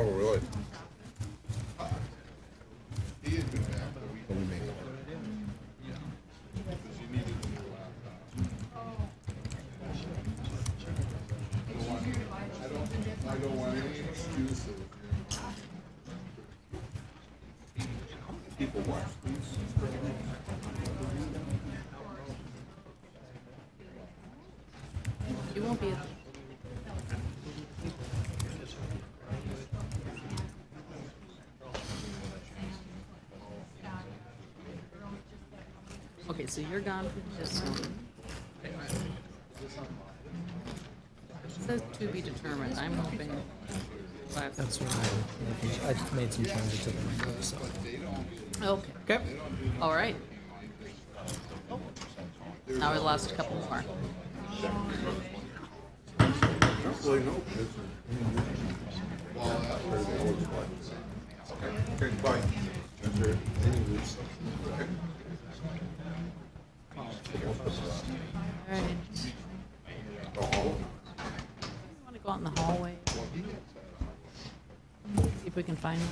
Oh, really? I don't want any excuses. People watch these. You won't be. Okay, so you're gone for this one. It says to be determined. I'm hoping. That's what I just made some changes to the window, so. Okay. Okay. All right. Now we lost a couple more. Not really, no. Okay, bye. That's it. Okay. All right. Want to go out in the hallway? See if we can find them.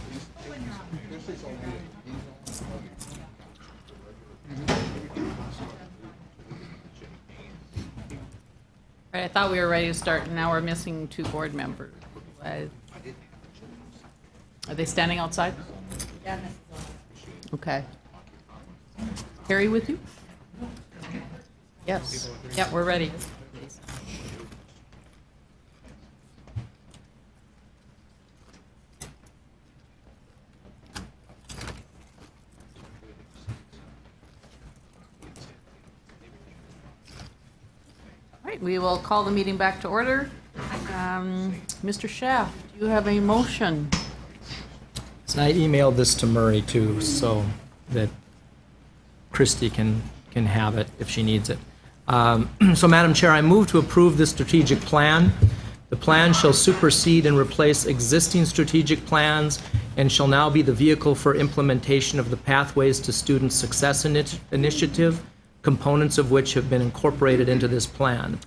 All right, I thought we were ready to start, and now we're missing 2 board members. Are they standing outside? Okay. Harry with you? Yes. Yep, we're ready. All right, we will call the meeting back to order. Mr. Schaaf, do you have a motion? So I emailed this to Murray too, so that Christie can have it if she needs it. So Madam Chair, I move to approve this strategic plan. The plan shall supersede and replace existing strategic plans and shall now be the vehicle for implementation of the Pathways to Student Success Initiative, components of which have been incorporated into this plan.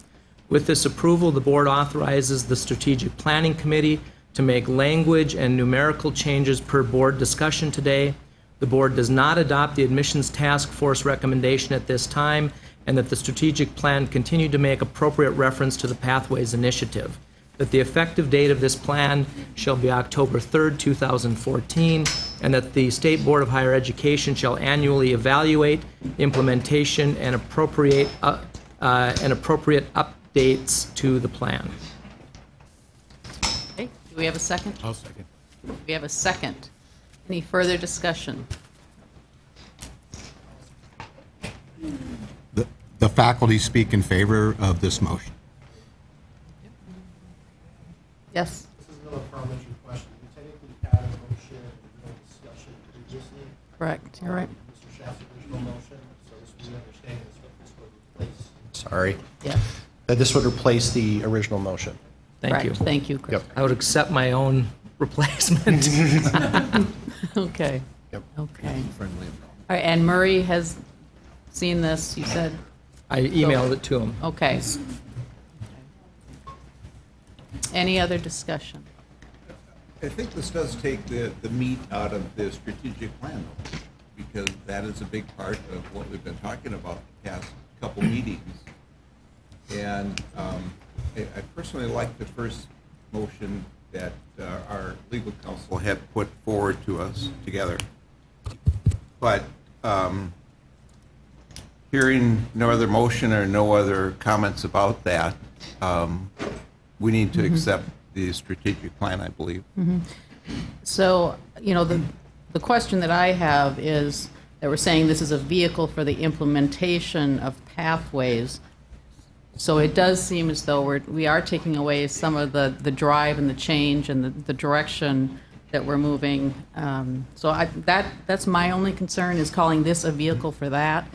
With this approval, the board authorizes the Strategic Planning Committee to make language and numerical changes per board discussion today. The board does not adopt the admissions task force recommendation at this time, and that the strategic plan continue to make appropriate reference to the Pathways Initiative. That the effective date of this plan shall be October 3rd, 2014, and that the State Board of Higher Education shall annually evaluate implementation and appropriate updates to the plan. Okay, do we have a second? I'll second. We have a second. Any further discussion? The faculty speak in favor of this motion. Yes. This is another parliamentary question. We technically had a motion and no discussion previously. Correct, you're right. Mr. Schaaf's original motion, so this we understand this would replace. Sorry. Yes. This would replace the original motion. Thank you. Correct. Thank you, Chris. Yep. I would accept my own replacement. Okay. Yep. Okay. All right, and Murray has seen this, you said? I emailed it to him. Okay. Any other discussion? I think this does take the meat out of the strategic plan, though, because that is a big part of what we've been talking about the past couple meetings. And I personally like the first motion that our legal counsel had put forward to us together. But hearing no other motion or no other comments about that, we need to accept the strategic plan, I believe. So, you know, the question that I have is that we're saying this is a vehicle for the implementation of pathways. So it does seem as though we are taking away some of the drive and the change and the direction that we're moving. So that's my only concern, is calling this a vehicle for that.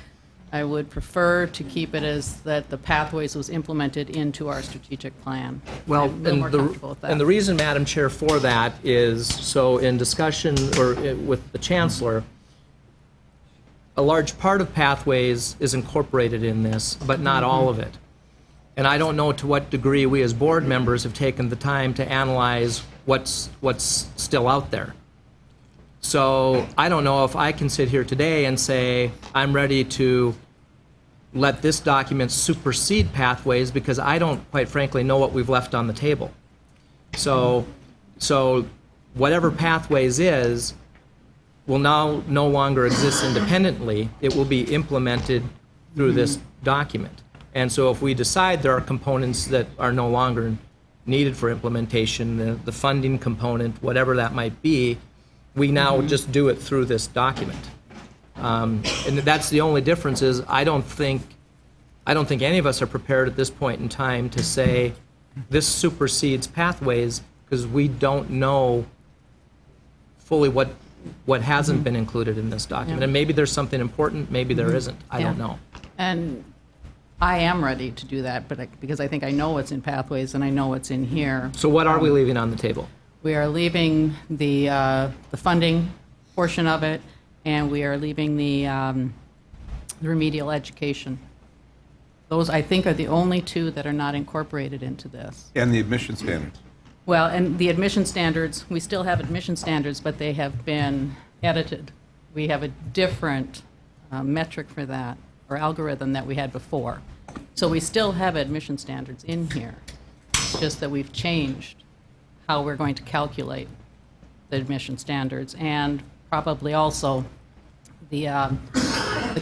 I would prefer to keep it as that the pathways was implemented into our strategic plan. Well, I'm a little more comfortable with that. and the reason, Madam Chair, for that is, so in discussion with the Chancellor, a large part of Pathways is incorporated in this, but not all of it. And I don't know to what degree we as board members have taken the time to analyze what's still out there. So I don't know if I can sit here today and say, I'm ready to let this document supersede pathways, because I don't, quite frankly, know what we've left on the table. So whatever pathways is will now no longer exist independently. It will be implemented through this document. And so if we decide there are components that are no longer needed for implementation, the funding component, whatever that might be, we now just do it through this document. And that's the only difference. Is I don't think any of us are prepared at this point in time to say this supersedes pathways, because we don't know fully what hasn't been included in this document. Yeah. And maybe there's something important, maybe there isn't. I don't Yeah. know. And I am ready to do that, but because I think I know what's in pathways and I know what's in here. So what are we leaving on the table? We are leaving the funding portion of it, and we are leaving the remedial education. Those, I think, are the only two that are not incorporated into this. And the admission standards. Well, and the admission standards, we still have admission standards, but they have been edited. We have a different metric for that, or algorithm that we had before. So we still have admission standards in here. It's just that we've changed how we're going to calculate the admission standards, and probably also the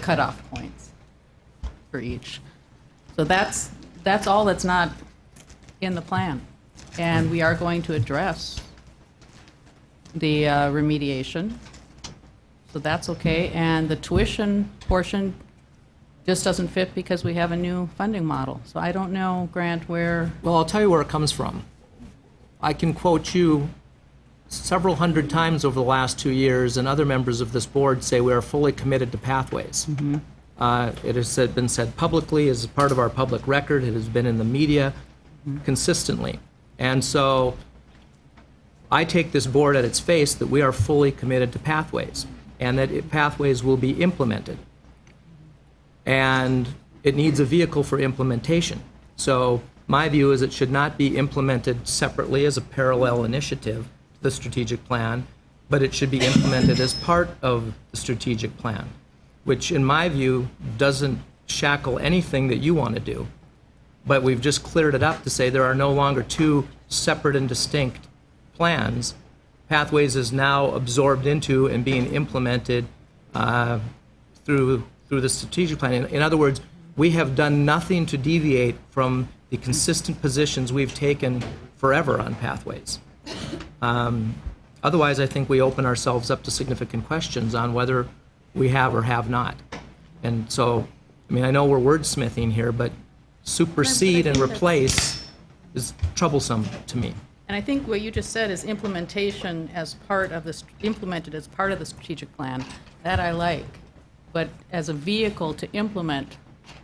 cutoff points for each. So that's all that's not in the plan. And we are going to address the remediation, so that's okay. And the tuition portion just doesn't fit because we have a new funding model. So I don't know, Grant, where, Well, I'll tell you where it comes from. I can quote you several hundred times over the last 2 years, and other members of this board say we are fully committed to pathways. It has been said publicly, as part of our public record. It has been in the media consistently. And so I take this board at its face that we are fully committed to pathways, and that pathways will be implemented. And it needs a vehicle for implementation. So my view is it should not be implemented separately as a parallel initiative to the strategic plan, but it should be implemented as part of the strategic plan, which in my view doesn't shackle anything that you want to do. But we've just cleared it up to say there are no longer two separate and distinct plans. Pathways is now absorbed into and being implemented through the strategic plan. In other words, we have done nothing to deviate from the consistent positions we've taken forever on pathways. Otherwise, I think we open ourselves up to significant questions on whether we have or have not. And so, I mean, I know we're wordsmithing here, but supersede and replace is troublesome to me. and I think what you just said is implementation as part of the, implemented as part of the strategic plan. That I like. But as a vehicle to implement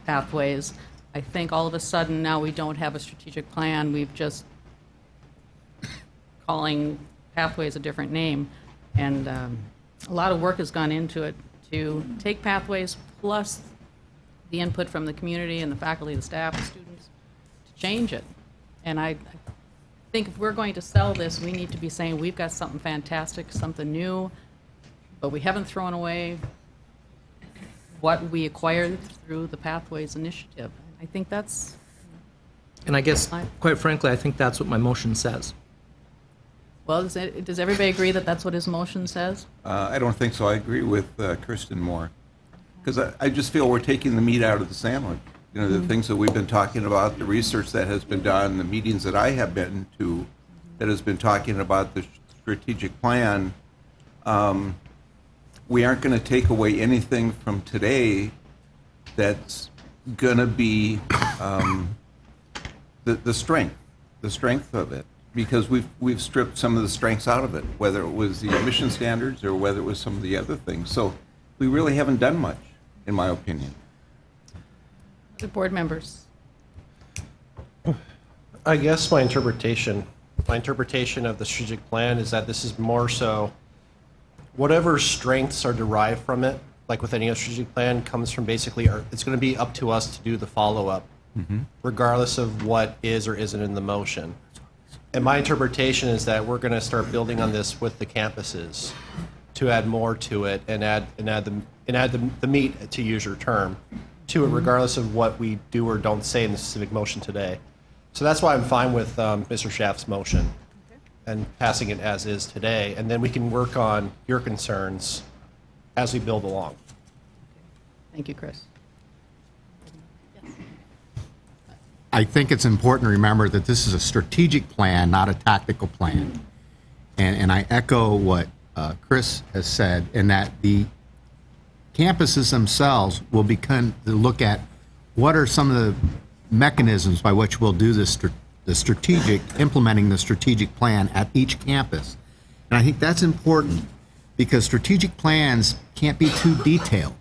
pathways, I think all of a sudden now we don't have a strategic plan. We've just calling pathways a different name. And a lot of work has gone into it to take pathways plus the input from the community and the faculty, the staff, the students, to change it. And I think if we're going to sell this, we need to be saying we've got something fantastic, something new, but we haven't thrown away what we acquired through the Pathways Initiative. I think that's, And I guess, quite frankly, I think that's what my motion says. well, does everybody agree that that's what his motion says? I don't think so. I agree with Kirsten more. Because I just feel we're taking the meat out of the sandwich. You know, the things that we've been talking about, the research that has been done, the meetings that I have been to that has been talking about the strategic plan. We aren't going to take away anything from today that's going to be the strength of it. Because we've stripped some of the strengths out of it, whether it was the emission standards or whether it was some of the other things. So we really haven't done much, in my opinion. The board members. I guess my interpretation of the strategic plan is that this is more so whatever strengths are derived from it, like with any other strategic plan, comes from basically, it's going to be up to us to do the follow-up regardless of what is or isn't in the motion. And my interpretation is that we're going to start building on this with the campuses to add more to it and add the meat, to use your term, to it, regardless of what we do or don't say in the specific motion today. So that's why I'm fine with Mr. Schaff's motion and passing it as is today, and then we can work on your concerns as we build along. Thank you, Chris. I think it's important to remember that this is a strategic plan, not a tactical plan. And I echo what Chris has said, in that the campuses themselves will begin to look at what are some of the mechanisms by which we'll do this, implementing the strategic plan at each campus. And I think that's important because strategic plans can't be too detailed.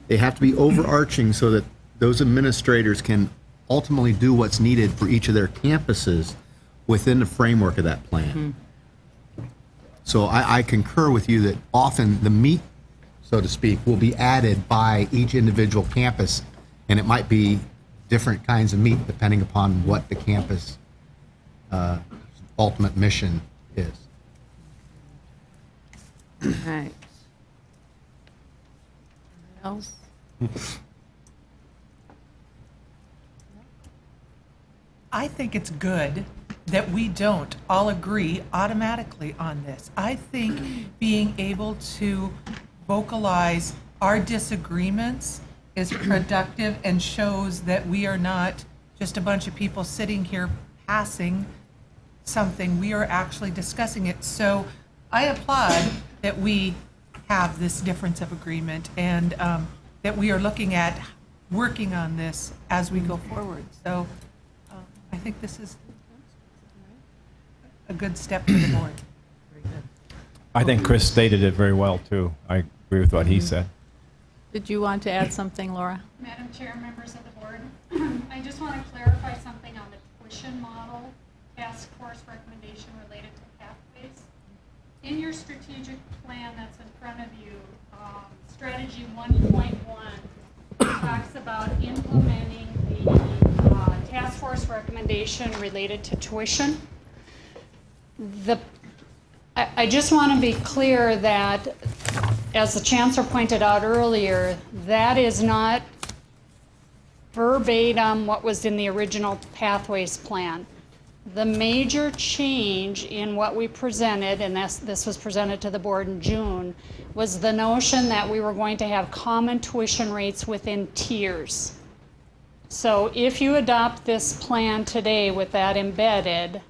They have to be overarching so that those administrators can ultimately do what's needed for each of their campuses within the framework of that plan. So I concur with you that often the meat, so to speak, will be added by each individual campus, and it might be different kinds of meat depending upon what the campus ultimate mission is. All right. Else? I think it's good that we don't all agree automatically on this. I think being able to vocalize our disagreements is productive and shows that we are not just a bunch of people sitting here passing something. We are actually discussing it. So I applaud that we have this difference of agreement and that we are looking at working on this as we go forward. So I think this is a good step for the board. I think Chris stated it very well, too. I agree with what he said. Did you want to add something, Laura? Madam Chair, members of the board, I just want to clarify something on the tuition model task force recommendation related to pathways. In your strategic plan that's in front of you, strategy 1.1 talks about implementing the task force recommendation related to tuition. I just want to be clear that, as the chancellor pointed out earlier, that is not verbatim what was in the original pathways plan. The major change in what we presented, and this was presented to the board in June, was the notion that we were going to have common tuition rates within tiers. So if you adopt this plan today with that embedded,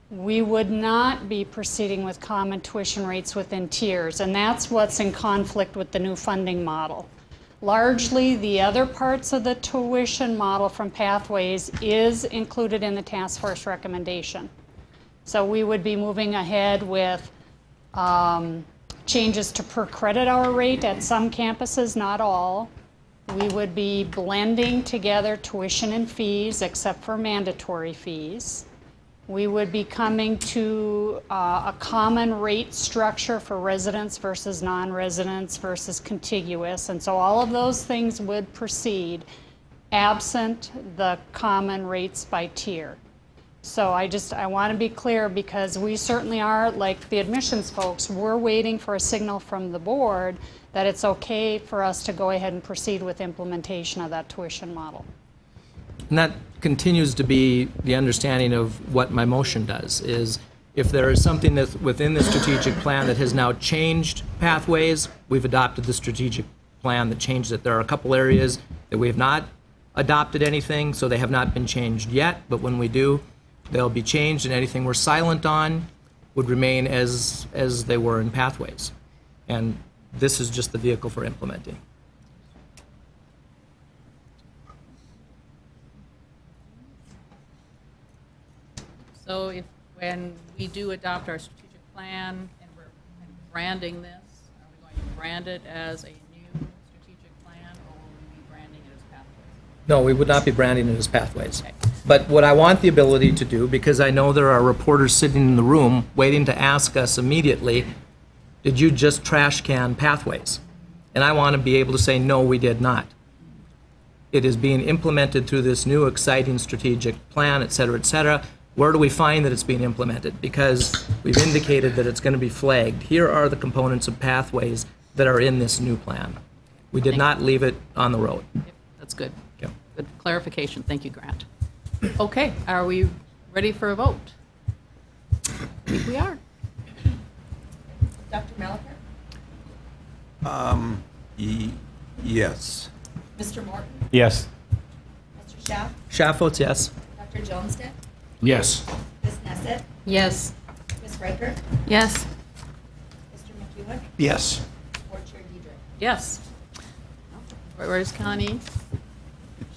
we would not be proceeding with common tuition rates within tiers, and that's what's in conflict with the new funding model. Largely, the other parts of the tuition model from Pathways is included in the task force recommendation. So we would be moving ahead with changes to per credit hour rate at some campuses, not all. We would be blending together tuition and fees, except for mandatory fees. We would be coming to a common rate structure for residents versus non-residents versus contiguous. And so all of those things would proceed absent the common rates by tier. So I want to be clear, because we certainly are, like the admissions folks, we're waiting for a signal from the board that it's okay for us to go ahead and proceed with implementation of that tuition model. And that continues to be the understanding of what my motion does, is if there is something that's within the strategic plan that has now changed pathways, we've adopted the strategic plan that changed it. There are a couple areas that we have not adopted anything, so they have not been changed yet, but when we do, they'll be changed, and anything we're silent on would remain as they were in pathways. And this is just the vehicle for implementing. So when we do adopt our strategic plan and we're branding this, are we going to brand it as a new strategic plan, or will we be branding it as Pathways? No, we would not be branding it as Pathways. But what I want the ability to do, because I know there are reporters sitting in the room waiting to ask us immediately, did you just trash can Pathways? And I want to be able to say, no, we did not. it is being implemented through this new exciting strategic plan, et cetera, et cetera. Where do we find that it's being implemented? Because we've indicated that it's going to be flagged. Here are the components of pathways that are in this new plan. We did not leave it on the road. Yep, that's good. Okay. Good clarification. Thank you, Grant. Okay, are we ready for a vote? I think we are. Dr. Malacher? Yes. Mr. Morton? Yes. Mr. Schaaf? Schaaf votes yes. Dr. Johnstead? Yes. Ms. Nesset? Yes. Ms. Riker? Yes. Mr. McEwen? Yes. Board Chair Dedrick? Yes. Where's Connie?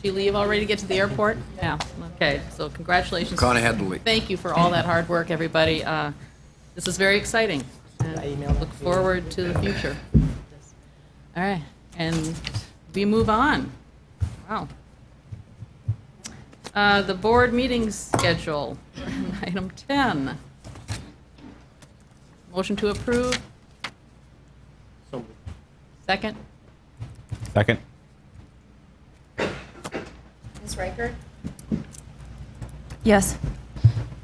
She leave already to get to the airport? Yeah, okay, so congratulations. Connie had to leave. Thank you for all that hard work, everybody. This is very exciting. And look forward to the future. All right, and we move on. Wow. The board meeting schedule, item 10. Motion to approve? Second? Second. Ms. Riker? Yes.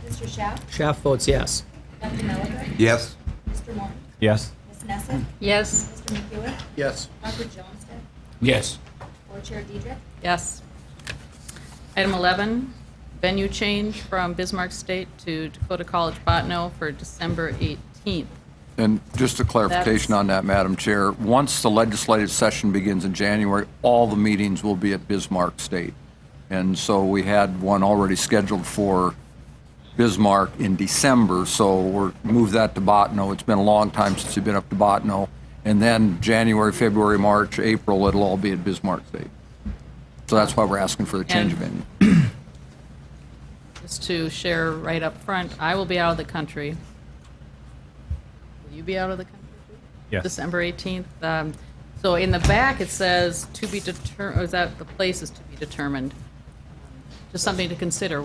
Mr. Schaaf? Schaaf votes yes. Dr. Malacher? Yes. Mr. Morton? Yes. Ms. Nesset? Yes. Mr. McEwen? Yes. Dr. Johnstead? Yes. Board Chair Dedrick? Yes. Item 11, venue change from Bismarck State to Dakota College Botno for December 18th. And just a clarification That's- on that, Madam Chair. Once the legislative session begins in January, all the meetings will be at Bismarck State. And so we had one already scheduled for Bismarck in December, so we're moved that to Botno. It's been a long time since we've been up to Botno. And then January, February, March, April, it'll all be at Bismarck State. So that's why we're asking for the change of venue. Just to share right up front, I will be out of the country. Will you be out of the country too? Yes. December 18th. So in the back, it says to be determined, or is that the place is to be determined? Just something to consider.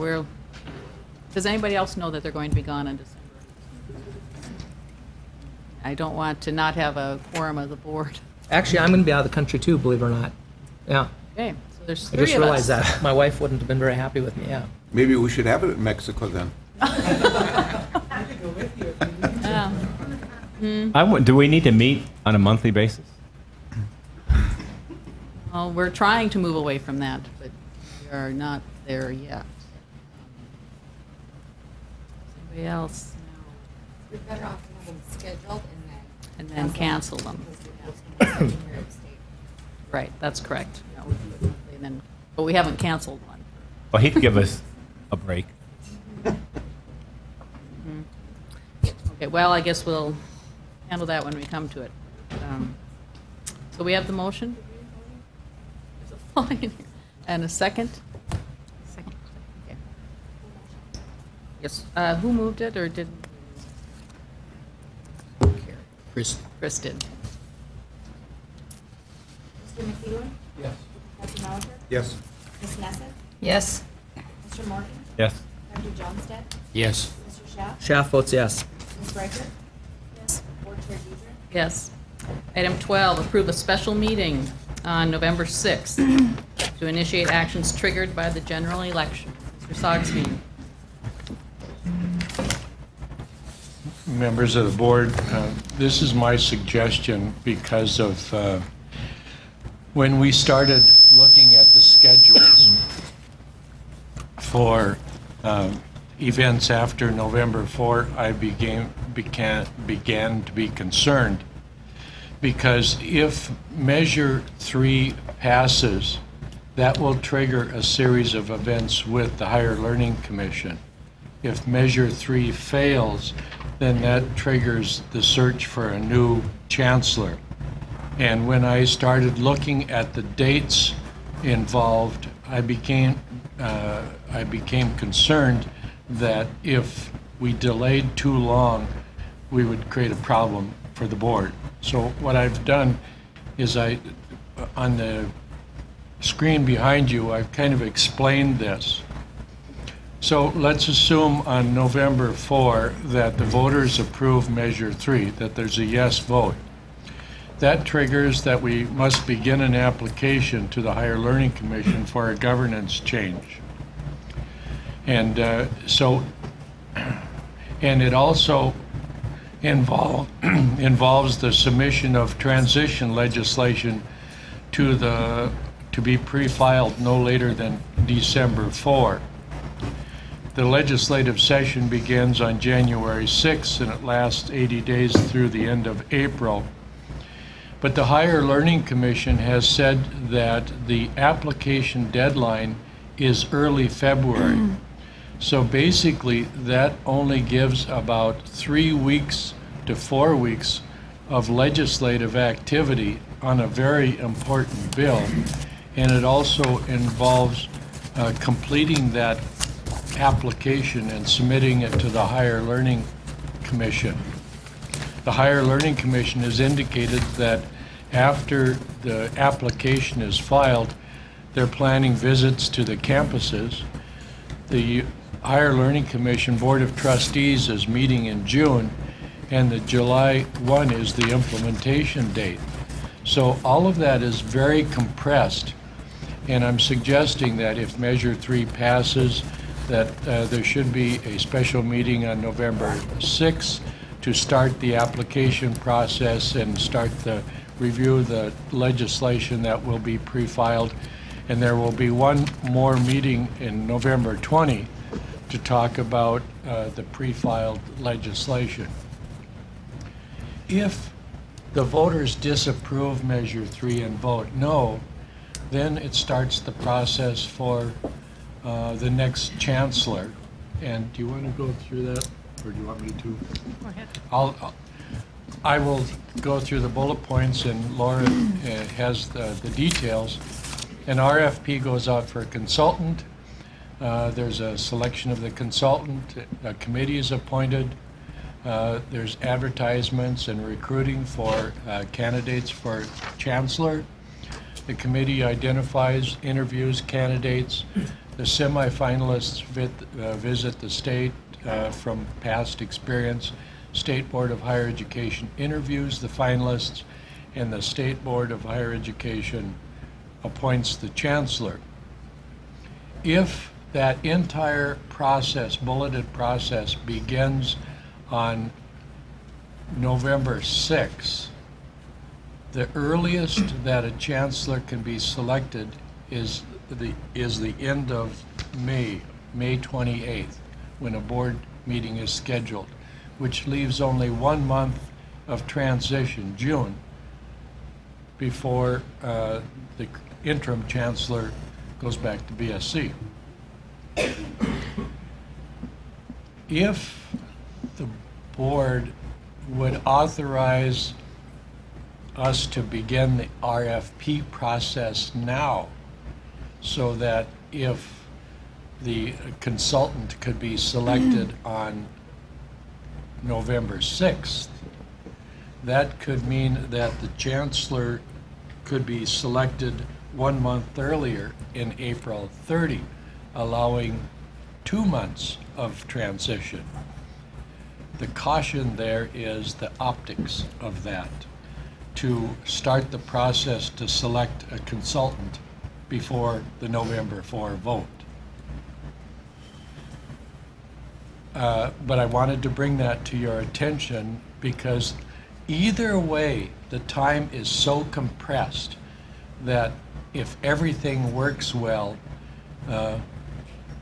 Does anybody else know that they're going to be gone on December 18th? I don't want to not have a quorum of the board. Actually, I'm going to be out of the country too, believe it or not. Yeah. Okay, so there's I three just of us. realized that. My wife wouldn't have been very happy with me, yeah. Maybe we should have it in Mexico then. Yeah. Do we need to meet on a monthly basis? Well, we're trying to move away from that, but we are not there yet. Anybody else? We're better off to have them scheduled And then cancel them. Right, that's correct. Yeah, we can do it monthly and then- But we haven't canceled one. Well, he could give us a break. Okay, well, I guess we'll handle that when we come to it. So we have the motion? There's a fly in here. And a second? Second. Okay. Yes, who moved it or did? Chris did. Mr. McEwen? Yes. Dr. Malacher? Yes. Ms. Nesset? Yes. Mr. Morton? Yes. Dr. Johnstead? Yes. Mr. Schaaf? Schaaf votes yes. Ms. Riker? Yes. Board Chair Dedrick? Yes. Item 12, approve a special meeting on November 6th to initiate actions triggered by the general election. Mr. Sogsby. Members of the board, this is my suggestion because of when we started looking at the schedules for events after November 4, I began to be concerned because if Measure 3 passes, that will trigger a series of events with the Higher Learning Commission. If Measure 3 fails, then that triggers the search for a new chancellor. And when I started looking at the dates involved, I became concerned that if we delayed too long, we would create a problem for the board. So what I've done is on the screen behind you, I've kind of explained this. So let's assume on November 4 that the voters approve Measure 3, that there's a yes vote. That triggers that we must begin an application to the Higher Learning Commission for a governance change. And and it also involves the submission of transition legislation to be pre-filed no later than December 4. The legislative session begins on January 6th and it lasts 80 days through the end of April. But the Higher Learning Commission has said that the application deadline is early February. So basically, that only gives about 3 weeks to 4 weeks of legislative activity on a very important bill. And it also involves completing that application and submitting it to the Higher Learning Commission. The Higher Learning Commission has indicated that after the application is filed, they're planning visits to the campuses. The Higher Learning Commission Board of Trustees is meeting in June, and the July 1 is the implementation date. So all of that is very compressed, and I'm suggesting that if Measure 3 passes, that there should be a special meeting on November 6th to start the application process and start the review of the legislation that will be pre-filed. And there will be one more meeting in November 20 to talk about the pre-filed legislation. If the voters disapprove Measure 3 and vote no, then it starts the process for the next chancellor. And do you want to go through that, or do you want me to? Go ahead. I will go through the bullet points, and Laura has the details. An RFP goes out for a consultant. There's a selection of the consultant. A committee is appointed. There's advertisements and recruiting for candidates for chancellor. The committee identifies, interviews candidates. The semifinalists visit the state from past experience. State Board of Higher Education interviews the finalists, and the State Board of Higher Education appoints the chancellor. If that entire process, bulleted process, begins on November 6th, the earliest that a chancellor can be selected is the end of May 28th, when a board meeting is scheduled, which leaves only 1 month of transition, June, before the interim chancellor goes back to BSC. If the board would authorize us to begin the RFP process now, so that if the consultant could be selected on November 6th, that could mean that the chancellor could be selected 1 month earlier in April 30, allowing 2 months of transition. The caution there is the optics of that, to start the process to select a consultant before the November 4 vote. But I wanted to bring that to your attention because either way, the time is so compressed that if everything works well,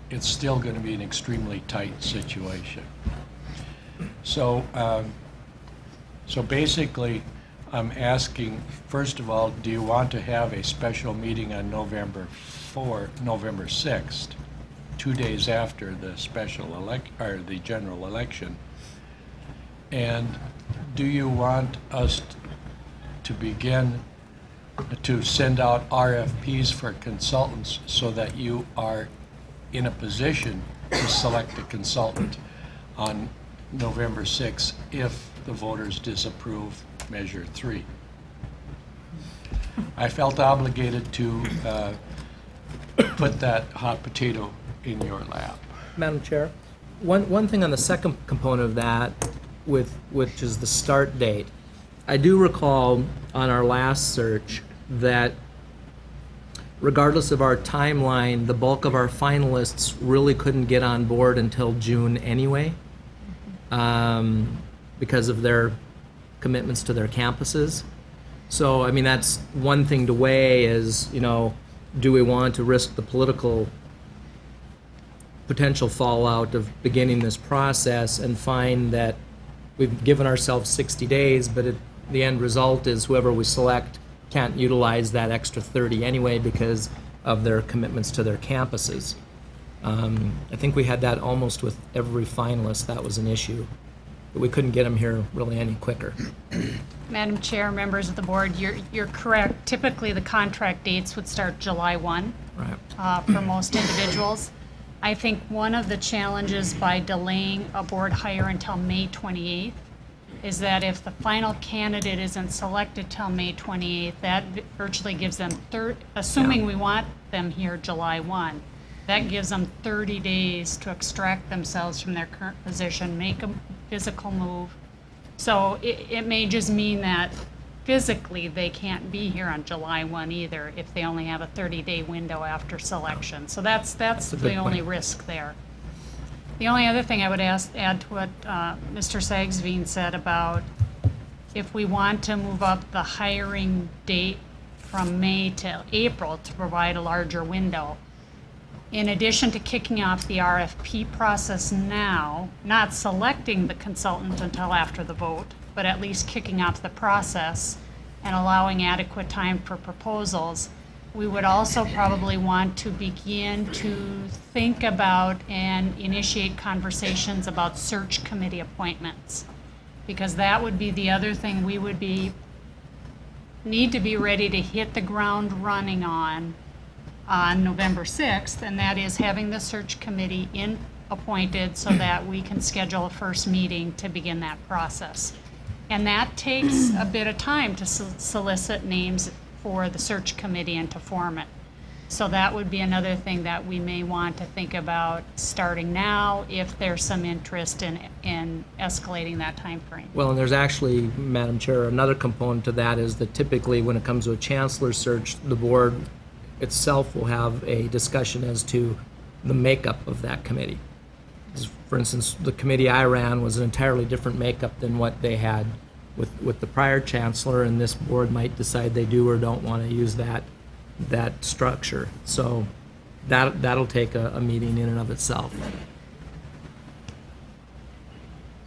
it's still going to be an extremely tight situation. So, so basically, I'm asking, first of all, do you want to have a special meeting on November 6th, 2 days after the the general election? And do you want us to begin to send out RFPs for consultants so that you are in a position to select a consultant on November 6th if the voters disapprove Measure 3? I felt obligated to put that hot potato in your lap. Madam Chair, one thing on the second component of that, which is the start date. I do recall on our last search that regardless of our timeline, the bulk of our finalists really couldn't get on board until June anyway, because of their commitments to their campuses. So, I mean, that's one thing to weigh is, you know, do we want to risk the political potential fallout of beginning this process and find that we've given ourselves 60 days, but the end result is whoever we select can't utilize that extra 30 anyway because of their commitments to their campuses. I think we had that almost with every finalist. That was an issue. But we couldn't get them here really any quicker. Madam Chair, members of the board, you're correct. Typically, the contract dates would start July 1 Right. for most individuals. I think one of the challenges by delaying a board hire until May 28th is that if the final candidate isn't selected till May 28th, that virtually gives them, assuming we want them here July 1, that gives them 30 days to extract themselves from their current position, make a physical move. So it may just mean that physically they can't be here on July 1 either if they only have a 30-day window after selection. So that's a good the only point. risk there. The only other thing I would add to what Mr. Sagsveen said about if we want to move up the hiring date from May to April to provide a larger window, in addition to kicking off the RFP process now, not selecting the consultant until after the vote, but at least kicking off the process and allowing adequate time for proposals, we would also probably want to begin to think about and initiate conversations about search committee appointments. Because that would be the other thing we would need to be ready to hit the ground running on November 6th, and that is having the search committee appointed so that we can schedule a first meeting to begin that process. And that takes a bit of time to solicit names for the search committee and to form it. So that would be another thing that we may want to think about starting now if there's some interest in escalating that time frame. Well, and there's actually, Madam Chair, another component to that is that typically when it comes to a chancellor search, the board itself will have a discussion as to the makeup of that committee. For instance, the committee I ran was an entirely different makeup than what they had with the prior chancellor, and this board might decide they do or don't want to use that structure. So that'll take a meeting in and of itself.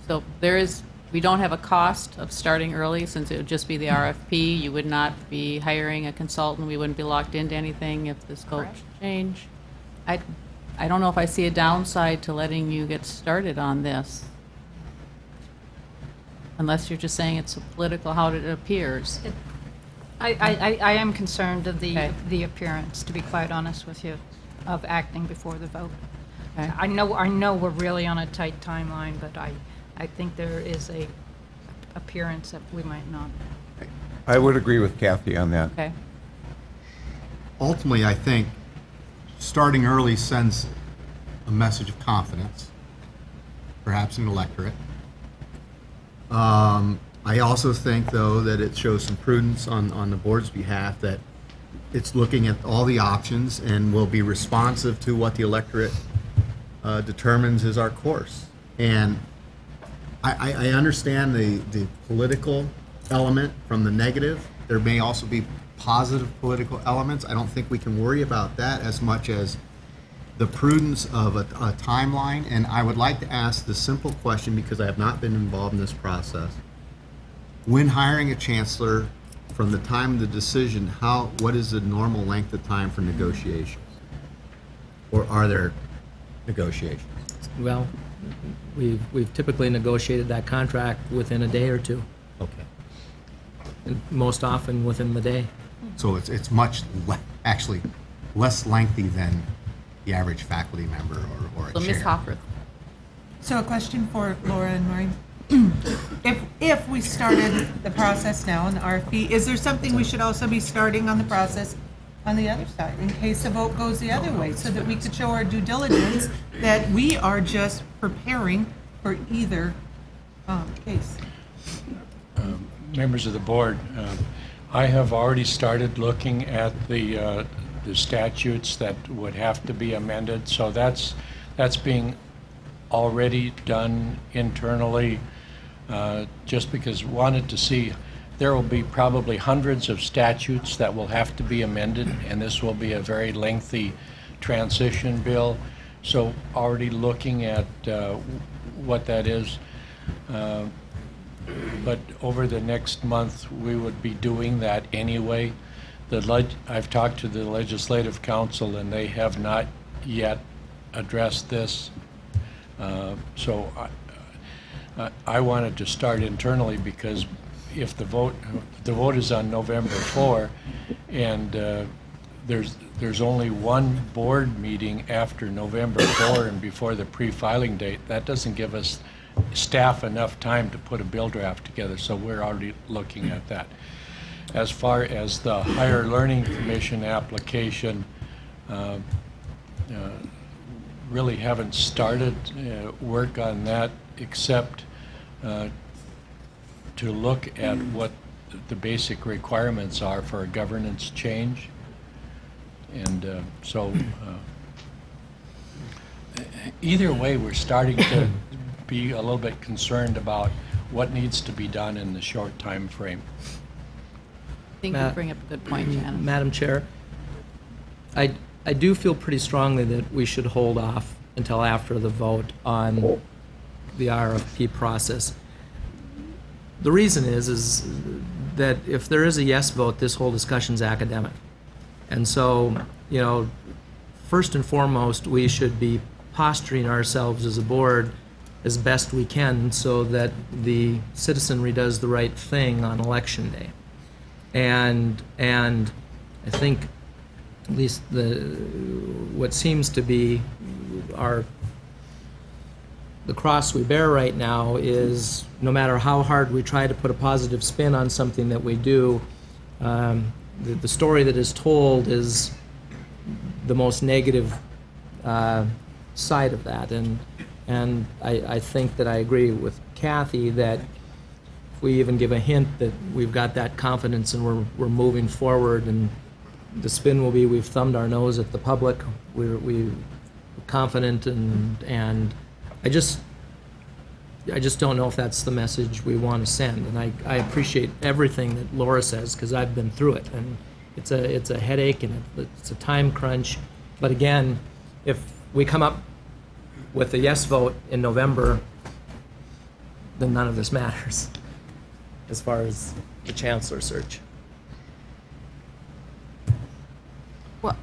So we don't have a cost of starting early since it would just be the RFP. You would not be hiring a consultant. We wouldn't be locked into anything if the scope changed. I don't know if I see a downside to letting you get started on this. Unless you're just saying it's political, how it appears. I am concerned of Okay. the appearance, to be quite honest with you, of acting before the vote. Okay. I know we're really on a tight timeline, but I think there is a appearance that we might not. I would agree with Kathy on that. Okay. Ultimately, I think starting early sends a message of confidence, perhaps in the electorate. I also think, though, that it shows some prudence on the board's behalf that it's looking at all the options and will be responsive to what the electorate determines is our course. And I understand the political element from the negative. There may also be positive political elements. I don't think we can worry about that as much as the prudence of a timeline. And I would like to ask the simple question, because I have not been involved in this process. When hiring a chancellor, from the time of the decision, what is the normal length of time for negotiations? Or are there negotiations? Well, we've typically negotiated that contract within a day or two, Okay. and most often within the day. So it's much, actually, less lengthy than the average faculty member or a So chair. Ms. Hoffert. So a question for Laura and Maureen. If we started the process now on the RFP, is there something we should also be starting on the process on the other side in case the vote goes the other way, so that we could show our due diligence that we are just preparing for either case? members of the board, I have already started looking at the statutes that would have to be amended, so that's being already done internally, just because wanted to see, there will be probably hundreds of statutes that will have to be amended, and this will be a very lengthy transition bill. So already looking at what that is. But over the next month, we would be doing that anyway. I've talked to the Legislative Council, and they have not yet addressed this. So I wanted to start internally, because if the vote is on November 4, and there's only one board meeting after November 4 and before the pre-filing date, that doesn't give us staff enough time to put a bill draft together, so we're already looking at that. As far as the Higher Learning Commission application, really haven't started work on that, except to look at what the basic requirements are for a governance change. And either way, we're starting to be a little bit concerned about what needs to be done in the short time frame. I think you bring up a good point, Janice. Madam Chair, I do feel pretty strongly that we should hold off until after the vote on the RFP process. The reason is that if there is a yes vote, this whole discussion's academic. And so, you know, first and foremost, we should be posturing ourselves as a board as best we can so that the citizenry does the right thing on election day. And I think at least what seems to be the cross we bear right now is no matter how hard we try to put a positive spin on something that we do, the story that is told is the most negative side of that. And I think that I agree with Kathy that if we even give a hint that we've got that confidence and we're moving forward, and the spin will be we've thumbed our nose at the public, we're confident, and I just don't know if that's the message we want to send. And I appreciate everything that Laura says, because I've been through it, and it's a headache and it's a time crunch. But again, if we come up with a yes vote in November, then none of this matters as far as the chancellor search. Well,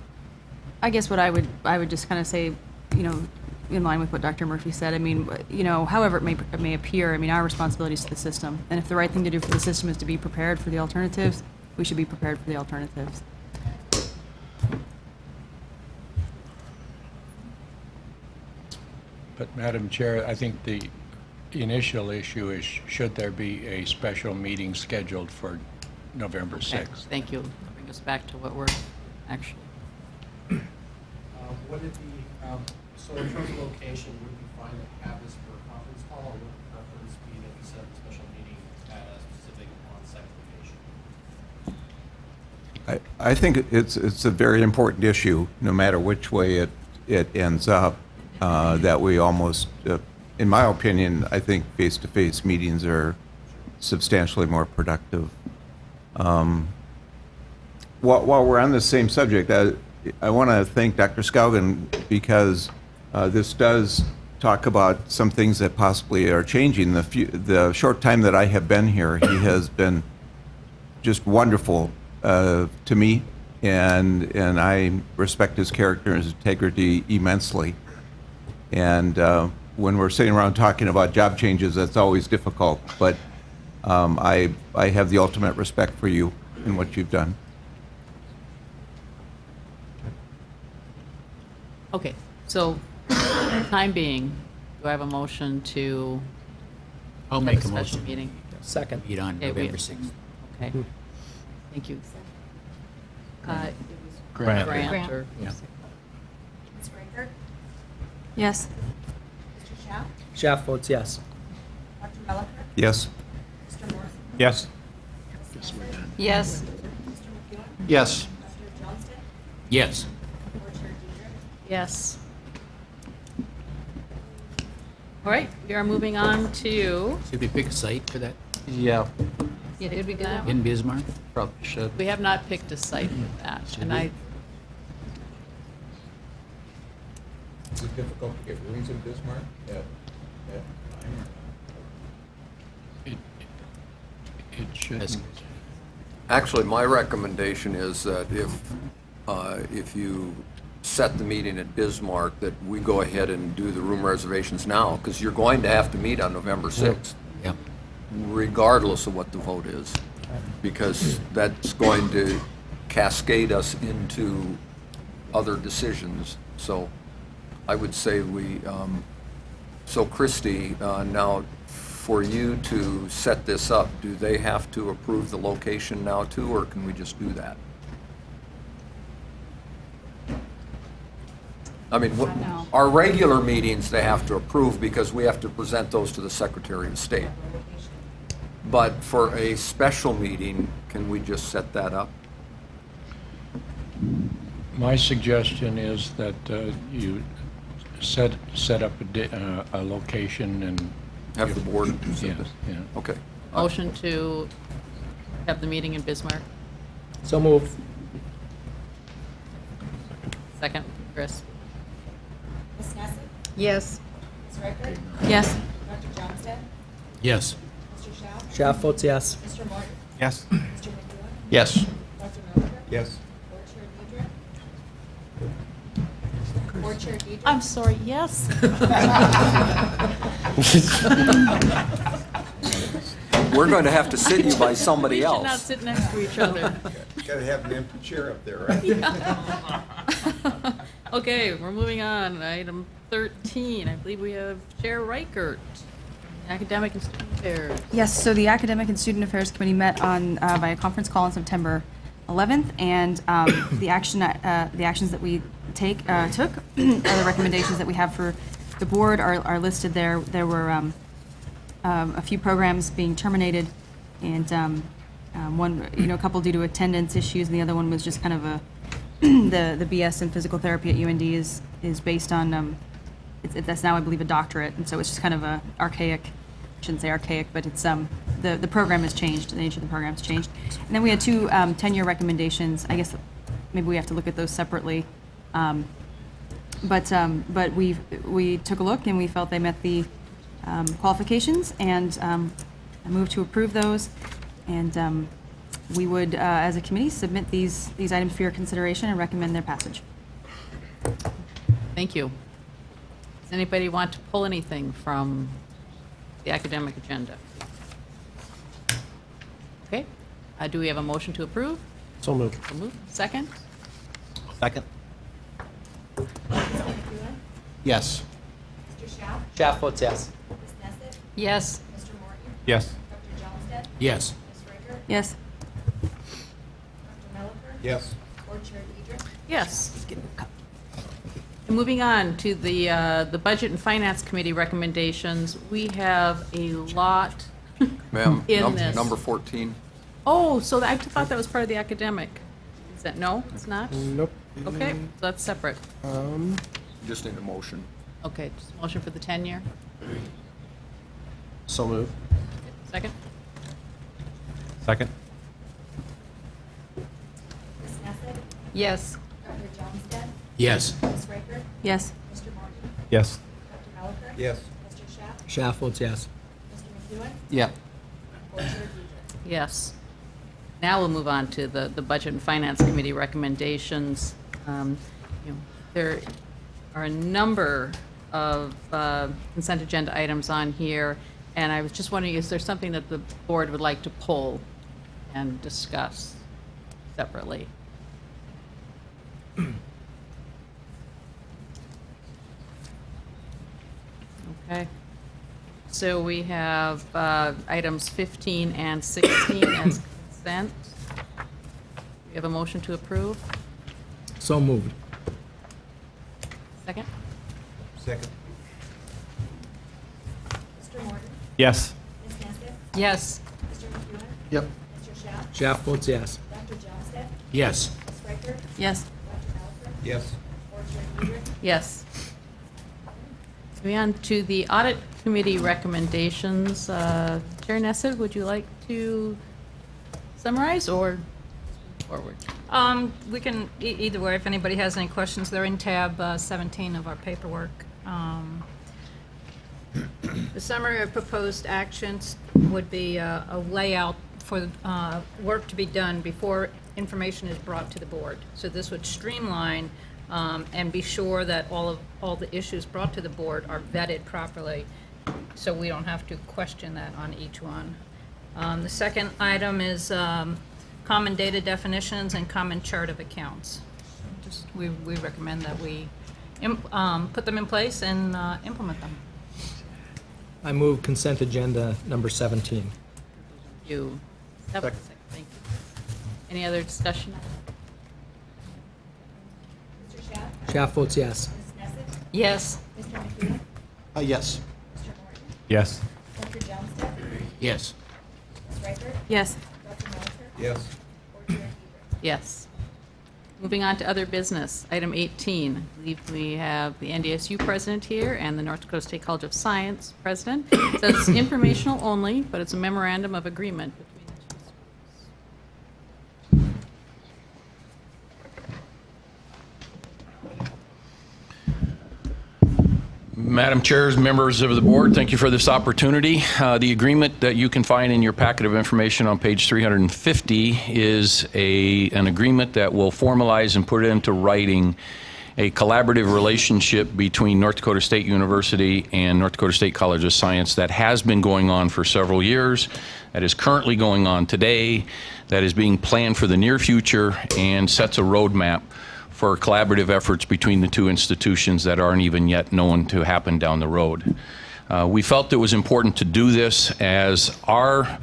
I guess what I would just kind of say, you know, in line with what Dr. Murphy said, I mean, you know, however it may appear, I mean, our responsibility is to the system. And if the right thing to do for the system is to be prepared for the alternatives, we should be prepared for the alternatives. But Madam Chair, I think the initial issue is, should there be a special meeting scheduled for November 6th? Okay, thank you. Bring us back to what we're actually. Would it be, so in terms of location, would it be fine to have this for a conference call, or would the preference be that we set up a special meeting at a specific on-site location? I think it's a very important issue, no matter which way it ends up, that we almost, in my opinion, I think face-to-face meetings are substantially more productive. While we're on the same subject, I want to thank Dr. Skaugen, because this does talk about some things that possibly are changing. The short time that I have been here, he has been just wonderful to me, and I respect his character and his integrity immensely. And when we're sitting around talking about job changes, that's always difficult. But I have the ultimate respect for you and what you've done. Okay, so time being, do I have a motion to I'll have make a a special motion. meeting? Second. Meet on Okay, November 6th. Okay, thank you. It was Grant. Grant or? Yeah. Ms. Riker? Yes. Mr. Schaaf? Schaaf votes yes. Dr. Melliker? Yes? Mr. Morrison? Yes. Yes. Yes. Yes. Yes. All right, we are moving on to, Should we pick a site for that Yeah, did we do that? in Bismarck? probably should. We have not picked a site for that, and I, Is it difficult to get rooms in Bismarck at time? It should. That's- Actually, my recommendation is that if you set the meeting at Bismarck, that we go ahead and do the room reservations now, because you're going to have to meet on November 6th, Yep. regardless of what the vote is, because that's going to cascade us into other decisions. So I would say so Christie, now for you to set this up, do they have to approve the location now too, or can we just do that? I mean, our regular meetings, they have to approve because we have to present those to the Secretary of State. But for a special meeting, can we just set that up? My suggestion is that you set up a location and. Have the board set Yes, this? yeah. Okay. motion to have the meeting in Bismarck. So moved. Second, Chris. Ms. Nesset? Yes. Ms. Riker? Yes. Dr. Johnstead? Yes. Mr. Schaaf? Schaaf votes yes. Mr. Morton? Yes. Mr. McEwen? Yes. Dr. Miller? Yes. Board Chair Deidre? Board Chair Deidre? I'm sorry, yes. We're going to have to sit you by somebody We should not else. sit next to each other. Got to have an empty chair up there, right? Okay, we're moving on. Item 13, I believe we have Chair Reichert, Academic and Student Affairs. Yes, so the Academic and Student Affairs Committee met on, via conference call on September 11th, and the actions that we took, are the recommendations that we have for the board are listed there. There were a few programs being terminated, and one, a couple due to attendance issues, and the other one was just kind of the BS in physical therapy at UND is based on, that's now, I believe, a doctorate, and so it's just kind of a archaic, I shouldn't say archaic, but it's, the program has changed, the nature of the program's changed. And then we had two tenure recommendations. I guess maybe we have to look at those separately. But we took a look and we felt they met the qualifications, and I moved to approve those. And we would, as a committee, submit these items for your consideration and recommend their passage. Thank you. Does anybody want to pull anything from the academic agenda? Okay. Do we have a motion to approve? So moved. So moved. Second? Second. Mr. McEwen? Yes. Mr. Schaaf? Schaaf votes yes. Ms. Nesset? Yes. Mr. Morton? Yes. Dr. Johnstead? Yes. Ms. Riker? Yes. Dr. Miller? Yes. Board Chair Deidre? Yes. And moving on to the Budget and Finance Committee recommendations, we have a lot Ma'am, in this. number 14. Oh, so I thought that was part of the academic. Is that, no, it's not? Nope. Okay, so that's separate. Just need a motion. Okay, just a motion for the tenure. So moved. Second? Second? Ms. Nesset? Yes. Dr. Johnstead? Yes. Ms. Riker? Yes. Mr. Morton? Yes. Dr. Miller? Yes. Mr. Schaaf? Schaaf votes yes. Mr. McEwen? Yeah. Board Chair Deidre? Yes. Now we'll move on to the Budget and Finance Committee recommendations. There are a number of consent agenda items on here, and I was just wondering, is there something that the board would like to pull and discuss separately? Okay. So we have items 15 and 16 as consent. We have a motion to approve. So moved. Second? Second. Mr. Morton? Yes. Ms. Nesset? Yes. Mr. McEwen? Yep. Mr. Schaaf? Shaft votes yes. Dr. Johnstead? Yes. Ms. Striker? Yes. Dr. Malacher? Yes. Board Chair Huger? Yes. Moving on to the Audit Committee recommendations. Chair Nesset, would you like to summarize or move forward? We can, either way, if anybody has any questions, they're in tab 17 of our paperwork. The summary of proposed actions would be a layout for work to be done before information is brought to the board. So this would streamline and be sure that all the issues brought to the board are vetted properly, so we don't have to question that on each one. The second item is common data definitions and common chart of accounts. We recommend that we put them in place and implement them. I move consent agenda number 17. You. Thank you. Any other discussion? Mr. Shaft? Shaft votes yes. Ms. Nesset? Yes. Mr. McEwen? Yes. Mr. Morton? Yes. Dr. Johnstead? Yes. Ms. Striker? Yes. Dr. Malacher? Yes. Board Chair Huger? Yes. Moving on to other business, item 18. I believe we have the NDSU president here and the North Dakota State College of Science president. It says informational only, but it's a memorandum of agreement between the two Madam Chairs, members of the board, thank you for this opportunity. The agreement that you can find in your packet of information on page 350 is an agreement that will formalize and put into writing a collaborative relationship between North Dakota State University and North Dakota State College of Science that has been going on for several years, that is currently going on today, that is being planned for the near future, and sets a roadmap for collaborative efforts between the two institutions that aren't even yet known to happen down the road. We felt it was important to do this as our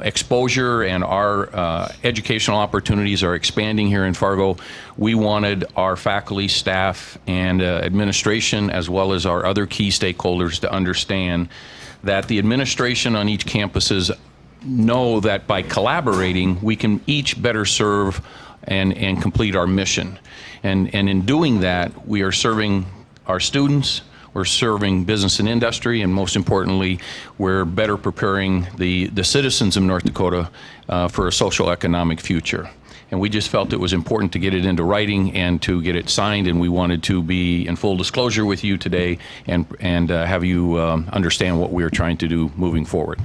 exposure and our educational opportunities are expanding here in Fargo. We wanted our faculty, staff, and administration, as well as our other key stakeholders, to understand that the administration on each campuses know that by collaborating, we can each better serve and complete our mission. And in doing that, we are serving our students, we're serving business and industry, and most importantly, we're better preparing the citizens of North Dakota for a social economic future. And we just felt it was important to get it into writing and to get it signed, and we wanted to be in full disclosure with you today and have you understand what we are trying to do moving forward.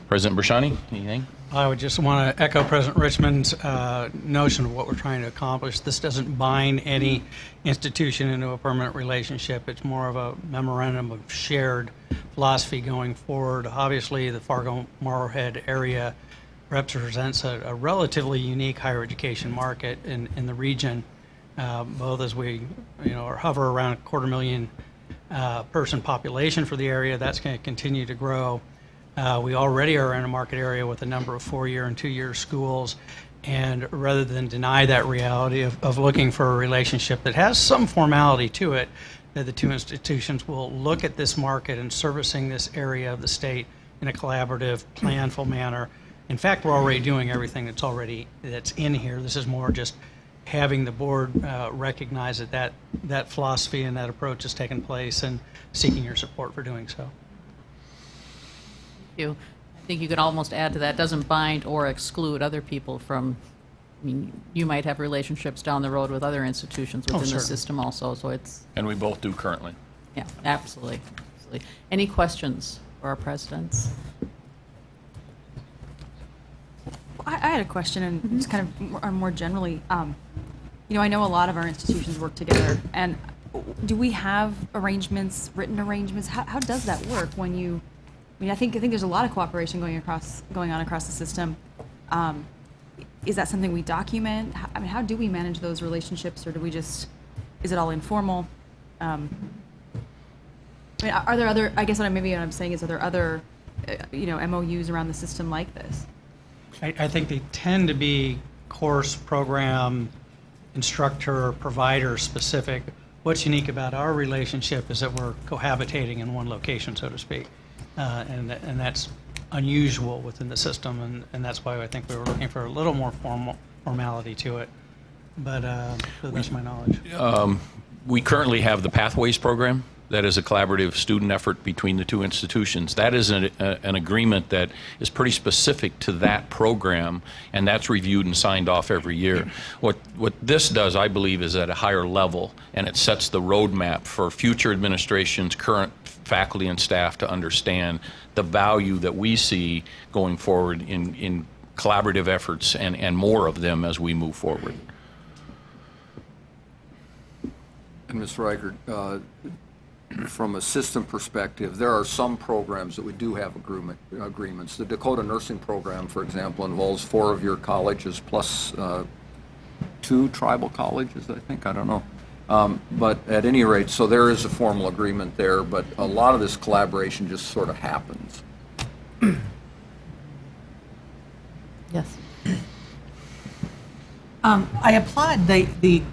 President Brashani, anything? I would just want to echo President Richmond's notion of what we're trying to accomplish. This doesn't bind any institution into a permanent relationship. It's more of a memorandum of shared philosophy going forward. Obviously, the Fargo-Moorhead area represents a relatively unique higher education market in the region, both as we hover around a 250,000 person population for the area. That's going to continue to grow. We already are in a market area with a number of 4-year and 2-year schools, and rather than deny that reality of looking for a relationship that has some formality to it, that the two institutions will look at this market and servicing this area of the state in a collaborative, planful manner. In fact, we're already doing everything that's in here. This is more just having the board recognize that philosophy and that approach has taken place and seeking your support for doing so. You. I think you could almost add to that, doesn't bind or exclude other people from, I mean, you might have relationships down the road with other institutions within the system also, so it's... And we both do currently. Yeah, absolutely. Absolutely. Any questions for our presidents? I had a question, and just kind of more generally, I know a lot of our institutions work together, and do we have arrangements, written arrangements? How does that work when you... I think there's a lot of cooperation going on across the system. Is that something we document? How do we manage those relationships, or do we just? Is it all informal? Are there other? I guess what I'm saying is, are there other, MOUs around the system like this? I think they tend to be course, program, instructor, provider specific. What's unique about our relationship is that we're cohabitating in one location, so to speak. And that's unusual within the system, and that's why I think we were looking for a little more formality to it. But to the best of my knowledge. We currently have the Pathways program. That is a collaborative student effort between the two institutions. That is an agreement that is pretty specific to that program, and that's reviewed and signed off every year. What this does, I believe, is at a higher level, and it sets the roadmap for future administrations, current faculty and staff to understand the value that we see going forward in collaborative efforts and more of them as we move forward. And Ms. Reichert, from a system perspective, there are some programs that we do have agreements. The Dakota Nursing Program, for example, involves 4 of your colleges plus 2 tribal colleges, I think. I don't know. But at any rate, so there is a formal agreement there, but a lot of this collaboration just sort of happens. Yes. I applaud the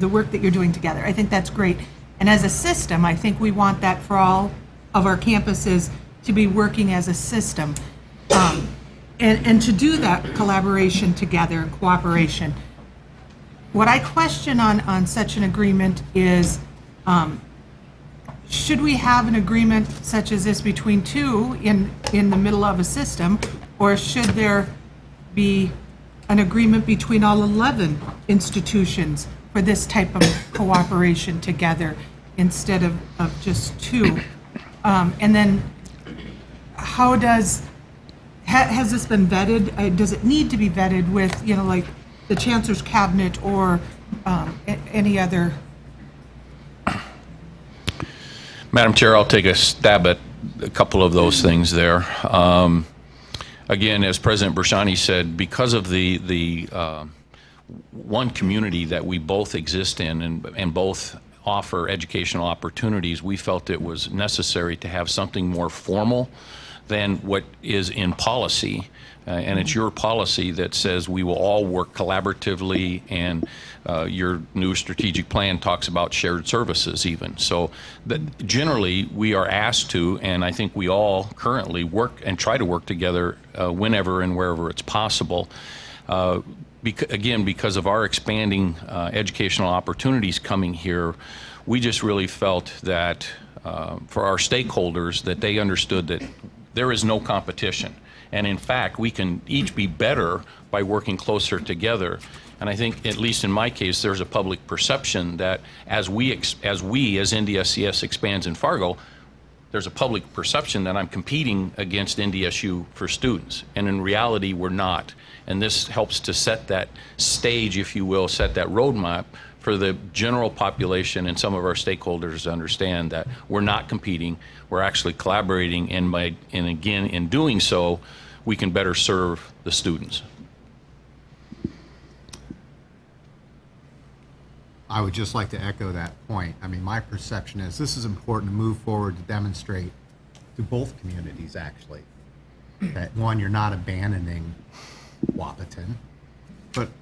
work that you're doing together. I think that's great. And as a system, I think we want that for all of our campuses to be working as a system. And to do that collaboration together and cooperation. What I question on such an agreement is, should we have an agreement such as this between 2 in the middle of a system, or should there be an agreement between all 11 institutions for this type of cooperation together instead of just 2? And then how has this been vetted? Does it need to be vetted with, like the Chancellor's Cabinet or any other? Madam Chair, I'll take a stab at a couple of those things there. Again, as President Bershani said, because of the one community that we both exist in and both offer educational opportunities, we felt it was necessary to have something more formal than what is in policy. And it's your policy that says we will all work collaboratively, and your new strategic plan talks about shared services even. So that generally we are asked to, and I think we all currently work and try to work together whenever and wherever it's possible. Again, because of our expanding educational opportunities coming here, we just really felt that for our stakeholders, that they understood that there is no competition. And in fact, we can each be better by working closer together. And I think, at least in my case, there's a public perception that as NDSCS expands in Fargo, there's a public perception that I'm competing against NDSU for students. And in reality, we're not. And this helps to set that stage, if you will, set that roadmap for the general population and some of our stakeholders to understand that we're not competing, we're actually collaborating, and again, in doing so, we can better serve the students. I would just like to echo that point. I mean, my perception is this is important to move forward to demonstrate to both communities, actually, that one, you're not abandoning Wahpeton,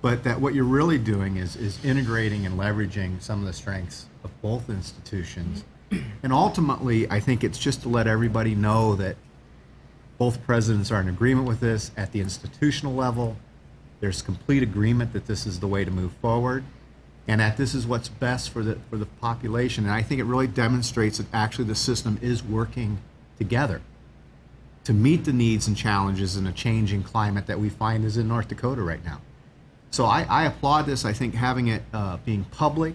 but that what you're really doing is integrating and leveraging some of the strengths of both institutions. And ultimately, I think it's just to let everybody know that both presidents are in agreement with this at the institutional level. There's complete agreement that this is the way to move forward, and that this is what's best for the population. And I think it really demonstrates that actually the system is working together to meet the needs and challenges in a changing climate that we find is in North Dakota right now. So I applaud this. I think having it being public,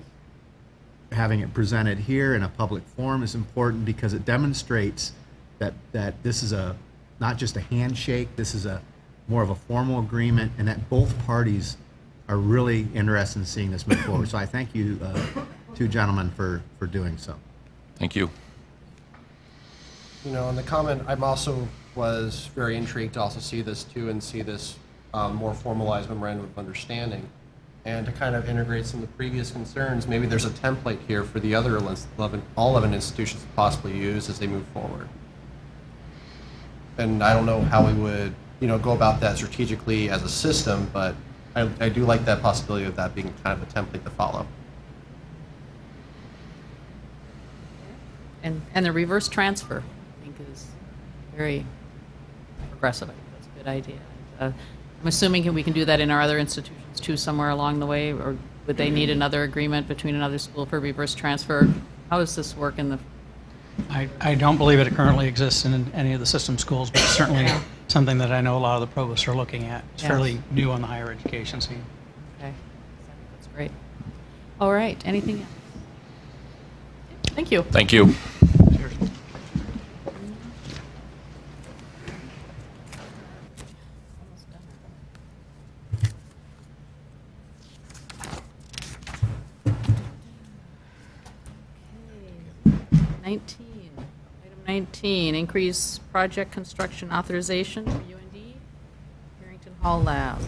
having it presented here in a public forum is important because it demonstrates that this is not just a handshake, this is more of a formal agreement, and that both parties are really interested in seeing this move forward. So I thank you two gentlemen for doing so. Thank you. In the comment, I'm also was very intrigued to also see this too, and see this more formalized memorandum of understanding, and to kind of integrate some of the previous concerns. Maybe there's a template here for the other all 11 institutions to possibly use as they move forward. And I don't know how we would, go about that strategically as a system, but I do like that possibility of that being kind of a template to follow. And the reverse transfer, I think, is very progressive. I think that's a good idea. I'm assuming we can do that in our other institutions too, somewhere along the way, or would they need another agreement between another school for reverse transfer? How does this work in the? I don't believe it currently exists in any of the system schools, but it's certainly something that I know a lot of the provosts are looking at. It's fairly new on the higher education scene. Okay, that's great. All right, anything else? Thank you. Thank you. Item 19, increase project construction authorization for UND, Harrington Hall Lab.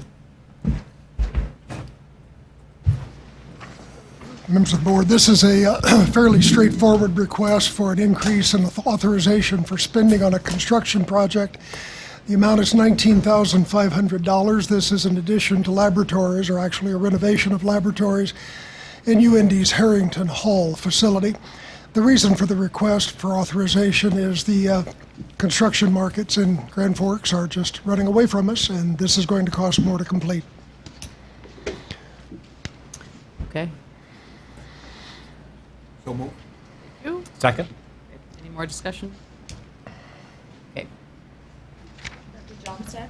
Members of the board, this is a fairly straightforward request for an increase in authorization for spending on a construction project. The amount is $19,500. This is in addition to laboratories, or actually a renovation of laboratories in UND's Harrington Hall facility. The reason for the request for authorization is the construction markets in Grand Forks are just running away from us, and this is going to cost more to complete. Okay. So moved. Thank you. Second? Any more discussion? Okay. Dr. Johnstead?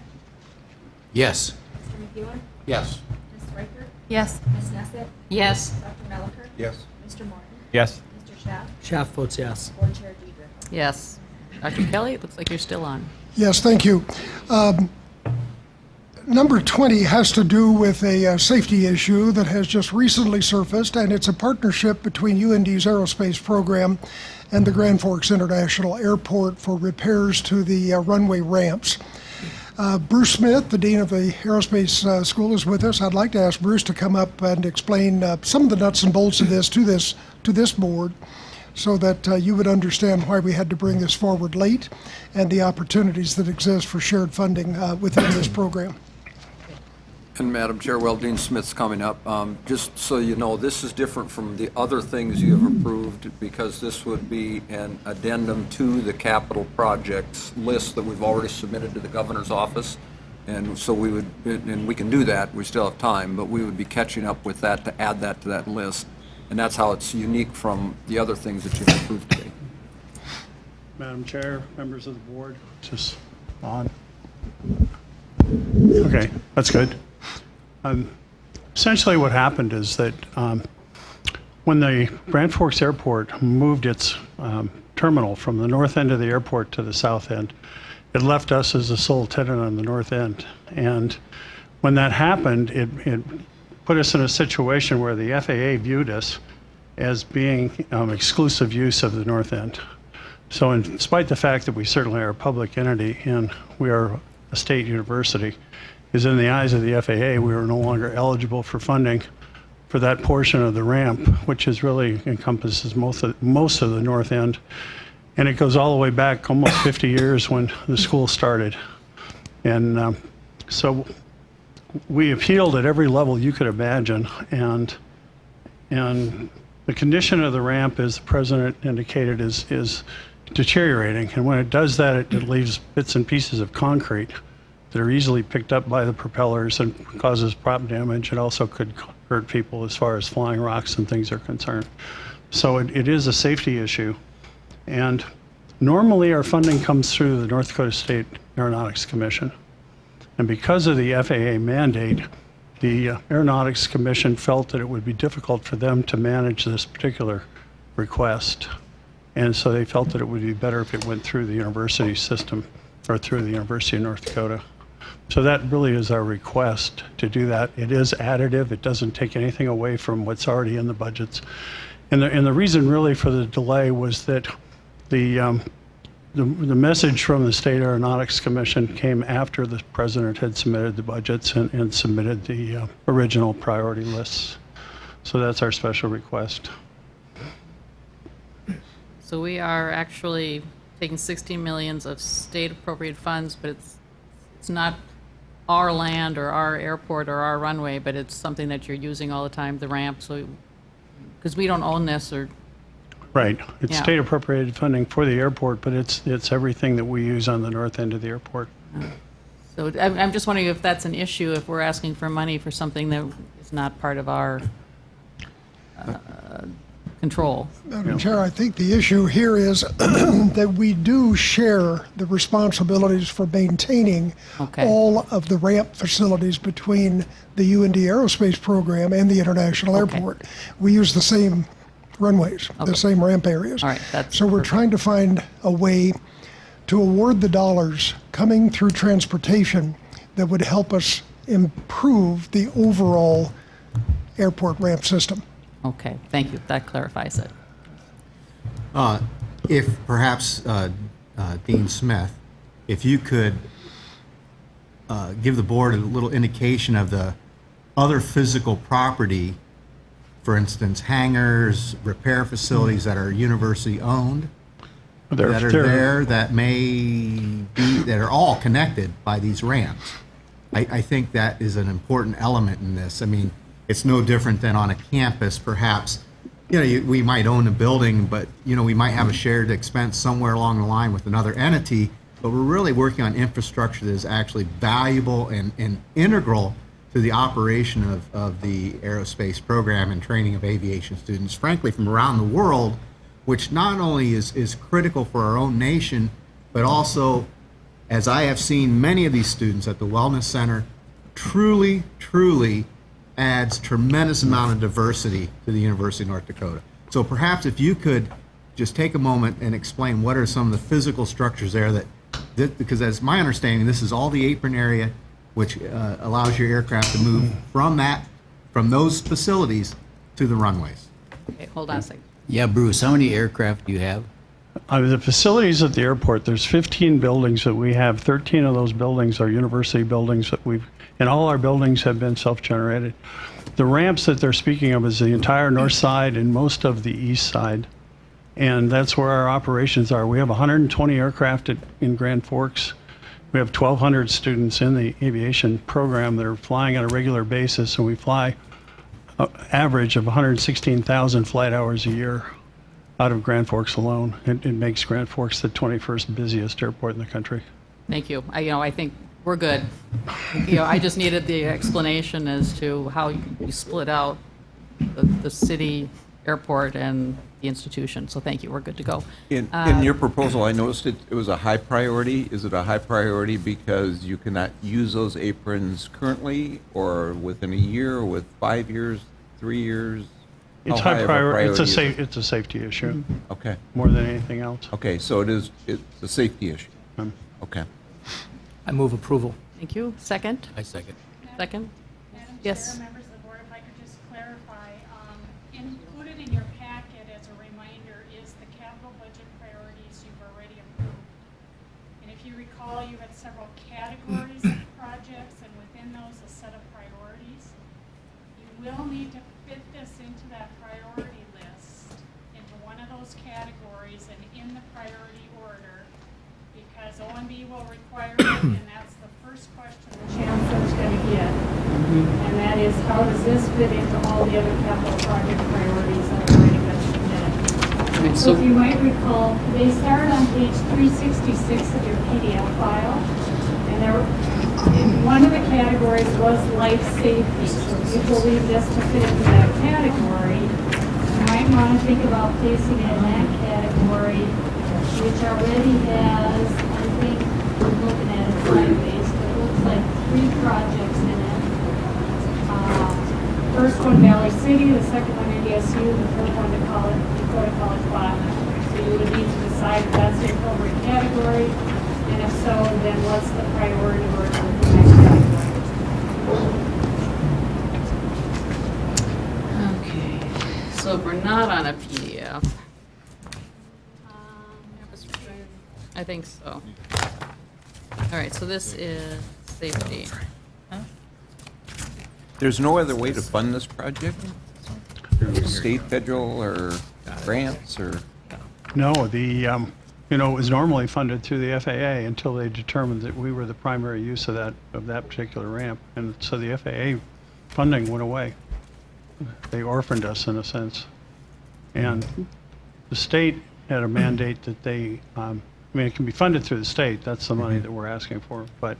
Yes. Mr. McEwen? Yes. Ms. Reichert? Yes. Ms. Nesbit? Yes. Dr. Melliker? Yes. Mr. Morton? Yes. Mr. Schaaf? Schaaf votes yes. Board Chair Deidre? Yes. Dr. Kelly, it looks like you're still on. Yes, thank you. Number 20 has to do with a safety issue that has just recently surfaced, and it's a partnership between UND's aerospace program and the Grand Forks International Airport for repairs to the runway ramps. Bruce Smith, the Dean of the Aerospace School, is with us. I'd like to ask Bruce to come up and explain some of the nuts and bolts of this to this board, so that you would understand why we had to bring this forward late and the opportunities that exist for shared funding within this program. And Madam Chair, while Dean Smith's coming up, just so you know, this is different from the other things you have approved, because this would be an addendum to the capital projects list that we've already submitted to the governor's office. And so we would, and we can do that, we still have time, but we would be catching up with that to add that to that list. And that's how it's unique from the other things that you've approved today. Madam Chair, members of the board, just on. Okay, that's good. Essentially what happened is that when the Grand Forks Airport moved its terminal from the north end of the airport to the south end, it left us as the sole tenant on the north end. And when that happened, it put us in a situation where the FAA viewed us as being exclusive use of the north end. So in spite of the fact that we certainly are a public entity and we are a state university, is in the eyes of the FAA, we were no longer eligible for funding for that portion of the ramp, which is really encompasses most of the north end. And it goes all the way back almost 50 years when the school started. And so we appealed at every level you could imagine. And the condition of the ramp, as the president indicated, is deteriorating. And when it does that, it leaves bits and pieces of concrete that are easily picked up by the propellers and causes prop damage. It also could hurt people as far as flying rocks and things are concerned. So it is a safety issue. And normally our funding comes through the North Dakota State Aeronautics Commission. And because of the FAA mandate, the Aeronautics Commission felt that it would be difficult for them to manage this particular request. And so they felt that it would be better if it went through the university system or through the University of North Dakota. So that really is our request to do that. It is additive. It doesn't take anything away from what's already in the budgets. And the reason really for the delay was that the message from the State Aeronautics Commission came after the president had submitted the budgets and submitted the original priority lists. So that's our special request. So we are actually taking 16 millions of state appropriate funds, but it's not our land or our airport or our runway, but it's something that you're using all the time, the ramp. So, because we don't own this, or right, it's yeah. state appropriated funding for the airport, but it's everything that we use on the north end of the airport. So I'm just wondering if that's an issue, if we're asking for money for something that is not part of our control. Madam Chair, I think the issue here is that we do share the responsibilities for maintaining Okay. all of the ramp facilities between the UND Aerospace Program and the International Okay. Airport. We use the same runways, Okay. the same ramp areas. All right, that's So we're perfect. trying to find a way to award the dollars coming through transportation that would help us improve the overall airport ramp system. Okay, thank you. That clarifies it. If perhaps, Dean Smith, if you could give the board a little indication of the other physical property, for instance, hangars, repair facilities that are university-owned, that are there, that may be, that are all connected by these ramps. I think that is an important element in this. I mean, it's no different than on a campus, perhaps. We might own a building, but, we might have a shared expense somewhere along the line with another entity, but we're really working on infrastructure that is actually valuable and integral to the operation of the aerospace program and training of aviation students, frankly, from around the world, which not only is critical for our own nation, but also, as I have seen many of these students at the Wellness Center, truly adds tremendous amount of diversity to the University of North Dakota. So perhaps if you could just take a moment and explain what are some of the physical structures there that because as my understanding, this is all the apron area, which allows your aircraft to move from those facilities to the runways. Okay, hold on a second. Yeah, Bruce, how many aircraft do you have? The facilities at the airport, there's 15 buildings that we have. 13 of those buildings are university buildings and all our buildings have been self-generated. The ramps that they're speaking of is the entire north side and most of the east side. And that's where our operations are. We have 120 aircraft in Grand Forks. We have 1,200 students in the aviation program that are flying on a regular basis, and we fly an average of 116,000 flight hours a year out of Grand Forks alone. It makes Grand Forks the 21st busiest airport in the country. Thank you. I think we're good. I just needed the explanation as to how you split out the city airport and the institution. So thank you. We're good to go. In your proposal, I noticed it was a high priority. Is it a high priority because you cannot use those aprons currently, or within a year, or with 5 years, 3 years? It's How high high of a priority. priority is it? It's a safety issue Okay. more than anything else. Okay, so it's a safety issue. Okay. I move approval. Thank you. Second? I second. Second? Madam Yes. Chair, members of the board, if I could just clarify, included in your packet as a reminder is the capital budget priorities you've already approved. And if you recall, you had several categories of projects, and within those, a set of priorities. You will need to fit this into that priority list, into one of those categories and in the priority order, because OMB will require it, and that's the first question the chancellor's going to get. And that is, how does this fit into all the other capital project priorities that have already been submitted? So if you might recall, they start on page 366 of your PDF file, and one of the categories was life safety. So if you believe this to fit into that category, you might want to think about placing it in that category, which already has, I think, we're looking at it sideways, but it looks like 3 projects in it. First one, Valley City, the second one, NDSU, the third one, Dakota College Bottom. So you would need to decide if that's the appropriate category, and if so, then what's the priority order of the next category? Okay. So if we're not on a PDF. I think so. All right, so this is safety. There's no other way to fund this project? Through state, federal, or grants, or? No, it was normally funded through the FAA until they determined that we were the primary use of that particular ramp. And so the FAA funding went away. They orphaned us in a sense. And the state had a mandate that they I mean, it can be funded through the state. That's the money that we're asking for. But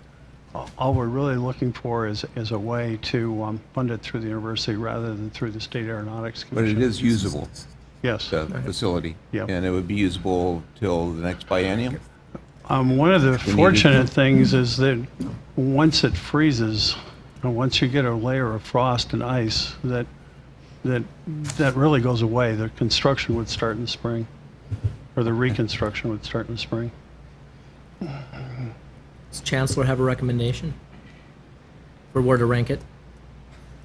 all we're really looking for is a way to fund it through the university rather than through the State Aeronautics But Commission. it is usable, Yes. the facility. Yep. And it would be usable till the next biennium? One of the We needed fortunate to. things is that once it freezes, and once you get a layer of frost and ice, that really goes away. The construction would start in the spring, or the reconstruction would start in the spring. Does Chancellor have a recommendation for where to rank it?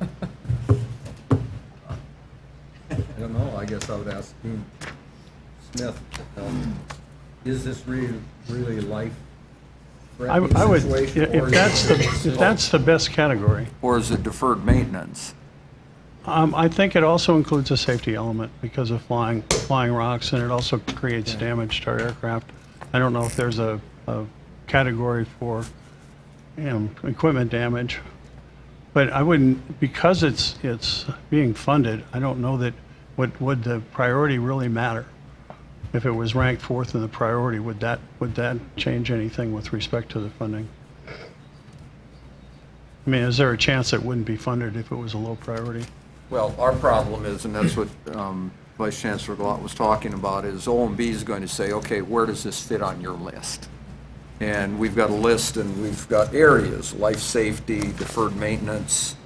I don't know, I guess I would ask Dean Smith, is this really life I would, if that's the best category. Or is it deferred maintenance? I think it also includes a safety element because of flying rocks, and it also creates damage to our aircraft. I don't know if there's a category for, equipment damage, but I wouldn't, because it's being funded, I don't know that would the priority really matter. If it was ranked fourth in the priority, would that change anything with respect to the funding? I mean, is there a chance it wouldn't be funded if it was a low priority? Well, our problem is, and that's what Vice Chancellor Glott was talking about, is OMB is going to say, okay, where does this fit on your list? And we've got a list, and we've got areas: life safety, deferred maintenance,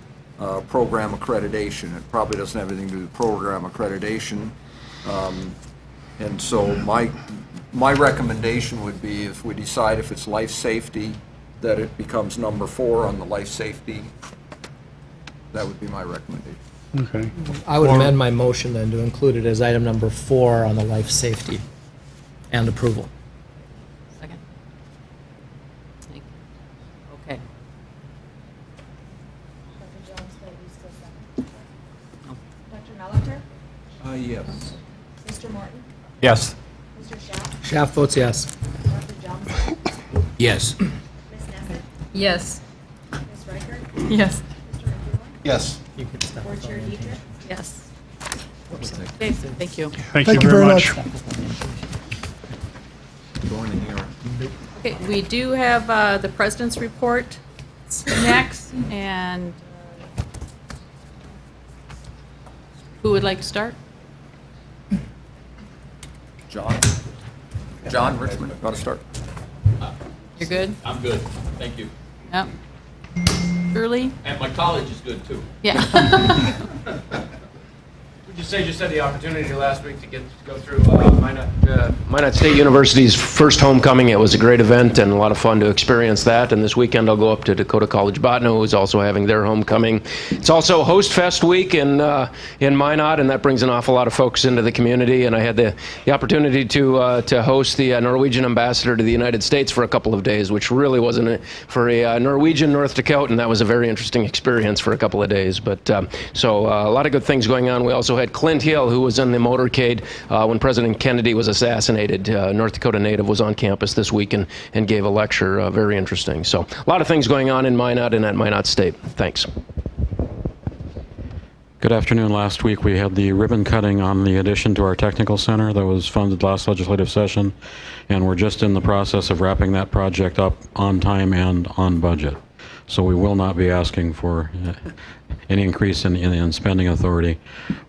program accreditation. It probably doesn't have anything to do with program accreditation. And so my recommendation would be, if we decide if it's life safety, that it becomes number 4 on the life safety. That would be my recommendation. Okay. I would amend my motion then to include it as item number 4 on the life safety and approval. Second. Thank you. Okay. Dr. Jones, will you still second? Dr. Mellinger? Yes. Mr. Morton? Yes. Mr. Schaaf? Schaaf votes yes. Dr. Johnson? Yes. Ms. Nesset? Yes. Ms. Reichert? Yes. Mr. McEwen? Yes. Board Chair Dietrich? Yes. Okay, thank you. Thank you very much. Going in here. Okay, we do have the President's report next, and who would like to start? John Richmond, got to start. You're good? I'm good. Thank you. Yep. Shirley? And my college is good, too. Yeah. Just had the opportunity last week to go through Minot State University's first homecoming. It was a great event and a lot of fun to experience that. And this weekend I'll go up to Dakota College Botano, who's also having their homecoming. It's also Host Fest week in Minot, and that brings an awful lot of folks into the community. And I had the opportunity to host the Norwegian ambassador to the United States for a couple of days, which really wasn't for a Norwegian North Dakotan. That was a very interesting experience for a couple of days. But so a lot of good things going on. We also had Clint Hill, who was in the motorcade when President Kennedy was assassinated. North Dakota native was on campus this week and gave a lecture. Very interesting. So a lot of things going on in Minot and at Minot State. Thanks. Good afternoon. Last week we had the ribbon cutting on the addition to our technical center that was funded last legislative session, and we're just in the process of wrapping that project up on time and on budget. So we will not be asking for any increase in spending authority.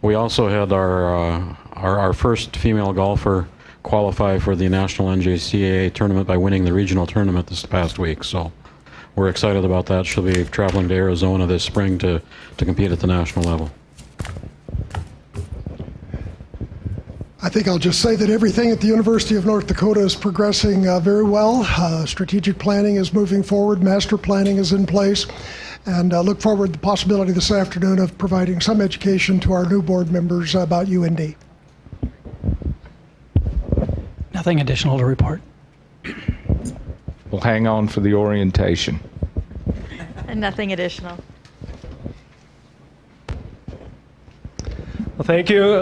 We also had our first female golfer qualify for the National NJCAA tournament by winning the regional tournament this past week. So we're excited about that. She'll be traveling to Arizona this spring to compete at the national level. I think I'll just say that everything at the University of North Dakota is progressing very well. Strategic planning is moving forward, master planning is in place, and look forward to the possibility this afternoon of providing some education to our new board members about UND. Nothing additional to report. We'll hang on for the orientation. And nothing additional. Well, thank you.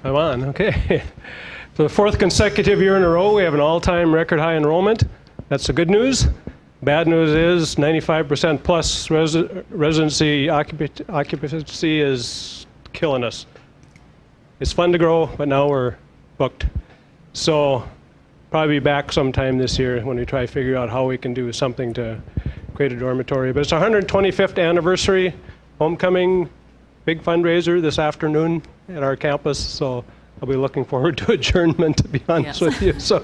I'm on. Okay. For the fourth consecutive year in a row, we have an all-time record high enrollment. That's the good news. Bad news is 95% plus residency occupancy is killing us. It's fun to grow, but now we're booked. So probably be back sometime this year when we try to figure out how we can do something to create a dormitory. But it's our 125th anniversary homecoming, big fundraiser this afternoon at our campus. So I'll be looking forward to adjournment, to be honest with you. So,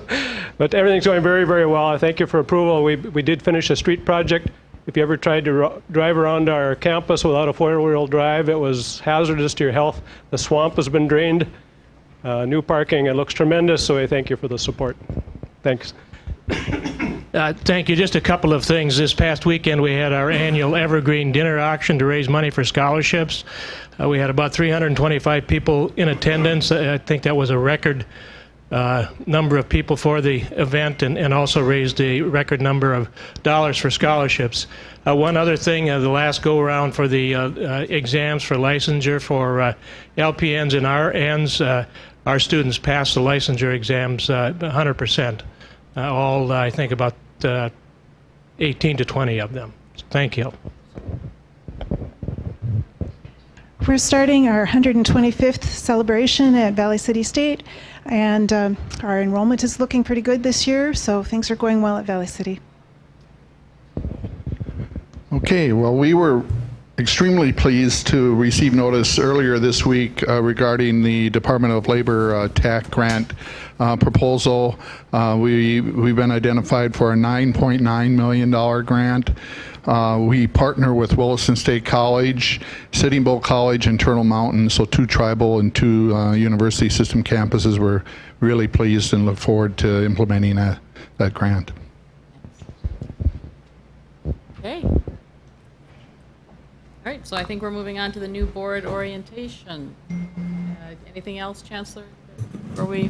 but everything's going very, very well. I thank you for approval. We did finish a street project. If you ever tried to drive around our campus without a four-wheel drive, it was hazardous to your health. The swamp has been drained. New parking, it looks tremendous, so I thank you for the support. Thanks. Thank you. Just a couple of things. This past weekend, we had our annual Evergreen Dinner Auction to raise money for scholarships. We had about 325 people in attendance. I think that was a record number of people for the event, and also raised a record number of dollars for scholarships. One other thing, the last go-around for the exams for licensure for LPNs and RNs, our students passed the licensure exams 100%. All, I think, about 18 to 20 of them. Thank you. We're starting our 125th celebration at Valley City State, and our enrollment is looking pretty good this year, so things are going well at Valley City. Okay, well, we were extremely pleased to receive notice earlier this week regarding the Department of Labor TAC grant proposal. We've been identified for a $9.9 million grant. We partner with Williston State College, Sitting Bull College, and Turtle Mountain, so 2 tribal and 2 university system campuses. We're really pleased and look forward to implementing that grant. Okay. All right, so I think we're moving on to the new board orientation. Anything else, Chancellor?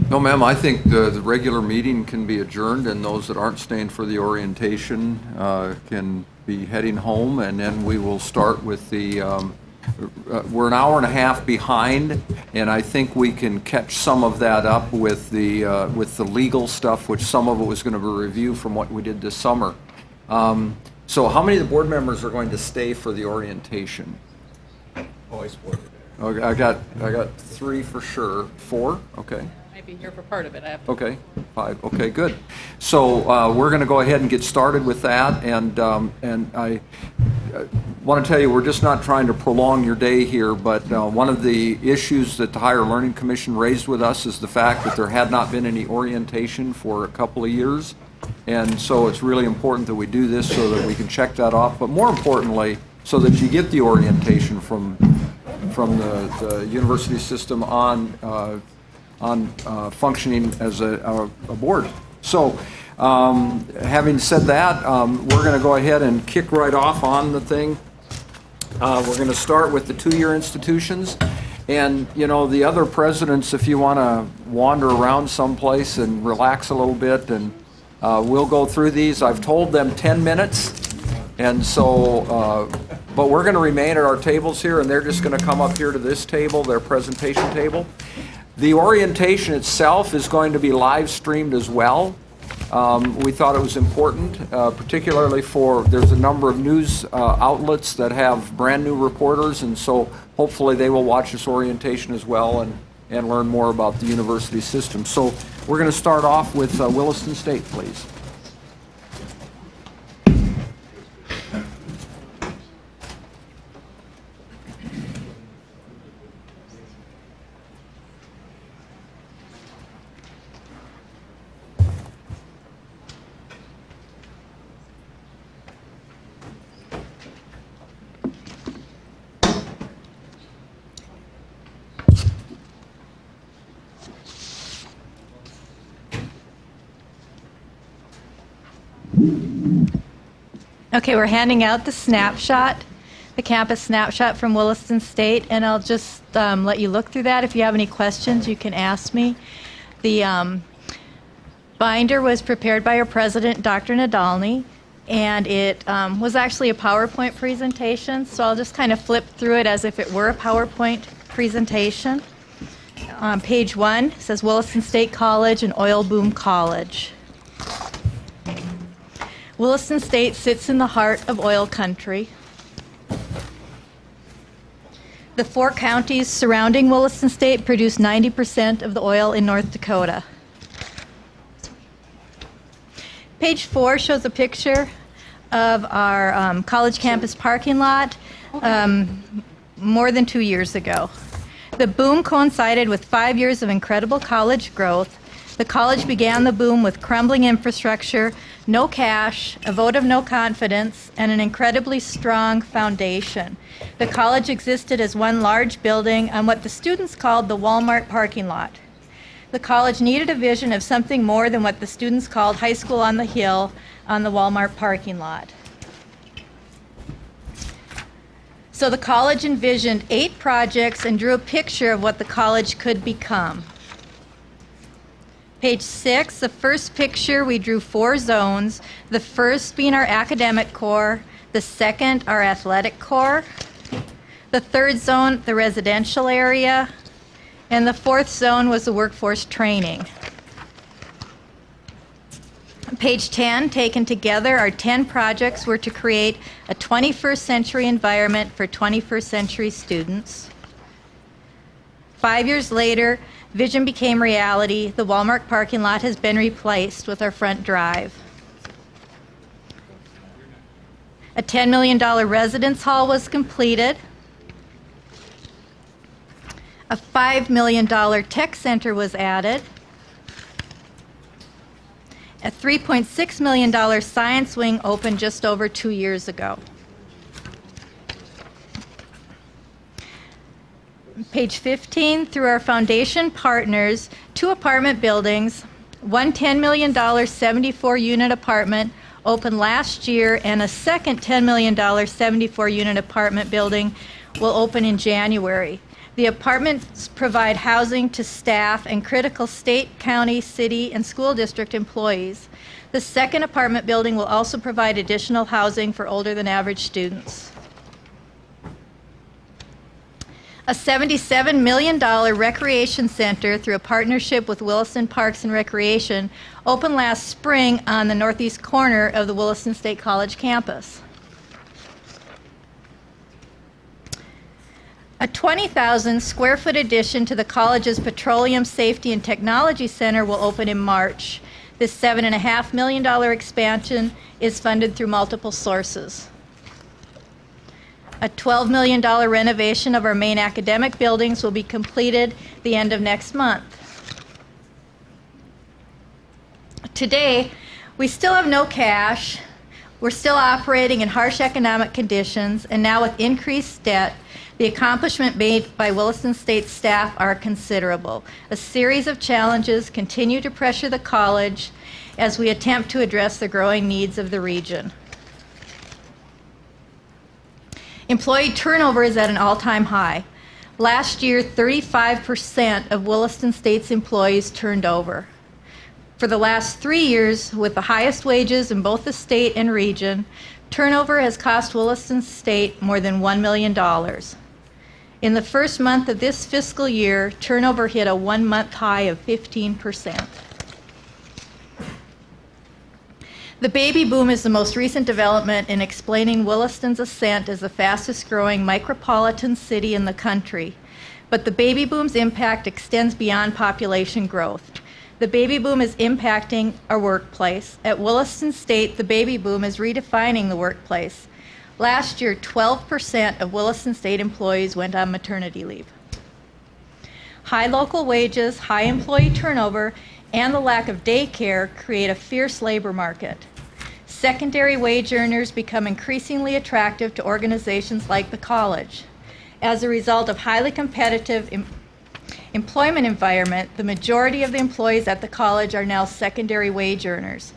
No, ma'am, I think the regular meeting can be adjourned, and those that aren't staying for the orientation can be heading home, and then we will start with the, we're an hour and a half behind, and I think we can catch some of that up with the legal stuff, which some of it was going to be a review from what we did this summer. So how many of the board members are going to stay for the orientation? Oh, I supported it. Okay, I got 3 for sure. 4? Okay. Might be here for part of it. I have to. Okay, 5. Okay, good. So we're going to go ahead and get started with that, and I want to tell you, we're just not trying to prolong your day here, but one of the issues that the Higher Learning Commission raised with us is the fact that there had not been any orientation for a couple of years. And so it's really important that we do this so that we can check that off, but more importantly, so that you get the orientation from the university system on functioning as a board. So having said that, we're going to go ahead and kick right off on the thing. We're going to start with the 2-year institutions. And, you know, the other presidents, if you want to wander around someplace and relax a little bit, and we'll go through these. I've told them 10 minutes, and so, but we're going to remain at our tables here, and they're just going to come up here to this table, their presentation table. The orientation itself is going to be live streamed as well. We thought it was important, particularly there's a number of news outlets that have brand new reporters, and so hopefully they will watch this orientation as well and learn more about the university system. So we're going to start off with Williston State, please. Okay, we're handing out the snapshot, the campus snapshot from Williston State, and I'll just let you look through that. If you have any questions, you can ask me. The binder was prepared by our president, Dr. Nadolny, and it was actually a PowerPoint presentation, so I'll just kind of flip through it as if it were a PowerPoint presentation. On page 1, it says Williston State College and Oil Boom College. Williston State sits in the heart of oil country. The 4 counties surrounding Williston State produce 90% of the oil in North Dakota. Page 4 shows a picture of our college campus parking lot more than 2 years ago. The boom coincided with 5 years of incredible college growth. The college began the boom with crumbling infrastructure, no cash, a vote of no confidence, and an incredibly strong foundation. The college existed as one large building on what the students called the Walmart parking lot. The college needed a vision of something more than what the students called high school on the hill on the Walmart parking lot. So the college envisioned 8 projects and drew a picture of what the college could become. Page 6, the first picture, we drew 4 zones, the first being our academic core, the second, our athletic core, the third zone, the residential area, and the 4th zone was the workforce training. Page 10, taken together, our 10 projects were to create a 21st century environment for 21st century students. 5 years later, vision became reality. The Walmart parking lot has been replaced with our front drive. A $10 million residence hall was completed. A $5 million tech center was added. A $3.6 million science wing opened just over 2 years ago. Page 15, through our foundation partners, 2 apartment buildings, one $10 million 74-unit apartment opened last year, and a second $10 million 74-unit apartment building will open in January. The apartments provide housing to staff and critical state, county, city, and school district employees. The second apartment building will also provide additional housing for older than average students. A $77 million recreation center through a partnership with Williston Parks and Recreation opened last spring on the northeast corner of the Williston State College campus. A 20,000 square foot addition to the college's Petroleum Safety and Technology Center will open in March. This $7.5 million expansion is funded through multiple sources. A $12 million renovation of our main academic buildings will be completed the end of next month. Today, we still have no cash. We're still operating in harsh economic conditions, and now with increased debt, the accomplishment made by Williston State staff are considerable. A series of challenges continue to pressure the college as we attempt to address the growing needs of the region. Employee turnover is at an all-time high. Last year, 35% of Williston State's employees turned over. For the last 3 years, with the highest wages in both the state and region, turnover has cost Williston State more than $1 million. In the first month of this fiscal year, turnover hit a 1-month high of 15%. The baby boom is the most recent development in explaining Williston's ascent as the fastest growing micropolitan city in the country. But the baby boom's impact extends beyond population growth. The baby boom is impacting our workplace. At Williston State, the baby boom is redefining the workplace. Last year, 12% of Williston State employees went on maternity leave. High local wages, high employee turnover, and the lack of daycare create a fierce labor market. Secondary wage earners become increasingly attractive to organizations like the college. As a result of highly competitive employment environment, the majority of the employees at the college are now secondary wage earners.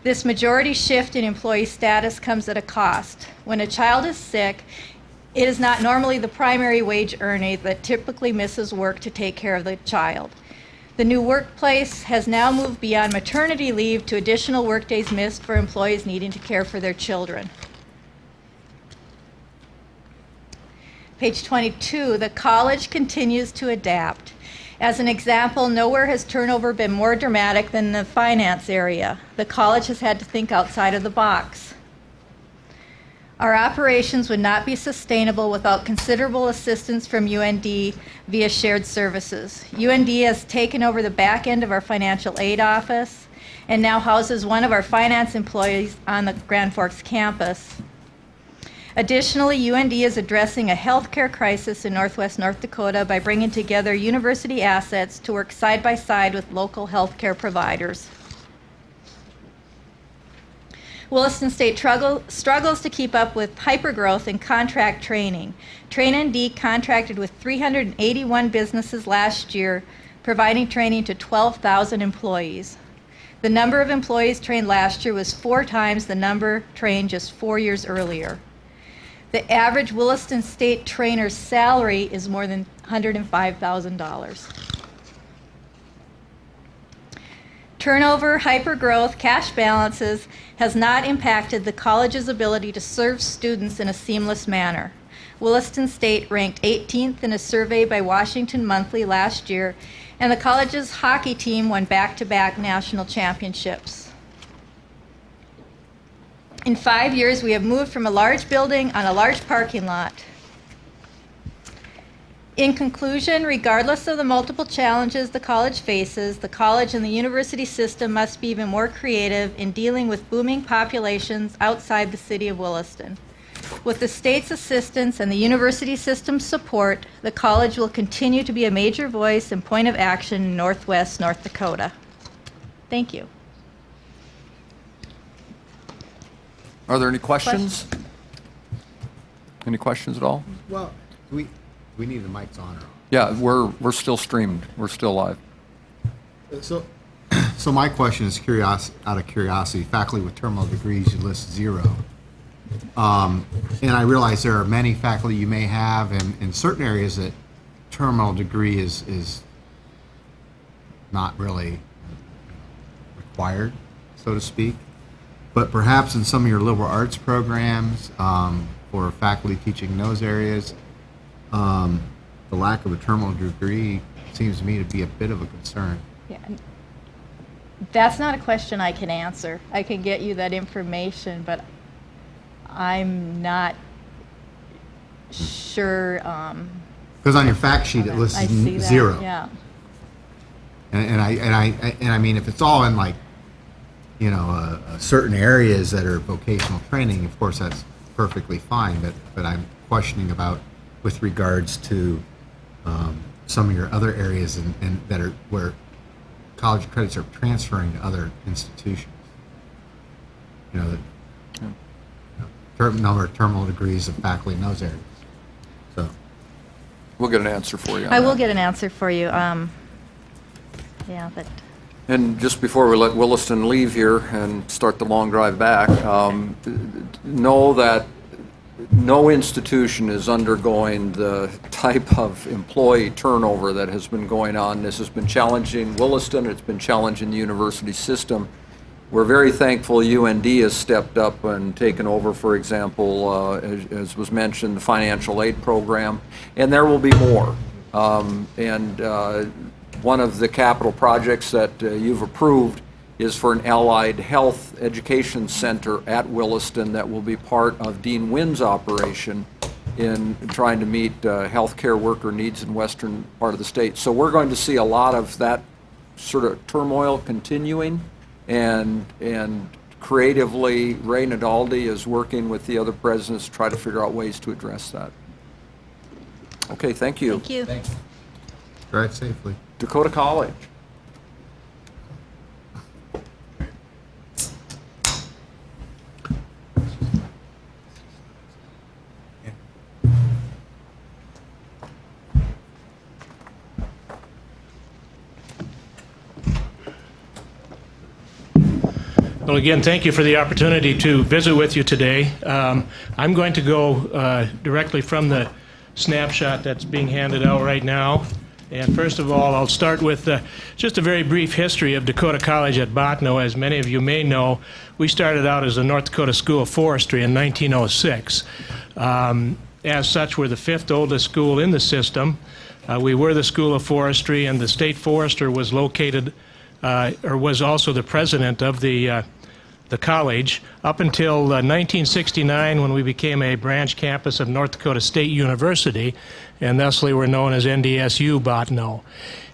This majority shift in employee status comes at a cost. When a child is sick, it is not normally the primary wage earner that typically misses work to take care of the child. The new workplace has now moved beyond maternity leave to additional workdays missed for employees needing to care for their children. Page 22, the college continues to adapt. As an example, nowhere has turnover been more dramatic than the finance area. The college has had to think outside of the box. Our operations would not be sustainable without considerable assistance from UND via shared services. UND has taken over the back end of our financial aid office, and now houses one of our finance employees on the Grand Forks campus. Additionally, UND is addressing a healthcare crisis in Northwest North Dakota by bringing together university assets to work side by side with local healthcare providers. Williston State struggles to keep up with hypergrowth in contract training. TrainND contracted with 381 businesses last year, providing training to 12,000 employees. The number of employees trained last year was 4 times the number trained just 4 years earlier. The average Williston State trainer's salary is more than $105,000. Turnover, hypergrowth, cash balances has not impacted the college's ability to serve students in a seamless manner. Williston State ranked 18th in a survey by Washington Monthly last year, and the college's hockey team won back-to-back national championships. In 5 years, we have moved from a large building on a large parking lot. In conclusion, regardless of the multiple challenges the college faces, the college and the university system must be even more creative in dealing with booming populations outside the city of Williston. With the state's assistance and the university system's support, the college will continue to be a major voice and point of action in Northwest North Dakota. Thank you. Are there any questions? Any questions at all? Well, we need the mics on or off. Yeah, we're still streamed. We're still live. So my question is out of curiosity. Faculty with terminal degrees, you list 0. And I realize there are many faculty you may have, and in certain areas that terminal degree is not really required, so to speak. But perhaps in some of your liberal arts programs, for faculty teaching in those areas, the lack of a terminal degree seems to me to be a bit of a concern. Yeah. That's not a question I can answer. I can get you that information, but I'm not sure. Because on your fact sheet it lists I see that, 0. Yeah. And I mean, if it's all in like, you know, certain areas that are vocational training, of course that's perfectly fine. But I'm questioning about with regards to some of your other areas and that are where college credits are transferring to other institutions. You know, the number of terminal degrees of faculty in those areas. So we'll get an answer for you on I will that. get an answer for you. Yeah, but. And just before we let Williston leave here and start the long drive back, know that no institution is undergoing the type of employee turnover that has been going on. This has been challenging Williston. It's been challenging the university system. We're very thankful UND has stepped up and taken over, for example, as was mentioned, the financial aid program, and there will be more. One of the capital projects that you've approved is for an allied health education center at Williston that will be part of Dean Wynn's operation in trying to meet healthcare worker needs in western part of the state. So we're going to see a lot of that sort of turmoil continuing, and creatively Ray Nadaldi is working with the other presidents to try to figure out ways to address that. Okay, thank you. Thank you. thanks. Drive safely. Dakota College. Well, again, thank you for the opportunity to visit with you today. I'm going to go directly from the snapshot that's being handed out right now. And first of all, I'll start with just a very brief history of Dakota College at Bottineau. As many of you may know, we started out as the North Dakota School of Forestry in 1906. As such, we're the 5th oldest school in the system. We were the School of Forestry, and the state forester was located, or was also the president of the college up until 1969, when we became a branch campus of North Dakota State University, and thusly we're known as NDSU Bottineau.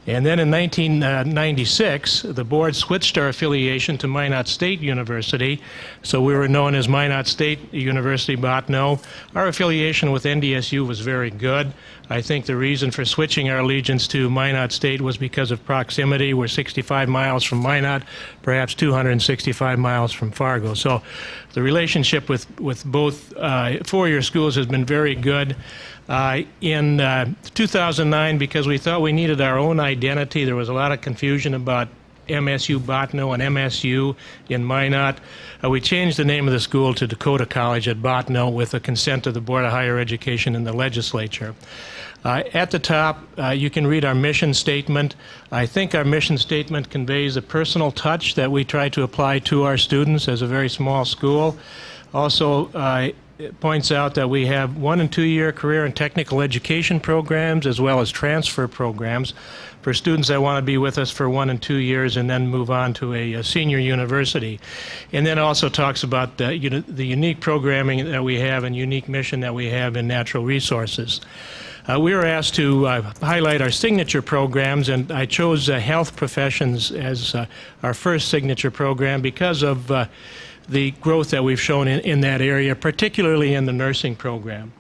And then in 1996, the board switched our affiliation to Minot State University, so we were known as Minot State University Bottineau. Our affiliation with NDSU was very good. I think the reason for switching our allegiance to Minot State was because of proximity. We're 65 miles from Minot, perhaps 265 miles from Fargo. So the relationship with both four-year schools has been very good. In 2009, because we thought we needed our own identity, there was a lot of confusion about MSU Bottineau and MSU in Minot. We changed the name of the school to Dakota College at Bottineau with the consent of the Board of Higher Education and the legislature. At the top, you can read our mission statement. I think our mission statement conveys a personal touch that we try to apply to our students as a very small school. Also, it points out that we have 1- and 2-year career and technical education programs as well as transfer programs for students that want to be with us for 1 and 2 years and then move on to a senior university. And then also talks about the unique programming that we have and unique mission that we have in natural resources. We were asked to highlight our signature programs, and I chose health professions as our first signature program because of the growth that we've shown in that area, particularly in the nursing program.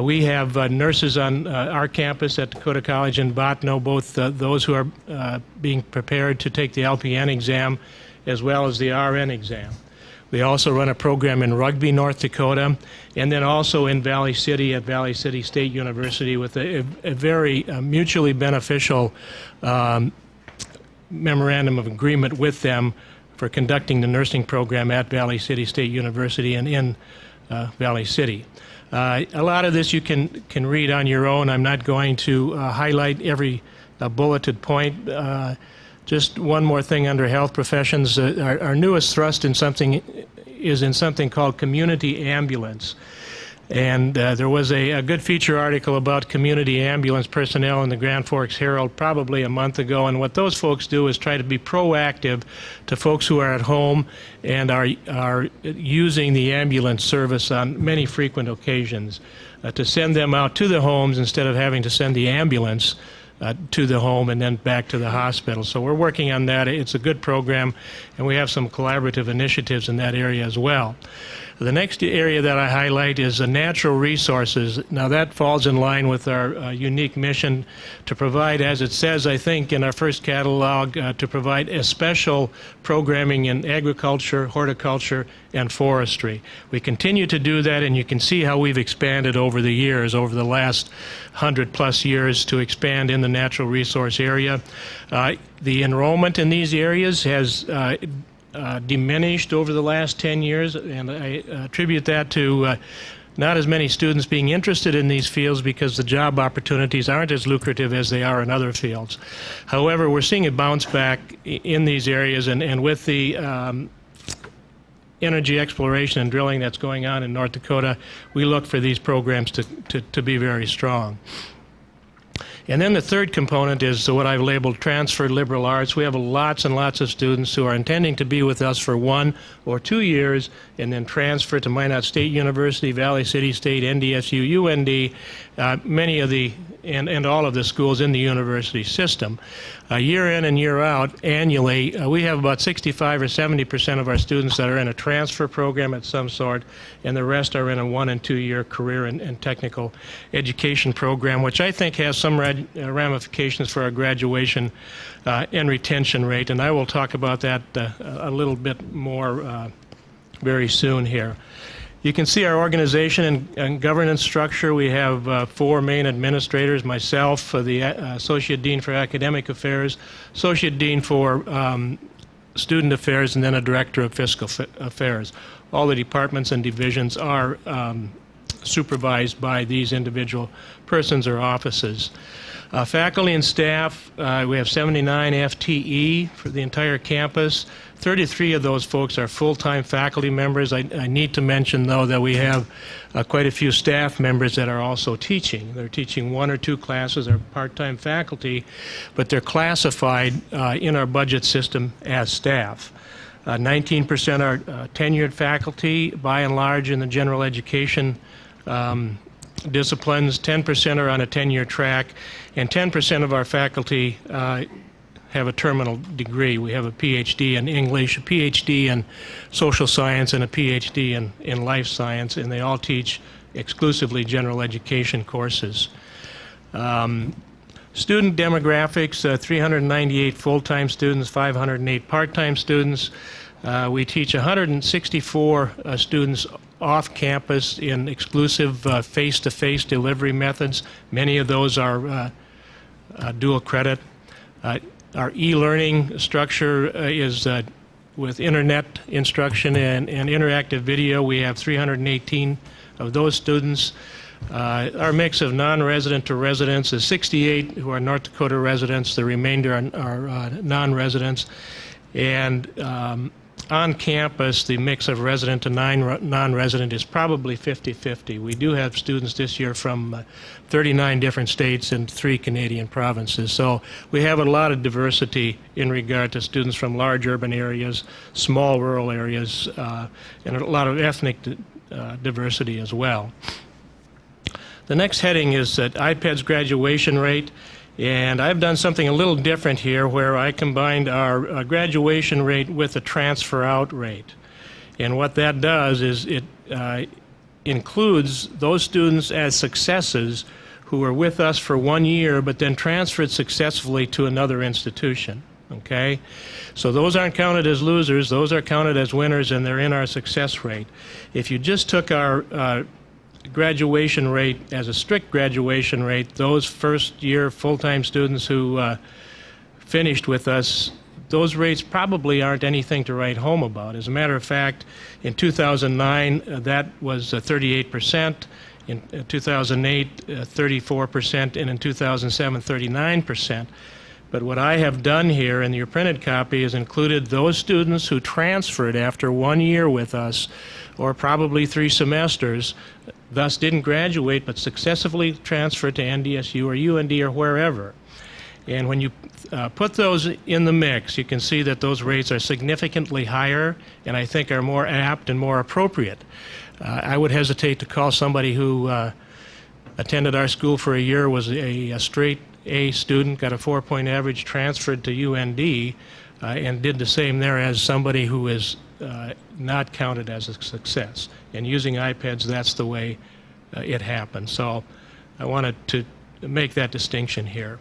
We have nurses on our campus at Dakota College and Bottineau, both those who are being prepared to take the LPN exam as well as the RN exam. We also run a program in Rugby, North Dakota, and then also in Valley City at Valley City State University with a very mutually beneficial memorandum of agreement with them for conducting the nursing program at Valley City State University and in Valley City. A lot of this you can read on your own. I'm not going to highlight every bulleted point. Just one more thing under health professions. Our newest thrust in something called community ambulance. And there was a good feature article about community ambulance personnel in the Grand Forks Herald probably a month ago. And what those folks do is try to be proactive to folks who are at home and are using the ambulance service on many frequent occasions to send them out to the homes instead of having to send the ambulance to the home and then back to the hospital. So we're working on that. It's a good program, and we have some collaborative initiatives in that area as well. The next area that I highlight is natural resources. Now that falls in line with our unique mission to provide, as it says, I think, in our first catalog, to provide a special programming in agriculture, horticulture, and forestry. We continue to do that, and you can see how we've expanded over the years, over the last 100+ years, to expand in the natural resource area. The enrollment in these areas has diminished over the last 10 years, and I attribute that to not as many students being interested in these fields because the job opportunities aren't as lucrative as they are in other fields. However, we're seeing a bounce back in these areas, and with the energy exploration and drilling that's going on in North Dakota, we look for these programs to be very strong. And then the third component is what I've labeled transfer liberal arts. We have lots and lots of students who are intending to be with us for 1 or 2 years and then transfer to Minot State University, Valley City State, NDSU, UND, many of the and all of the schools in the university system. Year in and year out, annually, we have about 65 or 70% of our students that are in a transfer program of some sort, and the rest are in a 1 and 2 year career and technical education program, which I think has some ramifications for our graduation and retention rate, and I will talk about that a little bit more very soon here. You can see our organization and governance structure. We have 4 main administrators, myself, the Associate Dean for Academic Affairs, Associate Dean for Student Affairs, and then a Director of Fiscal Affairs. All the departments and divisions are supervised by these individual persons or offices. Faculty and staff, we have 79 FTE for the entire campus. 33 of those folks are full-time faculty members. I need to mention, though, that we have quite a few staff members that are also teaching. They're teaching 1 or 2 classes, are part-time faculty, but they're classified in our budget system as staff. 19% are tenured faculty, by and large, in the general education disciplines, 10% are on a 10-year track, and 10% of our faculty have a terminal degree. We have a PhD in English, a PhD in social science, and a PhD in life science, and they all teach exclusively general education courses. Student demographics, 398 full-time students, 508 part-time students. We teach 164 students off campus in exclusive face-to-face delivery methods. Many of those are dual credit. Our e-learning structure is with internet instruction and interactive video. We have 318 of those students. Our mix of non-resident to residents is 68 who are North Dakota residents. The remainder are non-residents. And on campus, the mix of resident to non-resident is probably 50-50. We do have students this year from 39 different states and 3 Canadian provinces. So we have a lot of diversity in regard to students from large urban areas, small rural areas, and a lot of ethnic diversity as well. The next heading is IPED's graduation rate. And I've done something a little different here where I combined our graduation rate with the transfer out rate. And what that does is it includes those students as successes who were with us for 1 year but then transferred successfully to another institution. Okay? So those aren't counted as losers, those are counted as winners, and they're in our success rate. If you just took our graduation rate as a strict graduation rate, those first-year full-time students who finished with us, those rates probably aren't anything to write home about. As a matter of fact, in 2009, that was 38%, in 2008, 34%, and in 2007, 39%. But what I have done here in your printed copy is included those students who transferred after 1 year with us, or probably 3 semesters, thus didn't graduate but successively transferred to NDSU or UND or wherever. And when you put those in the mix, you can see that those rates are significantly higher and I think are more apt and more appropriate. I would hesitate to call somebody who attended our school for a year, was a straight A student, got a 4-point average, transferred to UND, and did the same there as somebody who is not counted as a success. And using iPads, that's the way it happens. So I wanted to make that distinction here.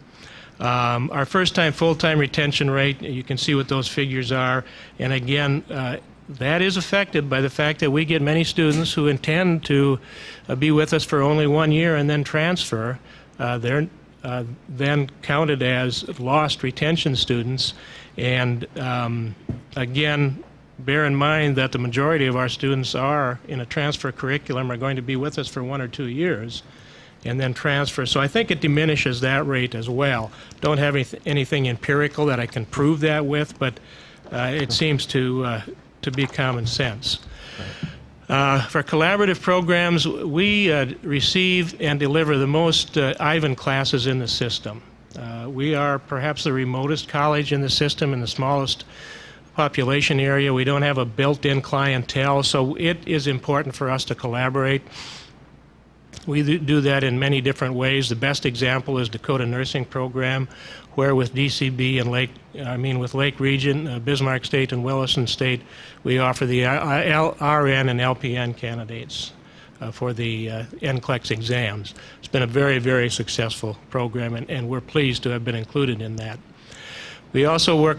Our first-time, full-time retention rate, you can see what those figures are. And again, that is affected by the fact that we get many students who intend to be with us for only 1 year and then transfer. They're then counted as lost retention students. And again, bear in mind that the majority of our students are in a transfer curriculum, are going to be with us for 1 or 2 years and then transfer. So I think it diminishes that rate as well. Don't have anything empirical that I can prove that with, but it seems to be common sense. For collaborative programs, we receive and deliver the most Ivan classes in the system. We are perhaps the remotest college in the system and the smallest population area. We don't have a built-in clientele, so it is important for us to collaborate. We do that in many different ways. The best example is Dakota Nursing Program, where with DCB and with Lake Region, Bismarck State, and Williston State, we offer the RN and LPN candidates for the NCLEX exams. It's been a very, very successful program, and we're pleased to have been included in that. We also work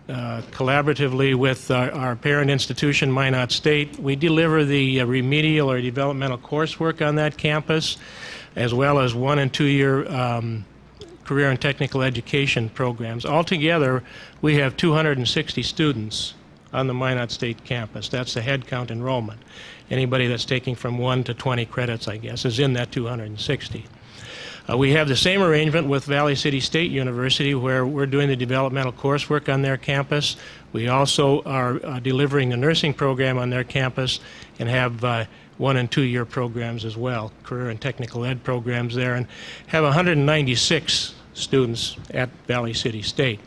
collaboratively with our parent institution, Minot State. We deliver the remedial or developmental coursework on that campus, as well as 1- and 2-year career and technical education programs. Altogether, we have 260 students on the Minot State campus. That's the head count enrollment. Anybody that's taking from 1 to 20 credits, I guess, is in that 260. We have the same arrangement with Valley City State University, where we're doing the developmental coursework on their campus. We also are delivering the nursing program on their campus and have 1- and 2-year programs as well, career and technical ed programs there, and have 196 students at Valley City State.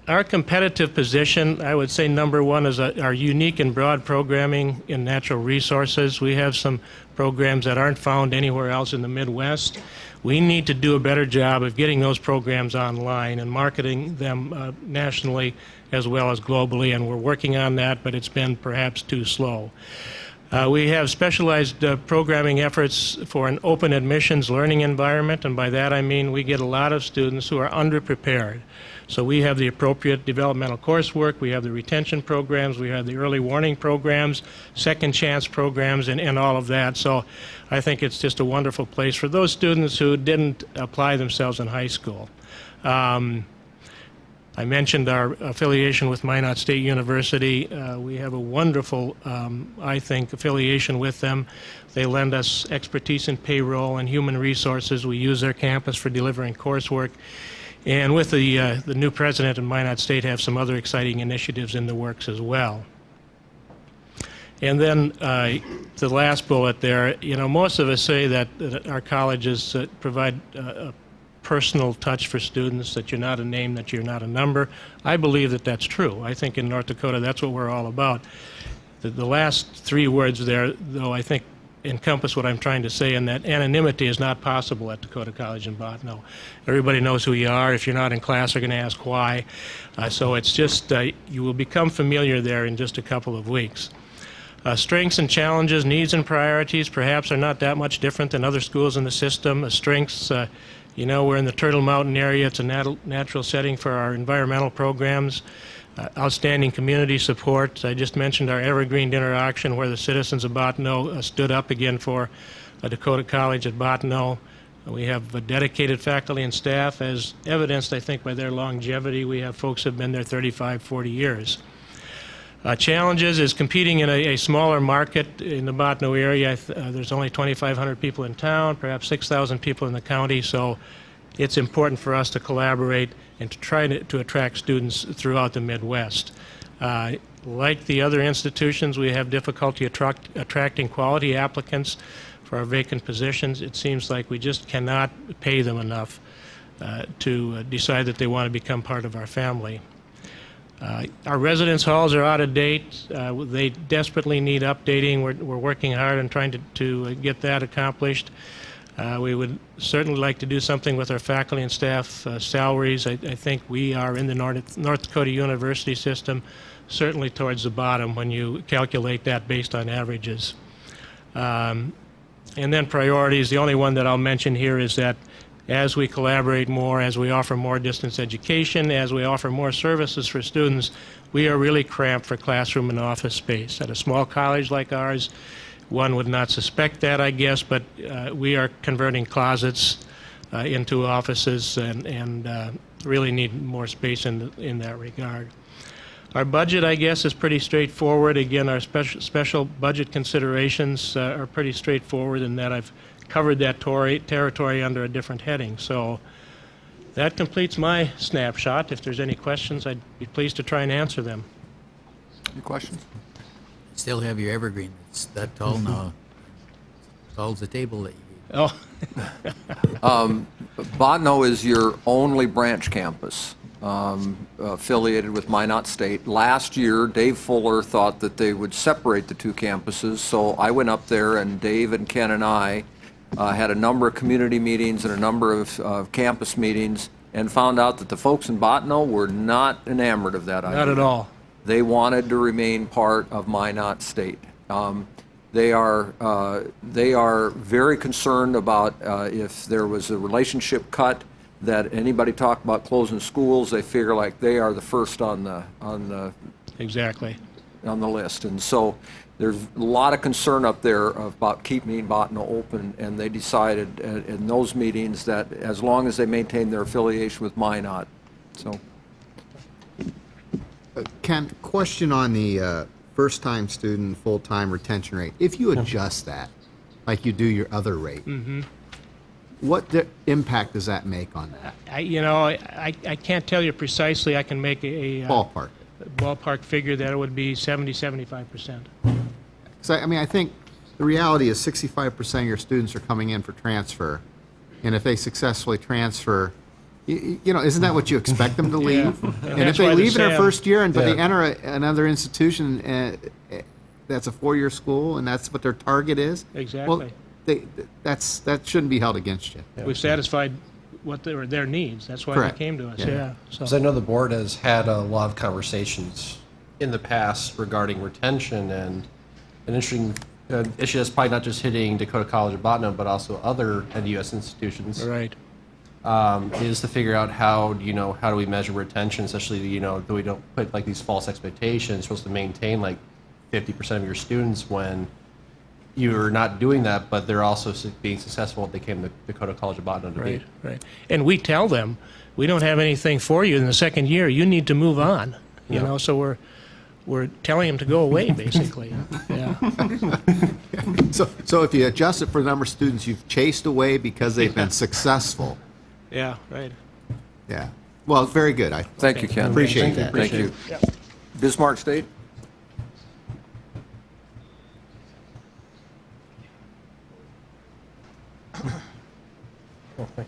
Our competitive position, I would say number one is our unique and broad programming in natural resources. We have some programs that aren't found anywhere else in the Midwest. We need to do a better job of getting those programs online and marketing them nationally as well as globally, and we're working on that, but it's been perhaps too slow. We have specialized programming efforts for an open admissions learning environment, and by that I mean we get a lot of students who are underprepared. So we have the appropriate developmental coursework, we have the retention programs, we have the early warning programs, second chance programs, and all of that. So I think it's just a wonderful place for those students who didn't apply themselves in high school. I mentioned our affiliation with Minot State University. We have a wonderful, I think, affiliation with them. They lend us expertise in payroll and human resources. We use their campus for delivering coursework. And with the new president of Minot State, have some other exciting initiatives in the works as well. And then the last bullet there, you know, most of us say that our colleges provide a personal touch for students, that you're not a name, that you're not a number. I believe that that's true. I think in North Dakota that's what we're all about. The last three words there, though, I think encompass what I'm trying to say, and that anonymity is not possible at Dakota College in Bottineau. Everybody knows who you are. If you're not in class, they're going to ask why. So it's just, you will become familiar there in just a couple of weeks. Strengths and challenges, needs and priorities perhaps are not that much different than other schools in the system. Strengths, you know, we're in the Turtle Mountain area. It's a natural setting for our environmental programs. Outstanding community support. I just mentioned our Evergreen Dinner Auction, where the citizens of Bottineau stood up again for Dakota College at Bottineau. We have dedicated faculty and staff, as evidenced, I think, by their longevity. We have folks who have been there 35, 40 years. Challenges is competing in a smaller market in the Bottineau area. There's only 2,500 people in town, perhaps 6,000 people in the county, so it's important for us to collaborate and to try to attract students throughout the Midwest. Like the other institutions, we have difficulty attracting quality applicants for our vacant positions. It seems like we just cannot pay them enough to decide that they want to become part of our family. Our residence halls are out of date. They desperately need updating. We're working hard on trying to get that accomplished. We would certainly like to do something with our faculty and staff salaries. I think we are in the North Dakota University system certainly towards the bottom when you calculate that based on averages. And then priorities, the only one that I'll mention here is that as we collaborate more, as we offer more distance education, as we offer more services for students, we are really cramped for classroom and office space. At a small college like ours, one would not suspect that, I guess, but we are converting closets into offices and really need more space in that regard. Our budget, I guess, is pretty straightforward. Again, our special budget considerations are pretty straightforward in that I've covered that territory under a different heading. So that completes my snapshot. If there's any questions, I'd be pleased to try and answer them. Any questions? Still have your evergreen. It's that tall now. Tall as the table that you gave. Oh. Bottineau is your only branch campus affiliated with Minot State. Last year, Dave Fuller thought that they would separate the two campuses, so I went up there, and Dave and Ken and I had a number of community meetings and a number of campus meetings, and found out that the folks in Bottineau were not enamored of that idea. Not at all. They wanted to remain part of Minot State. They are very concerned about if there was a relationship cut, that anybody talk about closing schools, they figure like they are the first on the exactly on the list, and so there's a lot of concern up there about keeping Bottineau open, and they decided in those meetings that as long as they maintain their affiliation with Minot. So, Ken, question on the first-time student full-time retention rate. If you adjust that, like you do your other rate, what impact does that make on that? I can't tell you precisely. I can make a ballpark figure that it would be 70-75%. So, I mean, I think the reality is 65% of your students are coming in for transfer, and if they successfully transfer, You know, isn't that what you expect them to leave? And if That's they why the leave in their SAM first year, but they Yeah. enter another institution that's a 4-year school, and that's what their target is. Exactly. Well, that shouldn't be held against you. We've satisfied what their needs. That's why Correct. they came to us. Yeah. Yeah. Because I know the board has had a lot of conversations in the past regarding retention, and an interesting issue that's probably not just hitting Dakota College of Botany, but also other NDUS institutions. Right. Is to figure out how do we measure retention, especially that we don't put like these false expectations. You're supposed to maintain like 50% of your students when you're not doing that, but they're also being successful when they came to Dakota College of Botany to Right. be. Right. And we tell them, we don't have anything for you in the second year. You need to move on. You Yeah. know, so we're telling them to go away, basically. Yeah. So if you adjust it for the number of students you've chased away because they've been successful. Yeah. Right. Yeah. Well, very good. Thank you, Ken. Appreciate that. Thank you. Bismarck State? Okay.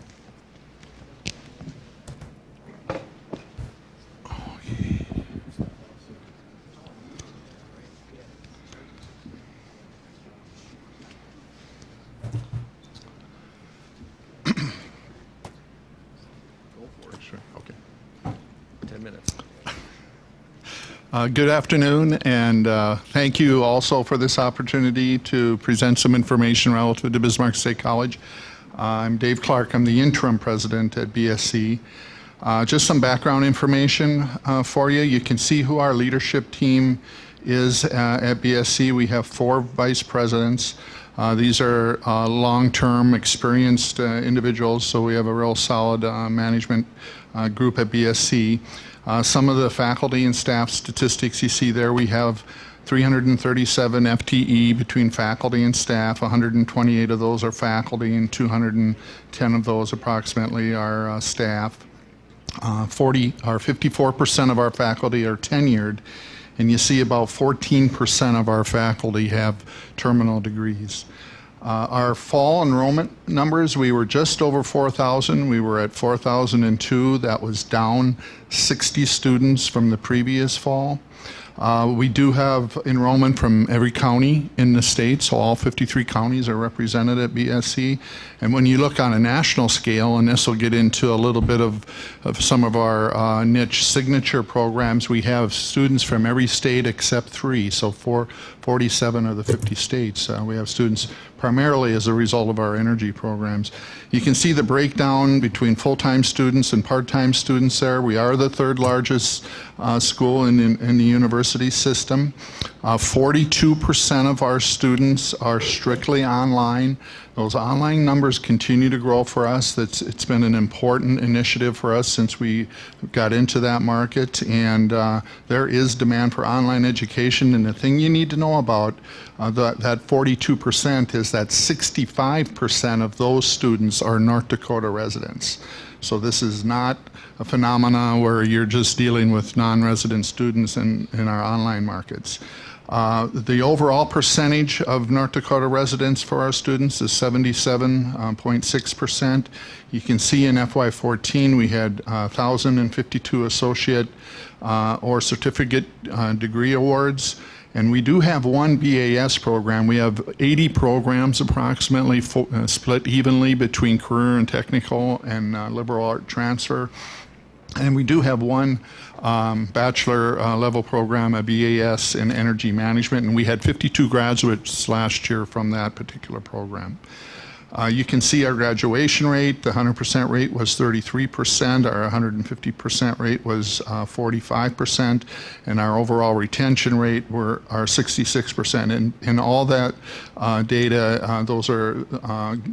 10 minutes. Good afternoon, and thank you also for this opportunity to present some information relative to Bismarck State College. I'm Dave Clark. I'm the interim president at BSC. Just some background information for you. You can see who our leadership team is at BSC. We have 4 vice presidents. These are long-term experienced individuals, so we have a real solid management group at BSC. Some of the faculty and staff statistics you see there, we have 337 FTE between faculty and staff. 128 of those are faculty and 210 of those approximately are staff. 54% of our faculty are tenured, and you see about 14% of our faculty have terminal degrees. Our fall enrollment numbers, we were just over 4,000. We were at 4,002. That was down 60 students from the previous fall. We do have enrollment from every county in the state, so all 53 counties are represented at BSC. And when you look on a national scale, and this will get into a little bit of some of our niche signature programs, we have students from every state except 3, so 47 of the 50 states. We have students primarily as a result of our energy programs. You can see the breakdown between full-time students and part-time students there. We are the 3rd largest school in the university system. 42% of our students are strictly online. Those online numbers continue to grow for us. It's been an important initiative for us since we got into that market, and there is demand for online education. And the thing you need to know about that 42% is that 65% of those students are North Dakota residents. So this is not a phenomena where you're just dealing with non-resident students in our online markets. The overall percentage of North Dakota residents for our students is 77.6%. You can see in FY14 we had 1,052 associate or certificate degree awards. And we do have 1 BAS program. We have 80 programs approximately split evenly between career and technical and liberal art transfer. And we do have 1 bachelor level program, a BAS in energy management, and we had 52 graduates last year from that particular program. You can see our graduation rate. The 100% rate was 33%. Our 150% rate was 45%. And our overall retention rate are 66%. And all that data, those are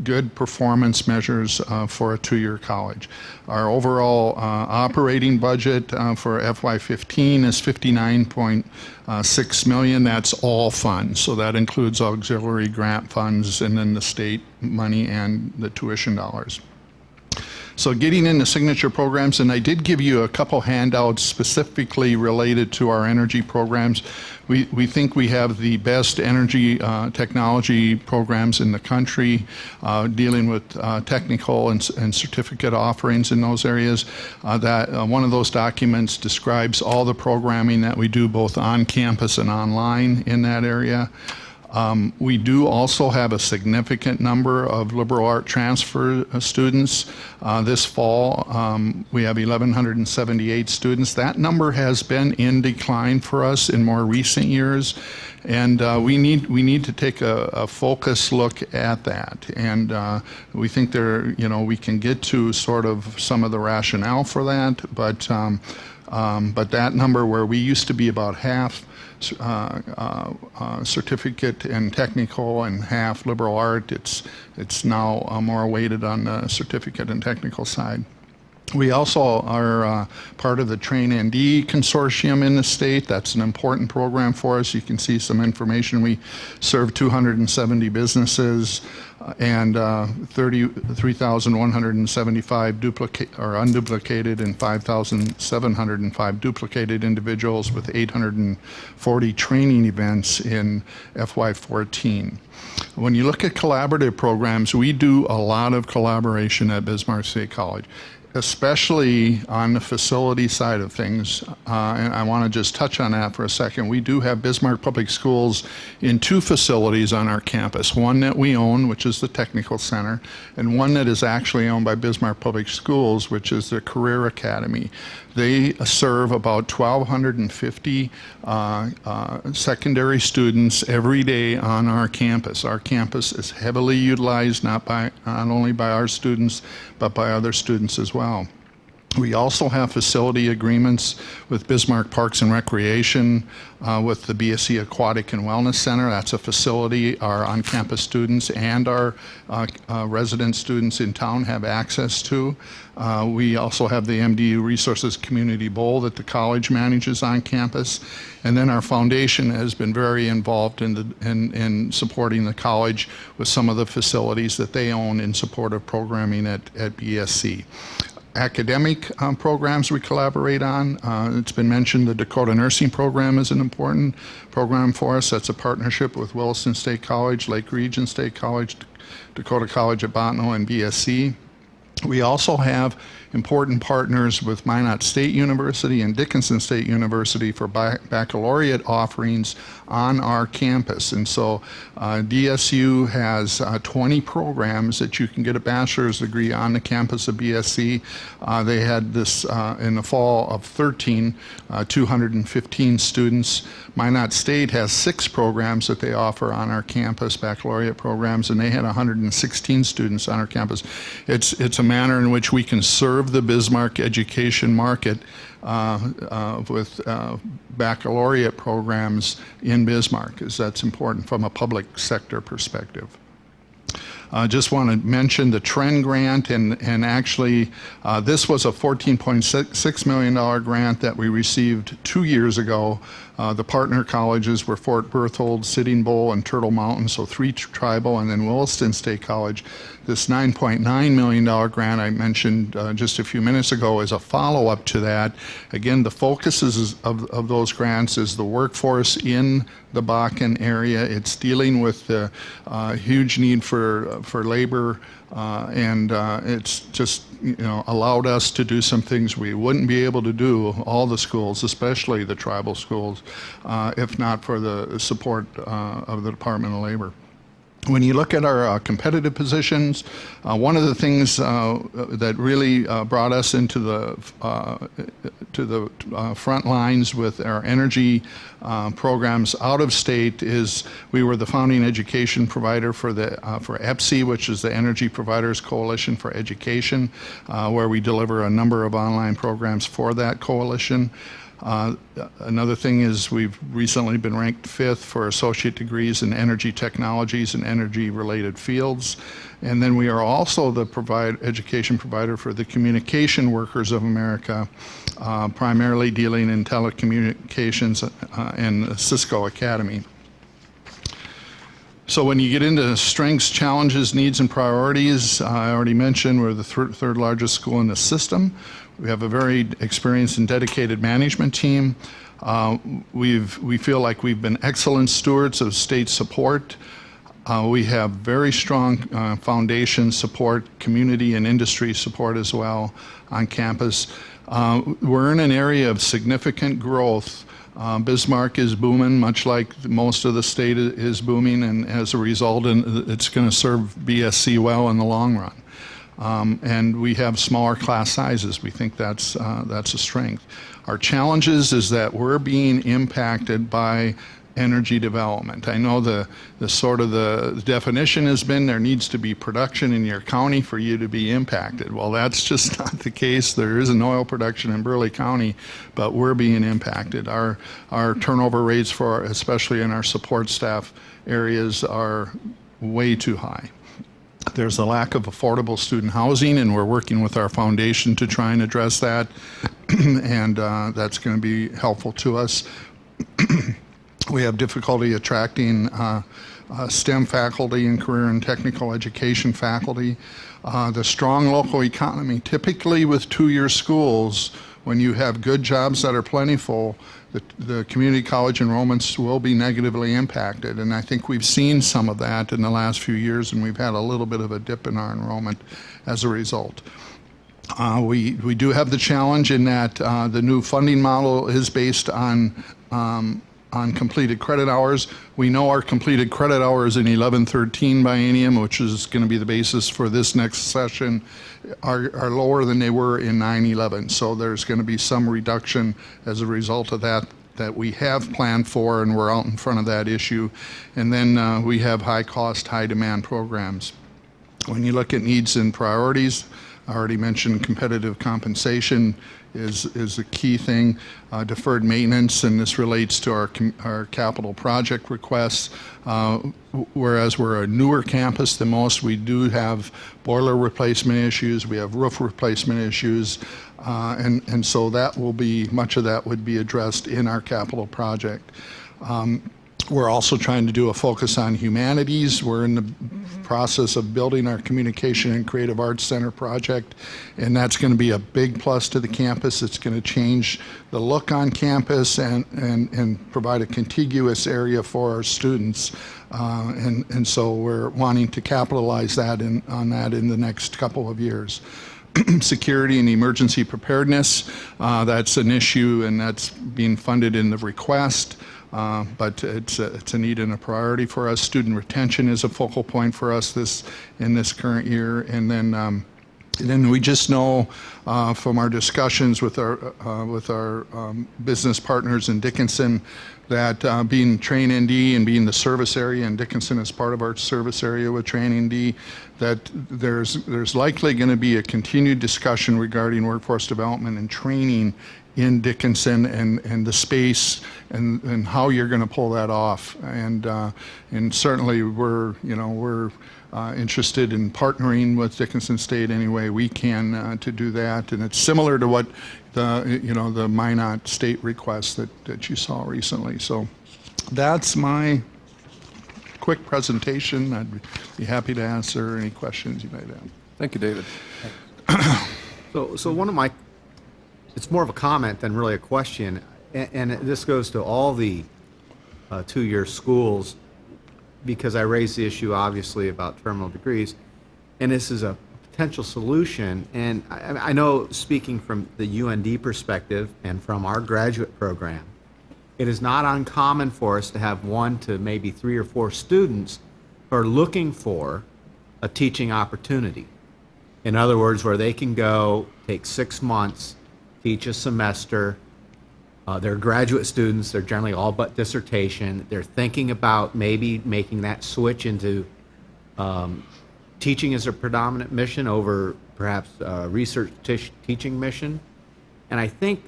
good performance measures for a 2-year college. Our overall operating budget for FY15 is $59.6 million. That's all funds. So that includes auxiliary grant funds and then the state money and the tuition dollars. So getting into signature programs, and I did give you a couple handouts specifically related to our energy programs. We think we have the best energy technology programs in the country, dealing with technical and certificate offerings in those areas. One of those documents describes all the programming that we do both on campus and online in that area. We do also have a significant number of liberal art transfer students. This fall, we have 1,178 students. That number has been in decline for us in more recent years, and we need to take a focused look at that. And we think we can get to sort of some of the rationale for that, but that number, where we used to be about half certificate and technical and half liberal art, it's now more weighted on the certificate and technical side. We also are part of the Train ND consortium in the state. That's an important program for us. You can see some information. We serve 270 businesses and 3,175 unduplicated and 5,705 duplicated individuals with 840 training events in FY14. When you look at collaborative programs, we do a lot of collaboration at Bismarck State College, especially on the facility side of things, and I want to just touch on that for a second. We do have Bismarck Public Schools in 2 facilities on our campus, one that we own, which is the Technical Center, and one that is actually owned by Bismarck Public Schools, which is the Career Academy. They serve about 1,250 secondary students every day on our campus. Our campus is heavily utilized, not only by our students, but by other students as well. We also have facility agreements with Bismarck Parks and Recreation, with the BSC Aquatic and Wellness Center. That's a facility our on-campus students and our resident students in town have access to. We also have the MDU Resources Community Bowl that the college manages on campus. And then our foundation has been very involved in supporting the college with some of the facilities that they own in support of programming at BSC. Academic programs we collaborate on. It's been mentioned the Dakota Nursing Program is an important program for us. That's a partnership with Williston State College, Lake Region State College, Dakota College at Bottineau, and BSC. We also have important partners with Minot State University and Dickinson State University for baccalaureate offerings on our campus. And so DSU has 20 programs that you can get a bachelor's degree on the campus of BSC. They had this in the fall of 215 students. Minot State has 6 programs that they offer on our campus, baccalaureate programs, and they had 116 students on our campus. It's a manner in which we can serve the Bismarck education market with baccalaureate programs in Bismarck, because that's important from a public sector perspective. Just want to mention the Trend Grant, and actually this was a $14.6 million grant that we received 2 years ago. The partner colleges were Fort Berthold, Sitting Bull, and Turtle Mountain, so 3 tribal, and then Williston State College. This $9.9 million grant I mentioned just a few minutes ago is a follow-up to that. Again, the focus of those grants is the workforce in the Bakken area. It's dealing with the huge need for labor, and it's just allowed us to do some things we wouldn't be able to do, all the schools, especially the tribal schools, if not for the support of the Department of Labor. When you look at our competitive positions, one of the things that really brought us into the front lines with our energy programs out of state is we were the founding education provider for EPSI, which is the Energy Providers Coalition for Education, where we deliver a number of online programs for that coalition. Another thing is we've recently been ranked 5th for associate degrees in energy technologies and energy-related fields. And then we are also the education provider for the Communication Workers of America, primarily dealing in telecommunications and Cisco Academy. So when you get into strengths, challenges, needs, and priorities, I already mentioned we're the third largest school in the system. We have a very experienced and dedicated management team. We feel like we've been excellent stewards of state support. We have very strong foundation support, community and industry support as well on campus. We're in an area of significant growth. Bismarck is booming, much like most of the state is booming, and as a result, it's going to serve BSC well in the long run. And we have smaller class sizes. We think that's a strength. Our challenges is that we're being impacted by energy development. I know the definition has been there needs to be production in your county for you to be impacted. Well, that's just not the case. There is an oil production in Burleigh County, but we're being impacted. Our turnover rates for, especially in our support staff areas, are way too high. There's a lack of affordable student housing, and we're working with our foundation to try and address that, and that's going to be helpful to us. We have difficulty attracting STEM faculty and career and technical education faculty. The strong local economy, typically with two-year schools, when you have good jobs that are plentiful, the community college enrollments will be negatively impacted. And I think we've seen some of that in the last few years, and we've had a little bit of a dip in our enrollment as a result. We do have the challenge in that the new funding model is based on completed credit hours. We know our completed credit hours in 11-13 biennium, which is going to be the basis for this next session, are lower than they were in 9-11. So there's going to be some reduction as a result of that we have planned for, and we're out in front of that issue. And then we have high cost, high demand programs. When you look at needs and priorities, I already mentioned competitive compensation is a key thing. Deferred maintenance, and this relates to our capital project requests. Whereas we're a newer campus than most, we do have boiler replacement issues, we have roof replacement issues, and so that will be, much of that would be addressed in our capital project. We're also trying to do a focus on humanities. We're in the process of building our Communication and Creative Arts Center project, and that's going to be a big plus to the campus. It's going to change the look on campus and provide a contiguous area for our students. And so we're wanting to capitalize on that in the next couple of years. Security and emergency preparedness, that's an issue, and that's being funded in the request. But it's a need and a priority for us. Student retention is a focal point for us in this current year, and then we just know from our discussions with our business partners in Dickinson that being Train ND and being the service area, and Dickinson is part of our service area with Train ND, that there's likely going to be a continued discussion regarding workforce development and training in Dickinson and the space and how you're going to pull that off. And certainly we're interested in partnering with Dickinson State any way we can to do that. And it's similar to what the Minot State request that you saw recently. So that's my quick presentation. I'd be happy to answer any questions you might have. Thank you, David. So one of my, it's more of a comment than really a question, and this goes to all the two-year schools, because I raised the issue obviously about terminal degrees, and this is a potential solution. And I know, speaking from the UND perspective and from our graduate program, it is not uncommon for us to have 1 to maybe 3 or 4 students who are looking for a teaching opportunity. In other words, where they can go take 6 months, teach a semester. They're graduate students. They're generally all but dissertation. They're thinking about maybe making that switch into teaching as a predominant mission over perhaps research teaching mission. And I think,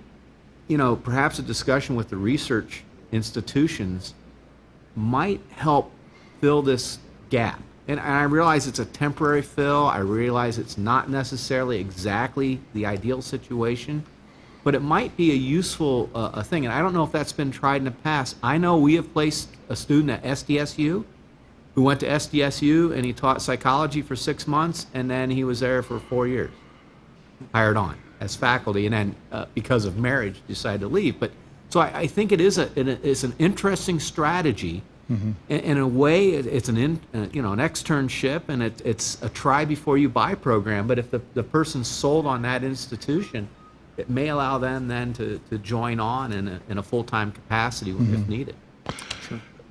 perhaps a discussion with the research institutions might help fill this gap. And I realize it's a temporary fill. I realize it's not necessarily exactly the ideal situation, but it might be a useful thing. And I don't know if that's been tried in the past. I know we have placed a student at SDSU who went to SDSU and he taught psychology for 6 months, and then he was there for 4 years, hired on as faculty, and then because of marriage decided to leave. But so I think it's an interesting strategy. In a way, it's an externship, and it's a try before you buy program. But if the person's sold on that institution, it may allow them then to join on in a full-time capacity if needed.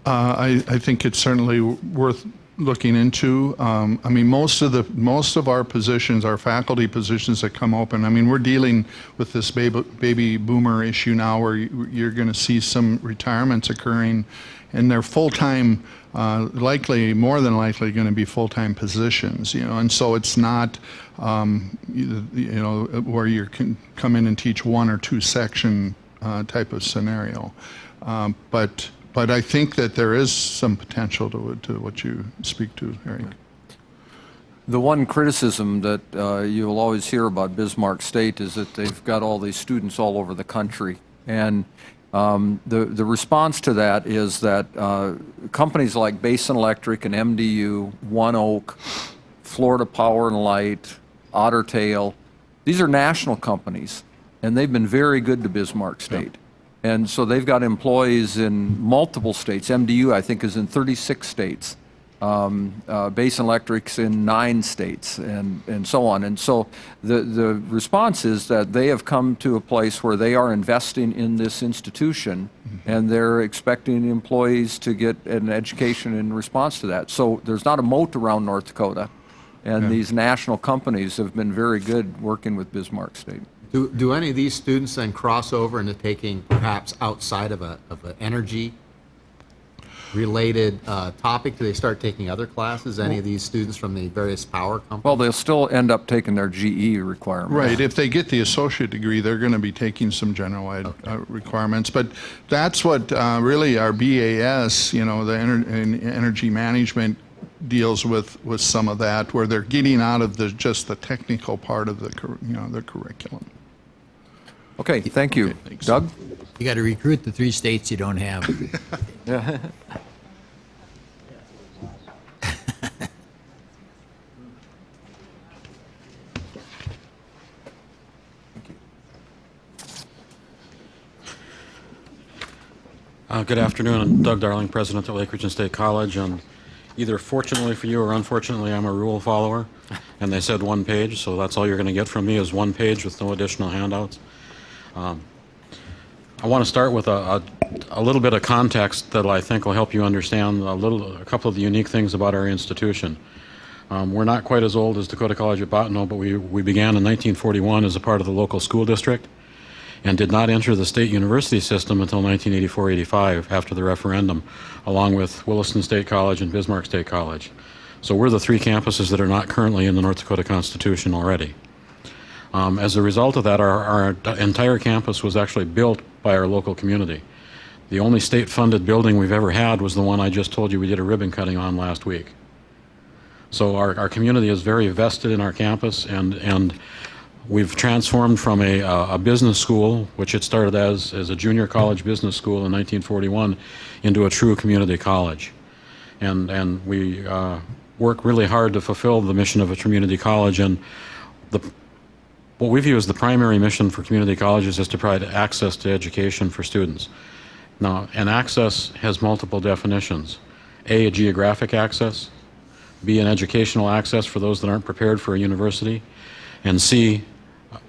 I think it's certainly worth looking into. I mean, most of our positions, our faculty positions that come open, I mean, we're dealing with this baby boomer issue now, where you're going to see some retirements occurring, and they're full-time, more than likely going to be full-time positions, and so it's not, where you can come in and teach 1 or 2 section type of scenario. But I think that there is some potential to what you speak to, Eric. The one criticism that you'll always hear about Bismarck State is that they've got all these students all over the country. And the response to that is that companies like Basin Electric and MDU, One Oak, Florida Power and Light, Otter Tail, these are national companies, and they've been very good to Bismarck State. Yep. And so they've got employees in multiple states. MDU, I think, is in 36 states. Basin Electric's in 9 states, and so on. And so the response is that they have come to a place where they are investing in this institution, and they're expecting employees to get an education in response to that. So there's not a moat around North Dakota, and these national companies have been very good working with Bismarck State. Do any of these students then cross over into taking perhaps outside of an energy-related topic? Do they start taking other classes, any of these students from the various power companies? Well, they'll still end up taking their GE requirements. Right. If they get the associate degree, they're going to be taking some general ed requirements. But that's what really our BAS, the energy management, deals with some of that, where they're getting out of just the technical part of the curriculum. Okay, thank you. Okay, Doug? You got to recruit the 3 states you don't have. Yeah. Good afternoon. I'm Doug Darling, president at Lake Region State College, and either fortunately for you or unfortunately, I'm a rule follower, and they said 1 page, so that's all you're going to get from me is 1 page with no additional handouts. I want to start with a little bit of context that I think will help you understand a couple of the unique things about our institution. We're not quite as old as Dakota College at Bottineau, but we began in 1941 as a part of the local school district and did not enter the state university system until 1984-85 after the referendum, along with Williston State College and Bismarck State College. So we're the 3 campuses that are not currently in the North Dakota Constitution already. As a result of that, our entire campus was actually built by our local community. The only state-funded building we've ever had was the one I just told you we did a ribbon cutting on last week. So our community is very vested in our campus, and we've transformed from a business school, which it started as a junior college business school in 1941, into a true community college. And we work really hard to fulfill the mission of a community college, and what we view as the primary mission for community colleges is to provide access to education for students. Now, and access has multiple definitions. A geographic access, B, an educational access for those that aren't prepared for a university, and C,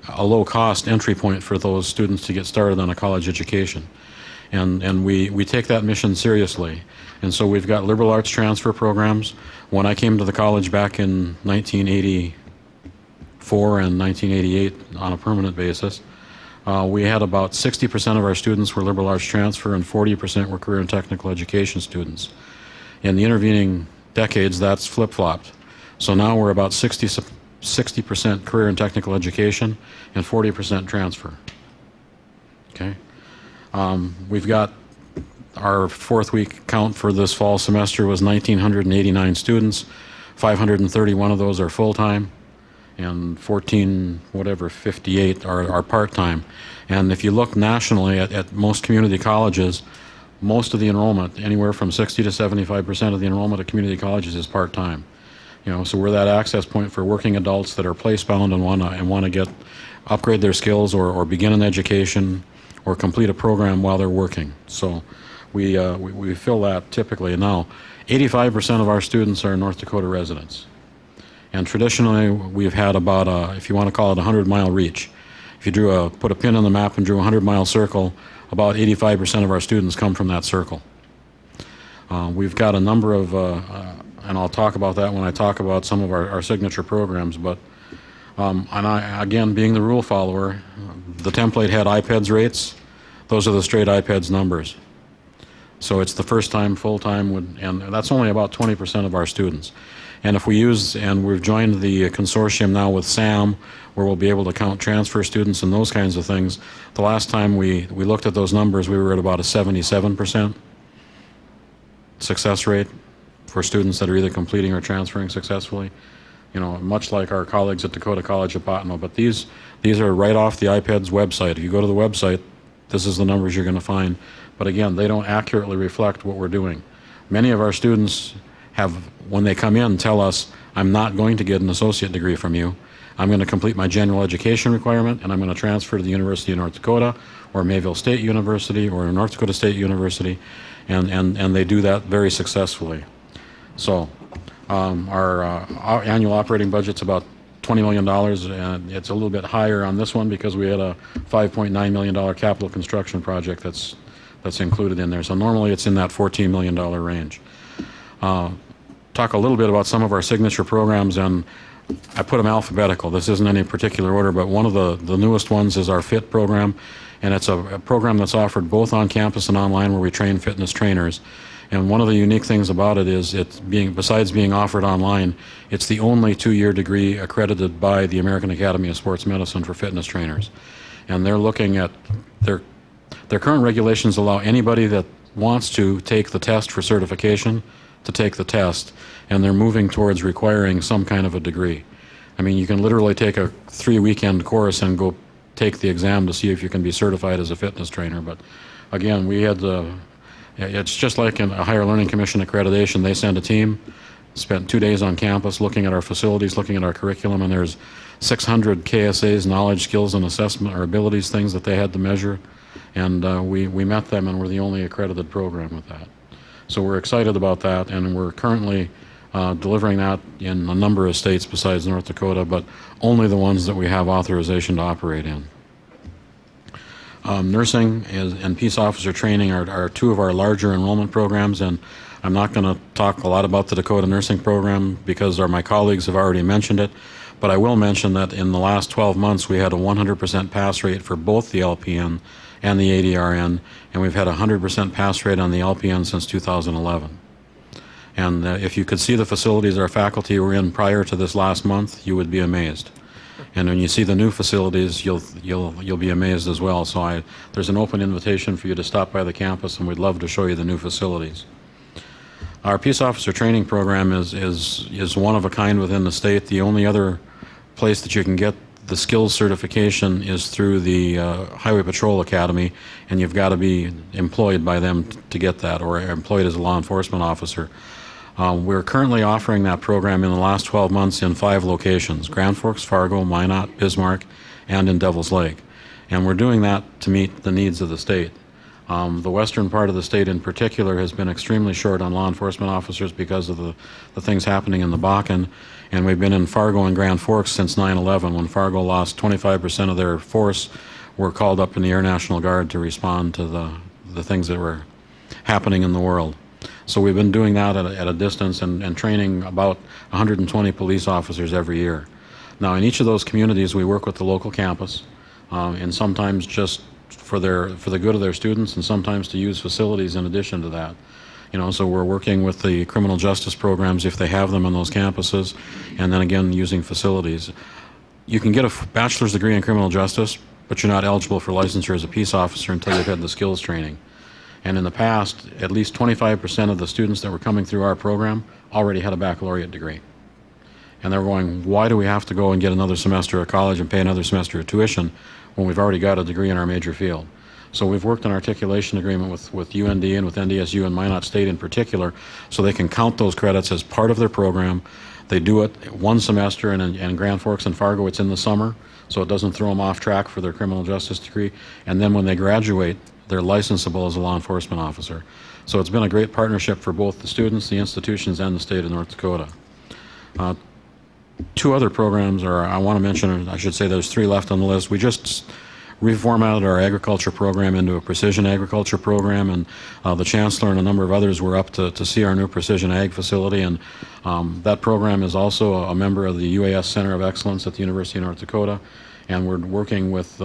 a low-cost entry point for those students to get started on a college education. And we take that mission seriously. And so we've got liberal arts transfer programs. When I came to the college back in 1984 and 1988 on a permanent basis, we had about 60% of our students were liberal arts transfer and 40% were career and technical education students. In the intervening decades, that's flip-flopped. So now we're about 60% career and technical education and 40% transfer. Okay. We've got our 4th week count for this fall semester was 1,989 students. 531 of those are full-time, and 58 are part-time. And if you look nationally at most community colleges, most of the enrollment, anywhere from 60 to 75% of the enrollment at community colleges is part-time. So we're that access point for working adults that are place-bound and want to upgrade their skills or begin an education or complete a program while they're working. So we fill that typically. Now, 85% of our students are North Dakota residents. And traditionally, we've had about, if you want to call it, 100-mile reach. If you put a pin on the map and drew a 100-mile circle, about 85% of our students come from that circle. We've got a number of, and I'll talk about that when I talk about some of our signature programs, but and again, being the rule follower, the template had IPEDS rates. Those are the straight IPEDS numbers. So it's the first time, full time, and that's only about 20% of our students. And if we use, and we've joined the consortium now with SAM, where we'll be able to count transfer students and those kinds of things. The last time we looked at those numbers, we were at about a 77% success rate for students that are either completing or transferring successfully. Much like our colleagues at Dakota College at Bottineau. But these are right off the IPEDS website. If you go to the website, this is the numbers you're going to find. But again, they don't accurately reflect what we're doing. Many of our students have, when they come in, tell us, I'm not going to get an associate degree from you. I'm going to complete my general education requirement, and I'm going to transfer to the University of North Dakota or Mayville State University or North Dakota State University, and they do that very successfully. So our annual operating budget's about $20 million, and it's a little bit higher on this one because we had a $5.9 million capital construction project that's included in there. So normally it's in that $14 million range. Talk a little bit about some of our signature programs, and I put them alphabetical. This isn't any particular order, but one of the newest ones is our FIT program, and it's a program that's offered both on campus and online where we train fitness trainers. And one of the unique things about it is besides being offered online, it's the only 2-year degree accredited by the American Academy of Sports Medicine for fitness trainers. And they're looking at their current regulations allow anybody that wants to take the test for certification to take the test, and they're moving towards requiring some kind of a degree. I mean, you can literally take a 3-weekend course and go take the exam to see if you can be certified as a fitness trainer. But again, it's just like in a Higher Learning Commission accreditation. They send a team, spent 2 days on campus looking at our facilities, looking at our curriculum, and there's 600 KSAs, knowledge, skills, and assessment, or abilities, things that they had to measure. And we met them, and we're the only accredited program with that. So we're excited about that, and we're currently delivering that in a number of states besides North Dakota, but only the ones that we have authorization to operate in. Nursing and peace officer training are two of our larger enrollment programs, and I'm not going to talk a lot about the Dakota nursing program because my colleagues have already mentioned it, but I will mention that in the last 12 months we had a 100% pass rate for both the LPN and the ADRN, and we've had a 100% pass rate on the LPN since 2011. And if you could see the facilities our faculty were in prior to this last month, you would be amazed. And when you see the new facilities, you'll be amazed as well. So there's an open invitation for you to stop by the campus, and we'd love to show you the new facilities. Our peace officer training program is one of a kind within the state. The only other place that you can get the skills certification is through the Highway Patrol Academy, and you've got to be employed by them to get that, or employed as a law enforcement officer. We're currently offering that program in the last 12 months in 5 locations: Grand Forks, Fargo, Minot, Bismarck, and in Devils Lake. And we're doing that to meet the needs of the state. The western part of the state in particular has been extremely short on law enforcement officers because of the things happening in the Bakken. And we've been in Fargo and Grand Forks since 9/11, when Fargo lost 25% of their force, were called up in the Air National Guard to respond to the things that were happening in the world. So we've been doing that at a distance and training about 120 police officers every year. Now, in each of those communities, we work with the local campus, and sometimes just for the good of their students, and sometimes to use facilities in addition to that. So we're working with the criminal justice programs if they have them on those campuses, and then again using facilities. You can get a bachelor's degree in criminal justice, but you're not eligible for licensure as a peace officer until you've had the skills training. And in the past, at least 25% of the students that were coming through our program already had a baccalaureate degree. And they're going, why do we have to go and get another semester of college and pay another semester of tuition when we've already got a degree in our major field? So we've worked an articulation agreement with UND and with NDSU and Minot State in particular, so they can count those credits as part of their program. They do it one semester, and in Grand Forks and Fargo it's in the summer, so it doesn't throw them off track for their criminal justice degree. And then when they graduate, they're licensable as a law enforcement officer. So it's been a great partnership for both the students, the institutions, and the state of North Dakota. Two other programs, or I want to mention, I should say there's three left on the list. We just reformatted our agriculture program into a precision agriculture program, and the chancellor and a number of others were up to see our new precision ag facility, and that program is also a member of the UAS Center of Excellence at the University of North Dakota, and we're working with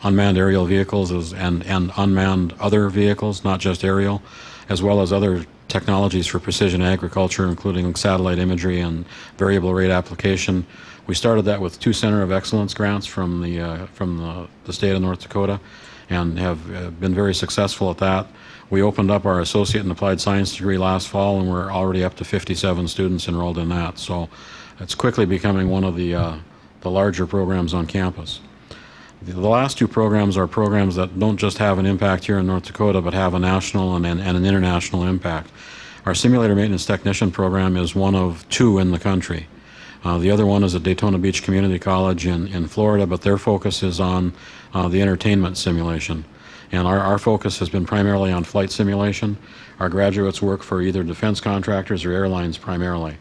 unmanned aerial vehicles and unmanned other vehicles, not just aerial, as well as other technologies for precision agriculture, including satellite imagery and variable rate application. We started that with 2 Center of Excellence grants from the state of North Dakota, and have been very successful at that. We opened up our associate in applied science degree last fall, and we're already up to 57 students enrolled in that. So it's quickly becoming one of the larger programs on campus. The last 2 programs are programs that don't just have an impact here in North Dakota, but have a national and an international impact. Our simulator maintenance technician program is one of 2 in the country. The other one is at Daytona Beach Community College in Florida, but their focus is on the entertainment simulation. And our focus has been primarily on flight simulation. Our graduates work for either defense contractors or airlines primarily.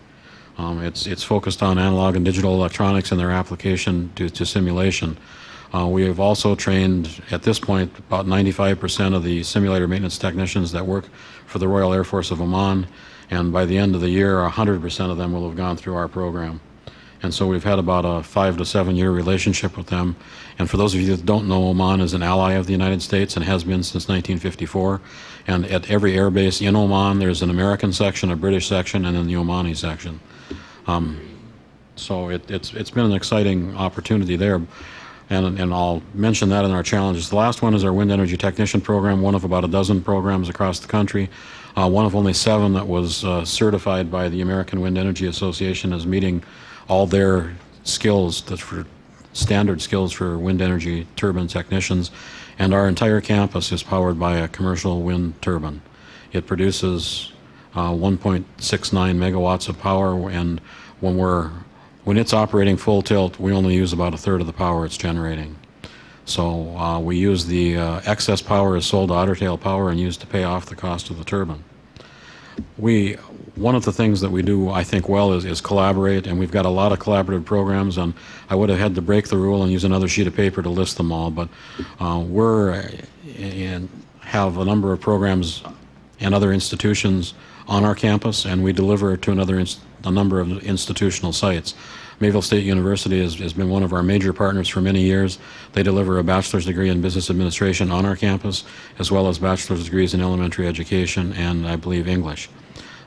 It's focused on analog and digital electronics and their application to simulation. We have also trained, at this point, about 95% of the simulator maintenance technicians that work for the Royal Air Force of Oman, and by the end of the year, 100% of them will have gone through our program. And so we've had about a 5 to 7 year relationship with them. And for those of you that don't know, Oman is an ally of the United States and has been since 1954. And at every air base in Oman, there's an American section, a British section, and then the Omani section. So it's been an exciting opportunity there. And I'll mention that in our challenges. The last one is our wind energy technician program, one of about a dozen programs across the country. One of only 7 that was certified by the American Wind Energy Association as meeting all their skills, for standard skills for wind energy turbine technicians. And our entire campus is powered by a commercial wind turbine. It produces 1.69 megawatts of power, and when it's operating full tilt, we only use about 1/3 of the power it's generating. So we use the excess power is sold to Otter Tail Power and used to pay off the cost of the turbine. One of the things that we do, I think, well is collaborate, and we've got a lot of collaborative programs, and I would have had to break the rule and use another sheet of paper to list them all, but have a number of programs and other institutions on our campus, and we deliver to a number of institutional sites. Mayville State University has been one of our major partners for many years. They deliver a bachelor's degree in business administration on our campus, as well as bachelor's degrees in elementary education and, I believe, English.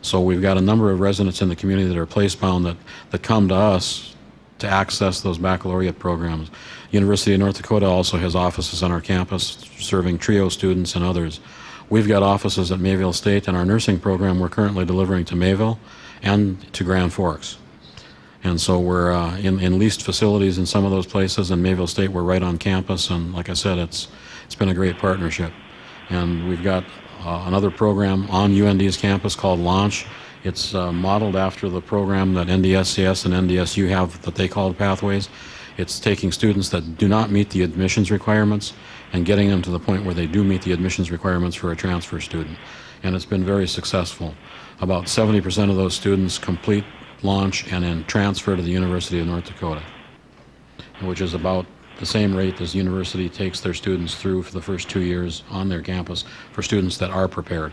So we've got a number of residents in the community that are place-bound that come to us to access those baccalaureate programs. University of North Dakota also has offices on our campus serving TRIO students and others. We've got offices at Mayville State, and our nursing program we're currently delivering to Mayville and to Grand Forks. And so we're in leased facilities in some of those places. In Mayville State, we're right on campus, and like I said, it's been a great partnership. And we've got another program on UND's campus called Launch. It's modeled after the program that NDSCS and NDSU have that they call Pathways. It's taking students that do not meet the admissions requirements and getting them to the point where they do meet the admissions requirements for a transfer student. And it's been very successful. About 70% of those students complete Launch and then transfer to the University of North Dakota, which is about the same rate as the university takes their students through for the first 2 years on their campus for students that are prepared.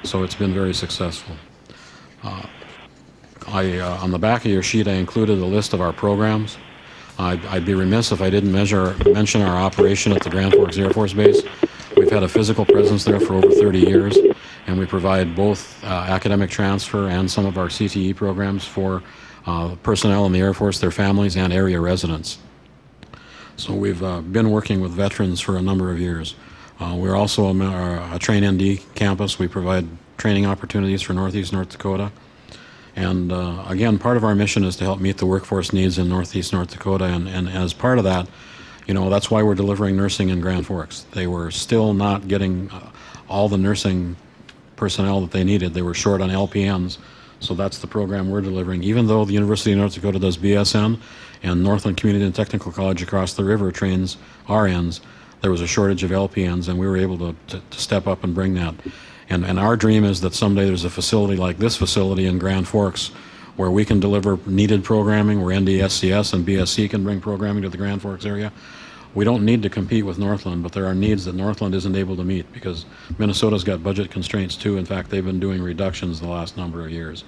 So it's been very successful. On the back of your sheet, I included a list of our programs. I'd be remiss if I didn't mention our operation at the Grand Forks Air Force Base. We've had a physical presence there for over 30 years, and we provide both academic transfer and some of our CTE programs for personnel in the Air Force, their families, and area residents. So we've been working with veterans for a number of years. We're also a Train ND campus. We provide training opportunities for Northeast North Dakota. And again, part of our mission is to help meet the workforce needs in Northeast North Dakota. And as part of that, You know, that's why we're delivering nursing in Grand Forks. They were still not getting all the nursing personnel that they needed. They were short on LPNs, so that's the program we're delivering. Even though the University of North Dakota does BSN and Northland Community and Technical College across the river trains RNs, there was a shortage of LPNs, and we were able to step up and bring that. And our dream is that someday there's a facility like this facility in Grand Forks where we can deliver needed programming, where NDSCS and BSC can bring programming to the Grand Forks area. We don't need to compete with Northland, but there are needs that Northland isn't able to meet because Minnesota's got budget constraints too. In fact, they've been doing reductions the last number of years.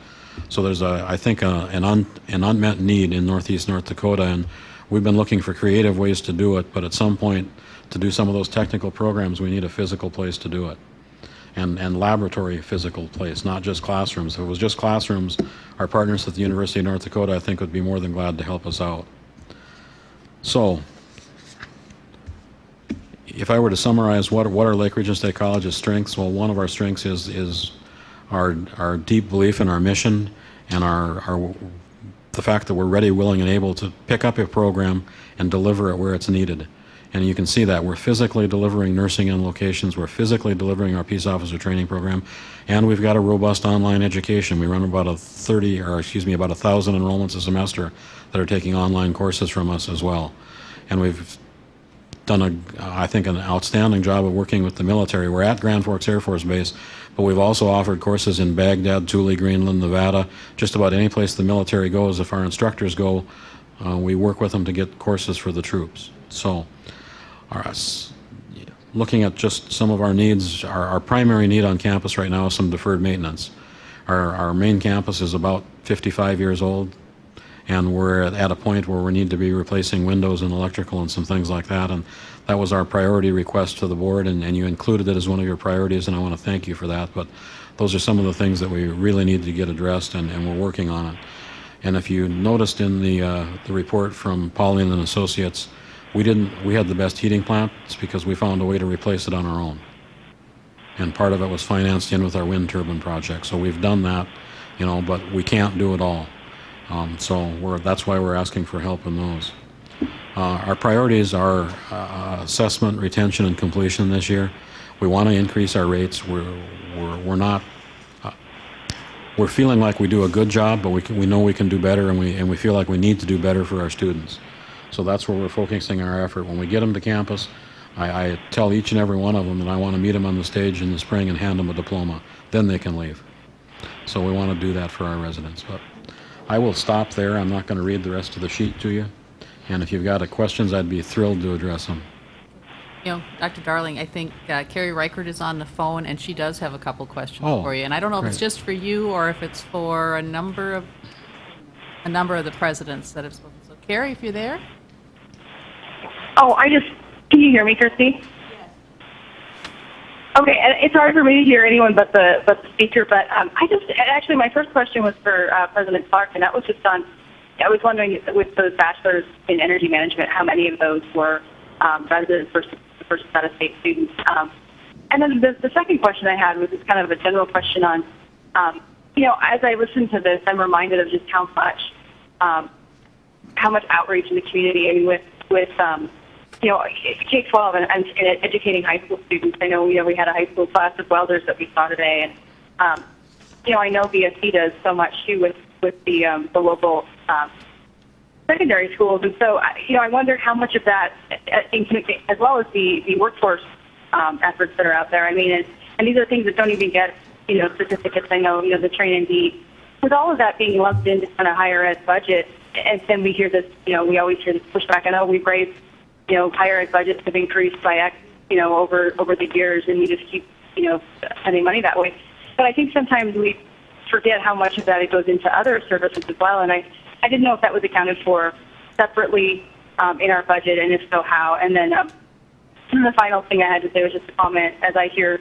So there's, I think, an unmet need in Northeast North Dakota, and we've been looking for creative ways to do it, but at some point, to do some of those technical programs, we need a physical place to do it. And laboratory physical place, not just classrooms. If it was just classrooms, our partners at the University of North Dakota, I think, would be more than glad to help us out. So, if I were to summarize what are Lake Region State College's strengths, well, one of our strengths is our deep belief in our mission and the fact that we're ready, willing, and able to pick up a program and deliver it where it's needed. And you can see that we're physically delivering nursing in locations, we're physically delivering our peace officer training program, and we've got a robust online education. We run about 1,000 enrollments a semester that are taking online courses from us as well. And we've done I think an outstanding job of working with the military. We're at Grand Forks Air Force Base, but we've also offered courses in Baghdad, Thule, Greenland, Nevada, just about any place the military goes. If our instructors go, we work with them to get courses for the troops. So, looking at just some of our needs, our primary need on campus right now is some deferred maintenance. Our main campus is about 55 years old, and we're at a point where we need to be replacing windows and electrical and some things like that, and that was our priority request to the board, and you included it as one of your priorities, and I want to thank you for that. But those are some of the things that we really need to get addressed, and we're working on it. And if you noticed in the report from Pauline and Associates, we had the best heating plant. It's because we found a way to replace it on our own. And part of it was financed in with our wind turbine project. So we've done that, but we can't do it all. That's why we're asking for help in those. Our priorities are assessment, retention, and completion this year. We want to increase our rates. We're not. We're feeling like we do a good job, but we know we can do better, and we feel like we need to do better for our students. So that's where we're focusing our effort. When we get them to campus, I tell each and every one of them that I want to meet them on the stage in the spring and hand them a diploma. Then they can leave. So we want to do that for our residents. But I will stop there. I'm not going to read the rest of the sheet to you. And if you've got questions, I'd be thrilled to address them. Dr. Darling, I think Carrie Reichert is on the phone, and she does have a couple questions for you. And I don't know if it's just for you or if it's for a number of the presidents that have spoken. So, Carrie, if you're there. Oh, can you hear me, Christy? Yes. Okay, and it's hard for me to hear anyone but the speaker, but actually my first question was for President Clark, and that was just on, I was wondering with those bachelors in energy management, how many of those were residents versus the first set of state students. And then the second question I had was just kind of a general question on, as I listen to this, I'm reminded of just how much outreach in the community. I mean, with K-12 and educating high school students. I know, we had a high school class of welders that we saw today, and I know BSC does so much too with the local secondary schools, and so I wonder how much of that, as well as the workforce efforts that are out there. I mean, and these are things that don't even get certificates. I know the train and D. With all of that being lumped into kind of higher ed budget, and then we hear this, we always hear this pushback. I know we've raised, higher ed budgets have increased by X, over the years, and we just keep, spending money that way. But I think sometimes we forget how much of that it goes into other services as well, and I didn't know if that was accounted for separately in our budget, and if so, how. And then the final thing I had to say was just a comment, as I hear,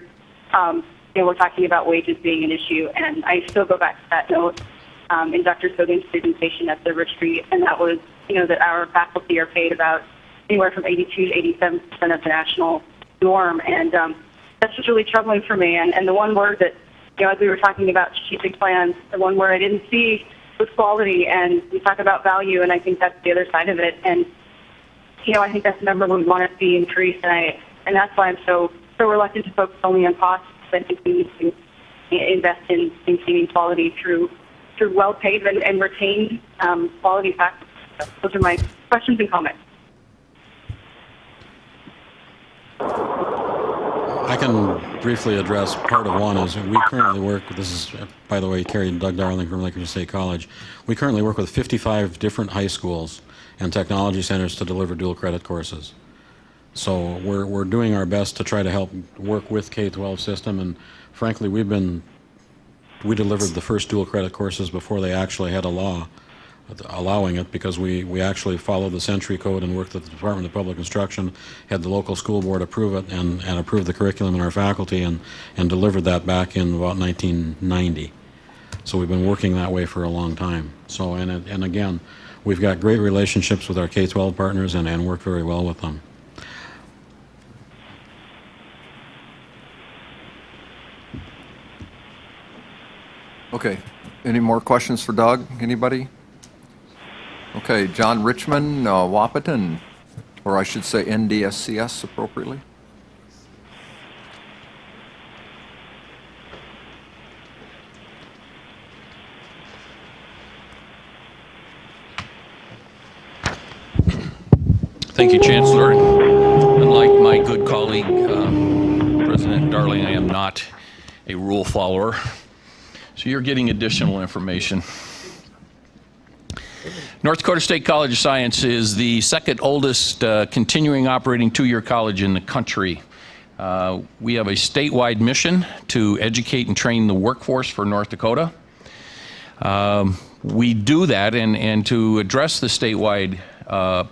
we're talking about wages being an issue, and I still go back to that note in Dr. Sogan's presentation at the retreat, and that was, that our faculty are paid about anywhere from 82 to 87% of the national norm, and that's just really troubling for me. And the one word that, as we were talking about strategic plans, the one word I didn't see was quality, and we talk about value, and I think that's the other side of it. And, I think that's the number we want to see increase, and that's why I'm so reluctant to focus only on costs. I think we need to invest in maintaining quality through well-paid and retained quality faculty. Those are my questions and comments. I can briefly address part of one. Is we currently work, this is, by the way, Carrie and Doug Darling from Lincoln State College. We currently work with 55 different high schools and technology centers to deliver dual credit courses. So we're doing our best to try to help work with K-12 system, and frankly, we delivered the first dual credit courses before they actually had a law allowing it, because we actually followed the Century Code and worked with the Department of Public Instruction, had the local school board approve it and approve the curriculum in our faculty, and delivered that back in about 1990. So we've been working that way for a long time. So, and again, we've got great relationships with our K-12 partners and work very well with them. Okay. Any more questions for Doug? Anybody? Okay, John Richmond, Wahpeton, or I should say NDSCS appropriately. Thank you, Chancellor. Unlike my good colleague, President Darling, I am not a rule follower. So you're getting additional information. North Dakota State College of Science is the second oldest continuing operating two-year college in the country. We have a statewide mission to educate and train the workforce for North Dakota. We do that, and to address the statewide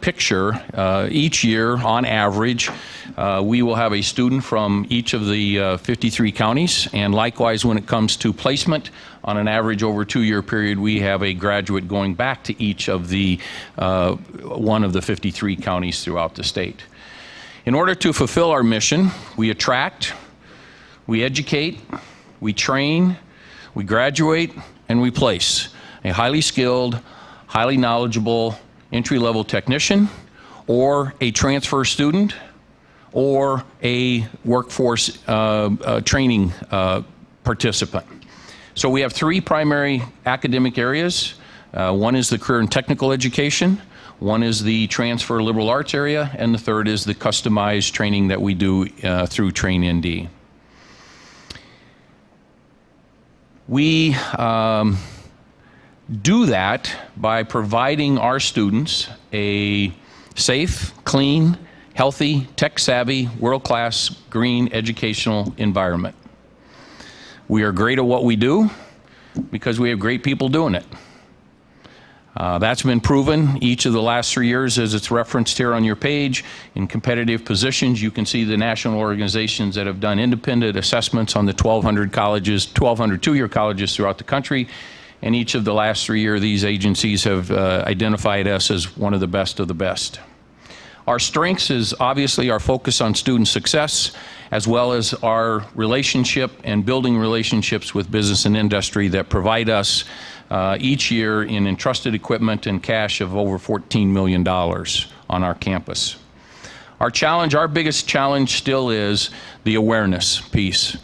picture, each year, on average, we will have a student from each of the 53 counties, and likewise when it comes to placement, on an average over a two-year period, we have a graduate going back to each of the one of the 53 counties throughout the state. In order to fulfill our mission, we attract, we educate, we train, we graduate, and we place a highly skilled, highly knowledgeable entry-level technician, or a transfer student, or a workforce training participant. So we have three primary academic areas. One is the career and technical education, one is the transfer liberal arts area, and the third is the customized training that we do through TrainND. We do that by providing our students a safe, clean, healthy, tech-savvy, world-class, green educational environment. We are great at what we do because we have great people doing it. That's been proven each of the last 3 years, as it's referenced here on your page. In competitive positions, you can see the national organizations that have done independent assessments on the 1,200 colleges, 1,200 two-year colleges throughout the country. And each of the last 3 years, these agencies have identified us as one of the best of the best. Our strengths is obviously our focus on student success, as well as our relationship and building relationships with business and industry that provide us each year in entrusted equipment and cash of over $14 million on our campus. Our biggest challenge still is the awareness piece.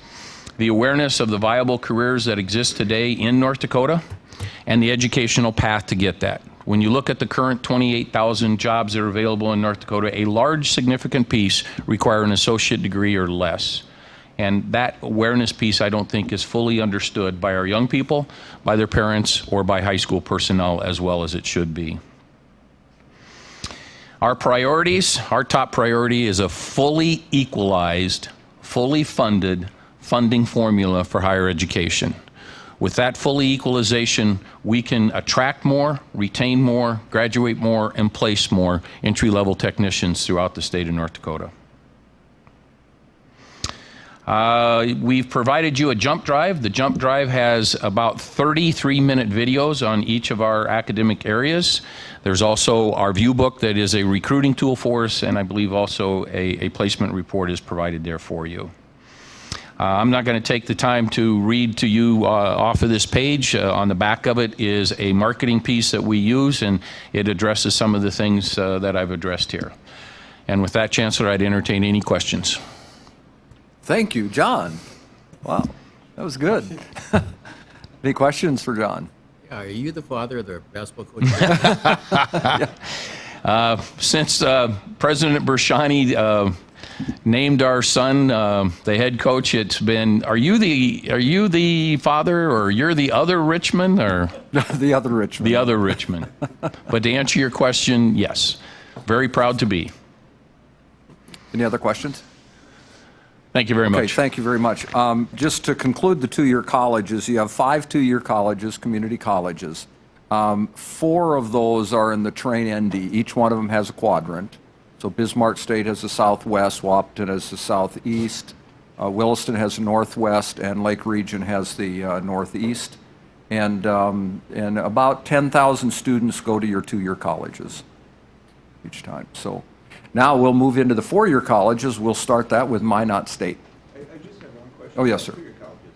The awareness of the viable careers that exist today in North Dakota and the educational path to get that. When you look at the current 28,000 jobs that are available in North Dakota, a large significant piece require an associate degree or less. And that awareness piece, I don't think, is fully understood by our young people, by their parents, or by high school personnel as well as it should be. Our priorities, our top priority is a fully equalized, fully funded funding formula for higher education. With that full equalization, we can attract more, retain more, graduate more, and place more entry-level technicians throughout the state of North Dakota. We've provided you a jump drive. The jump drive has about 33-minute videos on each of our academic areas. There's also our view book that is a recruiting tool for us, and I believe also a placement report is provided there for you. I'm not going to take the time to read to you off of this page. On the back of it is a marketing piece that we use, and it addresses some of the things that I've addressed here. And with that, Chancellor, I'd entertain any questions. Thank you, John. Wow, that was good. Any questions for John? Are you the father of the basketball coach? Since President Bershani named our son the head coach, it's been, are you the father, or you're the other Richmond, or? The other Richmond. The other Richmond. But to answer your question, yes. Very proud to be. Any other questions? Thank you very much. Okay, thank you very much. Just to conclude the two-year colleges, you have 5 two-year colleges, community colleges. 4 of those are in the Train ND. Each one of them has a quadrant. So Bismarck State has the southwest, Wahpeton has the southeast, Williston has the northwest, and Lake Region has the northeast. And about 10,000 students go to your two-year colleges each time. So now we'll move into the 4-year colleges. We'll start that with Minot State. I just have one question. Oh, yes, sir. Two-year colleges.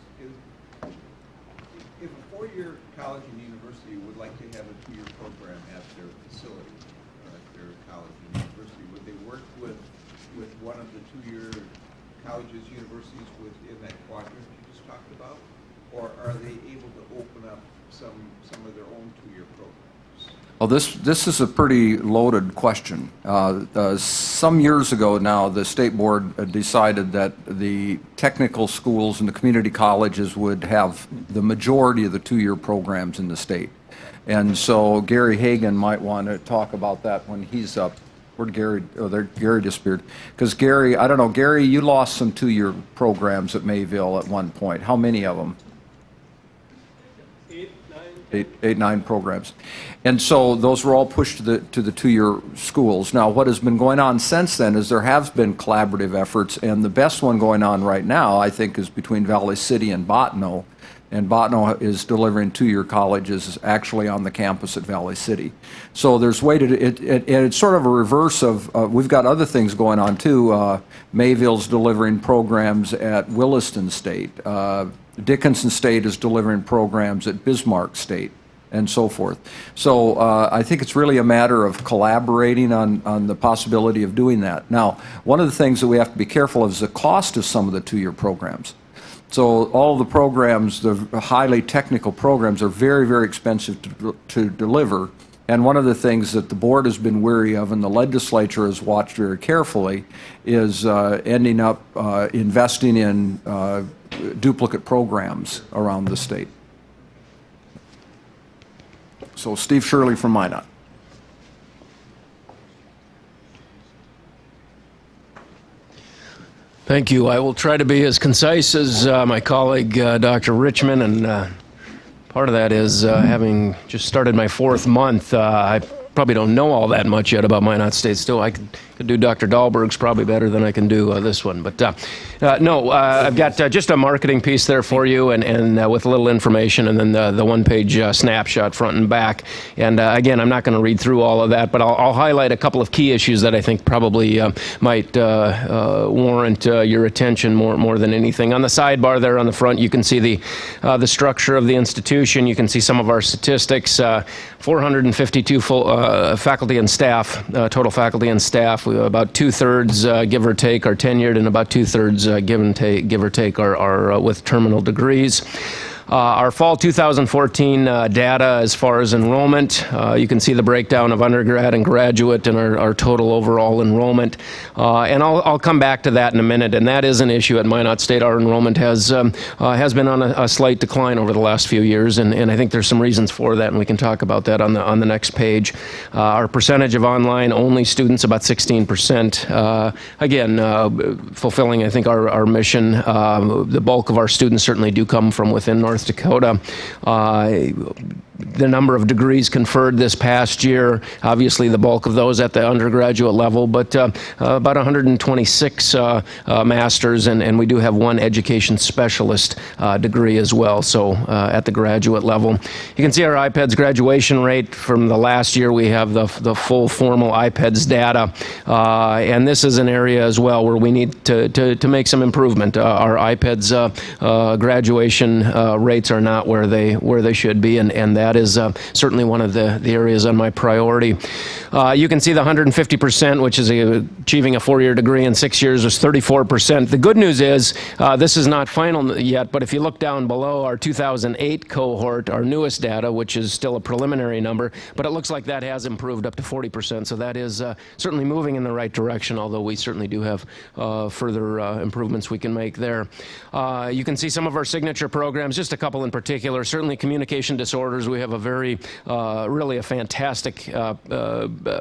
If a 4-year college and university would like to have a 2-year program at their facility, or at their college and university, would they work with one of the 2-year colleges, universities within that quadrant you just talked about? Or are they able to open up some of their own 2-year programs? Well, this is a pretty loaded question. Some years ago now, the state board decided that the technical schools and the community colleges would have the majority of the 2-year programs in the state. And so Gary Hagan might want to talk about that when he's up. Where'd Gary, Gary disappeared. Because Gary, I don't know, Gary, you lost some 2-year programs at Mayville at one point. How many of them? 8, 9 programs. And so those were all pushed to the 2-year schools. Now, what has been going on since then is there have been collaborative efforts, and the best one going on right now, I think, is between Valley City and Bottineau. And Bottineau is delivering 2-year colleges actually on the campus at Valley City. So there's way to, it's sort of a reverse of, we've got other things going on too. Mayville's delivering programs at Williston State. Dickinson State is delivering programs at Bismarck State, and so forth. So I think it's really a matter of collaborating on the possibility of doing that. Now, one of the things that we have to be careful of is the cost of some of the 2-year programs. So all the programs, the highly technical programs, are very, very expensive to deliver. And one of the things that the board has been wary of and the legislature has watched very carefully is ending up investing in duplicate programs around the state. So Steve Shirley from Minot. Thank you. I will try to be as concise as my colleague, Dr. Richmond, and part of that is having just started my 4th month. I probably don't know all that much yet about Minot State still. I could do Dr. Dahlberg's probably better than I can do this one. But no, I've got just a marketing piece there for you, and with a little information, and then the one-page snapshot front and back. And again, I'm not going to read through all of that, but I'll highlight a couple of key issues that I think probably might warrant your attention more than anything. On the sidebar there on the front, you can see the structure of the institution. You can see some of our statistics. 452 full faculty and staff, total faculty and staff. About 2/3, give or take, are tenured, and about 2/3, give or take, are with terminal degrees. Our fall 2014 data as far as enrollment, you can see the breakdown of undergrad and graduate and our total overall enrollment. And I'll come back to that in a minute, and that is an issue at Minot State. Our enrollment has been on a slight decline over the last few years, and I think there's some reasons for that, and we can talk about that on the next page. Our percentage of online-only students, about 16%. Again, fulfilling, I think, our mission. The bulk of our students certainly do come from within North Dakota. the number of degrees conferred this past year. Obviously, the bulk of those at the undergraduate level, but about 126 masters, and we do have one education specialist degree as well, so at the graduate level. You can see our IPEDS graduation rate from the last year. We have the full formal IPEDS data, and this is an area as well where we need to make some improvement. Our IPEDS graduation rates are not where they should be, and that is certainly one of the areas on my priority. You can see the 150%, which is achieving a 4-year degree in 6 years, was 34%. The good news is this is not final yet, but if you look down below our 2008 cohort, our newest data, which is still a preliminary number, but it looks like that has improved up to 40%. So that is certainly moving in the right direction, although we certainly do have further improvements we can make there. You can see some of our signature programs, just a couple in particular. Certainly communication disorders. We have a very, really a fantastic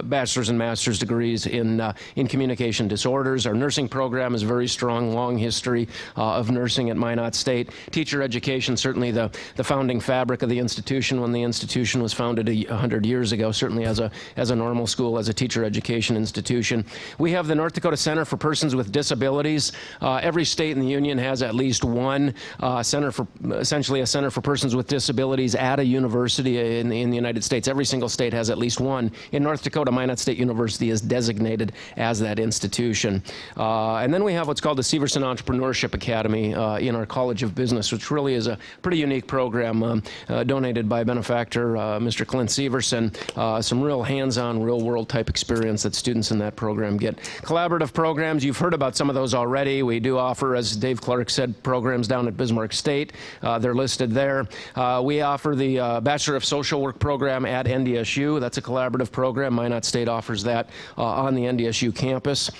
bachelor's and master's degrees in communication disorders. Our nursing program is very strong, long history of nursing at Minot State. Teacher education, certainly the founding fabric of the institution when the institution was founded 100 years ago, certainly as a normal school, as a teacher education institution. We have the North Dakota Center for Persons with Disabilities. Every state in the union has at least one essentially a center for persons with disabilities at a university in the United States. Every single state has at least one. In North Dakota, Minot State University is designated as that institution. And then we have what's called the Severson Entrepreneurship Academy in our College of Business, which really is a pretty unique program donated by benefactor Mr. Clint Severson. Some real hands-on, real-world type experience that students in that program get. Collaborative programs, you've heard about some of those already. We do offer, as Dave Clark said, programs down at Bismarck State. They're listed there. We offer the Bachelor of Social Work program at NDSU. That's a collaborative program. Minot State offers that on the NDSU campus.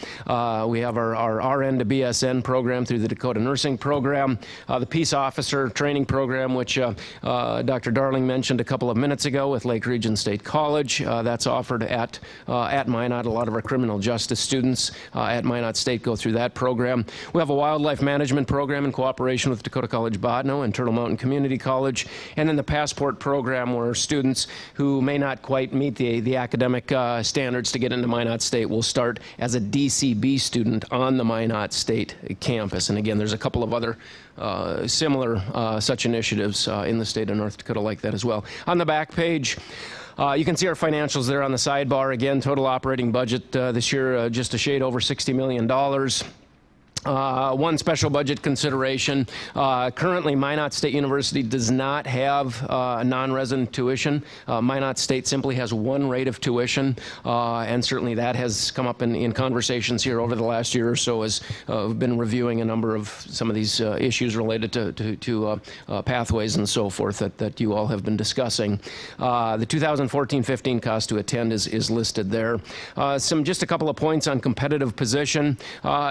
We have our RN to BSN program through the Dakota Nursing Program. The Peace Officer Training Program, which Dr. Darling mentioned a couple of minutes ago with Lake Region State College. That's offered at Minot. A lot of our criminal justice students at Minot State go through that program. We have a wildlife management program in cooperation with Dakota College Botno and Turtle Mountain Community College, and then the Passport program where students who may not quite meet the academic standards to get into Minot State will start as a DCB student on the Minot State campus. And again, there's a couple of other similar such initiatives in the state of North Dakota like that as well. On the back page, you can see our financials there on the sidebar. Again, total operating budget this year just a shade over $60 million. One special budget consideration. Currently, Minot State University does not have non-resident tuition. Minot State simply has one rate of tuition, and certainly that has come up in conversations here over the last year or so as we've been reviewing a number of some of these issues related to pathways and so forth that you all have been discussing. The 2014-15 cost to attend is listed there. Just a couple of points on competitive position.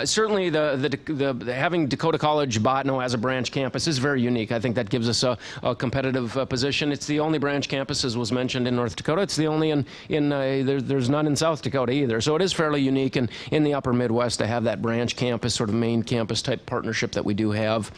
Certainly having Dakota College Botno as a branch campus is very unique. I think that gives us a competitive position. It's the only branch campus, as was mentioned, in North Dakota. It's the only there's none in South Dakota either. So it is fairly unique in the upper Midwest to have that branch campus, sort of main campus type partnership that we do have.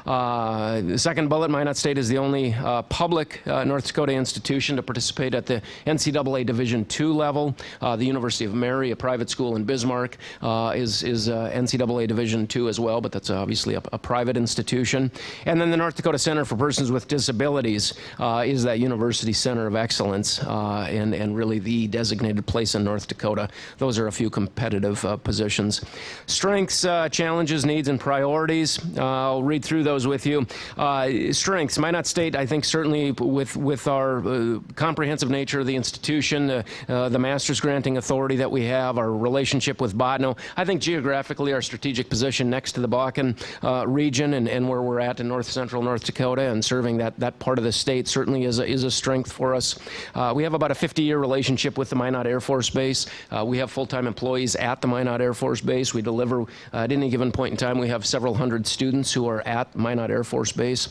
The second bullet, Minot State is the only public North Dakota institution to participate at the NCAA Division II level. The University of Mary, a private school in Bismarck, is NCAA Division II as well, but that's obviously a private institution. And then the North Dakota Center for Persons with Disabilities is that university center of excellence and really the designated place in North Dakota. Those are a few competitive positions. Strengths, challenges, needs, and priorities. I'll read through those with you. Strengths, Minot State, I think certainly with our comprehensive nature of the institution, the master's granting authority that we have, our relationship with Botno, I think geographically our strategic position next to the Bakken region and where we're at in north central North Dakota and serving that part of the state certainly is a strength for us. We have about a 50-year relationship with the Minot Air Force Base. We have full-time employees at the Minot Air Force Base. We deliver at any given point in time, we have several hundred students who are at Minot Air Force Base.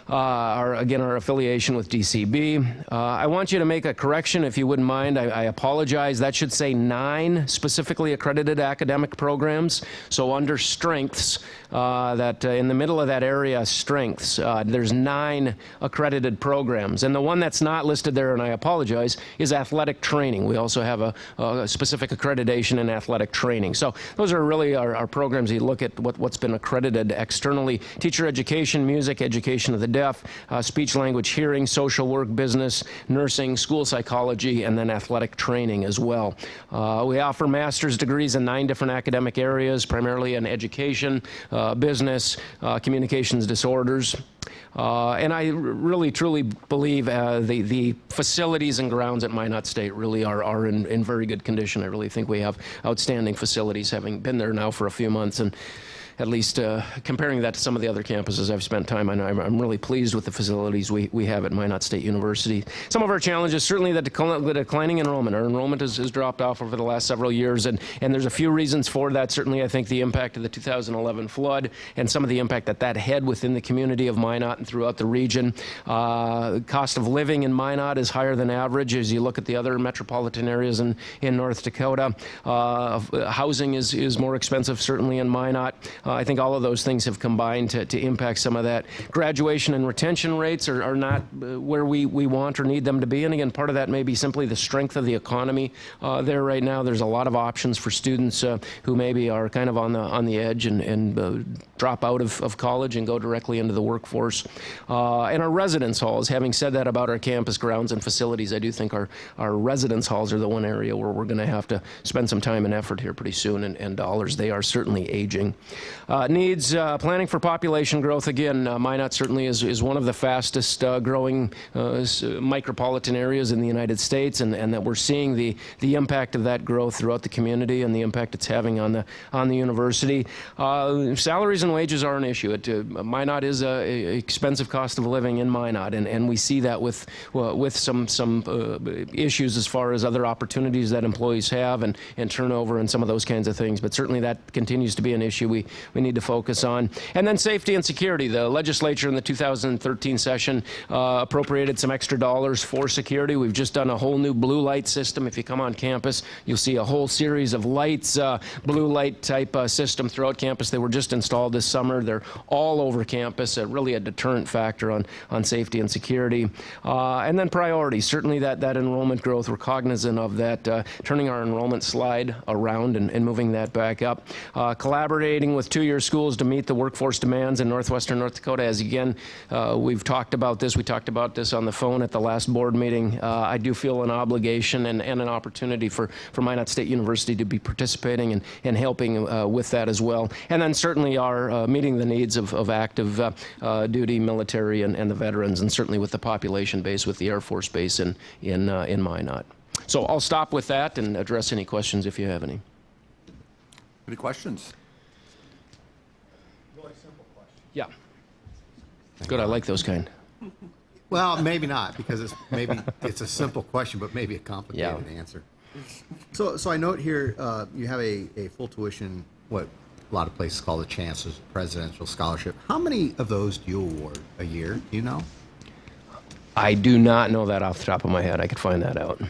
our affiliation with DCB. I want you to make a correction, if you wouldn't mind. I apologize. That should say 9 specifically accredited academic programs. So under strengths, in the middle of that area, strengths, there's 9 accredited programs. And the one that's not listed there, and I apologize, is athletic training. We also have a specific accreditation in athletic training. So those are really our programs. You look at what's been accredited externally: teacher education, music, education of the deaf, speech, language, hearing, social work, business, nursing, school psychology, and then athletic training as well. We offer master's degrees in 9 different academic areas, primarily in education, business, communications disorders. And I really, truly believe the facilities and grounds at Minot State really are in very good condition. I really think we have outstanding facilities, having been there now for a few months, and at least comparing that to some of the other campuses I've spent time on, I'm really pleased with the facilities we have at Minot State University. Some of our challenges, certainly the declining enrollment. Our enrollment has dropped off over the last several years, and there's a few reasons for that. Certainly, I think the impact of the 2011 flood and some of the impact that had within the community of Minot and throughout the region. Cost of living in Minot is higher than average as you look at the other metropolitan areas in North Dakota. Housing is more expensive, certainly in Minot. I think all of those things have combined to impact some of that. Graduation and retention rates are not where we want or need them to be. And again, part of that may be simply the strength of the economy there right now. There's a lot of options for students who maybe are kind of on the edge and drop out of college and go directly into the workforce. And our residence halls, having said that about our campus grounds and facilities, I do think our residence halls are the one area where we're going to have to spend some time and effort here pretty soon, and dollars. They are certainly aging. Needs planning for population growth. Again, Minot certainly is one of the fastest growing micropolitan areas in the United States, and that we're seeing the impact of that growth throughout the community and the impact it's having on the university. Salaries and wages are an issue. Minot is an expensive cost of living in Minot, and we see that with some issues as far as other opportunities that employees have and turnover and some of those kinds of things. But certainly that continues to be an issue we need to focus on. And then safety and security. The legislature in the 2013 session appropriated some extra dollars for security. We've just done a whole new blue light system. If you come on campus, you'll see a whole series of lights, blue light type system throughout campus. They were just installed this summer. They're all over campus, really a deterrent factor on safety and security. And then priorities. Certainly that enrollment growth, we're cognizant of that, turning our enrollment slide around and moving that back up. Collaborating with two-year schools to meet the workforce demands in northwestern North Dakota. As again, we've talked about this. We talked about this on the phone at the last board meeting. I do feel an obligation and an opportunity for Minot State University to be participating and helping with that as well. And then certainly our meeting the needs of active duty military and the veterans, and certainly with the population base with the Air Force Base in Minot. So I'll stop with that and address any questions if you have any. Any questions? Yeah. Good, I like those kind. Well, maybe not, because it's a simple question, but maybe a complicated answer. So I note here you have a full tuition, what a lot of places call the Chancellor's Presidential Scholarship. How many of those do you award a year? Do you know? I do not know that off the top of my head. I could find that out.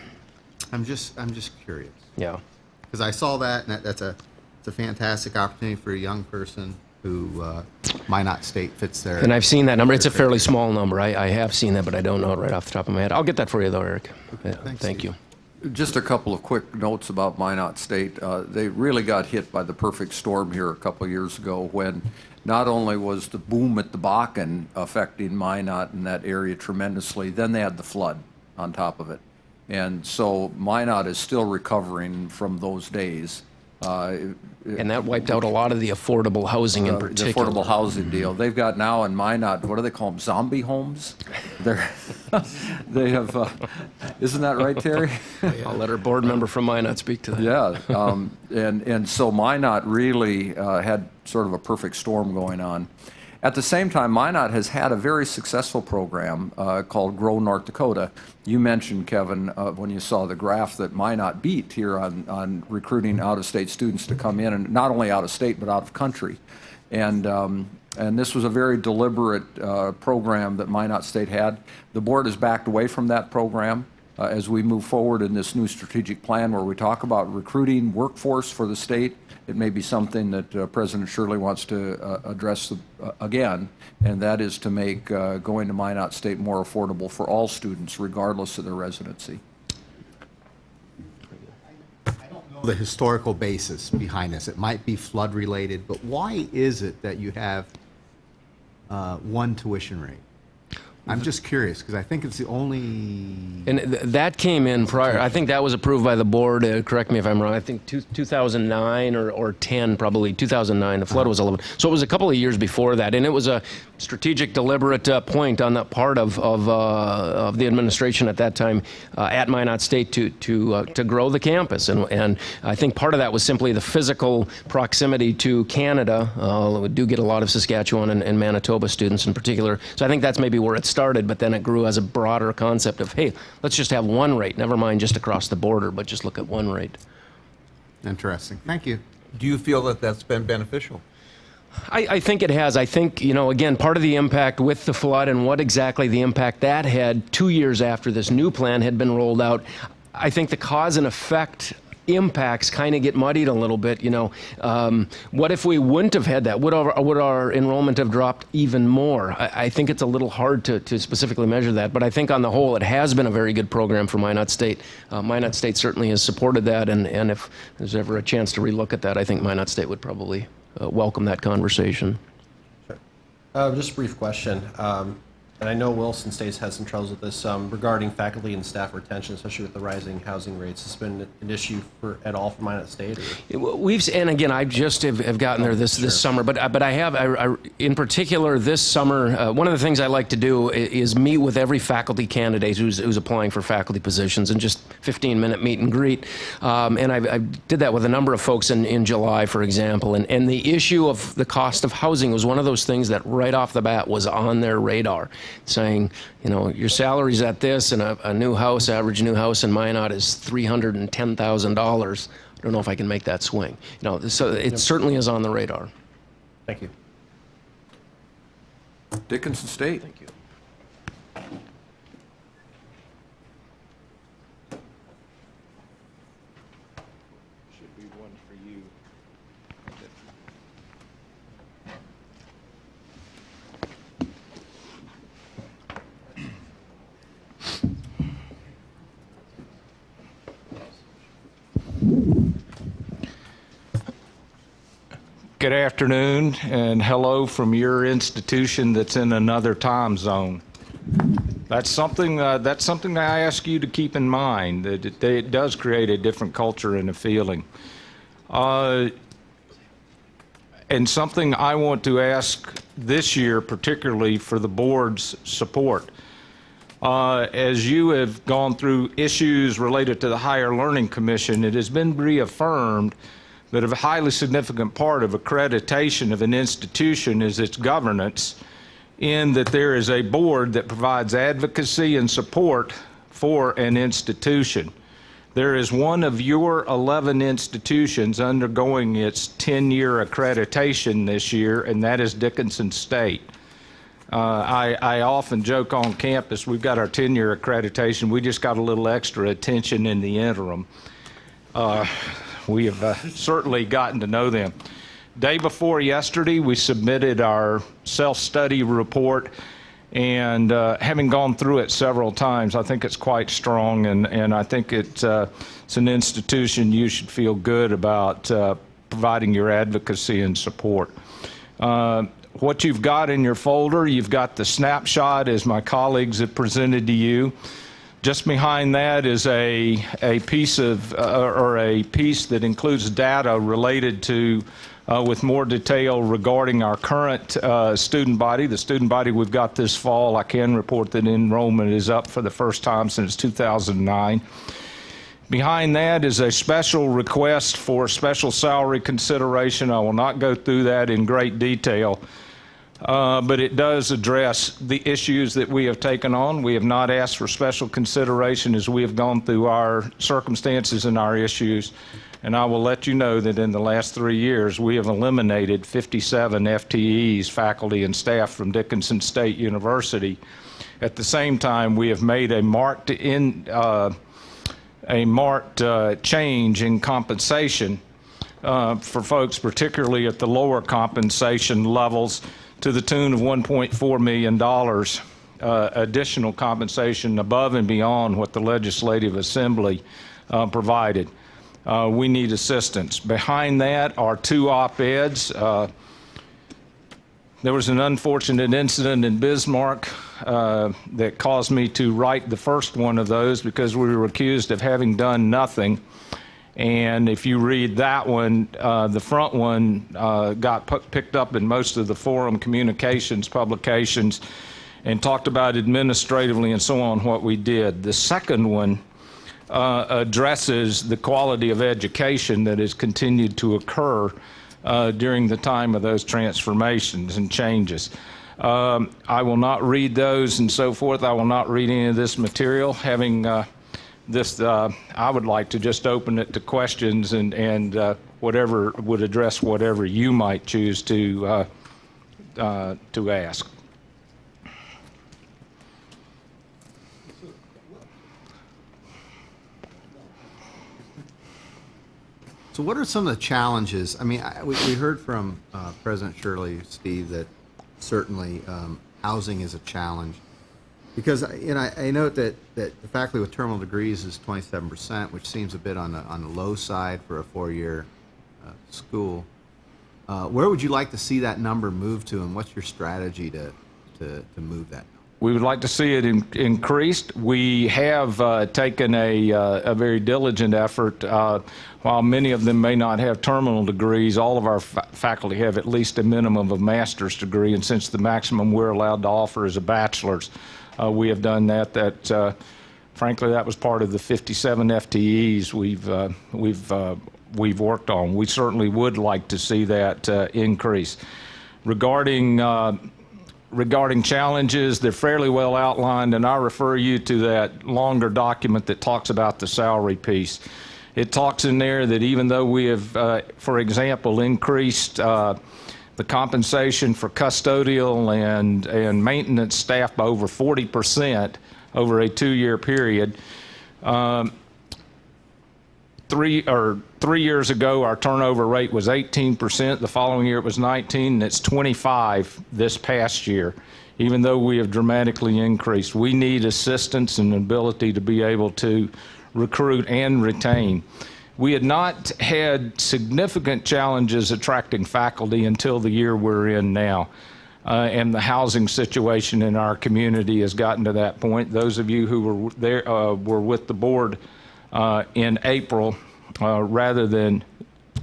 I'm just curious. Yeah. Because I saw that, and it's a fantastic opportunity for a young person who Minot State fits there. And I've seen that number. It's a fairly small number. I have seen that, but I don't know it right off the top of my head. I'll get that for you, though, Eric. Okay, thanks, Thank you. Just a couple of quick notes about Minot State. They really got hit by the perfect storm here a couple of years ago, when not only was the boom at the Bakken affecting Minot and that area tremendously, then they had the flood on top of it. And so Minot is still recovering from those days. And that wiped out a lot of the affordable housing in particular. The affordable housing deal. They've got now in Minot, what do they call them, zombie homes? They have, isn't that right, Terry? I'll let our board member from Minot speak to that. Yeah, and so Minot really had sort of a perfect storm going on. At the same time, Minot has had a very successful program called Grow North Dakota. You mentioned, Kevin, when you saw the graph, that Minot beat here on recruiting out-of-state students to come in, and not only out of state, but out of country. And And this was a very deliberate program that Minot State had. The board has backed away from that program as we move forward in this new strategic plan where we talk about recruiting workforce for the state. It may be something that President Shirley wants to address again, and that is to make going to Minot State more affordable for all students, regardless of their residency. The historical basis behind this. It might be flood related, but why is it that you have one tuition rate? I'm just curious because I think it's the only. And that came in prior. I think that was approved by the board. Correct me if I'm wrong. I think 2009 or 10, probably 2009. The flood was 11. So it was a couple of years before that, and it was a strategic, deliberate point on the part of the administration at that time at Minot State to grow the campus. And I think part of that was simply the physical proximity to Canada. We do get a lot of Saskatchewan and Manitoba students in particular. So I think that's maybe where it started, but then it grew as a broader concept of, hey, let's just have one rate, never mind just across the border, but just look at one rate. Interesting. Thank you. Do you feel that that's been beneficial? I think it has. I think, again, part of the impact with the flood and what exactly the impact that had 2 years after this new plan had been rolled out, I think the cause and effect impacts kind of get muddied a little bit. What if we wouldn't have had that? Would our enrollment have dropped even more? I think it's a little hard to specifically measure that, but I think on the whole it has been a very good program for Minot State. Minot State certainly has supported that, and if there's ever a chance to relook at that, I think Minot State would probably welcome that conversation. Just a brief question. And I know Wilson State's had some troubles with this regarding faculty and staff retention, especially with the rising housing rates. Has this been an issue at all for Minot State? And again, I just have gotten there this summer, but I have, in particular this summer, one of the things I like to do is meet with every faculty candidate who's applying for faculty positions and just 15-minute meet and greet. And I did that with a number of folks in July, for example, and the issue of the cost of housing was one of those things that right off the bat was on their radar, saying, your salary's at this, and a new house, average new house in Minot is $310,000. I don't know if I can make that swing. So it certainly is on the radar. Thank you. Dickinson State. Thank you. Should be one for you. Good afternoon, and hello from your institution that's in another time zone. That's something that I ask you to keep in mind, that it does create a different culture and a feeling. And something I want to ask this year, particularly for the board's support. As you have gone through issues related to the Higher Learning Commission, it has been reaffirmed that a highly significant part of accreditation of an institution is its governance, in that there is a board that provides advocacy and support for an institution. There is one of your 11 institutions undergoing its 10-year accreditation this year, and that is Dickinson State. I often joke on campus, we've got our 10-year accreditation, we just got a little extra attention in the interim. We have certainly gotten to know them. Day before yesterday, we submitted our self-study report, and having gone through it several times, I think it's quite strong, and I think it's an institution you should feel good about providing your advocacy and support. What you've got in your folder, you've got the snapshot as my colleagues have presented to you. Just behind that is a piece that includes data related to with more detail regarding our current student body. The student body we've got this fall, I can report that enrollment is up for the first time since 2009. Behind that is a special request for special salary consideration. I will not go through that in great detail. But it does address the issues that we have taken on. We have not asked for special consideration as we have gone through our circumstances and our issues. And I will let you know that in the last 3 years, we have eliminated 57 FTEs, faculty and staff, from Dickinson State University. At the same time, we have made a marked change in compensation for folks, particularly at the lower compensation levels, to the tune of $1.4 million additional compensation above and beyond what the Legislative Assembly provided. We need assistance. Behind that are 2 op-eds. There was an unfortunate incident in Bismarck that caused me to write the first one of those because we were accused of having done nothing. And if you read that one, the front one got picked up in most of the Forum Communications publications and talked about administratively and so on what we did. The second one addresses the quality of education that has continued to occur during the time of those transformations and changes. I will not read those and so forth. I will not read any of this material. Having this, I would like to just open it to questions and whatever would address whatever you might choose to ask. So what are some of the challenges? I mean, we heard from President Shirley, Steve, that certainly housing is a challenge. Because I note that the faculty with terminal degrees is 27%, which seems a bit on the low side for a 4-year school. Where would you like to see that number move to, and what's your strategy to move that? We would like to see it increased. We have taken a very diligent effort. While many of them may not have terminal degrees, all of our faculty have at least a minimum of a master's degree, and since the maximum we're allowed to offer is a bachelor's, we have done that. Frankly, that was part of the 57 FTEs we've worked on. We certainly would like to see that increase. Regarding challenges, they're fairly well outlined, and I refer you to that longer document that talks about the salary piece. It talks in there that even though we have, for example, increased the compensation for custodial and maintenance staff by over 40% over a 2-year period, 3 years ago, our turnover rate was 18%. The following year, it was 19, and it's 25 this past year. Even though we have dramatically increased, we need assistance and ability to be able to recruit and retain. We had not had significant challenges attracting faculty until the year we're in now. And the housing situation in our community has gotten to that point. Those of you who were there were with the board in April. Rather than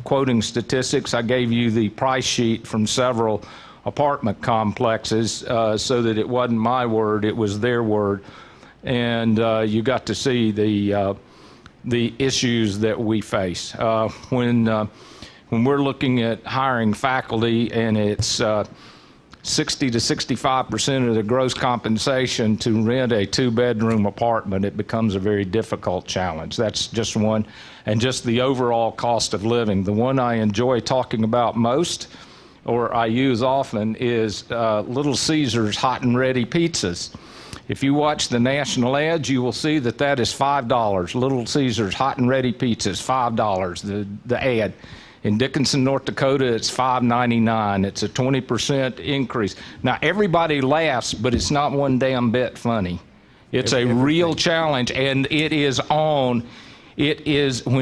quoting statistics, I gave you the price sheet from several apartment complexes so that it wasn't my word, it was their word. And you got to see the issues that we face. When we're looking at hiring faculty and it's 60 to 65% of the gross compensation to rent a 2-bedroom apartment, it becomes a very difficult challenge. That's just one, and just the overall cost of living. The one I enjoy talking about most, or I use often, is Little Caesars Hot and Ready Pizzas. If you watch the national ads, you will see that that is $5. Little Caesars Hot and Ready Pizzas, $5, the ad. In Dickinson, North Dakota, it's $5.99. It's a 20% increase. Now, everybody laughs, but it's not one damn bit funny. It's a real challenge, and it is, when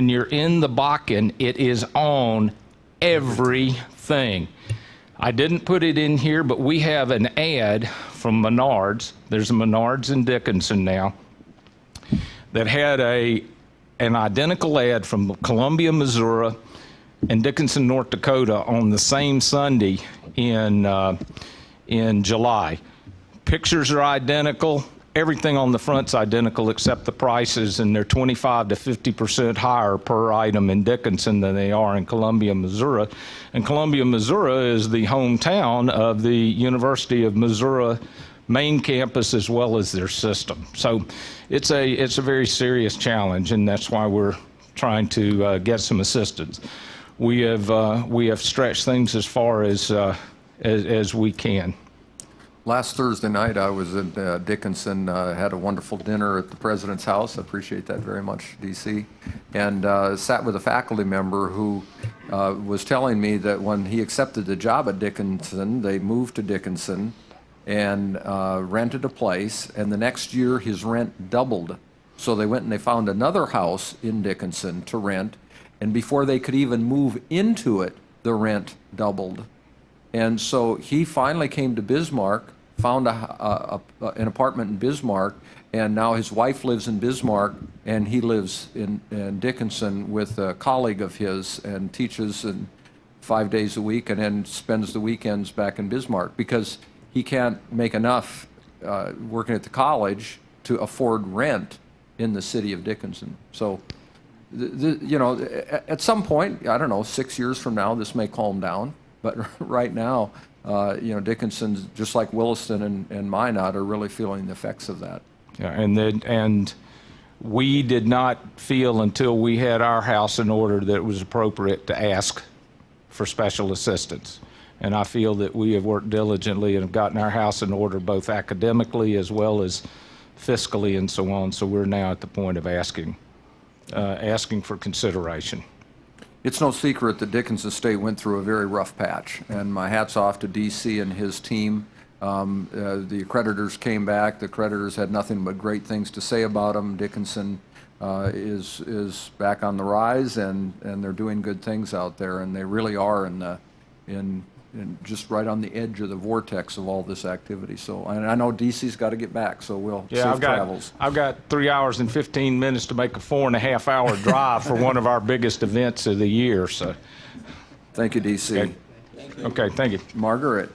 you're in the Bakken, it is on everything. I didn't put it in here, but we have an ad from Menards. There's a Menards in Dickinson now that had an identical ad from Columbia, Missouri, and Dickinson, North Dakota on the same Sunday in July. Pictures are identical. Everything on the front's identical except the prices, and they're 25 to 50% higher per item in Dickinson than they are in Columbia, Missouri. And Columbia, Missouri is the hometown of the University of Missouri main campus as well as their system. So it's a very serious challenge, and that's why we're trying to get some assistance. We have stretched things as far as we can. Last Thursday night, I was at Dickinson, had a wonderful dinner at the president's house. I appreciate that very much, DC. And sat with a faculty member who was telling me that when he accepted the job at Dickinson, they moved to Dickinson and rented a place, and the next year his rent doubled. So they went and they found another house in Dickinson to rent, and before they could even move into it, the rent doubled. And so he finally came to Bismarck, found an apartment in Bismarck, and now his wife lives in Bismarck, and he lives in Dickinson with a colleague of his and teaches 5 days a week and then spends the weekends back in Bismarck because he can't make enough working at the college to afford rent in the city of Dickinson. So, you know, at some point, I don't know, 6 years from now, this may calm down. But right now, you know, Dickinson's, just like Williston and Minot, are really feeling the effects of that. Yeah, and we did not feel until we had our house in order that it was appropriate to ask for special assistance. And I feel that we have worked diligently and have gotten our house in order both academically as well as fiscally and so on. So we're now at the point of asking for consideration. It's no secret that Dickinson State went through a very rough patch, and my hat's off to DC and his team. The accreditors came back. The accreditors had nothing but great things to say about them. Dickinson is back on the rise, and they're doing good things out there, and they really are in just right on the edge of the vortex of all this activity. So, and I know DC's got to get back, so we'll safe travels. I've got 3 hours and 15 minutes to make a 4.5-hour drive for one of our biggest events of the year. So, thank you, DC. Okay, thank you. Margaret.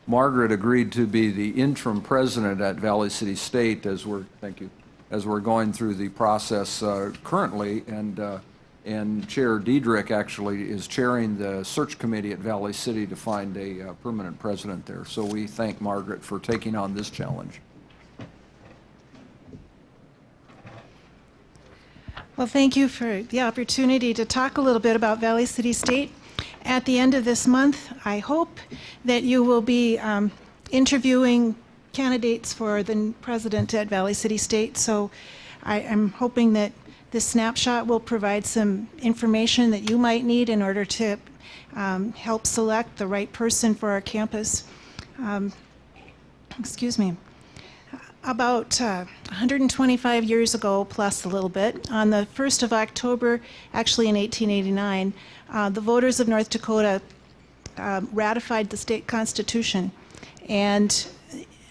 Margaret agreed to be the interim president at Valley City State as we're going through the process currently, and Chair Diedrich actually is chairing the search committee at Valley City to find a permanent president there. So we thank Margaret for taking on this challenge. Well, thank you for the opportunity to talk a little bit about Valley City State. At the end of this month, I hope that you will be interviewing candidates for the president at Valley City State. So I'm hoping that this snapshot will provide some information that you might need in order to help select the right person for our campus. Excuse me. About 125 years ago, plus a little bit, on the 1st of October, actually in 1889, the voters of North Dakota ratified the state constitution. And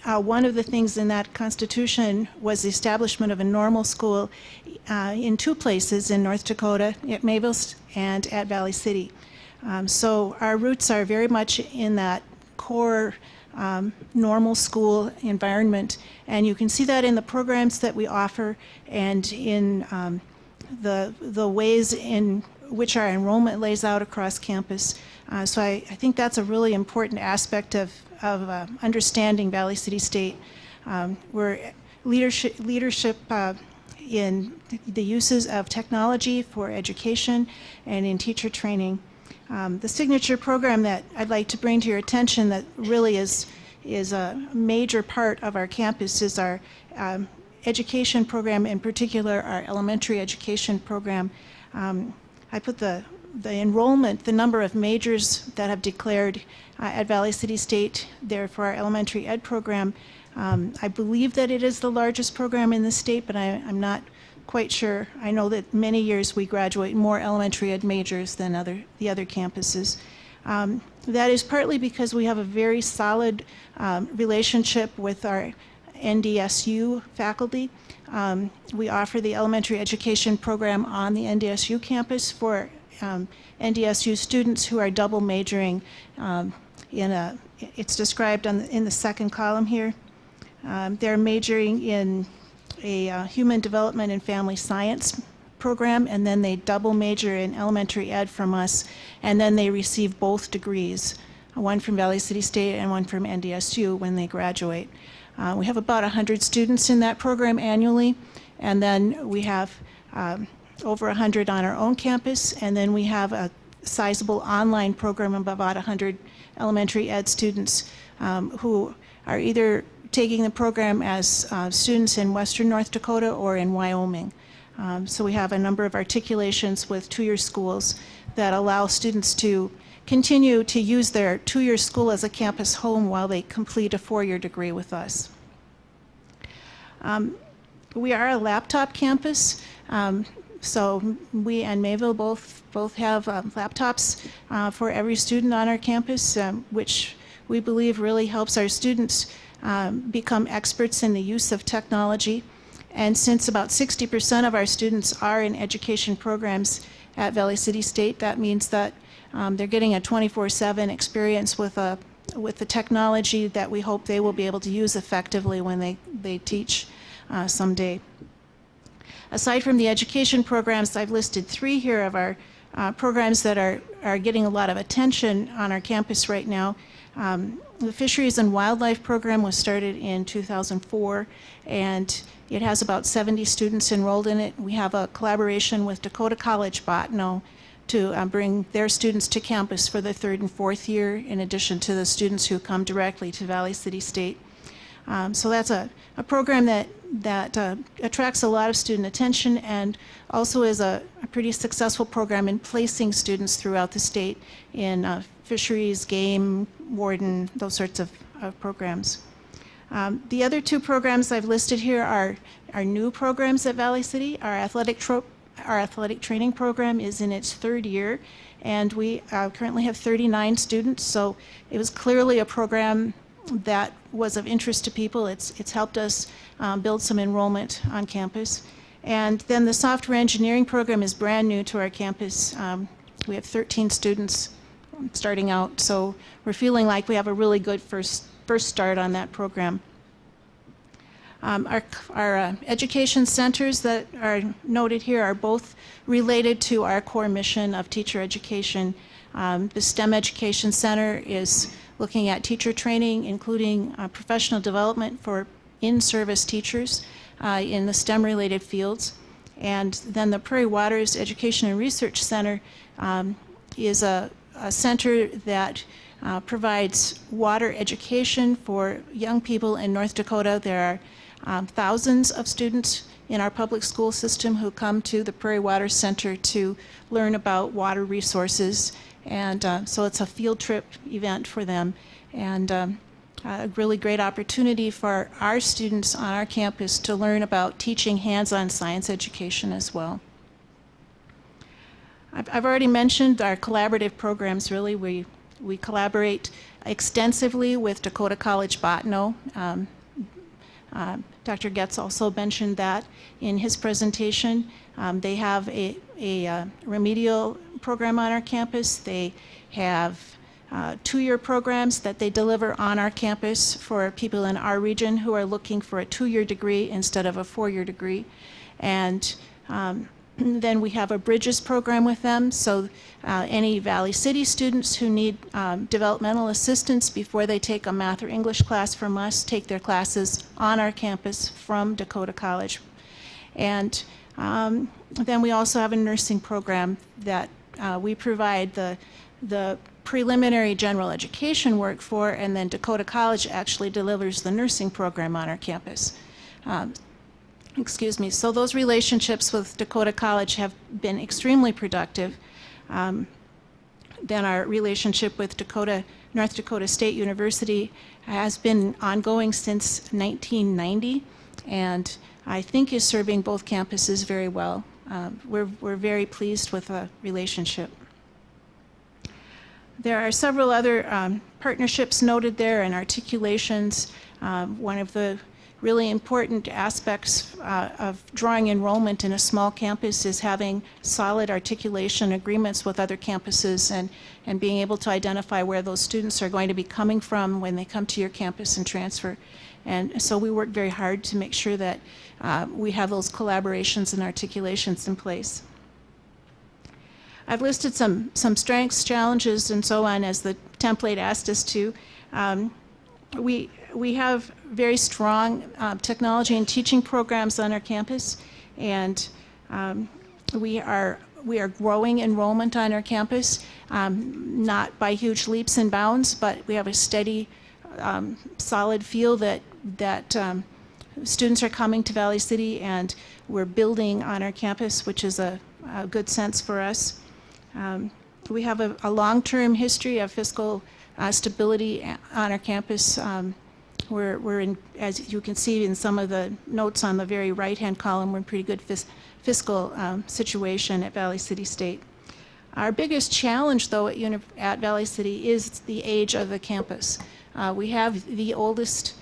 one of the things in that constitution was the establishment of a normal school in 2 places in North Dakota, at Mayville and at Valley City. So our roots are very much in that core normal school environment, and you can see that in the programs that we offer and in the ways in which our enrollment lays out across campus. So I think that's a really important aspect of understanding Valley City State. We're leadership in the uses of technology for education and in teacher training. The signature program that I'd like to bring to your attention that really is a major part of our campus is our education program, in particular our elementary education program. I put the enrollment, the number of majors that have declared at Valley City State there for our elementary ed program. I believe that it is the largest program in the state, but I'm not quite sure. I know that many years we graduate more elementary ed majors than the other campuses. That is partly because we have a very solid relationship with our NDSU faculty. We offer the elementary education program on the NDSU campus for NDSU students who are double majoring it's described in the second column here. They're majoring in a human development and family science program, and then they double major in elementary ed from us, and then they receive both degrees. one from Valley City State and one from NDSU when they graduate. We have about 100 students in that program annually, and then we have over 100 on our own campus, and then we have a sizable online program of about 100 elementary ed students who are either taking the program as students in western North Dakota or in Wyoming. So we have a number of articulations with two-year schools that allow students to continue to use their two-year school as a campus home while they complete a four-year degree with us. We are a laptop campus, so we and Mayville both have laptops for every student on our campus, which we believe really helps our students become experts in the use of technology. And since about 60% of our students are in education programs at Valley City State, that means that they're getting a 24/7 experience with the technology that we hope they will be able to use effectively when they teach someday. Aside from the education programs, I've listed three here of our programs that are getting a lot of attention on our campus right now. The Fisheries and Wildlife program was started in 2004, and it has about 70 students enrolled in it. We have a collaboration with Dakota College Botno to bring their students to campus for the third and fourth year, in addition to the students who come directly to Valley City State. So that's a program that attracts a lot of student attention and also is a pretty successful program in placing students throughout the state in fisheries, game warden, those sorts of programs. The other two programs I've listed here are new programs at Valley City. Our athletic training program is in its third year, and we currently have 39 students, so it was clearly a program that was of interest to people. It's helped us build some enrollment on campus. And then the software engineering program is brand new to our campus. We have 13 students starting out, so we're feeling like we have a really good first start on that program. Our education centers that are noted here are both related to our core mission of teacher education. The STEM Education Center is looking at teacher training, including professional development for in-service teachers in the STEM-related fields. And then the Prairie Waters Education and Research Center is a center that provides water education for young people in North Dakota. There are thousands of students in our public school system who come to the Prairie Water Center to learn about water resources, and so it's a field trip event for them, and a really great opportunity for our students on our campus to learn about teaching hands-on science education as well. I've already mentioned our collaborative programs. Really, we collaborate extensively with Dakota College Botno. Dr. Getz also mentioned that in his presentation. They have a remedial program on our campus. They have two-year programs that they deliver on our campus for people in our region who are looking for a two-year degree instead of a four-year degree. And then we have a Bridges program with them, so any Valley City students who need developmental assistance before they take a math or English class from us take their classes on our campus from Dakota College. And then we also have a nursing program that we provide the preliminary general education work for, and then Dakota College actually delivers the nursing program on our campus. Excuse me. So those relationships with Dakota College have been extremely productive. Then our relationship with North Dakota State University has been ongoing since 1990, and I think is serving both campuses very well. We're very pleased with the relationship. There are several other partnerships noted there and articulations. One of the really important aspects of drawing enrollment in a small campus is having solid articulation agreements with other campuses and being able to identify where those students are going to be coming from when they come to your campus and transfer. And so we work very hard to make sure that we have those collaborations and articulations in place. I've listed some strengths, challenges, and so on as the template asked us to. We have very strong technology and teaching programs on our campus, and we are growing enrollment on our campus, not by huge leaps and bounds, but we have a steady, solid feel that students are coming to Valley City, and we're building on our campus, which is a good sense for us. We have a long-term history of fiscal stability on our campus. We're in, as you can see in some of the notes on the very right-hand column, we're in pretty good fiscal situation at Valley City State. Our biggest challenge, though, at Valley City is the age of the campus. We have the oldest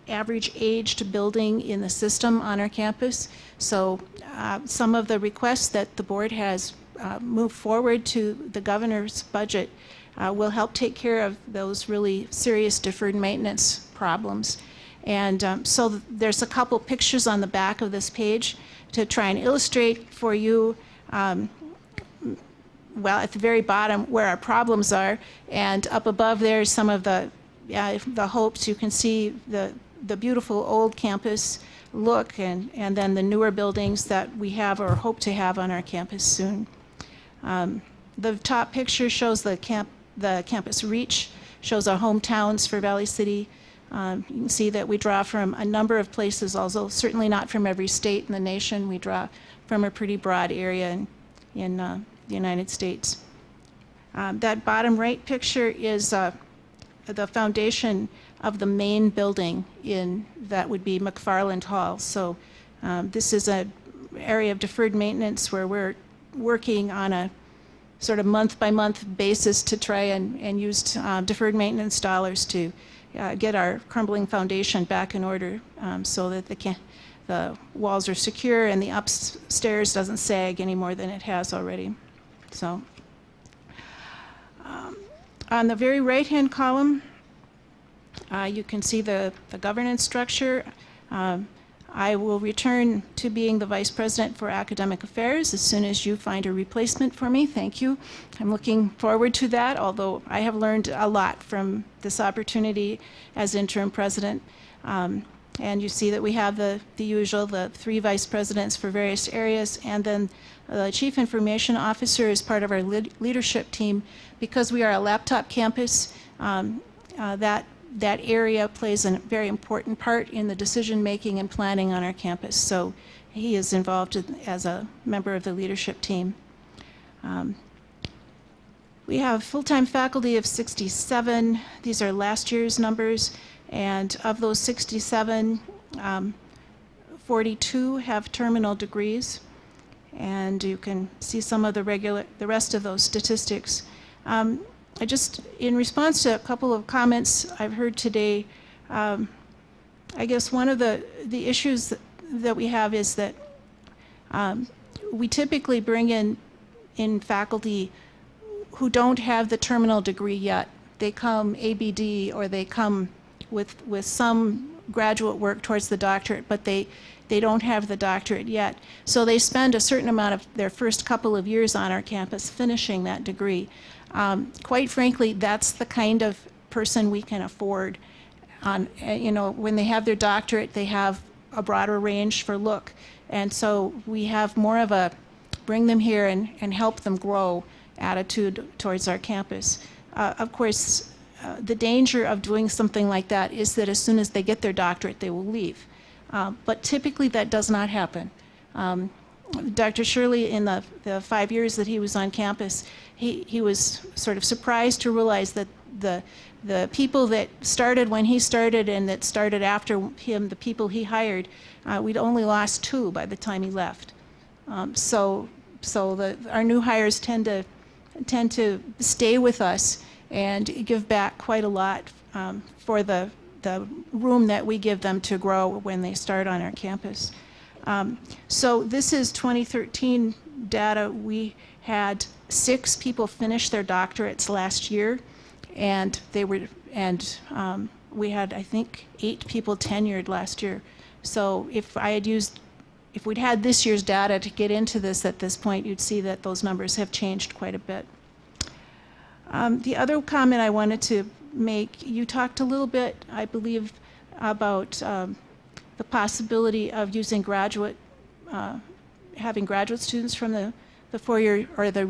average aged building in the system on our campus, so some of the requests that the board has moved forward to the governor's budget will help take care of those really serious deferred maintenance problems. And so there's a couple pictures on the back of this page to try and illustrate for you, well, at the very bottom where our problems are, and up above there is some of the hopes. You can see the beautiful old campus look, and then the newer buildings that we have or hope to have on our campus soon. The top picture shows the campus reach, shows our hometowns for Valley City. You can see that we draw from a number of places, although certainly not from every state in the nation. We draw from a pretty broad area in the United States. That bottom right picture is the foundation of the main building that would be McFarland Hall. So this is an area of deferred maintenance where we're working on a sort of month-by-month basis to try and use deferred maintenance dollars to get our crumbling foundation back in order, so that the walls are secure and the upstairs doesn't sag any more than it has already. So on the very right-hand column, you can see the governance structure. I will return to being the Vice President for Academic Affairs as soon as you find a replacement for me. Thank you. I'm looking forward to that, although I have learned a lot from this opportunity as interim president. And you see that we have the usual, the 3 vice presidents for various areas, and then the Chief Information Officer is part of our leadership team. Because we are a laptop campus, that area plays a very important part in the decision-making and planning on our campus. So he is involved as a member of the leadership team. We have full-time faculty of 67. These are last year's numbers. And of those 67, 42 have terminal degrees. And you can see some of the rest of those statistics. In response to a couple of comments I've heard today, I guess one of the issues that we have is that we typically bring in faculty who don't have the terminal degree yet. They come ABD, or they come with some graduate work towards the doctorate, but they don't have the doctorate yet. So they spend a certain amount of their first couple of years on our campus finishing that degree. Quite frankly, that's the kind of person we can afford. When they have their doctorate, they have a broader range for look. And so we have more of a bring them here and help them grow attitude towards our campus. Of course, the danger of doing something like that is that as soon as they get their doctorate, they will leave. But typically that does not happen. Dr. Shirley, in the 5 years that he was on campus, he was sort of surprised to realize that the people that started when he started and that started after him, the people he hired, we'd only lost 2 by the time he left. So our new hires tend to stay with us and give back quite a lot for the room that we give them to grow when they start on our campus. So this is 2013 data. We had 6 people finish their doctorates last year, and we had, I think, 8 people tenured last year. So if I had used if we'd had this year's data to get into this at this point, you'd see that those numbers have changed quite a bit. The other comment I wanted to make, you talked a little bit, I believe, about the possibility of using having graduate students from the four-year or the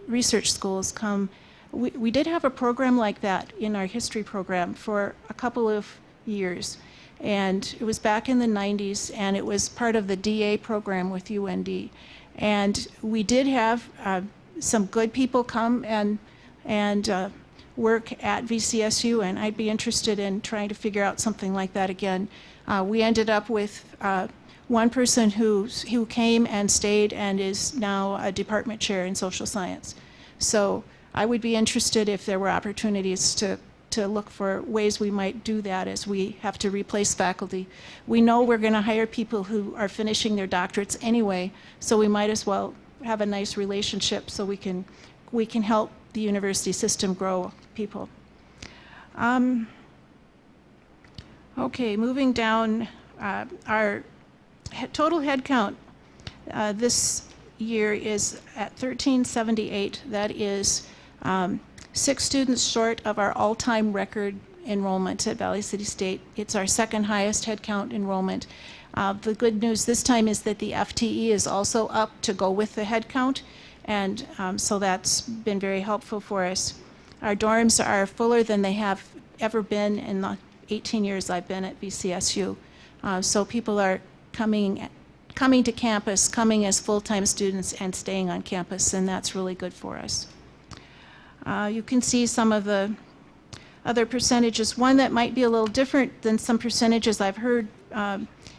research schools come. We did have a program like that in our history program for a couple of years, and it was back in the 90s, and it was part of the DA program with UND. And we did have some good people come and work at VCSU, and I'd be interested in trying to figure out something like that again. We ended up with one person who came and stayed and is now a department chair in social science. So I would be interested if there were opportunities to look for ways we might do that as we have to replace faculty. We know we're going to hire people who are finishing their doctorates anyway, so we might as well have a nice relationship so we can help the university system grow people. Okay, moving down, our total head count this year is at 1378. That is 6 students short of our all-time record enrollment at Valley City State. It's our second highest head count enrollment. The good news this time is that the FTE is also up to go with the head count, and so that's been very helpful for us. Our dorms are fuller than they have ever been in the 18 years I've been at VCSU. So people are coming to campus, coming as full-time students and staying on campus, and that's really good for us. You can see some of the other percentages. One that might be a little different than some percentages I've heard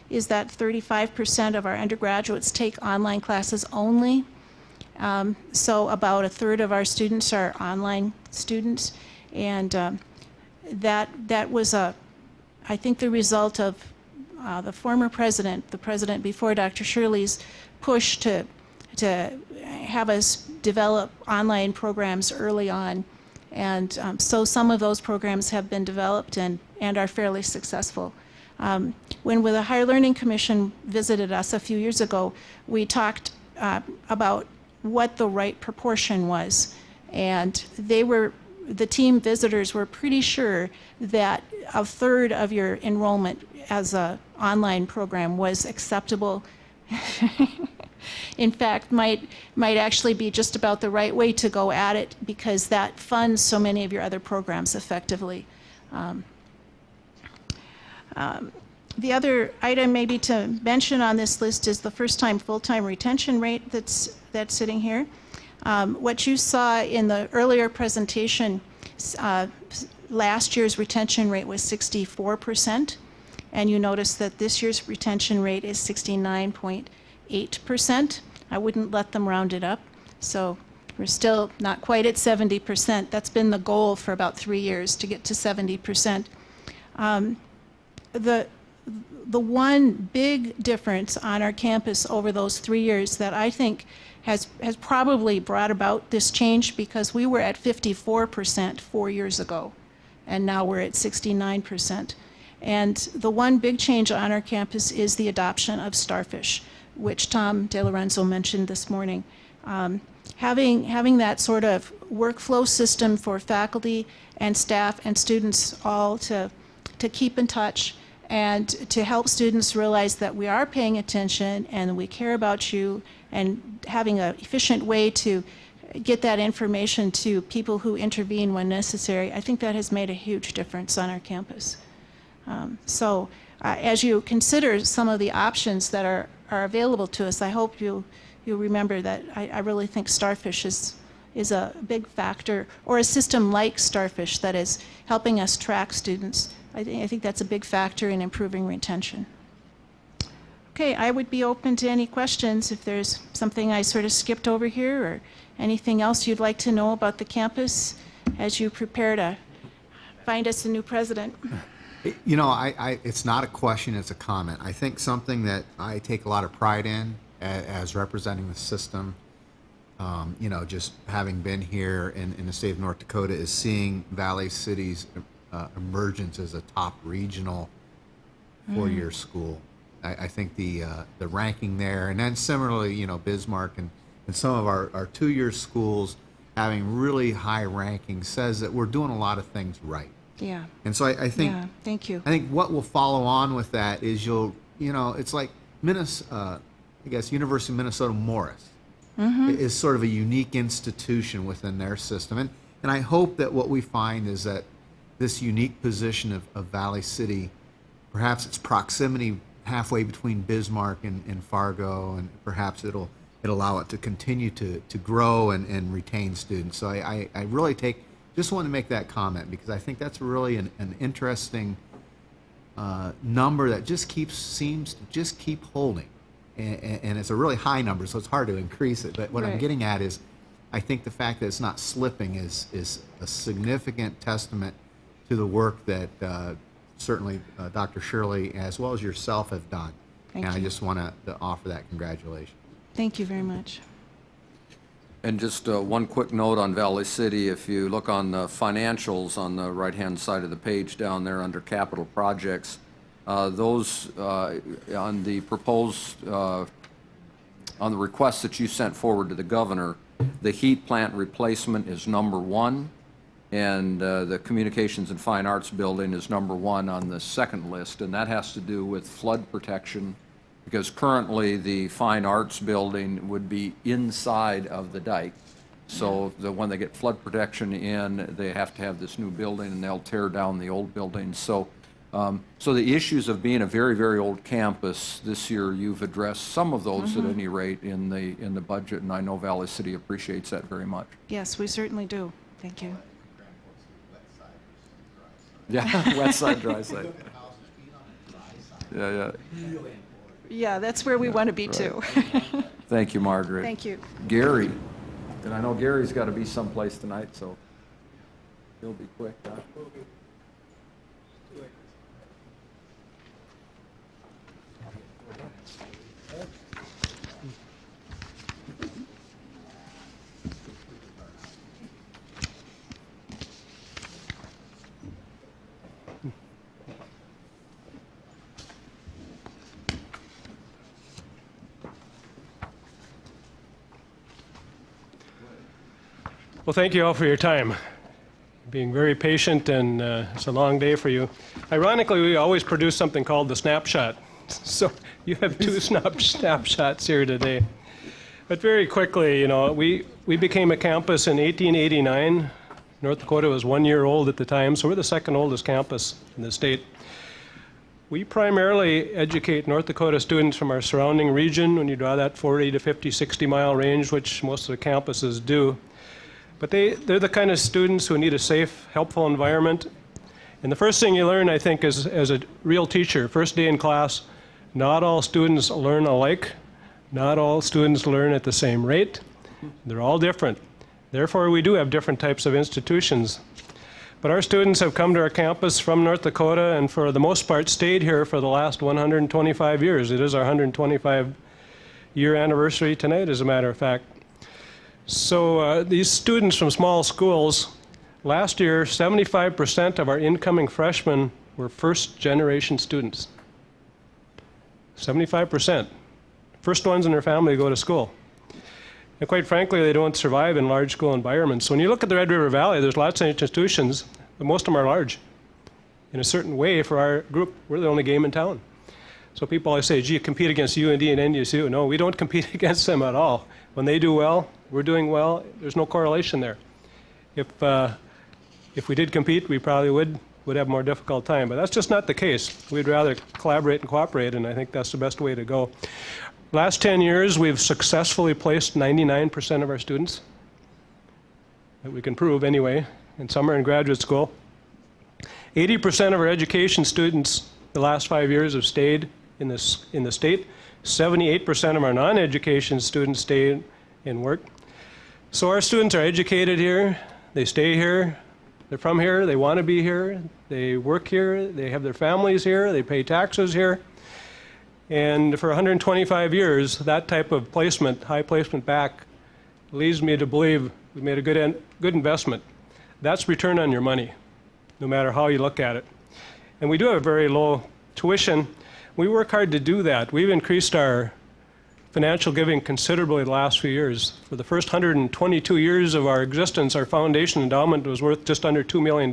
is that 35% of our undergraduates take online classes only. So about a third of our students are online students, and that was I think the result of the former president, the president before Dr. Shirley's push to have us develop online programs early on. And so some of those programs have been developed and are fairly successful. When the Higher Learning Commission visited us a few years ago, we talked about what the right proportion was. And the team visitors were pretty sure that a third of your enrollment as an online program was acceptable. In fact, might actually be just about the right way to go at it, because that funds so many of your other programs effectively. The other item maybe to mention on this list is the first-time full-time retention rate that's sitting here. What you saw in the earlier presentation, last year's retention rate was 64%, and you notice that this year's retention rate is 69.8%. I wouldn't let them round it up, so we're still not quite at 70%. That's been the goal for about 3 years, to get to 70%. The one big difference on our campus over those 3 years that I think has probably brought about this change, because we were at 54% 4 years ago, and now we're at 69%. And the one big change on our campus is the adoption of Starfish, which Tom DeLorenzo mentioned this morning. Having that sort of workflow system for faculty and staff and students all to keep in touch and to help students realize that we are paying attention and we care about you, and having an efficient way to get that information to people who intervene when necessary, I think that has made a huge difference on our campus. So as you consider some of the options that are available to us, I hope you remember that I really think Starfish is a big factor, or a system like Starfish that is helping us track students. I think that's a big factor in improving retention. Okay, I would be open to any questions if there's something I sort of skipped over here, or anything else you'd like to know about the campus as you prepare to find us a new president. You know, it's not a question, it's a comment. I think something that I take a lot of pride in as representing the system, you know, just having been here in the state of North Dakota, is seeing Valley City's emergence as a top regional four-year school. I think the ranking there, and then similarly, you know, Bismarck and some of our two-year schools having really high rankings says that we're doing a lot of things right. Yeah. And so I think, Yeah, thank you. I think what will follow on with that is it's like Minnesota, I guess University of Minnesota Morris is sort of a unique institution within their system. And I hope that what we find is that this unique position of Valley City, perhaps its proximity halfway between Bismarck and Fargo, and perhaps it'll allow it to continue to grow and retain students. So I really just want to make that comment because I think that's really an interesting number that seems to just keep holding. And it's a really high number, so it's hard to increase it. But what I'm Right. getting at is I think the fact that it's not slipping is a significant testament to the work that certainly Dr. Shirley as well as yourself have done. Thank and you. I just want to offer that congratulations. Thank you very much. And just one quick note on Valley City, if you look on the financials on the right-hand side of the page down there under capital projects, those on the proposed, on the request that you sent forward to the governor, the heat plant replacement is number 1, and the Communications and Fine Arts building is number 1 on the second list, and that has to do with flood protection, because currently the Fine Arts building would be inside of the dike. So when they get flood protection in, they have to have this new building, and they'll tear down the old building. So the issues of being a very, very old campus, this year you've addressed some of those at any rate in the budget, and I know Valley City appreciates that very much. Yes, we certainly do. Thank you. Yeah, wet side, dry side. Yeah. Yeah, that's where we want to be too. Thank you, Margaret. Thank you. Gary, and I know Gary's got to be someplace tonight, so he'll be quick, huh? Well, thank you all for your time, being very patient, and it's a long day for you. Ironically, we always produce something called the snapshot. So you have 2 snapshots here today. But very quickly, you know, we became a campus in 1889. North Dakota was 1 year old at the time, so we're the second oldest campus in the state. We primarily educate North Dakota students from our surrounding region, when you draw that 40 to 50, 60-mile range, which most of the campuses do. But they're the kind of students who need a safe, helpful environment. And the first thing you learn, I think, is as a real teacher, first day in class, not all students learn alike. Not all students learn at the same rate. They're all different. Therefore, we do have different types of institutions. But our students have come to our campus from North Dakota and for the most part stayed here for the last 125 years. It is our 125-year anniversary tonight, as a matter of fact. So these students from small schools, last year 75% of our incoming freshmen were first-generation students. 75%. First ones in their family to go to school. And quite frankly, they don't survive in large school environments. So when you look at the Red River Valley, there's lots of institutions, but most of them are large. In a certain way, for our group, we're the only game in town. So people always say, gee, you compete against UND and NDSU. No, we don't compete against them at all. When they do well, we're doing well. There's no correlation there. If we did compete, we probably would have a more difficult time. But that's just not the case. We'd rather collaborate and cooperate, and I think that's the best way to go. Last 10 years, we've successfully placed 99% of our students, that we can prove anyway, and some are in graduate school. 80% of our education students the last 5 years have stayed in the state. 78% of our non-education students stay and work. So our students are educated here, they stay here, they're from here, they want to be here, they work here, they have their families here, they pay taxes here. And for 125 years, that type of placement, high placement back, leads me to believe we made a good investment. That's return on your money, no matter how you look at it. And we do have very low tuition, We work hard to do that. We've increased our financial giving considerably the last few years. For the first 122 years of our existence, our foundation endowment was worth just under $2 million.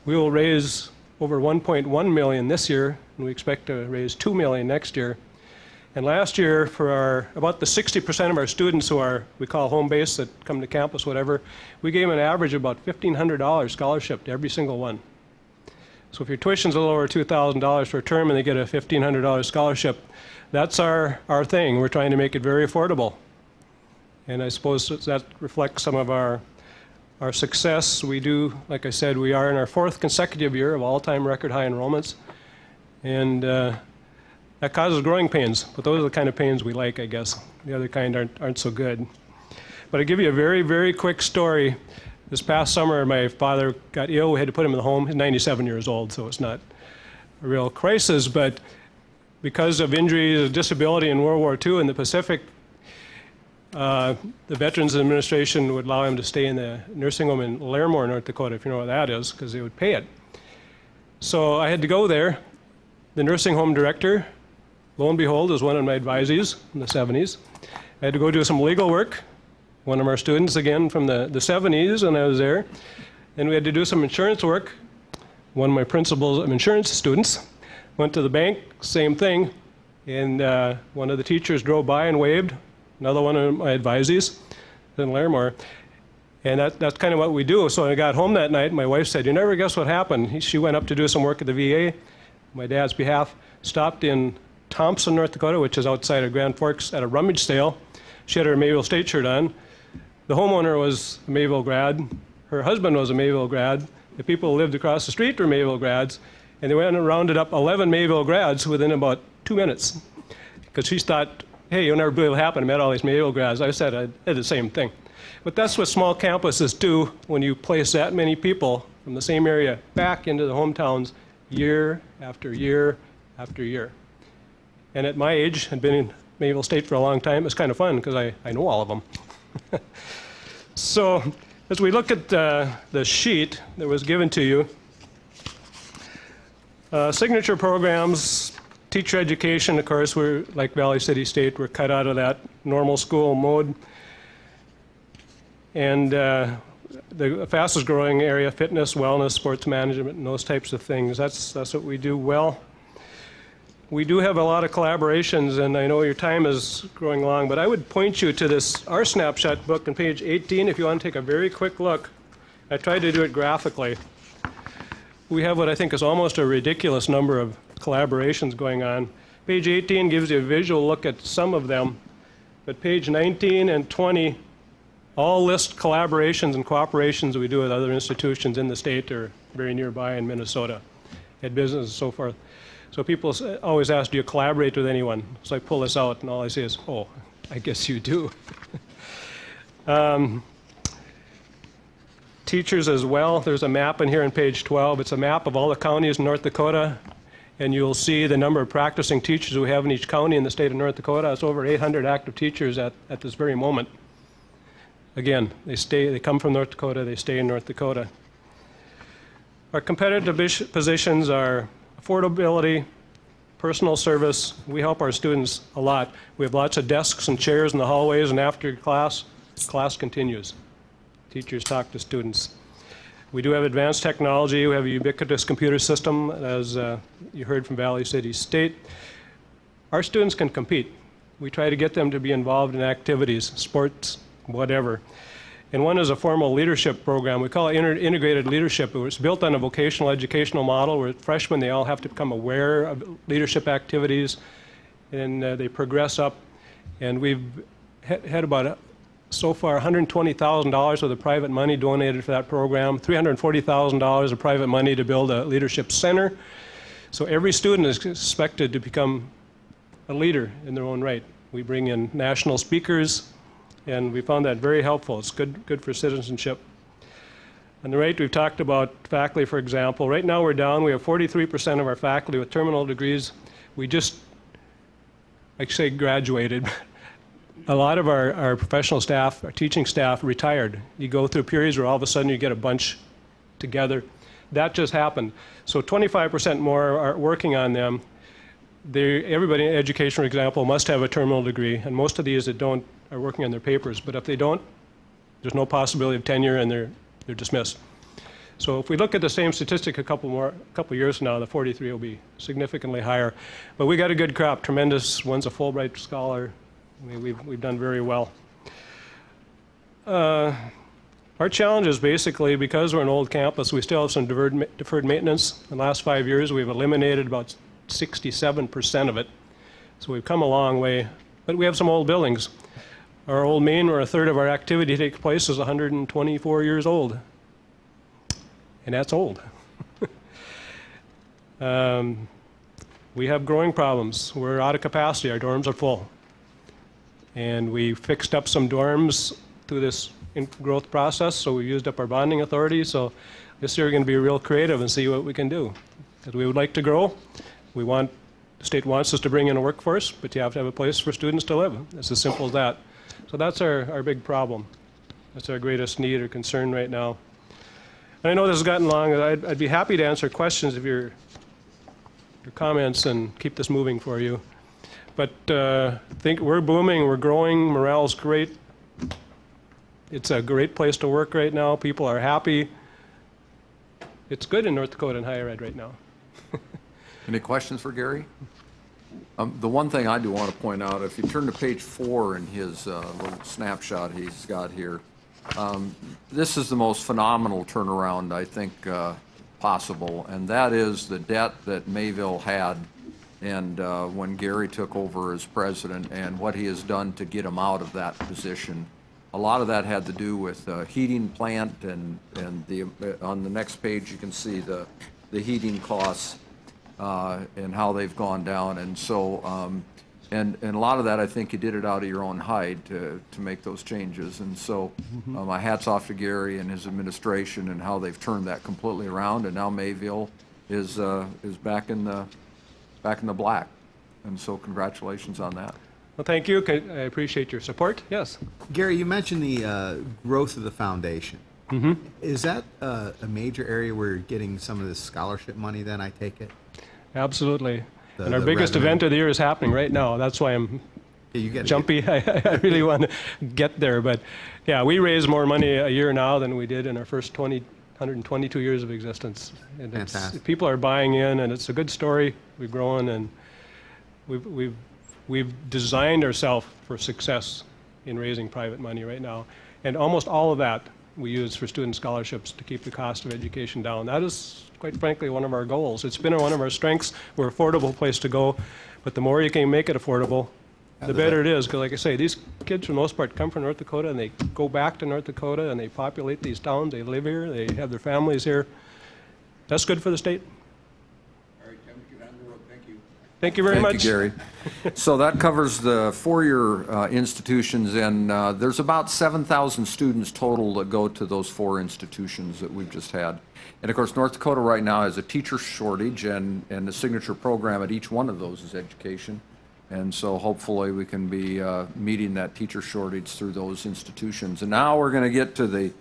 We will raise over $1.1 million this year, and we expect to raise $2 million next year. And last year, for about the 60% of our students who are, we call home-based, that come to campus, whatever, we gave them an average of about $1,500 scholarship to every single one. So if your tuition's a little over $2,000 for a term and they get a $1,500 scholarship, that's our thing. We're trying to make it very affordable. And I suppose that reflects some of our success. We do, like I said, we are in our 4th consecutive year of all-time record high enrollments. And that causes growing pains, but those are the kind of pains we like, I guess. The other kind aren't so good. But I'll give you a very, very quick story. This past summer, my father got ill. We had to put him in the home. He's 97 years old, so it's not a real crisis. But because of injuries and disability in World War II in the Pacific, the Veterans Administration would allow him to stay in the nursing home in Larimore, North Dakota, if you know what that is, because they would pay it. So I had to go there. The nursing home director, lo and behold, was one of my advisees in the 70s. I had to go do some legal work. One of our students, again, from the 70s, and I was there. And we had to do some insurance work. One of my principals of insurance students went to the bank, same thing. And one of the teachers drove by and waved. Another one of my advisees in Larimore. And that's kind of what we do. So when I got home that night, my wife said, "You never guess what happened." She went up to do some work at the VA, on my dad's behalf, stopped in Thompson, North Dakota, which is outside of Grand Forks, at a rummage sale. She had her Mayville State shirt on. The homeowner was a Mayville grad. Her husband was a Mayville grad. The people who lived across the street were Mayville grads. And they went and rounded up 11 Mayville grads within about 2 minutes. Because she thought, hey, you'll never believe what happened. I met all these Mayville grads. I said I did the same thing. But that's what small campuses do when you place that many people from the same area back into the hometowns year after year after year. And at my age, I'd been in Mayville State for a long time. It's kind of fun because I know all of them. So as we look at the sheet that was given to you, signature programs, teacher education, of course, we're like Valley City State, we're cut out of that normal school mode. And the fastest growing area, fitness, wellness, sports management, and those types of things. That's what we do well. We do have a lot of collaborations, and I know your time is growing long, but I would point you to this Our Snapshot book on page 18 if you want to take a very quick look. I tried to do it graphically. We have what I think is almost a ridiculous number of collaborations going on. Page 18 gives you a visual look at some of them, but page 19 and 20 all list collaborations and cooperations we do with other institutions in the state or very nearby in Minnesota, at business and so forth. So people always ask, do you collaborate with anyone? So I pull this out, and all I say is, oh, I guess you do. Teachers as well. There's a map in here on page 12. It's a map of all the counties in North Dakota, and you'll see the number of practicing teachers we have in each county in the state of North Dakota. It's over 800 active teachers at this very moment. Again, they come from North Dakota, they stay in North Dakota. Our competitive positions are affordability, personal service. We help our students a lot. We have lots of desks and chairs in the hallways, and after class continues. Teachers talk to students. We do have advanced technology. We have a ubiquitous computer system, as you heard from Valley City State. Our students can compete. We try to get them to be involved in activities, sports, whatever. And one is a formal leadership program. We call it integrated leadership. It's built on a vocational educational model where freshmen, they all have to become aware of leadership activities, and they progress up. And we've had about, so far, $120,000 worth of private money donated for that program, $340,000 of private money to build a leadership center. So every student is expected to become a leader in their own right. We bring in national speakers, and we found that very helpful. It's good for citizenship. On the right, we've talked about faculty, for example. Right now we're down. We have 43% of our faculty with terminal degrees. We just, I say graduated. A lot of our professional staff, our teaching staff, retired. You go through periods where all of a sudden you get a bunch together. That just happened. So 25% more are working on them. everybody in education, for example, must have a terminal degree, and most of these that don't are working on their papers. But if they don't, there's no possibility of tenure, and they're dismissed. So if we look at the same statistic a couple years from now, the 43 will be significantly higher. But we got a good crop, tremendous. One's a Fulbright scholar. We've done very well. Our challenge is basically, because we're an old campus, we still have some deferred maintenance. In the last 5 years, we've eliminated about 67% of it. So we've come a long way, but we have some old buildings. Our old main, where a third of our activity takes place, is 124 years old. And that's old. We have growing problems. We're out of capacity. Our dorms are full. And we fixed up some dorms through this growth process, so we used up our bonding authority. So this year we're going to be real creative and see what we can do. Because we would like to grow. The state wants us to bring in a workforce, but you have to have a place for students to live. It's as simple as that. So that's our big problem. That's our greatest need or concern right now. And I know this has gotten long. I'd be happy to answer questions of your comments and keep this moving for you. But think we're booming, we're growing, morale's great. It's a great place to work right now. People are happy. It's good in North Dakota in higher ed right now. Any questions for Gary? The one thing I do want to point out, if you turn to page 4 in his little snapshot he's got here, this is the most phenomenal turnaround I think possible, and that is the debt that Mayville had and when Gary took over as president, and what he has done to get him out of that position. A lot of that had to do with heating plant, and on the next page you can see the heating costs and how they've gone down, and so and a lot of that, I think you did it out of your own hide to make those changes. And so my hat's off to Gary and his administration and how they've turned that completely around. And now Mayville is back in the black. And so congratulations on that. Well, thank you. I appreciate your support. Yes. Gary, you mentioned the growth of the foundation. Is that a major area where you're getting some of this scholarship money then, I take it? Absolutely. And our biggest event of the year is happening right now. That's why I'm jumpy. I really want to get there. But yeah, we raise more money a year now than we did in our first 122 years of existence. And people are buying in, and it's a good story. We're growing, and we've designed ourselves for success in raising private money right now. And almost all of that we use for student scholarships to keep the cost of education down. That is, quite frankly, one of our goals. It's been one of our strengths. We're an affordable place to go, but the more you can make it affordable, the better it is. Because like I say, these kids for the most part come from North Dakota, and they go back to North Dakota, and they populate these towns. They live here. They have their families here. That's good for the state. All right, Tim, get on the road. Thank you. Thank you very much. Thank you, Gary. So that covers the four-year institutions, and there's about 7,000 students total that go to those 4 institutions that we've just had. And of course, North Dakota right now has a teacher shortage, and the signature program at each one of those is education. And so hopefully we can be meeting that teacher shortage through those institutions. And now we're going to get to the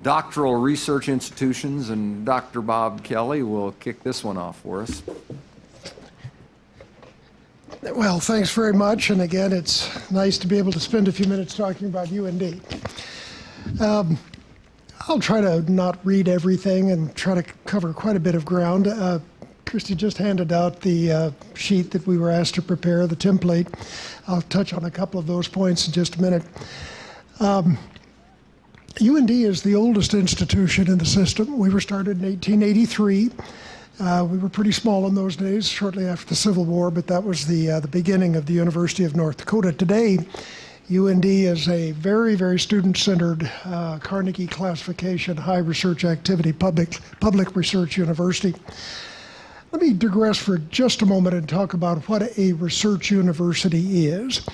doctoral research institutions, and Dr. Bob Kelly will kick this one off for us. Well, thanks very much. And again, it's nice to be able to spend a few minutes talking about UND. I'll try to not read everything and try to cover quite a bit of ground. Christy just handed out the sheet that we were asked to prepare, the template. I'll touch on a couple of those points in just a minute. UND is the oldest institution in the system. We were started in 1883. We were pretty small in those days, shortly after the Civil War, but that was the beginning of the University of North Dakota. Today, UND is a very, very student-centered Carnegie classification, high research activity, public research university. Let me digress for just a moment and talk about what a research university is.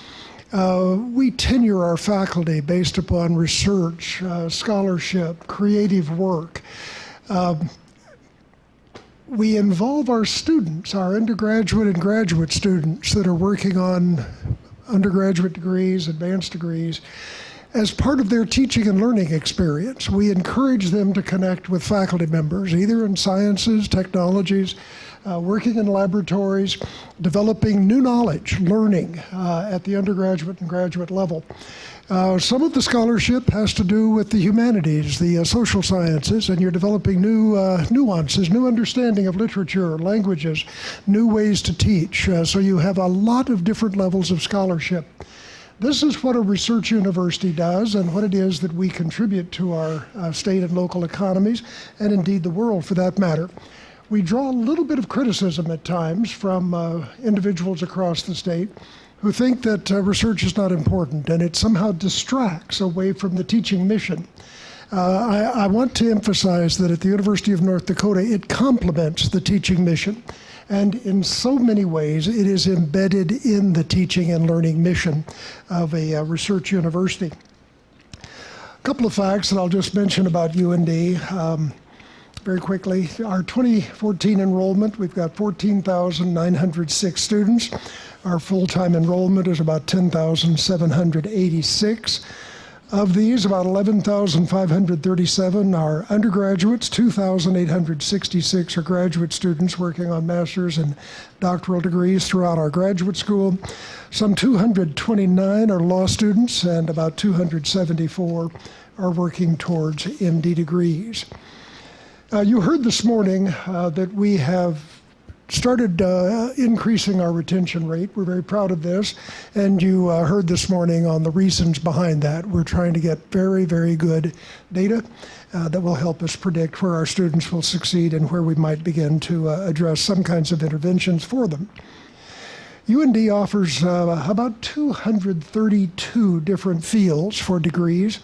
We tenure our faculty based upon research, scholarship, creative work. We involve our students, our undergraduate and graduate students that are working on undergraduate degrees, advanced degrees, As part of their teaching and learning experience, we encourage them to connect with faculty members, either in sciences, technologies, working in laboratories, developing new knowledge, learning at the undergraduate and graduate level. Some of the scholarship has to do with the humanities, the social sciences, and you're developing new nuances, new understanding of literature, languages, new ways to teach. So you have a lot of different levels of scholarship. This is what a research university does and what it is that we contribute to our state and local economies, and indeed the world for that matter. We draw a little bit of criticism at times from individuals across the state who think that research is not important and it somehow distracts away from the teaching mission. I want to emphasize that at the University of North Dakota, it complements the teaching mission. And in so many ways, it is embedded in the teaching and learning mission of a research university. A couple of facts that I'll just mention about UND very quickly. Our 2014 enrollment, we've got 14,906 students. Our full-time enrollment is about 10,786. Of these, about 11,537 are undergraduates, 2,866 are graduate students working on master's and doctoral degrees throughout our graduate school. Some 229 are law students, and about 274 are working towards MD degrees. You heard this morning that we have started increasing our retention rate. We're very proud of this. And you heard this morning on the reasons behind that. We're trying to get very, very good data that will help us predict where our students will succeed and where we might begin to address some kinds of interventions for them. UND offers about 232 different fields for degrees.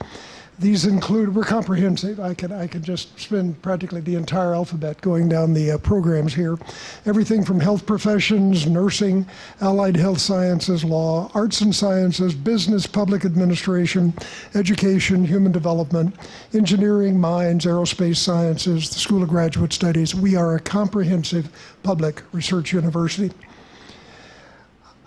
These include, we're comprehensive. I could just spend practically the entire alphabet going down the programs here. Everything from health professions, nursing, allied health sciences, law, arts and sciences, business, public administration, education, human development, engineering, mines, aerospace sciences, the School of Graduate Studies. We are a comprehensive public research university.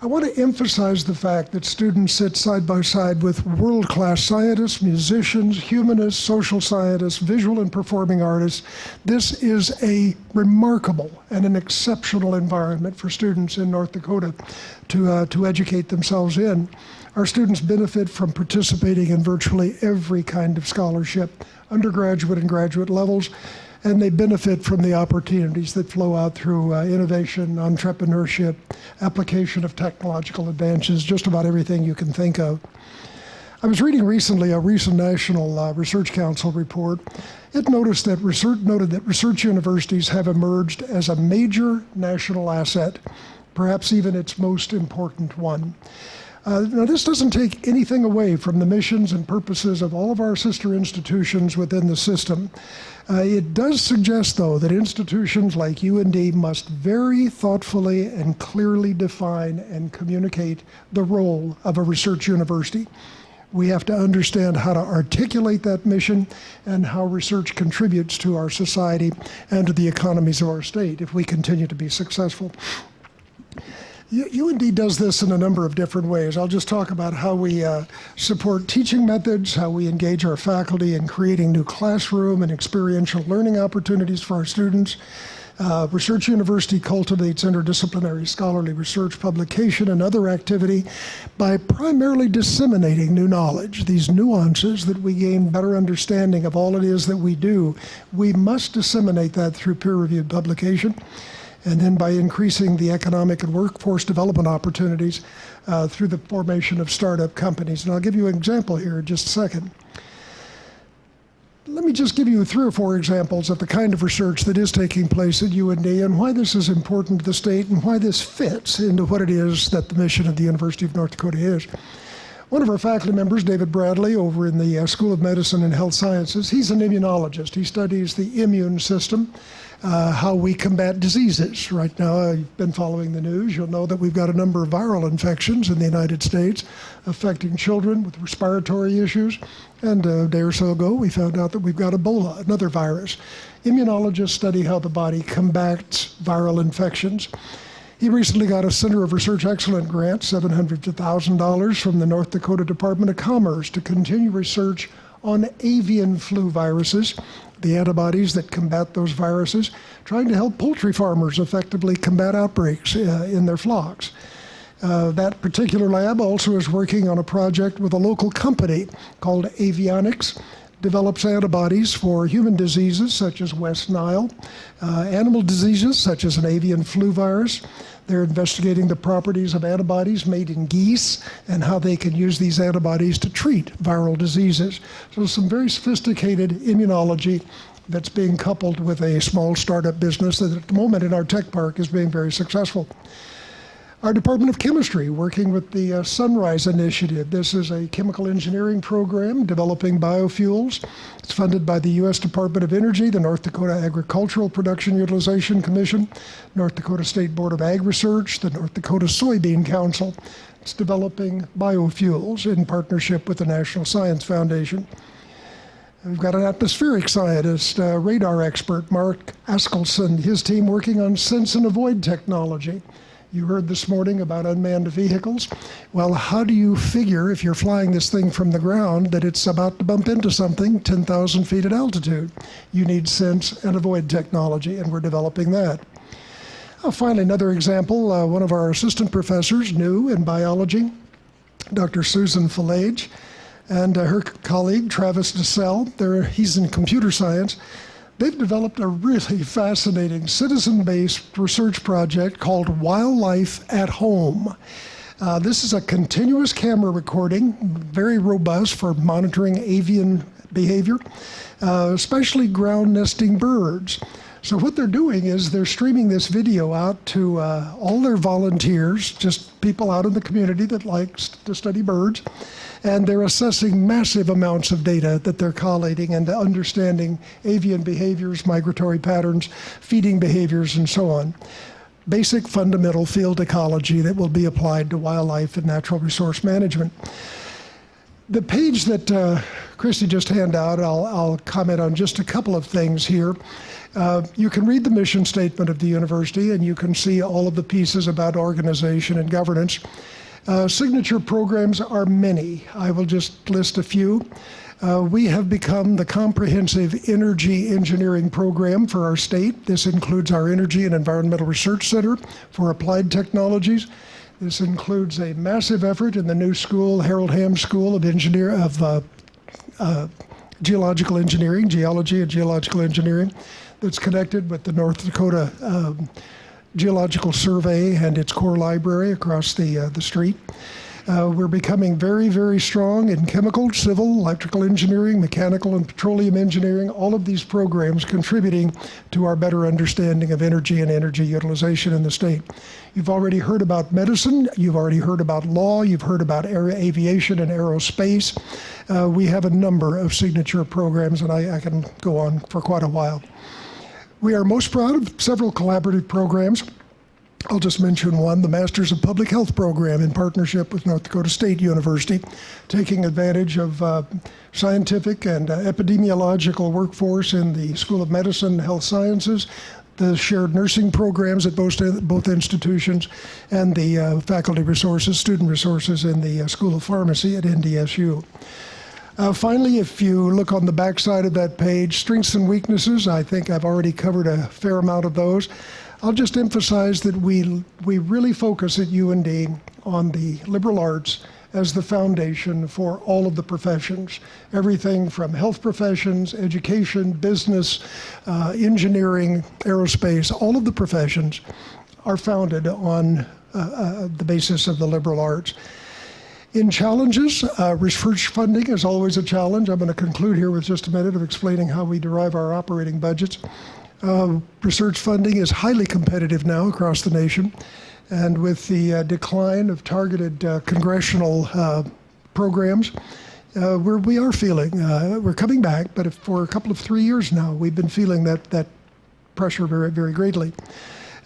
I want to emphasize the fact that students sit side by side with world-class scientists, musicians, humanists, social scientists, visual and performing artists. This is a remarkable and an exceptional environment for students in North Dakota to educate themselves in. Our students benefit from participating in virtually every kind of scholarship, undergraduate and graduate levels, and they benefit from the opportunities that flow out through innovation, entrepreneurship, application of technological advances, just about everything you can think of. I was reading recently a recent National Research Council report. It noted that research universities have emerged as a major national asset, perhaps even its most important one. Now, this doesn't take anything away from the missions and purposes of all of our sister institutions within the system. It does suggest, though, that institutions like UND must very thoughtfully and clearly define and communicate the role of a research university. We have to understand how to articulate that mission and how research contributes to our society and to the economies of our state if we continue to be successful. UND does this in a number of different ways. I'll just talk about how we support teaching methods, how we engage our faculty in creating new classroom and experiential learning opportunities for our students. Research University cultivates interdisciplinary scholarly research, publication, and other activity by primarily disseminating new knowledge, these nuances that we gain better understanding of all it is that we do. We must disseminate that through peer-reviewed publication, and then by increasing the economic and workforce development opportunities through the formation of startup companies. And I'll give you an example here in just a second. Let me just give you 3 or 4 examples of the kind of research that is taking place at UND and why this is important to the state and why this fits into what it is that the mission of the University of North Dakota is. One of our faculty members, David Bradley, over in the School of Medicine and Health Sciences, he's an immunologist. He studies the immune system, how we combat diseases. Right now, you've been following the news. You'll know that we've got a number of viral infections in the United States affecting children with respiratory issues. And a day or so ago, we found out that we've got Ebola, another virus. Immunologists study how the body combats viral infections. He recently got a Center of Research Excellence grant, $700,000 from the North Dakota Department of Commerce to continue research on avian flu viruses, the antibodies that combat those viruses, trying to help poultry farmers effectively combat outbreaks in their flocks. That particular lab also is working on a project with a local company called Avionics, develops antibodies for human diseases such as West Nile, animal diseases such as an avian flu virus. They're investigating the properties of antibodies made in geese and how they can use these antibodies to treat viral diseases. So some very sophisticated immunology that's being coupled with a small startup business that at the moment in our tech park is being very successful. Our Department of Chemistry, working with the Sunrise Initiative. This is a chemical engineering program developing biofuels. It's funded by the U.S. Department of Energy, the North Dakota Agricultural Production Utilization Commission, North Dakota State Board of Ag Research, the North Dakota Soybean Council. It's developing biofuels in partnership with the National Science Foundation. We've got an atmospheric scientist, radar expert, Mark Askelson, his team working on sense and avoid technology. You heard this morning about unmanned vehicles. Well, how do you figure, if you're flying this thing from the ground, that it's about to bump into something 10,000 feet at altitude? You need sense and avoid technology, and we're developing that. Finally, another example, one of our assistant professors, new in biology, Dr. Susan Fallage, and her colleague, Travis DeSalle, he's in computer science. They've developed a really fascinating citizen-based research project called Wildlife at Home. This is a continuous camera recording, very robust for monitoring avian behavior, especially ground nesting birds. So what they're doing is they're streaming this video out to all their volunteers, just people out in the community that likes to study birds, and they're assessing massive amounts of data that they're collating and understanding avian behaviors, migratory patterns, feeding behaviors, and so on. Basic fundamental field ecology that will be applied to wildlife and natural resource management. The page that Christy just handed out, I'll comment on just a couple of things here. You can read the mission statement of the university, and you can see all of the pieces about organization and governance. Signature programs are many. I will just list a few. We have become the comprehensive energy engineering program for our state. This includes our Energy and Environmental Research Center for Applied Technologies. This includes a massive effort in the new school, Harold Ham School of Geological Engineering, Geology and Geological Engineering, that's connected with the North Dakota Geological Survey and its core library across the street. We're becoming very, very strong in chemical, civil, electrical engineering, mechanical, and petroleum engineering, all of these programs contributing to our better understanding of energy and energy utilization in the state. You've already heard about medicine, you've already heard about law, you've heard about aviation and aerospace. We have a number of signature programs, and I can go on for quite a while. We are most proud of several collaborative programs. I'll just mention one, the Masters of Public Health program in partnership with North Dakota State University, taking advantage of scientific and epidemiological workforce in the School of Medicine and Health Sciences, the shared nursing programs at both institutions, and the faculty resources, student resources in the School of Pharmacy at NDSU. Finally, if you look on the back side of that page, strengths and weaknesses, I think I've already covered a fair amount of those. I'll just emphasize that we really focus at UND on the liberal arts as the foundation for all of the professions. Everything from health professions, education, business, engineering, aerospace, all of the professions are founded on the basis of the liberal arts. In challenges, research funding is always a challenge. I'm going to conclude here with just a minute of explaining how we derive our operating budgets. Research funding is highly competitive now across the nation, and with the decline of targeted congressional programs, we are feeling, we're coming back, but for a couple of 3 years now, we've been feeling that pressure very, very greatly.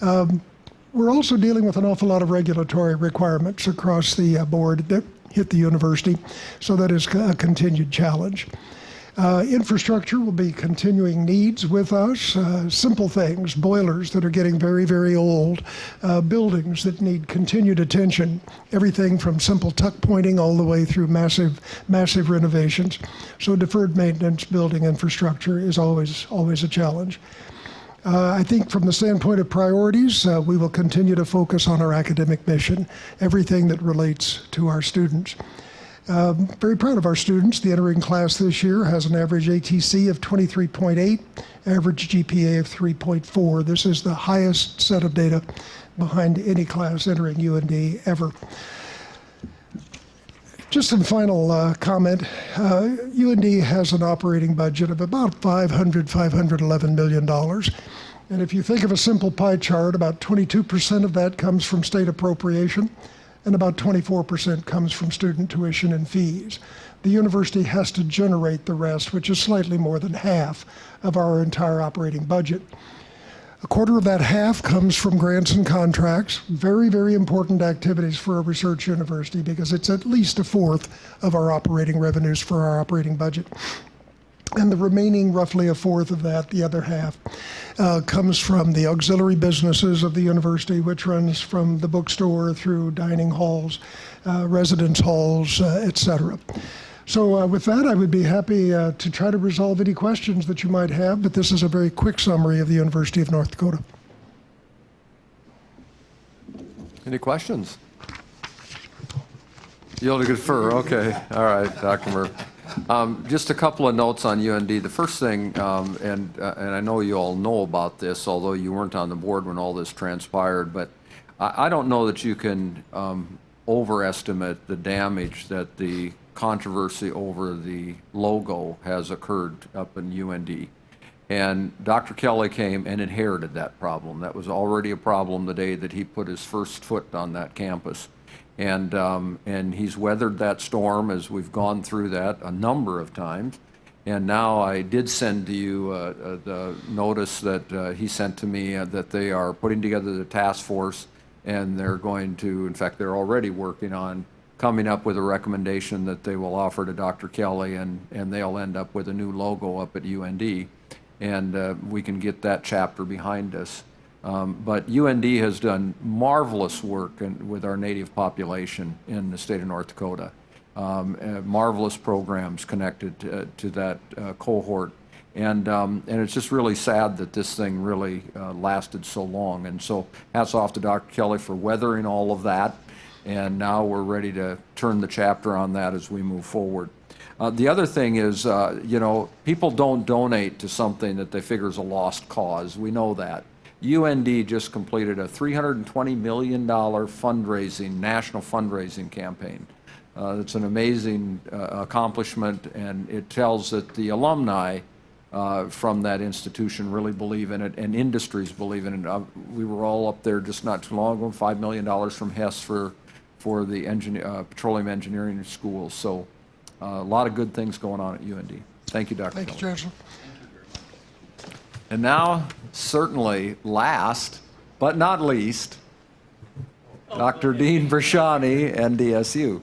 We're also dealing with an awful lot of regulatory requirements across the board that hit the university, so that is a continued challenge. Infrastructure will be continuing needs with us. Simple things, boilers that are getting very, very old, buildings that need continued attention, everything from simple tuck pointing all the way through massive renovations. So deferred maintenance building infrastructure is always a challenge. I think from the standpoint of priorities, we will continue to focus on our academic mission, everything that relates to our students. Very proud of our students. The entering class this year has an average ATC of 23.8, average GPA of 3.4. This is the highest set of data behind any class entering UND ever. Just some final comment. UND has an operating budget of about $511 million. And if you think of a simple pie chart, about 22% of that comes from state appropriation, and about 24% comes from student tuition and fees. The university has to generate the rest, which is slightly more than half of our entire operating budget. A quarter of that half comes from grants and contracts, very, very important activities for a research university because it's at least a fourth of our operating revenues for our operating budget. And the remaining roughly a fourth of that, the other half, comes from the auxiliary businesses of the university, which runs from the bookstore through dining halls, residence halls, et cetera. So with that, I would be happy to try to resolve any questions that you might have, but this is a very quick summary of the University of North Dakota. Any questions? Yield good fur. Okay. All right, Dr. Murph. Just a couple of notes on UND. The first thing, and I know you all know about this, although you weren't on the board when all this transpired, but I don't know that you can overestimate the damage that the controversy over the logo has occurred up in UND. And Dr. Kelly came and inherited that problem. That was already a problem the day that he put his first foot on that campus. And he's weathered that storm as we've gone through that a number of times. And now I did send to you the notice that he sent to me that they are putting together the task force, and they're going to, in fact, they're already working on coming up with a recommendation that they will offer to Dr. Kelly, and they'll end up with a new logo up at UND. And we can get that chapter behind us. But UND has done marvelous work with our native population in the state of North Dakota. Marvelous programs connected to that cohort. And it's just really sad that this thing really lasted so long. And so hats off to Dr. Kelly for weathering all of that. And now we're ready to turn the chapter on that as we move forward. The other thing is, people don't donate to something that they figure is a lost cause. We know that. UND just completed a $320 million national fundraising campaign. It's an amazing accomplishment, and it tells that the alumni from that institution really believe in it, and industries believe in it. We were all up there just not too long ago, $5 million from Hess for the petroleum engineering schools. So a lot of good things going on at UND. Thank you, Dr. Thank you, Kelly. Chancellor. And now, certainly last but not least, Dr. Dean Brashani, NDSU.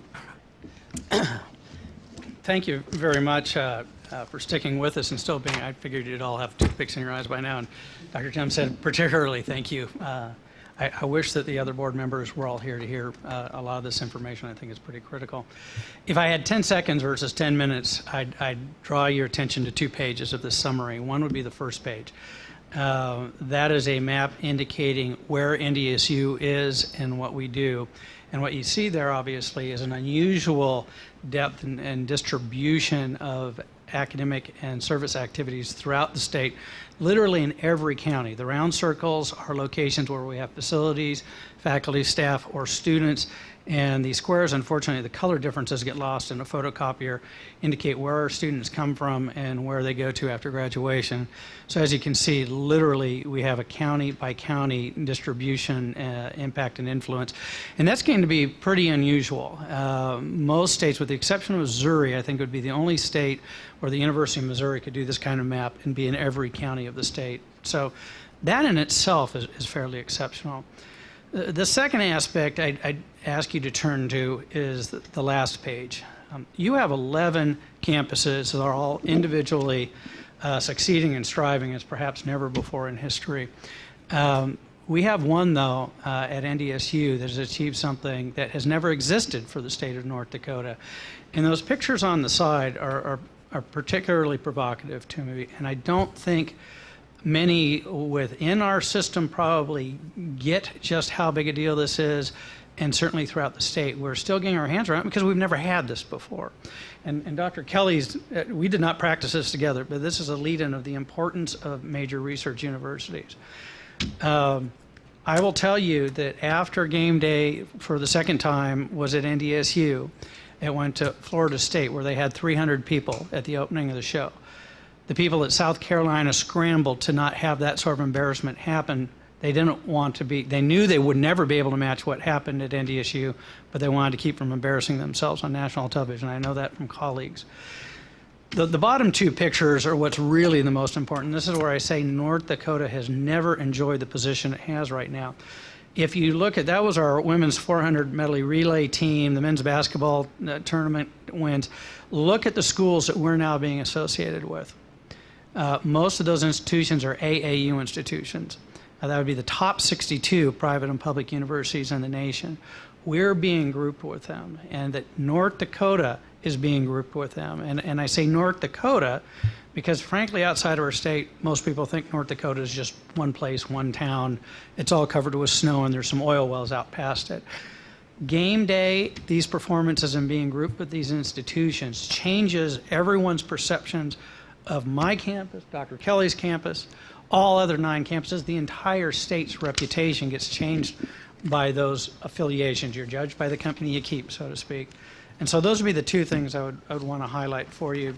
Thank you very much for sticking with us and still being, I figured you'd all have toothpicks in your eyes by now. And Dr. Tim said particularly thank you. I wish that the other board members were all here to hear a lot of this information. I think it's pretty critical. If I had 10 seconds versus 10 minutes, I'd draw your attention to 2 pages of this summary. One would be the first page. That is a map indicating where NDSU is and what we do. And what you see there, obviously, is an unusual depth and distribution of academic and service activities throughout the state, literally in every county. The round circles are locations where we have facilities, faculty, staff, or students. And these squares, unfortunately, the color differences get lost in a photocopier, indicate where our students come from and where they go to after graduation. So as you can see, literally, we have a county by county distribution, impact and influence. And that's going to be pretty unusual. Most states, with the exception of Missouri, I think would be the only state where the University of Missouri could do this kind of map and be in every county of the state. So that in itself is fairly exceptional. The second aspect I'd ask you to turn to is the last page. You have 11 campuses that are all individually succeeding and striving as perhaps never before in history. We have one, though, at NDSU that has achieved something that has never existed for the state of North Dakota. And those pictures on the side are particularly provocative to me, and I don't think many within our system probably get just how big a deal this is, and certainly throughout the state. We're still getting our hands around it because we've never had this before. And Dr. Kelly's, we did not practice this together, but this is a lead-in of the importance of major research universities. I will tell you that after game day for the second time was at NDSU, it went to Florida State where they had 300 people at the opening of the show. The people at South Carolina scrambled to not have that sort of embarrassment happen. They didn't want to be, they knew they would never be able to match what happened at NDSU, but they wanted to keep from embarrassing themselves on national television. I know that from colleagues. The bottom two pictures are what's really the most important. This is where I say North Dakota has never enjoyed the position it has right now. If you look at, that was our women's 400 medley relay team, the men's basketball tournament wins. Look at the schools that we're now being associated with. Most of those institutions are AAU institutions. That would be the top 62 private and public universities in the nation. We're being grouped with them, and that North Dakota is being grouped with them. And I say North Dakota because, frankly, outside of our state, most people think North Dakota is just one place, one town. It's all covered with snow, and there's some oil wells out past it. Game day, these performances and being grouped with these institutions changes everyone's perceptions of my campus, Dr. Kelly's campus, all other 9 campuses. The entire state's reputation gets changed by those affiliations. You're judged by the company you keep, so to speak. And so those would be the two things I would want to highlight for you.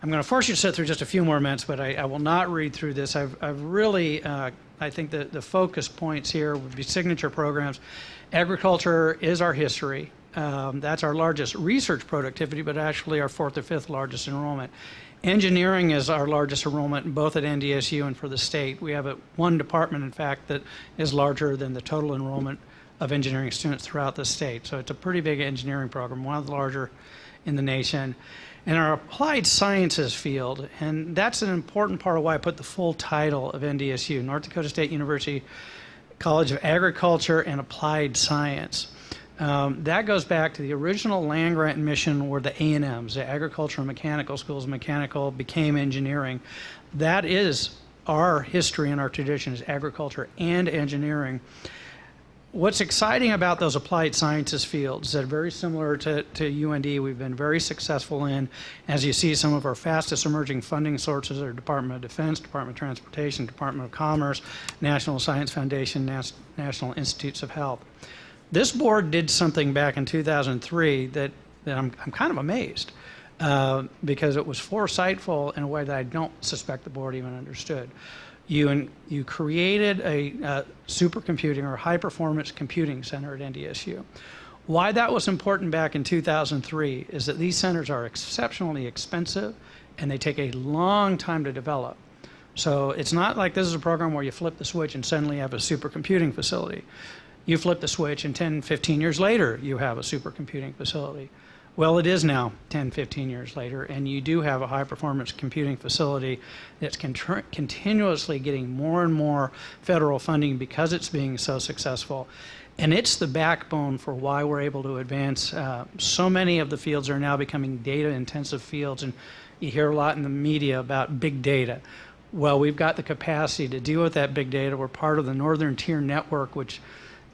I'm going to force you to sit through just a few more minutes, but I will not read through this. I've really, I think the focus points here would be signature programs. Agriculture is our history. That's our largest research productivity, but actually our 4th or 5th largest enrollment. Engineering is our largest enrollment, both at NDSU and for the state. We have one department, in fact, that is larger than the total enrollment of engineering students throughout the state. So it's a pretty big engineering program, one of the larger in the nation. And our applied sciences field, and that's an important part of why I put the full title of NDSU, North Dakota State University College of Agriculture and Applied Science. That goes back to the original land-grant mission where the A&Ms, the Agriculture and Mechanical Schools, mechanical became engineering. That is our history and our tradition, is agriculture and engineering. What's exciting about those applied sciences fields that are very similar to UND, we've been very successful in. As you see, some of our fastest emerging funding sources are Department of Defense, Department of Transportation, Department of Commerce, National Science Foundation, National Institutes of Health. This board did something back in 2003 that I'm kind of amazed because it was foresightful in a way that I don't suspect the board even understood. You created a supercomputing or high-performance computing center at NDSU. Why that was important back in 2003 is that these centers are exceptionally expensive and they take a long time to develop. So it's not like this is a program where you flip the switch and suddenly have a supercomputing facility. You flip the switch and 10, 15 years later you have a supercomputing facility. Well, it is now 10, 15 years later, and you do have a high-performance computing facility that's continuously getting more and more federal funding because it's being so successful. And it's the backbone for why we're able to advance. So many of the fields are now becoming data-intensive fields, and you hear a lot in the media about big data. Well, we've got the capacity to deal with that big data. We're part of the Northern Tier Network, which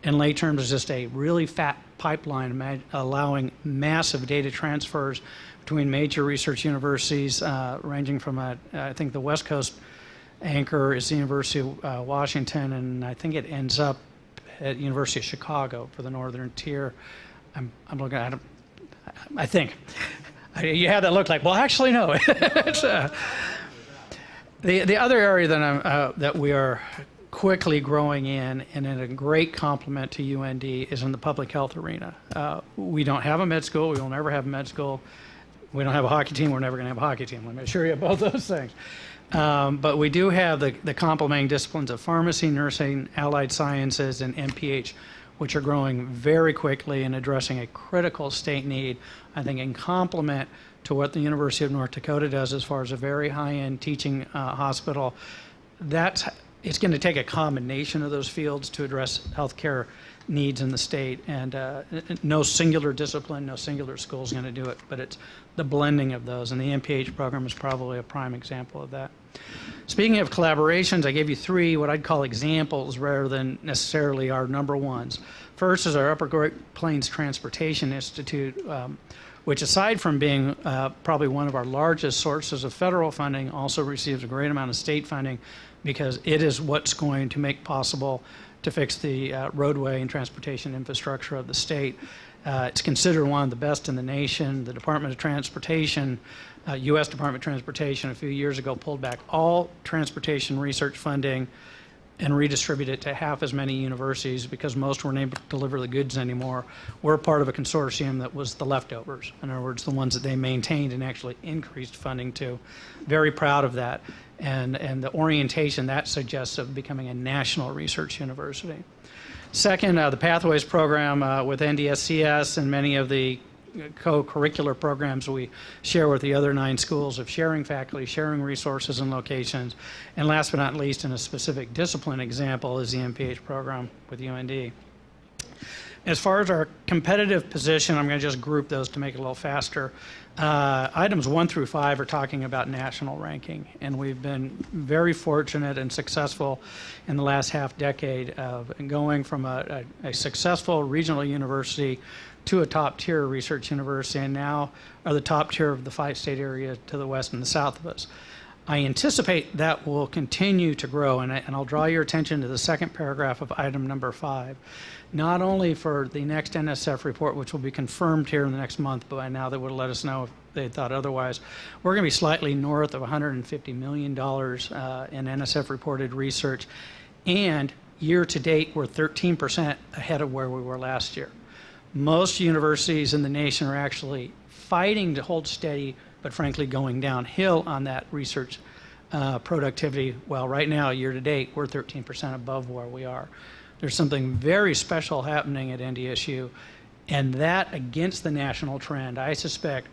in lay terms is just a really fat pipeline allowing massive data transfers between major research universities, ranging from, I think the West Coast anchor is the University of Washington, and I think it ends up at University of Chicago for the Northern Tier. I'm looking at it, I think. You had that look like, well, actually, no. It's, the other area that we are quickly growing in, and in a great complement to UND, is in the public health arena. We don't have a med school. We will never have a med school. We don't have a hockey team. We're never going to have a hockey team. Let me assure you of both those things. But we do have the complementing disciplines of pharmacy, nursing, allied sciences, and MPH, which are growing very quickly and addressing a critical state need, I think in complement to what the University of North Dakota does as far as a very high-end teaching hospital. It's going to take a combination of those fields to address healthcare needs in the state, and no singular discipline, no singular school is going to do it, but it's the blending of those, and the MPH program is probably a prime example of that. Speaking of collaborations, I gave you 3 what I'd call examples rather than necessarily our number ones. First is our Upper Great Plains Transportation Institute, which aside from being probably one of our largest sources of federal funding, also receives a great amount of state funding because it is what's going to make possible to fix the roadway and transportation infrastructure of the state. It's considered one of the best in the nation. The Department of Transportation, U.S. Department of Transportation a few years ago pulled back all transportation research funding and redistribute it to half as many universities because most weren't able to deliver the goods anymore. We're part of a consortium that was the leftovers. In other words, the ones that they maintained and actually increased funding to. Very proud of that. And the orientation that suggests of becoming a national research university. Second, the Pathways program with NDSCS and many of the co-curricular programs we share with the other 9 schools of sharing faculty, sharing resources and locations. And last but not least, in a specific discipline example, is the MPH program with UND. As far as our competitive position, I'm going to just group those to make it a little faster. Items 1 through 5 are talking about national ranking, and we've been very fortunate and successful in the last half decade of going from a successful regional university to a top-tier research university, and now are the top tier of the 5-state area to the west and the south of us. I anticipate that will continue to grow, and I'll draw your attention to the second paragraph of item number 5. Not only for the next NSF report, which will be confirmed here in the next month, but by now they would let us know if they thought otherwise. We're going to be slightly north of $150 million in NSF reported research, and year to date we're 13% ahead of where we were last year. Most universities in the nation are actually fighting to hold steady, but frankly going downhill on that research productivity. Well, right now, year to date, we're 13% above where we are. There's something very special happening at NDSU, and that against the national trend, I suspect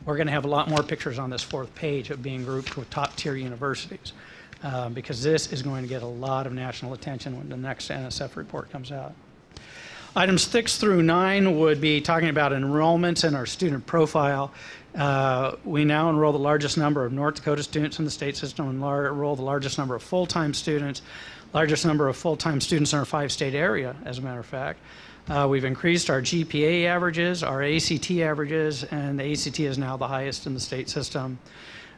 we're going to have a lot more pictures on this 4th page of being grouped with top-tier universities, because this is going to get a lot of national attention when the next NSF report comes out. Items 6 through 9 would be talking about enrollments in our student profile. We now enroll the largest number of North Dakota students in the state system and enroll the largest number of full-time students, largest number of full-time students in our 5-state area, as a matter of fact. We've increased our GPA averages, our ACT averages, and the ACT is now the highest in the state system.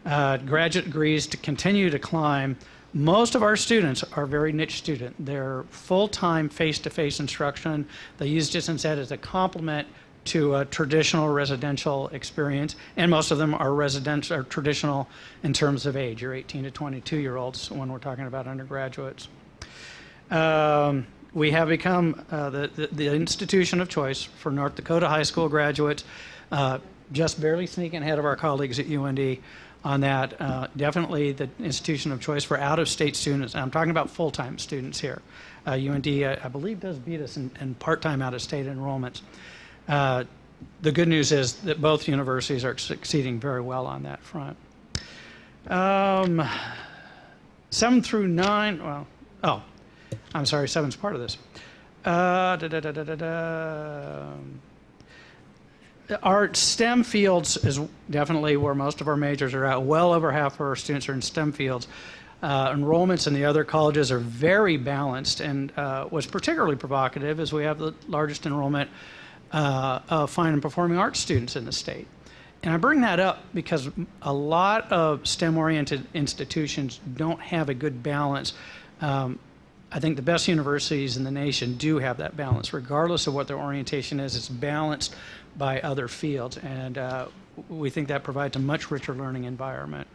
Graduate degrees to continue to climb. Most of our students are very niche student. They're full-time face-to-face instruction. They use distance ed as a complement to a traditional residential experience, and most of them are residential or traditional in terms of age. You're 18 to 22-year-olds when we're talking about undergraduates. We have become the institution of choice for North Dakota high school graduates, just barely sneaking ahead of our colleagues at UND on that. Definitely the institution of choice for out-of-state students. I'm talking about full-time students here. UND, I believe, does beat us in part-time out-of-state enrollments. The good news is that both universities are succeeding very well on that front. 7 through 9, well, oh, I'm sorry, 7's part of this. Our STEM fields is definitely where most of our majors are at. Well over half of our students are in STEM fields. Enrollments in the other colleges are very balanced, and what's particularly provocative is we have the largest enrollment of fine and performing arts students in the state. And I bring that up because a lot of STEM-oriented institutions don't have a good balance. I think the best universities in the nation do have that balance. Regardless of what their orientation is, it's balanced by other fields, and we think that provides a much richer learning environment.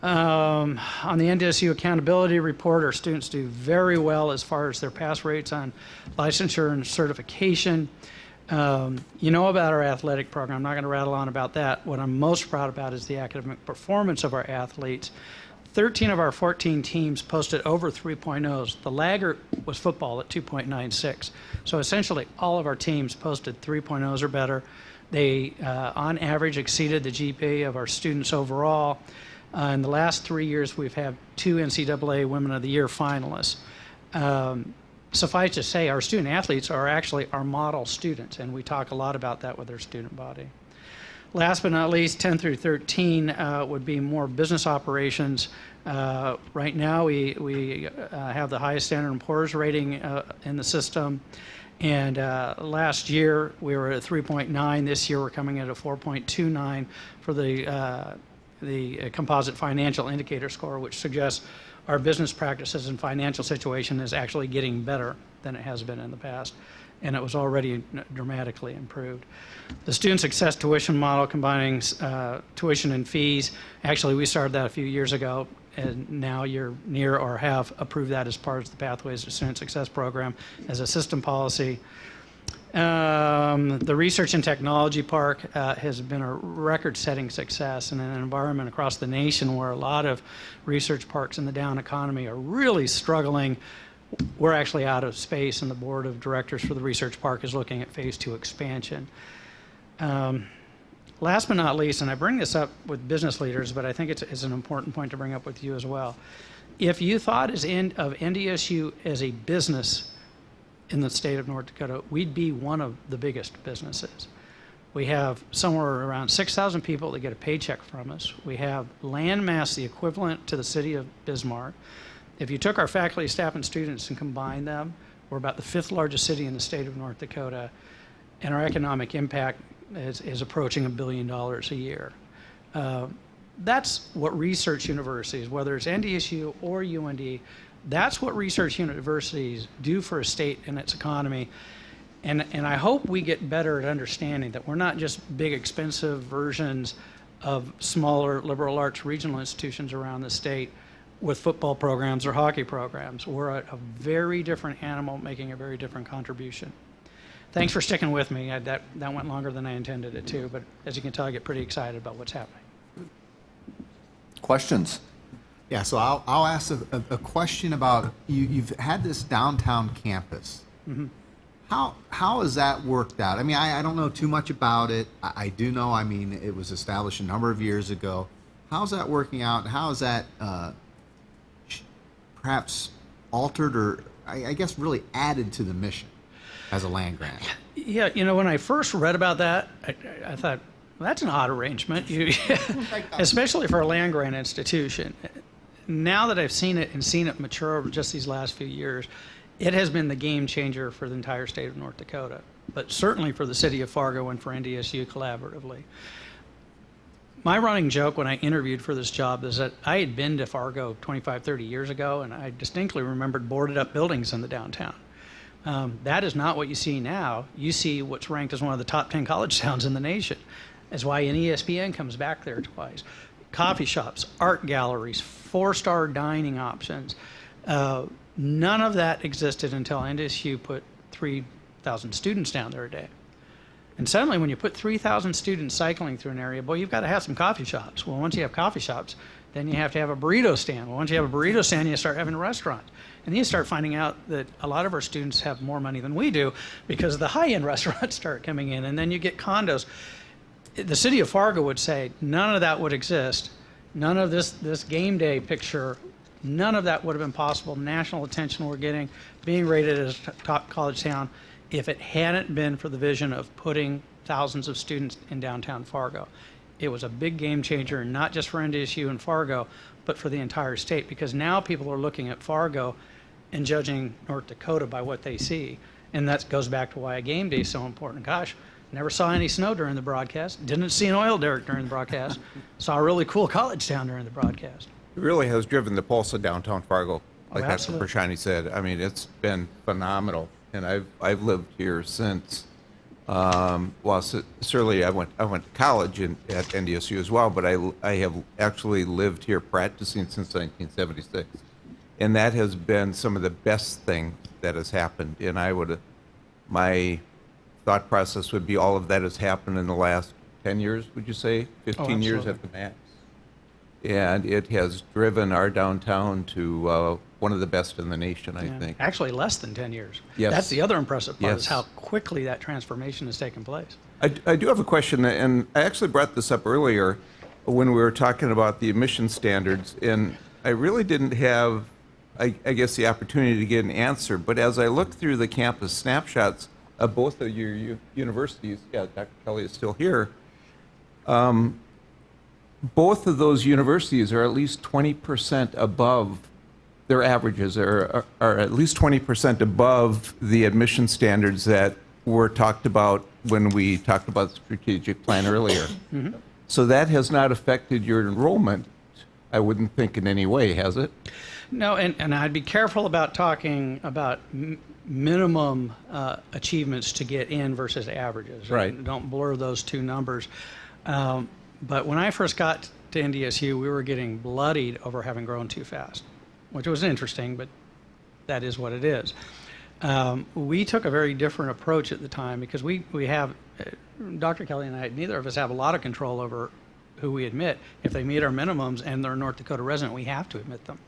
On the NDSU accountability report, our students do very well as far as their pass rates on licensure and certification. You know about our athletic program. I'm not going to rattle on about that. What I'm most proud about is the academic performance of our athletes. 13 of our 14 teams posted over 3.0s. The laggard was football at 2.96. So essentially, all of our teams posted 3.0s or better. They, on average, exceeded the GPA of our students overall. In the last 3 years, we've had 2 NCAA Women of the Year finalists. Suffice to say, our student athletes are actually our model students, and we talk a lot about that with our student body. Last but not least, 10 through 13 would be more business operations. Right now, we have the highest Standard & Poor's rating in the system. And last year, we were at 3.9. This year, we're coming in at a 4.29 for the composite financial indicator score, which suggests our business practices and financial situation is actually getting better than it has been in the past, and it was already dramatically improved. The student success tuition model combining tuition and fees, actually we started that a few years ago, and now you're near or have approved that as part of the Pathways to Student Success program as a system policy. The Research and Technology Park has been a record-setting success in an environment across the nation where a lot of research parks in the down economy are really struggling. We're actually out of space, and the board of directors for the research park is looking at phase 2 expansion. Last but not least, and I bring this up with business leaders, but I think it's an important point to bring up with you as well. If you thought of NDSU as a business in the state of North Dakota, we'd be one of the biggest businesses. We have somewhere around 6,000 people that get a paycheck from us. We have land mass the equivalent to the city of Bismarck. If you took our faculty, staff, and students and combined them, we're about the 5th largest city in the state of North Dakota, and our economic impact is approaching $1 billion a year. That's what research universities, whether it's NDSU or UND, that's what research universities do for a state and its economy. And I hope we get better at understanding that we're not just big, expensive versions of smaller liberal arts regional institutions around the state with football programs or hockey programs. We're a very different animal making a very different contribution. Thanks for sticking with me. That went longer than I intended it to, but as you can tell, I get pretty excited about what's happening. Questions? Yeah, so I'll ask a question about, you've had this downtown campus. Mm-hmm. How has that worked out? I mean, I don't know too much about it. I do know, I mean, it was established a number of years ago. How's that working out? How is that perhaps altered or, I guess, really added to the mission as a land grant? Yeah, you know, when I first read about that, I thought, well, that's an odd arrangement, especially for a land grant institution. Now that I've seen it and seen it mature over just these last few years, it has been the game changer for the entire state of North Dakota, but certainly for the city of Fargo and for NDSU collaboratively. My running joke when I interviewed for this job is that I had been to Fargo 25, 30 years ago, and I distinctly remembered boarded up buildings in the downtown. That is not what you see now. You see what's ranked as one of the top 10 college towns in the nation. That's why ESPN comes back there twice. Coffee shops, art galleries, 4-star dining options. None of that existed until NDSU put 3,000 students down there a day. And suddenly when you put 3,000 students cycling through an area, boy, you've got to have some coffee shops. Well, once you have coffee shops, then you have to have a burrito stand. Well, once you have a burrito stand, you start having restaurants. And then you start finding out that a lot of our students have more money than we do because the high-end restaurants start coming in, and then you get condos. The city of Fargo would say none of that would exist. None of this game day picture, none of that would have been possible. National attention we're getting, being rated as a top college town, if it hadn't been for the vision of putting thousands of students in downtown Fargo. It was a big game changer, not just for NDSU and Fargo, but for the entire state, because now people are looking at Fargo and judging North Dakota by what they see. And that goes back to why a game day is so important. Gosh, never saw any snow during the broadcast. Didn't see an oil derrick during the broadcast. Saw a really cool college town during the broadcast. It really has driven the pulse of downtown Fargo, like Dr. absolutely. Prashani said. I mean, it's been phenomenal, and I've lived here since. Certainly I went to college at NDSU as well, but I have actually lived here practicing since 1976, and that has been some of the best thing that has happened. And my thought process would be all of that has happened in the last 10 years, would you say? 15 years at the max? and it has driven our downtown to one of the best in the nation, I think. Actually, less than 10 years. Yes. That's the other impressive part, is Yes. how quickly that transformation has taken place. I do have a question, and I actually brought this up earlier when we were talking about the emission standards, and I really didn't have, I guess, the opportunity to get an answer. But as I look through the campus snapshots of both of your universities, yeah, Dr. Kelly is still here, both of those universities are at least 20% above their averages, are at least 20% above the admission standards that were talked about when we talked about the strategic plan earlier. Mhm. So that has not affected your enrollment, I wouldn't think, in any way, has it? No, and I'd be careful about talking about minimum achievements to get in versus averages. Right. Don't blur those two numbers. But when I first got to NDSU, we were getting bloodied over having grown too fast, which was interesting, but that is what it is. We took a very different approach at the time because we have, Dr. Kelly and I, neither of us have a lot of control over who we admit. If they meet our minimums and they're a North Dakota resident, we have to admit them.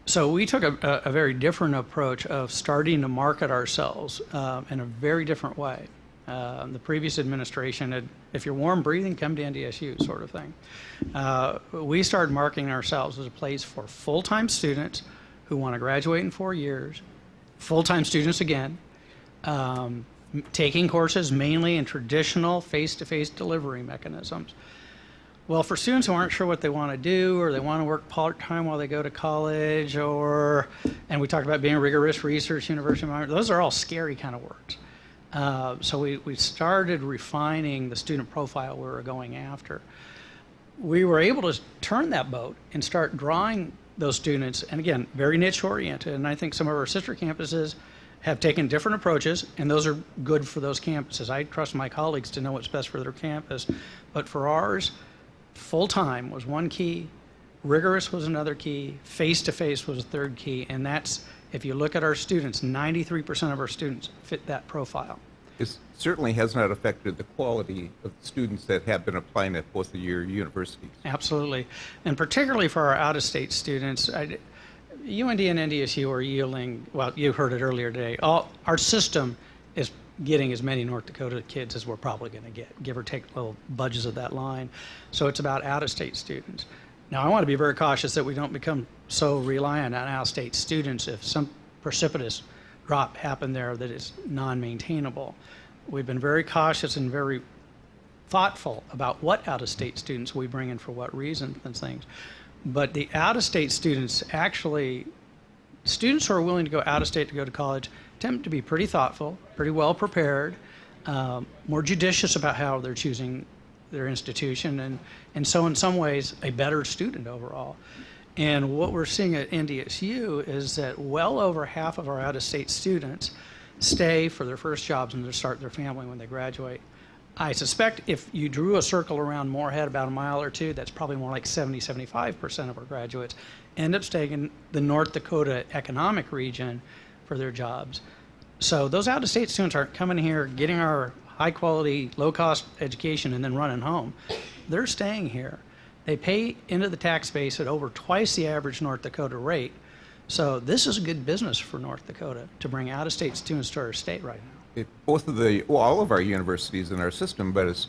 So we took a very different approach of starting to market ourselves in a very different way. The previous administration had, if you're warm breathing, come to NDSU sort of thing. We started marketing ourselves as a place for full-time students who want to graduate in 4 years, full-time students again, taking courses mainly in traditional face-to-face delivery mechanisms. Well, for students who aren't sure what they want to do, or they want to work part-time while they go to college, and we talked about being a rigorous research university environment, those are all scary kind of words. So we started refining the student profile we were going after. We were able to turn that boat and start drawing those students, and again, very niche oriented, and I think some of our sister campuses have taken different approaches, and those are good for those campuses. I trust my colleagues to know what's best for their campus, but for ours, full-time was one key, rigorous was another key, face-to-face was a third key, and that's, if you look at our students, 93% of our students fit that profile. It certainly has not affected the quality of the students that have been applying at both of your universities. Absolutely, and particularly for our out-of-state students, UND and NDSU are yielding, well, you heard it earlier today, our system is getting as many North Dakota kids as we're probably going to get, give or take little budgets of that line. So it's about out-of-state students. Now, I want to be very cautious that we don't become so reliant on out-of-state students if some precipitous drop happened there that is non-maintainable. We've been very cautious and very thoughtful about what out-of-state students we bring in for what reasons and things. But the out-of-state students actually, students who are willing to go out-of-state to go to college tend to be pretty thoughtful, pretty well prepared, more judicious about how they're choosing their institution, and so in some ways a better student overall. And what we're seeing at NDSU is that well over half of our out-of-state students stay for their first jobs and they start their family when they graduate. I suspect if you drew a circle around Moorhead about a mile or two, that's probably more like 70-75% of our graduates end up staying in the North Dakota economic region for their jobs. So those out-of-state students aren't coming here, getting our high-quality, low-cost education and then running home. They're staying here. They pay into the tax base at over twice the average North Dakota rate. So this is a good business for North Dakota to bring out-of-state students to our state right now. All of our universities in our system, but it's,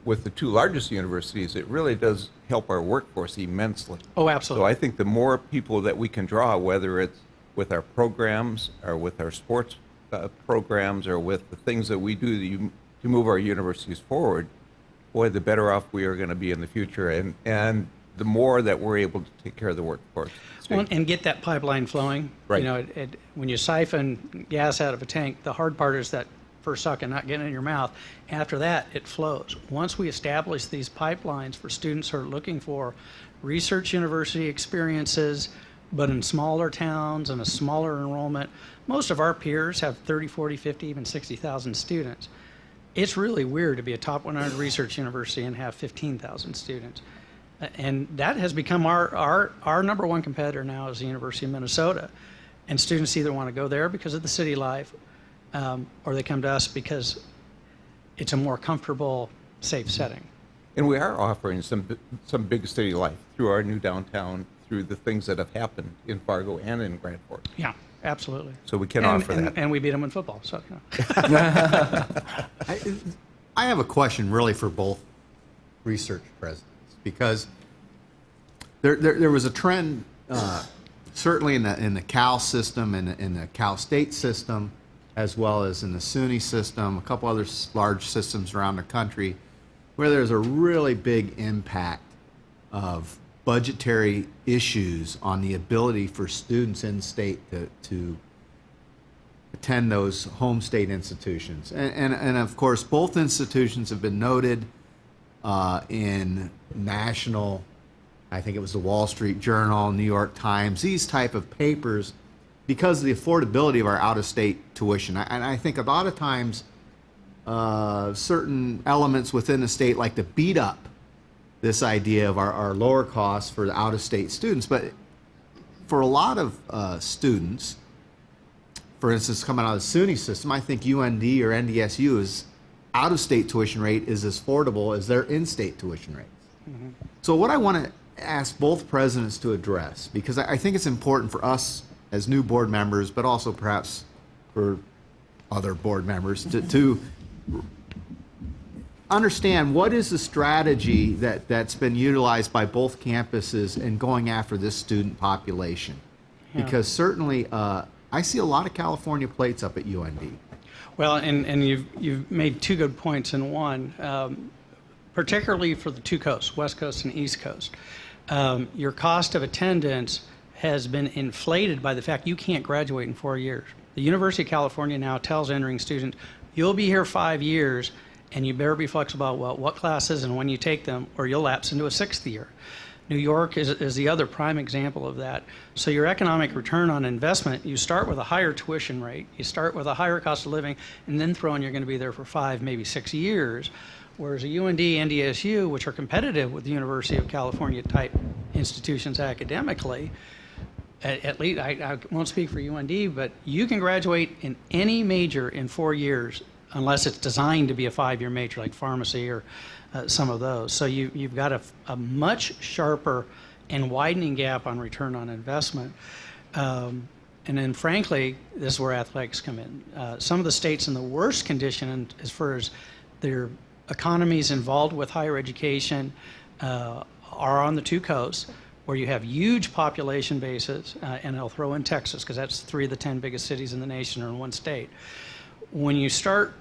with the two largest universities, it really does help our workforce immensely. Oh, absolutely. So I think the more people that we can draw, whether it's with our programs or with our sports programs or with the things that we do to move our universities forward, boy, the better off we are going to be in the future, and the more that we're able to take care of the workforce. Well, and get that pipeline flowing. Right. You know, when you siphon gas out of a tank, the hard part is that first suck and not getting it in your mouth. After that, it flows. Once we establish these pipelines for students who are looking for research university experiences, but in smaller towns and a smaller enrollment, most of our peers have 30, 40, 50, even 60,000 students. It's really weird to be a top 100 research university and have 15,000 students. And that has become our number one competitor now is the University of Minnesota. And students either want to go there because of the city life, or they come to us because it's a more comfortable, safe setting. And we are offering some big city life through our new downtown, through the things that have happened in Fargo and in Grand Forks. Yeah, absolutely. So we can offer that. And we beat them in football, so. I have a question really for both research presidents, because there was a trend, certainly in the Cal system and in the Cal State system, as well as in the SUNY system, a couple other large systems around the country, where there's a really big impact of budgetary issues on the ability for students in state to attend those home state institutions. And of course, both institutions have been noted in national, I think it was the Wall Street Journal, New York Times, these type of papers, because of the affordability of our out-of-state tuition. And I think a lot of times certain elements within the state like to beat up this idea of our lower costs for the out-of-state students. But for a lot of students, for instance, coming out of the SUNY system, I think UND or NDSU's out-of-state tuition rate is as affordable as their in-state tuition rates. Mm-hmm. So what I want to ask both presidents to address, because I think it's important for us as new board members, but also perhaps for other board members to understand what is the strategy that's been utilized by both campuses in going after this student population. Yeah. Because certainly I see a lot of California plates up at UND. Well, and you've made two good points in one, particularly for the two coasts, West Coast and East Coast. Your cost of attendance has been inflated by the fact you can't graduate in 4 years. The University of California now tells entering students, you'll be here 5 years, and you better be flexible about what classes and when you take them, or you'll lapse into a 6th year. New York is the other prime example of that. So your economic return on investment, you start with a higher tuition rate, you start with a higher cost of living, and then throw in you're going to be there for 5, maybe 6 years. Whereas a UND, NDSU, which are competitive with the University of California type institutions academically, at least, I won't speak for UND, but you can graduate in any major in 4 years unless it's designed to be a 5-year major like pharmacy or some of those. So you've got a much sharper and widening gap on return on investment. And then frankly, this is where athletics come in. Some of the states in the worst condition as far as their economies involved with higher education are on the two coasts, where you have huge population bases, and I'll throw in Texas because that's 3 of the 10 biggest cities in the nation are in one state. When you start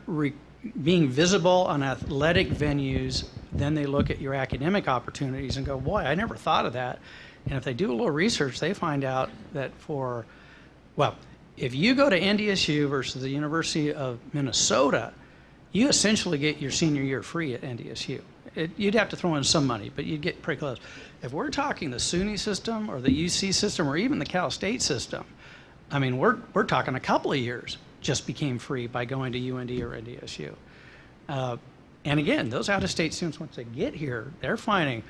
being visible on athletic venues, then they look at your academic opportunities and go, boy, I never thought of that. And if they do a little research, they find out that if you go to NDSU versus the University of Minnesota, you essentially get your senior year free at NDSU. You'd have to throw in some money, but you'd get pretty close. If we're talking the SUNY system or the UC system or even the Cal State system, I mean, we're talking a couple of years just became free by going to UND or NDSU. And again, those out-of-state students, once they get here, they're finding,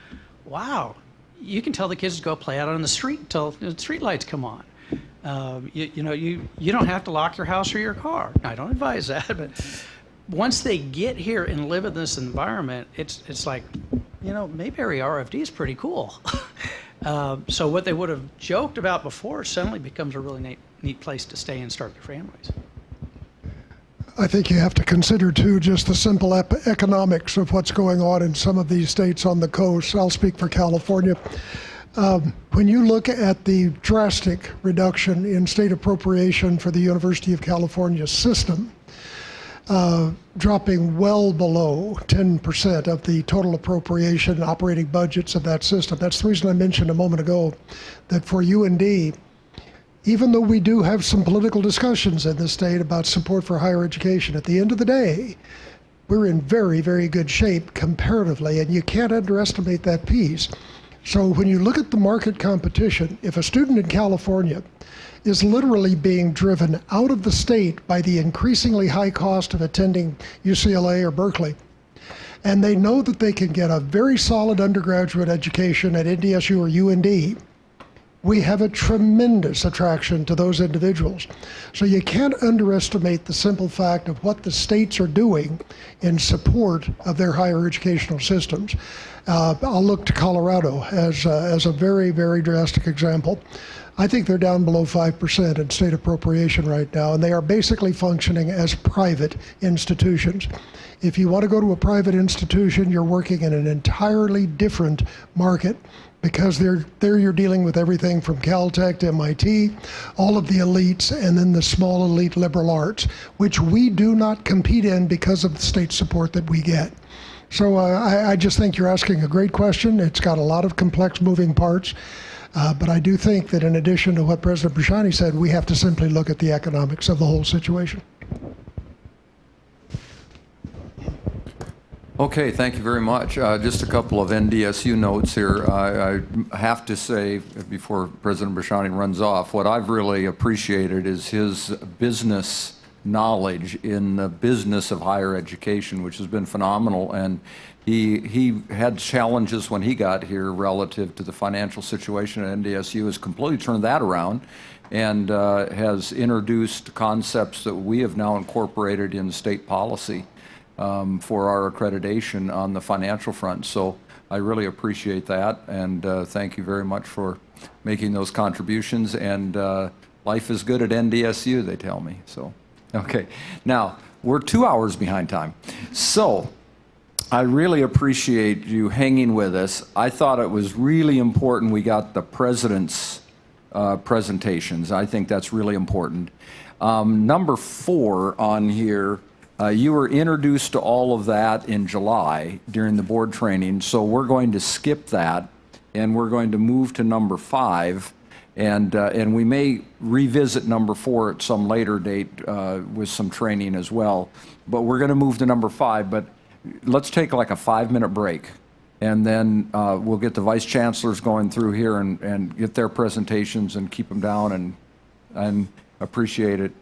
wow, you can tell the kids to go play out on the street until the street lights come on. You don't have to lock your house or your car. I don't advise that, but once they get here and live in this environment, it's like, Mayberry RFD is pretty cool. So what they would have joked about before suddenly becomes a really neat place to stay and start their families. I think you have to consider, too, just the simple economics of what's going on in some of these states on the coast. I'll speak for California. When you look at the drastic reduction in state appropriation for the University of California system, dropping well below 10% of the total appropriation operating budgets of that system. That's the reason I mentioned a moment ago that for UND, even though we do have some political discussions in the state about support for higher education, at the end of the day, we're in very, very good shape comparatively, and you can't underestimate that piece. So when you look at the market competition, if a student in California is literally being driven out of the state by the increasingly high cost of attending UCLA or Berkeley, and they know that they can get a very solid undergraduate education at NDSU or UND, we have a tremendous attraction to those individuals. So you can't underestimate the simple fact of what the states are doing in support of their higher educational systems. I'll look to Colorado as a very, very drastic example. I think they're down below 5% in state appropriation right now, and they are basically functioning as private institutions. If you want to go to a private institution, you're working in an entirely different market, because there you're dealing with everything from Caltech to MIT, all of the elites, and then the small elite liberal arts, which we do not compete in because of the state support that we get. So I just think you're asking a great question. It's got a lot of complex moving parts, but I do think that in addition to what President Brashani said, we have to simply look at the economics of the whole situation. Okay, thank you very much. Just a couple of NDSU notes here. I have to say, before President Brashani runs off, what I've really appreciated is his business knowledge in the business of higher education, which has been phenomenal. And he had challenges when he got here relative to the financial situation at NDSU, has completely turned that around and has introduced concepts that we have now incorporated in state policy for our accreditation on the financial front. So I really appreciate that, and thank you very much for making those contributions. And life is good at NDSU, they tell me. So, okay. Now, we're 2 hours behind time. So I really appreciate you hanging with us. I thought it was really important we got the president's presentations. I think that's really important. Number 4 on here, you were introduced to all of that in July during the board training, so we're going to skip that, and we're going to move to number 5, and we may revisit number 4 at some later date with some training as well. But we're going to move to number 5, but let's take like a 5-minute break, and then we'll get the vice chancellors going through here and get their presentations and keep them down, and appreciate it.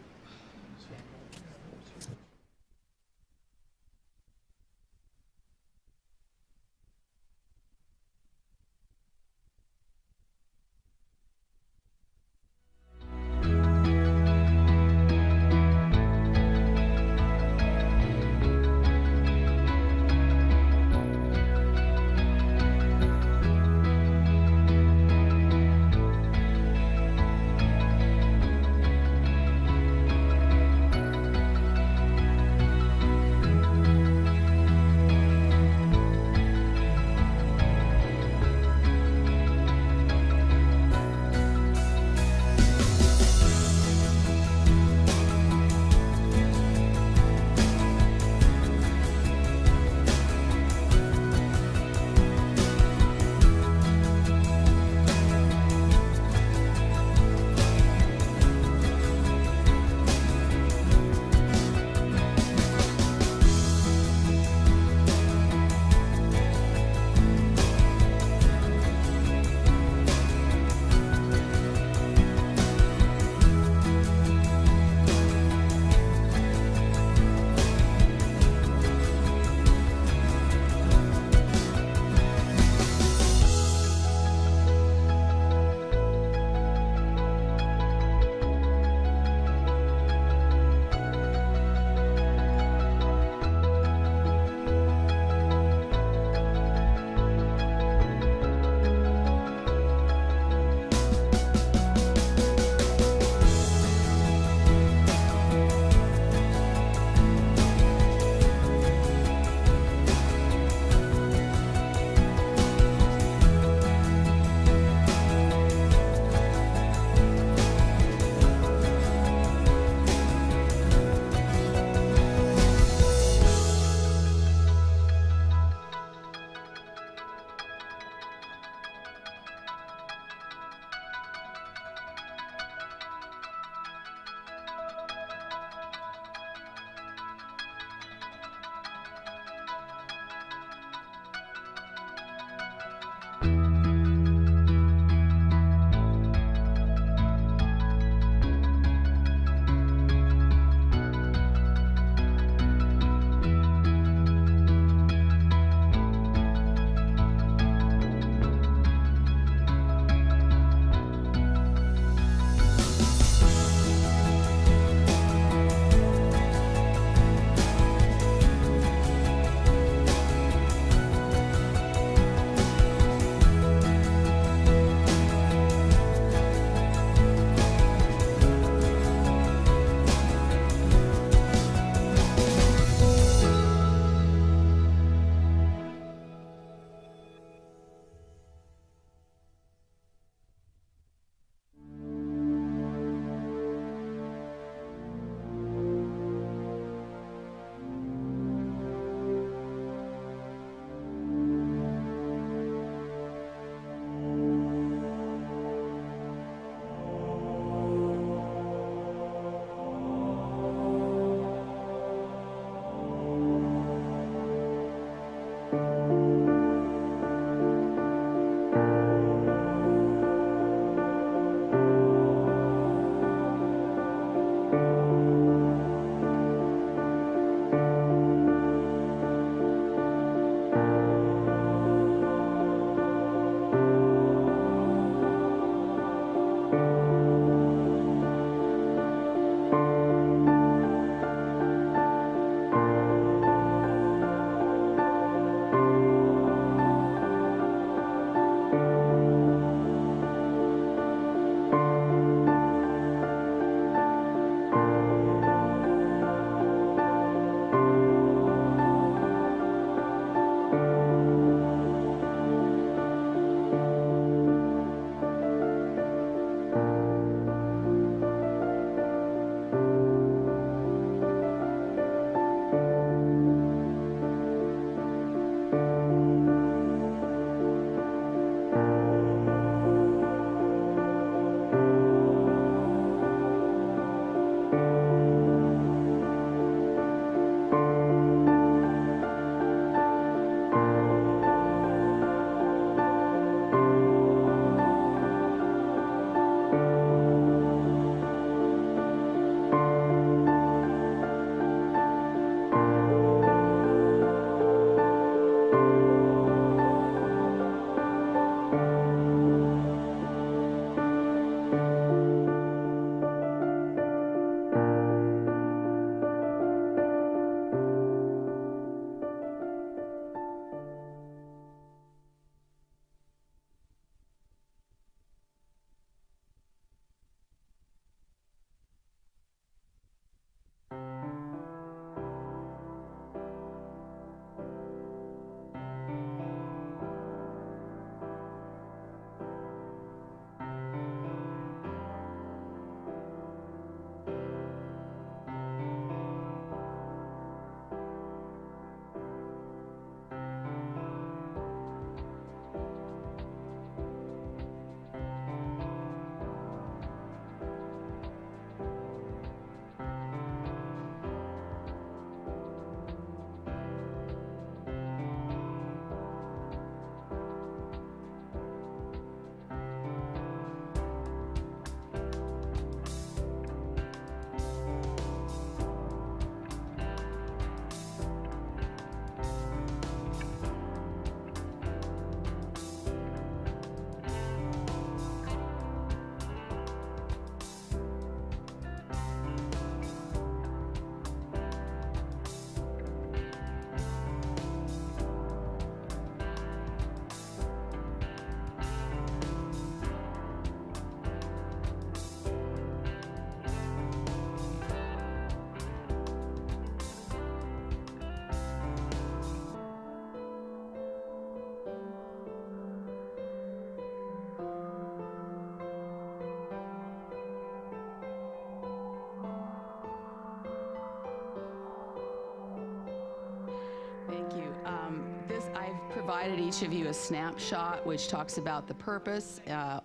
provided each of you a snapshot which talks about the purpose,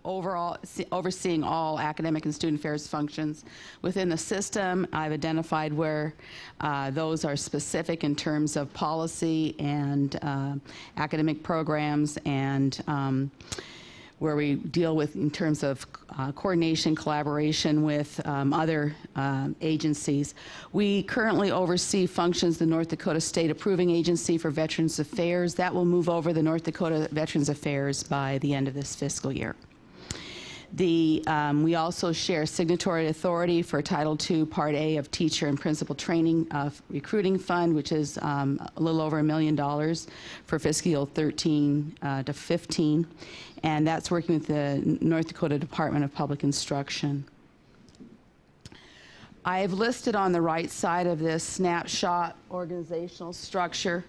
overall overseeing all academic and student affairs functions within the system. I've identified where those are specific in terms of policy and academic programs, and where we deal with in terms of coordination, collaboration with other agencies. We currently oversee functions the North Dakota State Approving Agency for Veterans Affairs. That will move over the North Dakota Veterans Affairs by the end of this fiscal year. We also share signatory authority for Title II, Part A of Teacher and Principal Training Recruiting Fund, which is a little over $1 million for fiscal year 13 to 15, and that's working with the North Dakota Department of Public Instruction. I have listed on the right side of this snapshot organizational structure.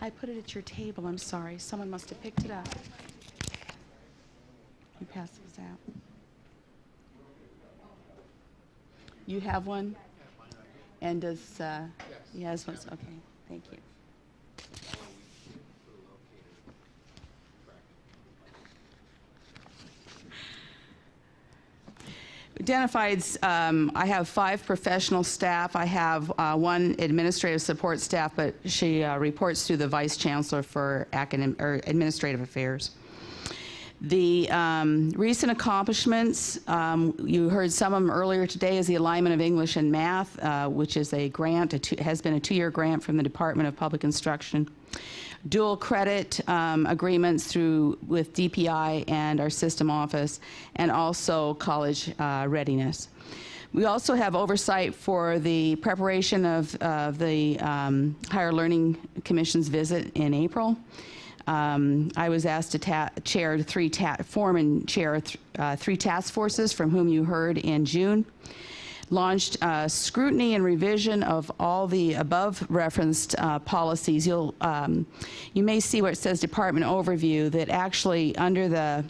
I put it at your table, I'm sorry. Someone must have picked it up. You pass those out. You have one? And does, he has one, okay, thank you. Identified, I have 5 professional staff. I have 1 administrative support staff, but she reports to the Vice Chancellor for Administrative Affairs. The recent accomplishments, you heard some of them earlier today, is the alignment of English and Math, which is a grant, has been a 2-year grant from the Department of Public Instruction. Dual credit agreements with DPI and our system office, and also college readiness. We also have oversight for the preparation of the Higher Learning Commission's visit in April. I was asked to form and chair 3 task forces, from whom you heard in June. Launched scrutiny and revision of all the above referenced policies. You may see where it says Department Overview, that actually under the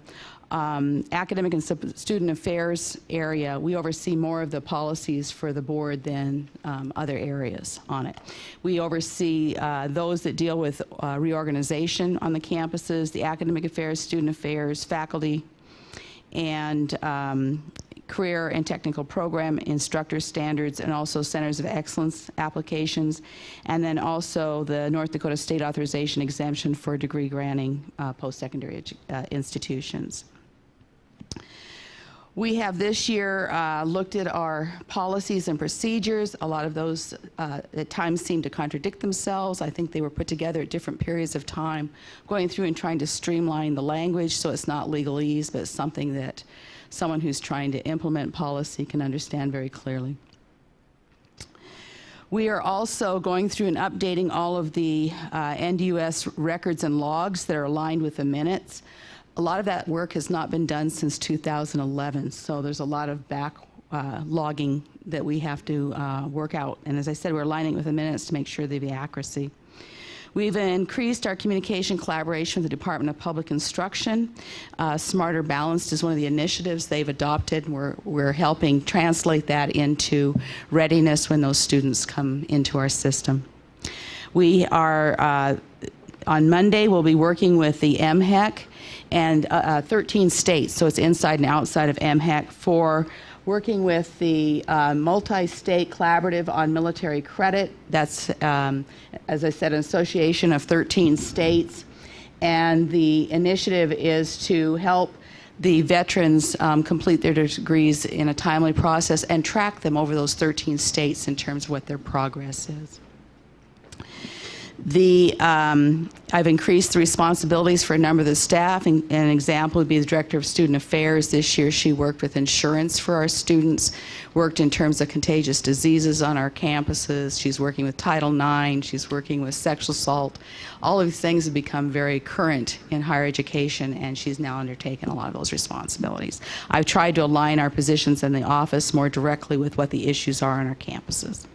Academic and Student Affairs area, we oversee more of the policies for the board than other areas on it. We oversee those that deal with reorganization on the campuses, the Academic Affairs, Student Affairs, faculty, and career and technical program instructor standards, and also centers of excellence applications, and then also the North Dakota State Authorization Exemption for degree granting post-secondary institutions. We have this year looked at our policies and procedures. A lot of those at times seem to contradict themselves. I think they were put together at different periods of time, going through and trying to streamline the language so it's not legalese, but it's something that someone who's trying to implement policy can understand very clearly. We are also going through and updating all of the NDUS records and logs that are aligned with the minutes. A lot of that work has not been done since 2011, so there's a lot of logging that we have to work out. And as I said, we're aligning with the minutes to make sure they have accuracy. We've increased our communication collaboration with the Department of Public Instruction. Smarter Balanced is one of the initiatives they've adopted, and we're helping translate that into readiness when those students come into our system. We are, on Monday, we'll be working with the MHEC and 13 states, so it's inside and outside of MHEC, for working with the multi-state collaborative on military credit. That's, as I said, an association of 13 states. And the initiative is to help the veterans complete their degrees in a timely process and track them over those 13 states in terms of what their progress is. I've increased the responsibilities for a number of the staff. An example would be the Director of Student Affairs. This year she worked with insurance for our students, worked in terms of contagious diseases on our campuses. She's working with Title IX. She's working with sexual assault. All of these things have become very current in higher education, and she's now undertaken a lot of those responsibilities. I've tried to align our positions in the office more directly with what the issues are on our campuses.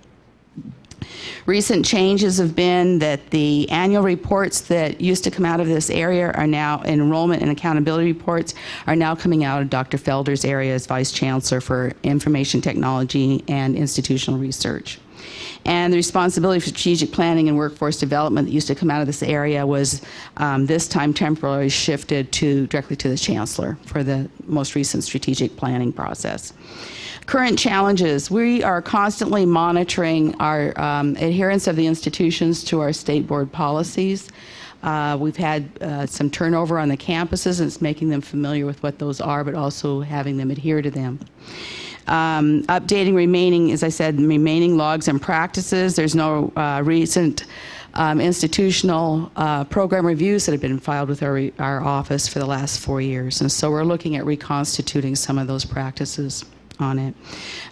Recent changes have been that the annual reports that used to come out of this area are now, enrollment and accountability reports, are now coming out of Dr. Felder's area as Vice Chancellor for Information Technology and Institutional Research. And the responsibility for strategic planning and workforce development that used to come out of this area was this time temporarily shifted directly to the chancellor for the most recent strategic planning process. Current challenges. We are constantly monitoring our adherence of the institutions to our state board policies. We've had some turnover on the campuses, and it's making them familiar with what those are, but also having them adhere to them. Updating remaining, as I said, remaining logs and practices. There's no recent institutional program reviews that have been filed with our office for the last 4 years. And so we're looking at reconstituting some of those practices on it.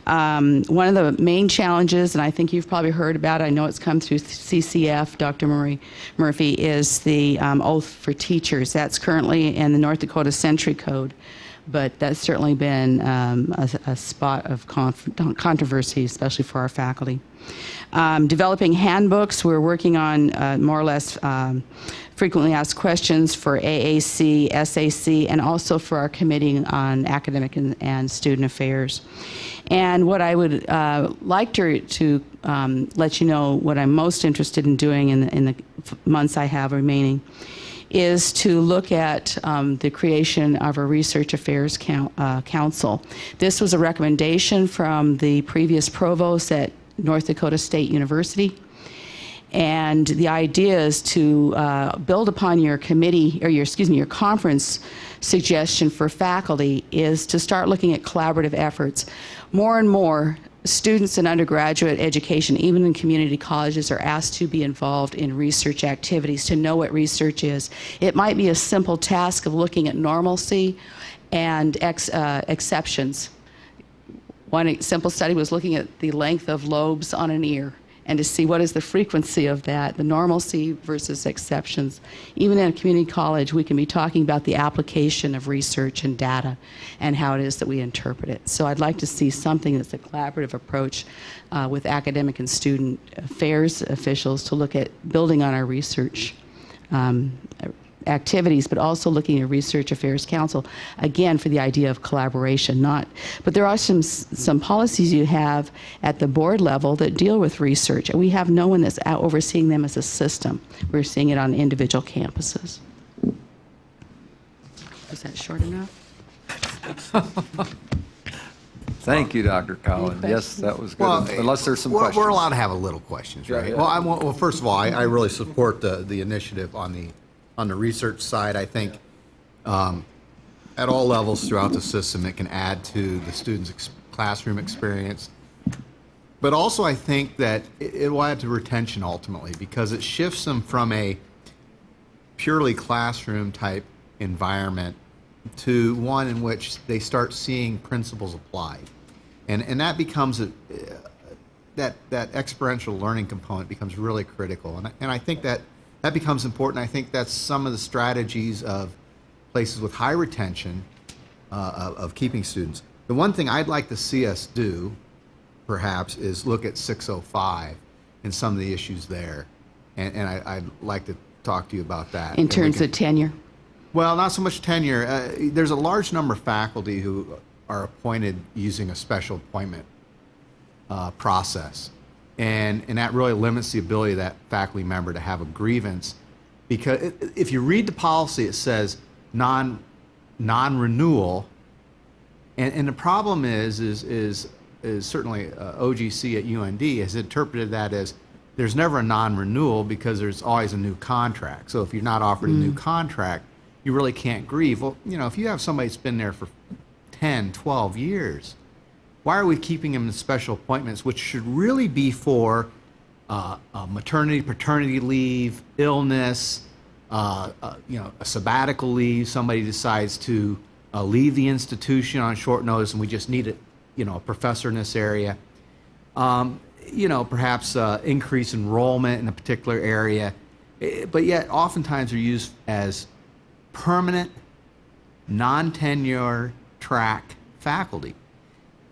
One of the main challenges, and I think you've probably heard about it, I know it's come through CCF, Dr. Murphy, is the oath for teachers. That's currently in the North Dakota Century Code, but that's certainly been a spot of controversy, especially for our faculty. Developing handbooks. We're working on more or less frequently asked questions for AAC, SAC, and also for our committee on academic and student affairs. And what I would like to let you know, what I'm most interested in doing in the months I have remaining, is to look at the creation of a Research Affairs Council. This was a recommendation from the previous provost at North Dakota State University. And the idea is to build upon your committee, or your conference suggestion for faculty, is to start looking at collaborative efforts. More and more students in undergraduate education, even in community colleges, are asked to be involved in research activities, to know what research is. It might be a simple task of looking at normalcy and exceptions. One simple study was looking at the length of lobes on an ear, and to see what is the frequency of that, the normalcy versus exceptions. Even in a community college, we can be talking about the application of research and data and how it is that we interpret it. So I'd like to see something that's a collaborative approach with academic and student affairs officials to look at building on our research activities, but also looking at Research Affairs Council, again, for the idea of collaboration. But there are some policies you have at the board level that deal with research, and we have no one that's out overseeing them as a system. We're seeing it on individual campuses. Is that short enough? Thank you, Dr. Collin. Yes, that was good. Well, unless there's some questions. We're allowed to have a little questions, right? Yeah. Well, first of all, I really support the initiative on the research side. I think at all levels throughout the system, it can add to the students' classroom experience. But also, I think that it will add to retention ultimately, because it shifts them from a purely classroom type environment to one in which they start seeing principles applied. And that becomes that experiential learning component becomes really critical. And I think that becomes important. I think that's some of the strategies of places with high retention of keeping students. The one thing I'd like to see us do, perhaps, is look at 605 and some of the issues there. And I'd like to talk to you about that. In terms of tenure? Well, not so much tenure. There's a large number of faculty who are appointed using a special appointment process. And that really limits the ability of that faculty member to have a grievance, because if you read the policy, it says non-renewal, and the problem is certainly OGC at UND has interpreted that as there's never a non-renewal because there's always a new contract. So if you're not offered a new contract, you really can't grieve. Well, if you have somebody that's been there for 10, 12 years, why are we keeping them in special appointments, which should really be for maternity, paternity leave, illness, a sabbatical leave? Somebody decides to leave the institution on short notice, and we just need a professor in this area. Perhaps increase enrollment in a particular area, but yet oftentimes they're used as permanent, non-tenure track faculty.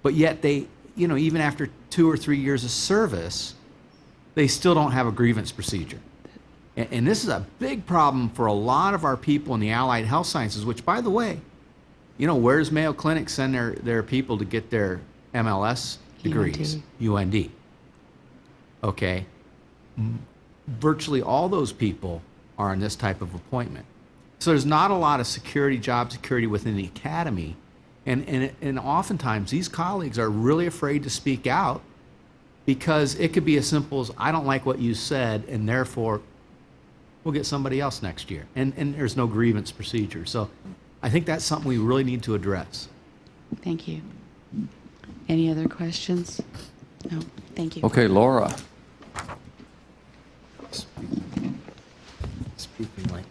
But yet they, even after 2 or 3 years of service, they still don't have a grievance procedure. And this is a big problem for a lot of our people in the allied health sciences, which, by the way, where does Mayo Clinic send their people to get their MLS degrees? UND. okay, virtually all those people are in this type of appointment. So there's not a lot of job security within the academy. And oftentimes these colleagues are really afraid to speak out because it could be as simple as, I don't like what you said, and therefore we'll get somebody else next year. And there's no grievance procedure. So I think that's something we really need to address. Thank you. Any other questions? No, thank you. Okay, Laura. Speaking like.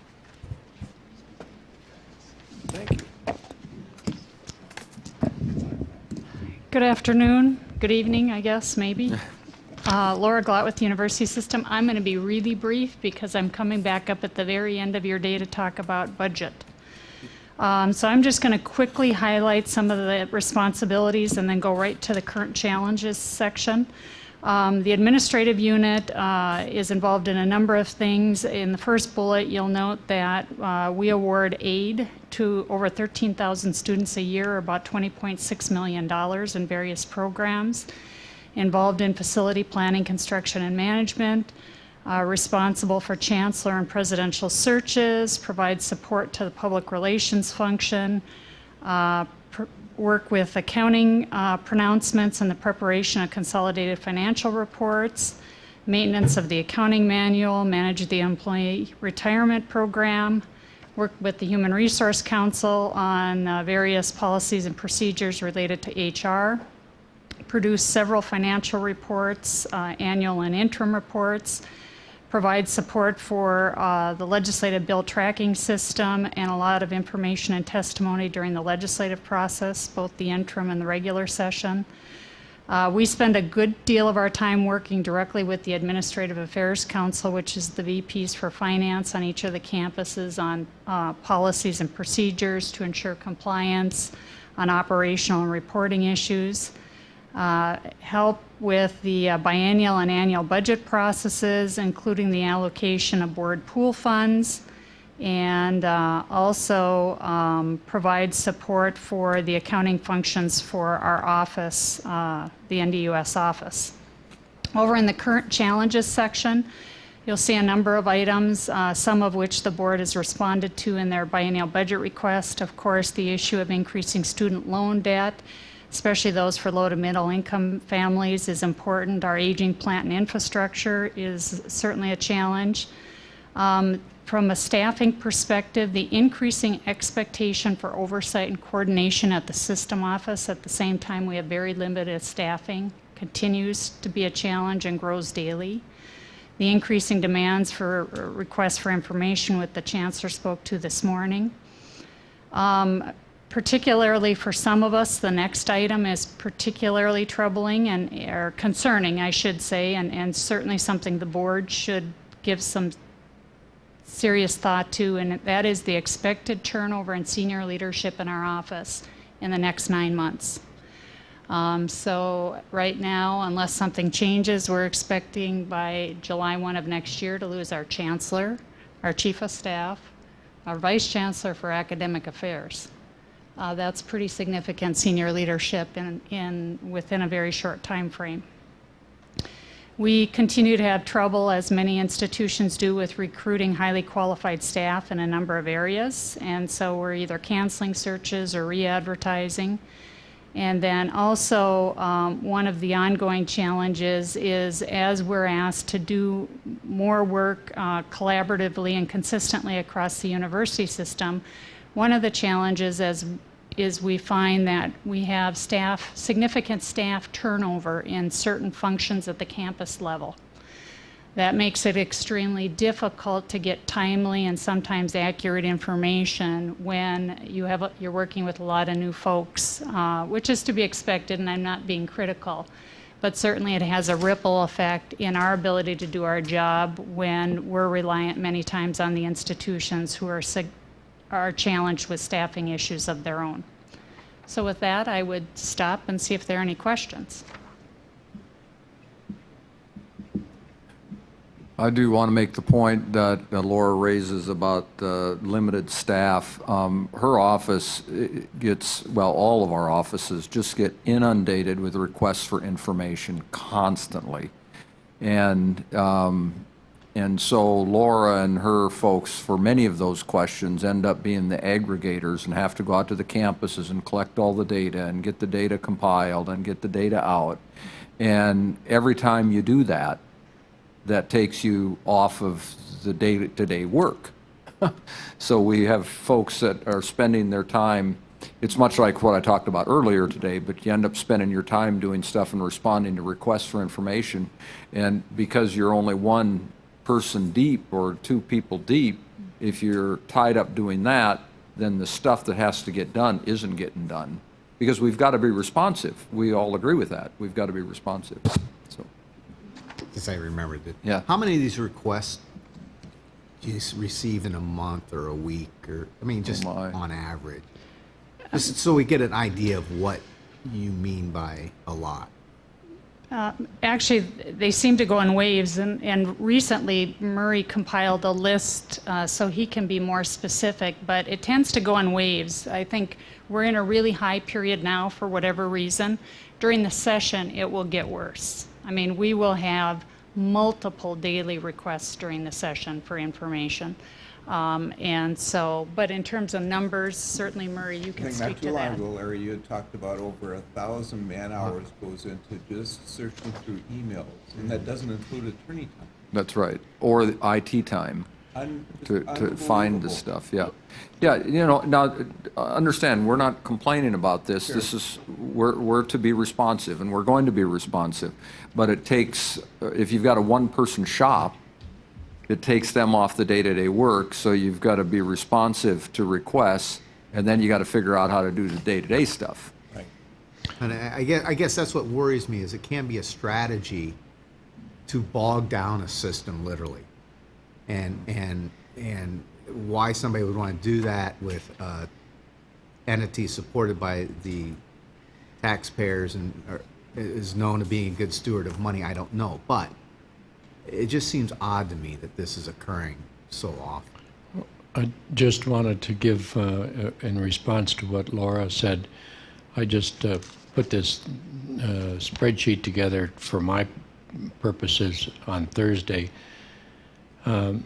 Thank you. Good afternoon, good evening, I guess, maybe. Laura Glott with the University System. I'm going to be really brief because I'm coming back up at the very end of your day to talk about budget. So I'm just going to quickly highlight some of the responsibilities and then go right to the current challenges section. The administrative unit is involved in a number of things. In the first bullet, you'll note that we award aid to over 13,000 students a year, about $20.6 million in various programs, involved in facility planning, construction, and management, responsible for chancellor and presidential searches, provide support to the public relations function, work with accounting pronouncements and the preparation of consolidated financial reports, maintenance of the accounting manual, manage the employee retirement program, work with the Human Resource Council on various policies and procedures related to HR, produce several financial reports, annual and interim reports, provide support for the legislative bill tracking system and a lot of information and testimony during the legislative process, both the interim and the regular session. We spend a good deal of our time working directly with the Administrative Affairs Council, which is the VPs for finance on each of the campuses, on policies and procedures to ensure compliance, on operational and reporting issues. Help with the biennial and annual budget processes, including the allocation of board pool funds, and also provide support for the accounting functions for our office, the NDUS office. Over in the current challenges section, you'll see a number of items, some of which the board has responded to in their biennial budget request. Of course, the issue of increasing student loan debt, especially those for low to middle income families, is important. Our aging plant and infrastructure is certainly a challenge. From a staffing perspective, the increasing expectation for oversight and coordination at the system office, at the same time we have very limited staffing, continues to be a challenge and grows daily. The increasing demands for requests for information, which the Chancellor spoke to this morning. Particularly for some of us, the next item is particularly troubling or concerning, I should say, and certainly something the board should give some serious thought to, and that is the expected turnover in senior leadership in our office in the next 9 months. So right now, unless something changes, we're expecting by July 1 of next year to lose our chancellor, our chief of staff, our vice chancellor for academic affairs. That's pretty significant senior leadership within a very short time frame. We continue to have trouble, as many institutions do, with recruiting highly qualified staff in a number of areas, and so we're either canceling searches or re-advertising. And then also, one of the ongoing challenges is, as we're asked to do more work collaboratively and consistently across the university system, one of the challenges is we find that we have significant staff turnover in certain functions at the campus level. That makes it extremely difficult to get timely and sometimes accurate information when you're working with a lot of new folks, which is to be expected, and I'm not being critical. But certainly it has a ripple effect in our ability to do our job when we're reliant many times on the institutions who are challenged with staffing issues of their own. So with that, I would stop and see if there are any questions. I do want to make the point that Laura raises about limited staff. Her office gets, well, all of our offices just get inundated with requests for information constantly. And so Laura and her folks, for many of those questions, end up being the aggregators and have to go out to the campuses and collect all the data and get the data compiled and get the data out. And every time you do that, that takes you off of the day-to-day work. So we have folks that are spending their time, it's much like what I talked about earlier today, but you end up spending your time doing stuff and responding to requests for information. And because you're only one person deep or two people deep, if you're tied up doing that, then the stuff that has to get done isn't getting done. Because we've got to be responsive. We all agree with that. We've got to be responsive. So, Because I remembered it. Yeah. How many of these requests do you receive in a month or a week, or I mean, just on average? Just so we get an idea of what you mean by a lot. Actually, they seem to go in waves, and recently Murray compiled a list so he can be more specific, but it tends to go in waves. I think we're in a really high period now for whatever reason. During the session, it will get worse. I mean, we will have multiple daily requests during the session for information. And so, but in terms of numbers, certainly, Murray, you can speak to that. Not too long ago, Larry, you had talked about over 1,000 man-hours goes into just searching through emails, and that doesn't include attorney time. that's right. Or the IT time to find the stuff, yeah. Yeah, you know, now, understand, we're not complaining about this. Sure. This is, we're to be responsive, and we're going to be responsive. But it takes, if you've got a one-person shop, it takes them off the day-to-day work, so you've got to be responsive to requests, and then you got to figure out how to do the day-to-day stuff. Right. And I guess that's what worries me, is it can be a strategy to bog down a system, literally. And why somebody would want to do that with entities supported by the taxpayers and is known to being a good steward of money, I don't know. But it just seems odd to me that this is occurring so often. I just wanted to give, in response to what Laura said, I just put this spreadsheet together for my purposes on Thursday.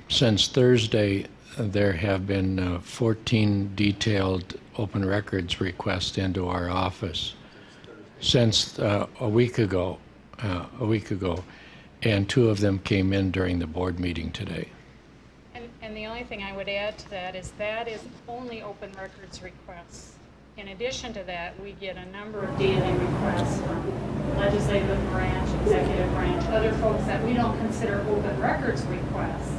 Since Thursday, there have been 14 detailed open records requests into our office. Since a week ago, and 2 of them came in during the board meeting today. And the only thing I would add to that is only open records requests. In addition to that, we get a number of daily requests from legislative branch, executive branch, other folks that we don't consider open records requests,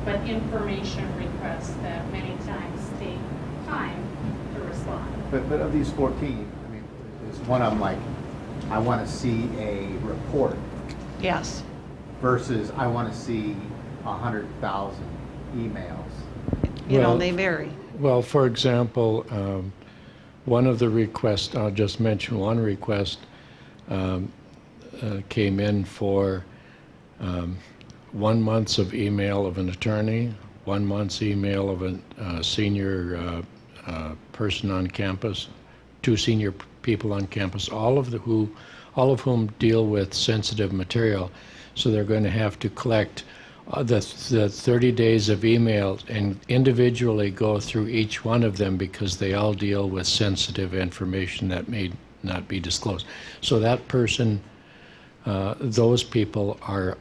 but information requests that many times take time to respond. But of these 14, I mean, is one of them like, I want to see a report Yes. versus I want to see 100,000 emails? You know, Well- they vary. Well, for example, one of the requests, I'll just mention one request, came in for 1 month's of email of an attorney, 1 month's email of a senior person on campus, 2 senior people on campus, all of whom deal with sensitive material. So they're going to have to collect the 30 days of emails and individually go through each one of them because they all deal with sensitive information that may not be disclosed. So that person, those people are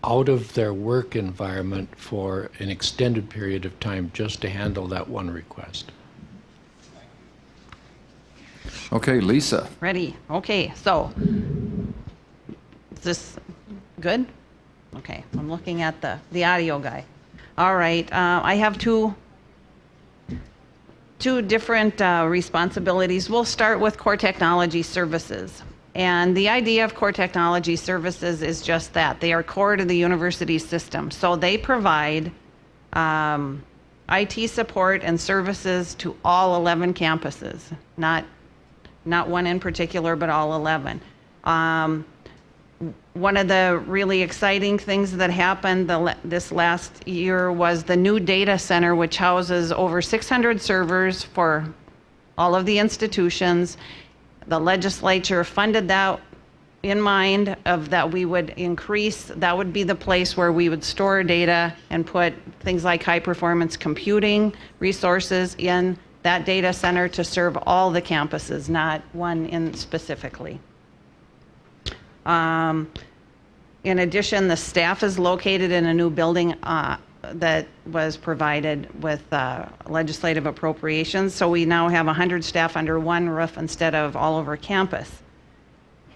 out of their work environment for an extended period of time just to handle that one request. Okay, Lisa. Ready? Okay, so, is this good? Okay, I'm looking at the audio guy. All right, I have two different responsibilities. We'll start with Core Technology Services. And the idea of Core Technology Services is just that. They are core to the university system. So they provide IT support and services to all 11 campuses, not one in particular, but all 11. One of the really exciting things that happened this last year was the new data center, which houses over 600 servers for all of the institutions. The legislature funded that in mind of that we would increase, that would be the place where we would store data and put things like high performance computing resources in that data center to serve all the campuses, not one in specifically. In addition, the staff is located in a new building that was provided with legislative appropriations. So we now have 100 staff under one roof instead of all over campus.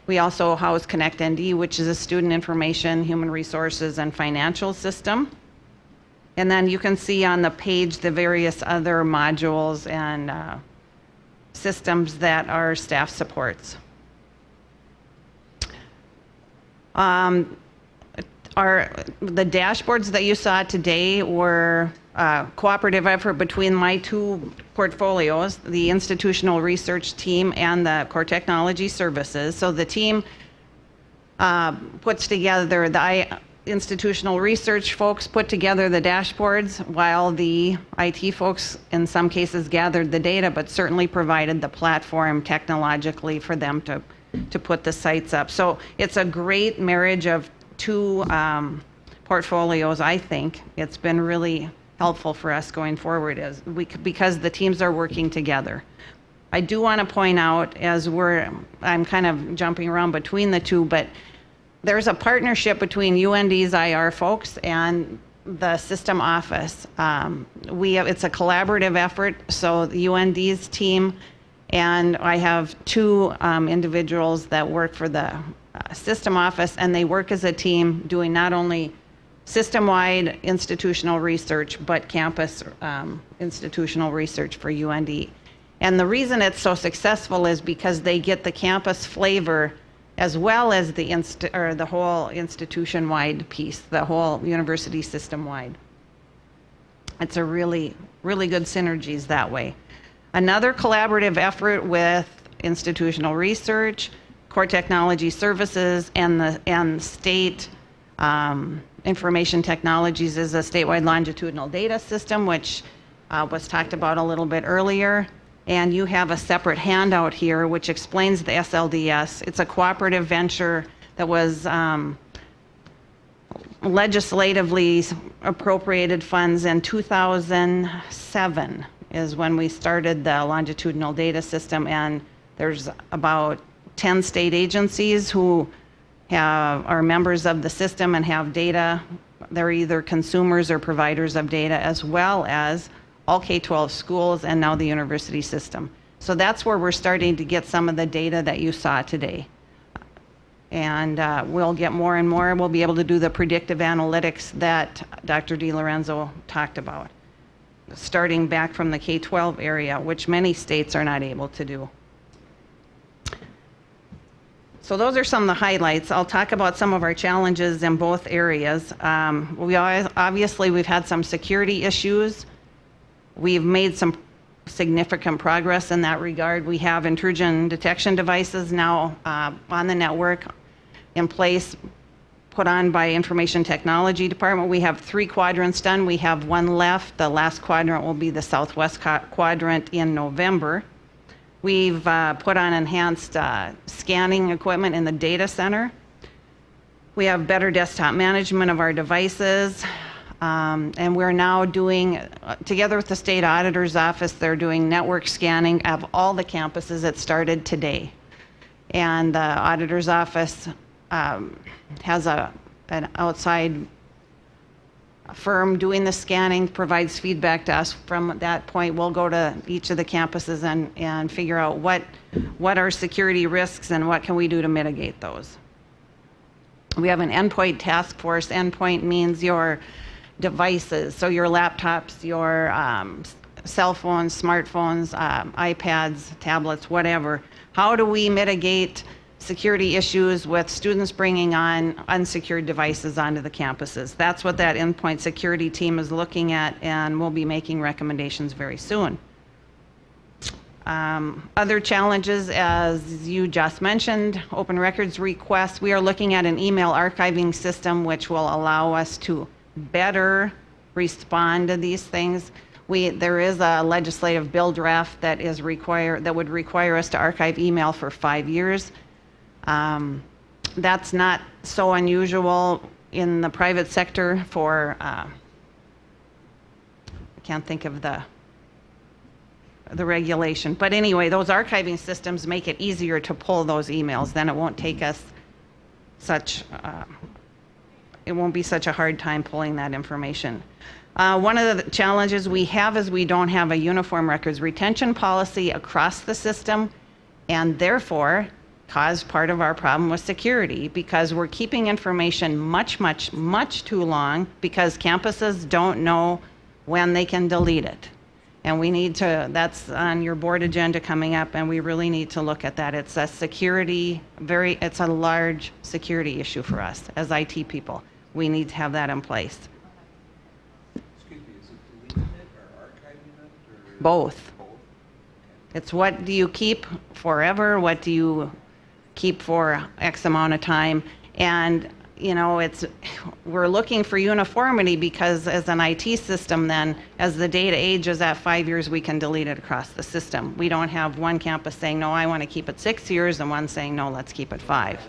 We also house Connect ND, which is a student information, human resources, and financial system. And then you can see on the page the various other modules and systems that our staff supports. The dashboards that you saw today were a cooperative effort between my two portfolios, the institutional research team and the core technology services. So the team puts together, the institutional research folks put together the dashboards, while the IT folks in some cases gathered the data, but certainly provided the platform technologically for them to put the sites up. So it's a great marriage of two portfolios, I think. It's been really helpful for us going forward because the teams are working together. I do want to point out, I'm kind of jumping around between the two, but there's a partnership between UND's IR folks and the system office. It's a collaborative effort, so the UND's team, and I have two individuals that work for the system office, and they work as a team doing not only system-wide institutional research, but campus institutional research for UND. And the reason it's so successful is because they get the campus flavor as well as the whole institution-wide piece, the whole university system-wide. It's a really, really good synergies that way. Another collaborative effort with institutional research, core technology services, and state information technologies is a statewide longitudinal data system, which was talked about a little bit earlier. And you have a separate handout here which explains the SLDS. It's a cooperative venture that was legislatively appropriated funds in 2007 is when we started the longitudinal data system, and there's about 10 state agencies who are members of the system and have data. They're either consumers or providers of data, as well as all K-12 schools and now the university system. So that's where we're starting to get some of the data that you saw today. And we'll get more and more. We'll be able to do the predictive analytics that Dr. DiLorenzo talked about, starting back from the K-12 area, which many states are not able to do. So those are some of the highlights. I'll talk about some of our challenges in both areas. Obviously, we've had some security issues. We've made some significant progress in that regard. We have intrusion detection devices now on the network in place, put on by Information Technology Department. We have 3 quadrants done. We have 1 left. The last quadrant will be the southwest quadrant in November. We've put on enhanced scanning equipment in the data center. We have better desktop management of our devices. And we're now doing, together with the state auditor's office, they're doing network scanning of all the campuses. It started today. And the auditor's office has an outside firm doing the scanning, provides feedback to us. From that point, we'll go to each of the campuses and figure out what are security risks and what can we do to mitigate those. We have an endpoint task force. Endpoint means your devices, so your laptops, your cell phones, smartphones, iPads, tablets, whatever. How do we mitigate security issues with students bringing on unsecured devices onto the campuses? That's what that endpoint security team is looking at, and we'll be making recommendations very soon. Other challenges, as you just mentioned, open records requests. We are looking at an email archiving system which will allow us to better respond to these things. There is a legislative bill draft that would require us to archive email for 5 years. That's not so unusual in the private sector for, I can't think of the regulation. But anyway, those archiving systems make it easier to pull those emails. Then it won't take us it won't be such a hard time pulling that information. One of the challenges we have is we don't have a uniform records retention policy across the system, and therefore cause part of our problem with security, because we're keeping information much too long because campuses don't know when they can delete it. And we need to, that's on your board agenda coming up, and we really need to look at that. It's a it's a large security issue for us as IT people. We need to have that in place. Excuse me, is it deleting it or archiving it? Or Both. It's what do you keep forever? What do you keep for X amount of time? And you know, we're looking for uniformity because as an IT system then, as the data ages at 5 years, we can delete it across the system. We don't have one campus saying, no, I want to keep it 6 years, and one saying, no, let's keep it 5.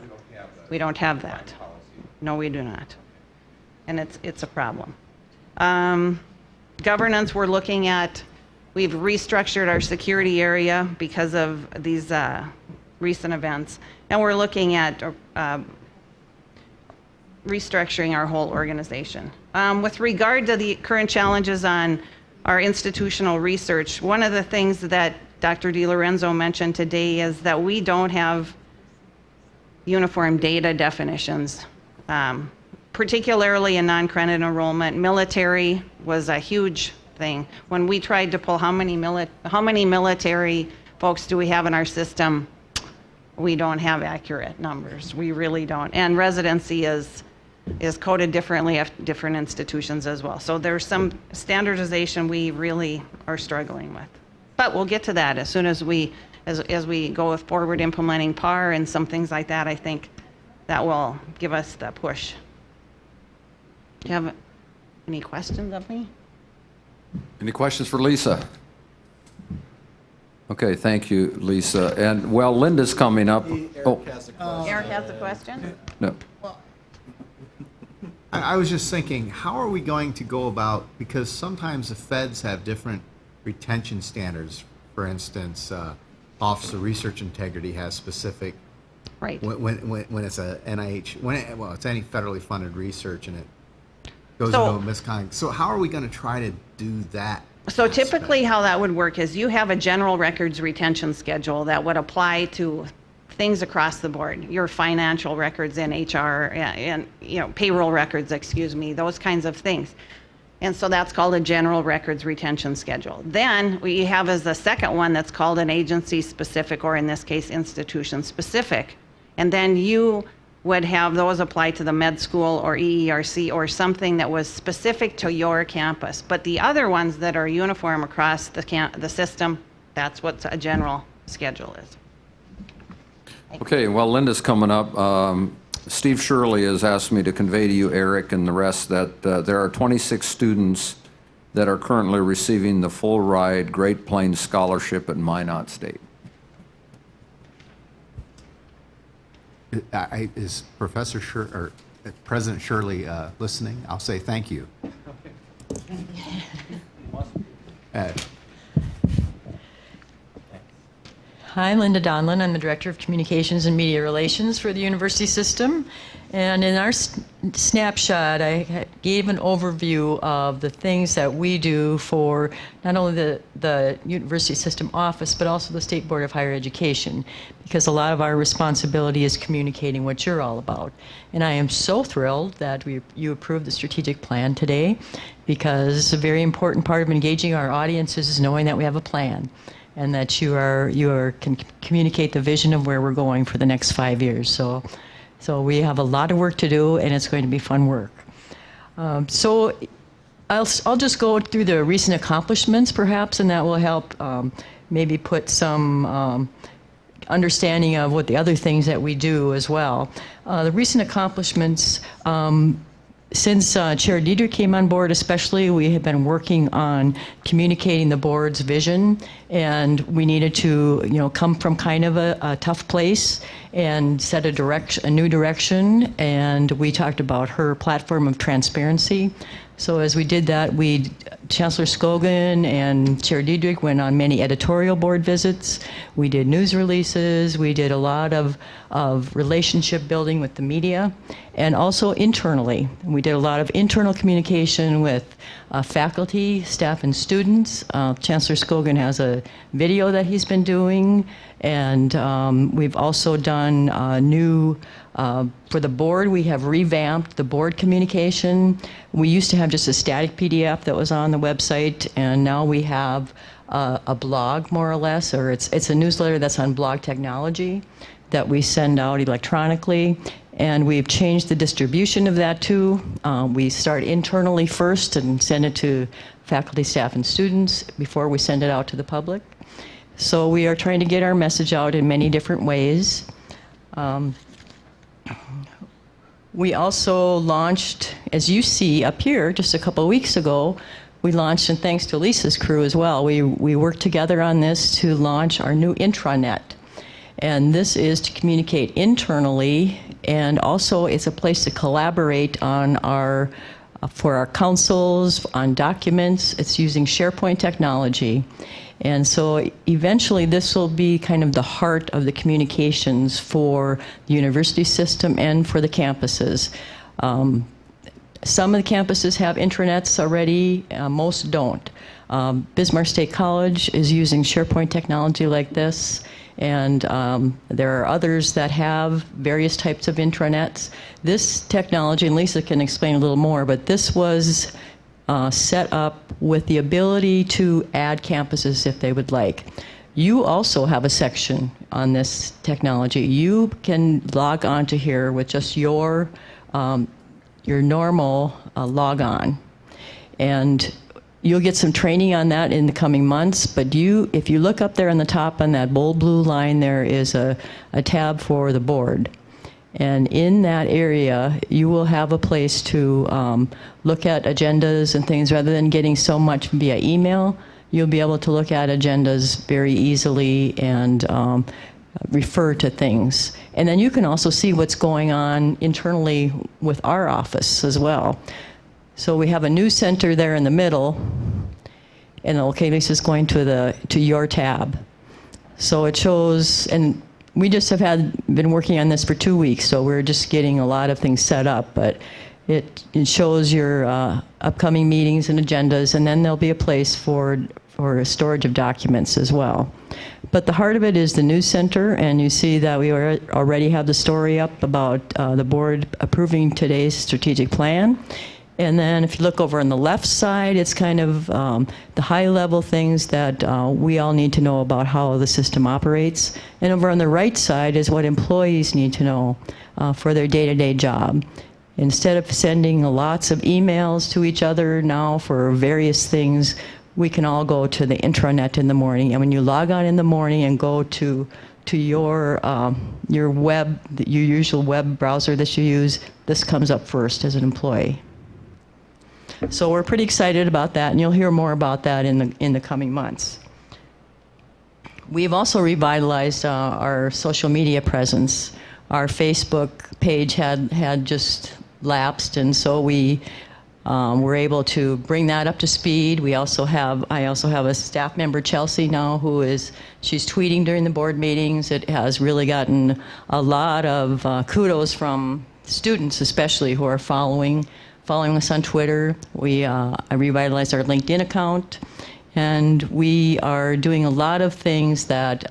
We don't have that. No, we do not. And it's a problem. Governance, we're looking at, we've restructured our security area because of these recent events, and we're looking at restructuring our whole organization. With regard to the current challenges on our institutional research, one of the things that Dr. DiLorenzo mentioned today is that we don't have uniform data definitions, particularly in non-credit enrollment. Military was a huge thing. When we tried to pull how many military folks do we have in our system, we don't have accurate numbers. We really don't. And residency is coded differently at different institutions as well. So there's some standardization we really are struggling with. But we'll get to that as soon as we go forward implementing PAR and some things like that. I think that will give us the push. Do you have any questions of me? Any questions for Lisa? Okay, thank you, Lisa. And well, Linda's coming up. Eric has a question. Eric has a question? No. I was just thinking, how are we going to go about, because sometimes the feds have different retention standards. For instance, Office of Research Integrity has specific, right, when it's a NIH, it's any federally funded research and it goes into a misconduct. So how are we going to try to do that? So typically how that would work is you have a general records retention schedule that would apply to things across the board, your financial records and HR and payroll records, those kinds of things. And so that's called a general records retention schedule. Then we have as the second one that's called an agency specific, or in this case institution specific. And then you would have those apply to the med school or EERC or something that was specific to your campus. But the other ones that are uniform across the system, that's what a general schedule is. Okay, well, Linda's coming up. Steve Shirley has asked me to convey to you, Eric, and the rest that there are 26 students that are currently receiving the full ride Great Plains Scholarship at Minot State. Is President Shirley listening? I'll say thank you. Hi, Linda Donlin. I'm the Director of Communications and Media Relations for the university system. And in our snapshot, I gave an overview of the things that we do for not only the university system office, but also the State Board of Higher Education, because a lot of our responsibility is communicating what you're all about. And I am so thrilled that you approved the strategic plan today, because a very important part of engaging our audiences is knowing that we have a plan, and that you can communicate the vision of where we're going for the next 5 years. So we have a lot of work to do, and it's going to be fun work. So I'll just go through the recent accomplishments, perhaps, and that will help maybe put some understanding of what the other things that we do as well. The recent accomplishments, since Chair Diedrich came on board especially, we have been working on communicating the board's vision, and we needed to, come from kind of a tough place and set a new direction, and we talked about her platform of transparency. So as we did that, Chancellor Scogan and Chair Diedrich went on many editorial board visits. We did news releases. We did a lot of relationship building with the media, and also internally. We did a lot of internal communication with faculty, staff, and students. Chancellor Scogan has a video that he's been doing, and we've also done new for the board. We have revamped the board communication. We used to have just a static PDF that was on the website, and now we have a blog, more or less, or it's a newsletter that's on Blog Technology that we send out electronically. And we've changed the distribution of that too. We start internally first and send it to faculty, staff, and students before we send it out to the public. So we are trying to get our message out in many different ways. We also launched, as you see up here, just a couple of weeks ago, we launched, and thanks to Lisa's crew as well, we worked together on this to launch our new intranet. And this is to communicate internally, and also it's a place to collaborate on for our councils, on documents. It's using SharePoint technology. And so eventually this will be kind of the heart of the communications for the university system and for the campuses. Some of the campuses have intranets already, most don't. Bismarck State College is using SharePoint technology like this, and there are others that have various types of intranets. This technology, and Lisa can explain a little more, but this was set up with the ability to add campuses if they would like. You also have a section on this technology. You can log on to here with just your normal logon, and you'll get some training on that in the coming months. But if you look up there on the top on that bold blue line, there is a tab for the board. And in that area, you will have a place to look at agendas and things. Rather than getting so much via email, you'll be able to look at agendas very easily and refer to things. And then you can also see what's going on internally with our office as well. So we have a news center there in the middle, and okay, Lisa's going to your tab. So it shows, and we just have been working on this for 2 weeks, so we're just getting a lot of things set up, but it shows your upcoming meetings and agendas, and then there'll be a place for storage of documents as well. But the heart of it is the news center, and you see that we already have the story up about the board approving today's strategic plan. And then if you look over on the left side, it's kind of the high-level things that we all need to know about how the system operates. And over on the right side is what employees need to know for their day-to-day job. Instead of sending lots of emails to each other now for various things, we can all go to the intranet in the morning. And when you log on in the morning and go to your usual web browser that you use, this comes up first as an employee. So we're pretty excited about that, and you'll hear more about that in the coming months. We've also revitalized our social media presence. Our Facebook page had just lapsed, and so we were able to bring that up to speed. I also have a staff member, Chelsea, now, she's tweeting during the board meetings. It has really gotten a lot of kudos from students, especially, who are following us on Twitter. I revitalized our LinkedIn account, and we are doing a lot of things that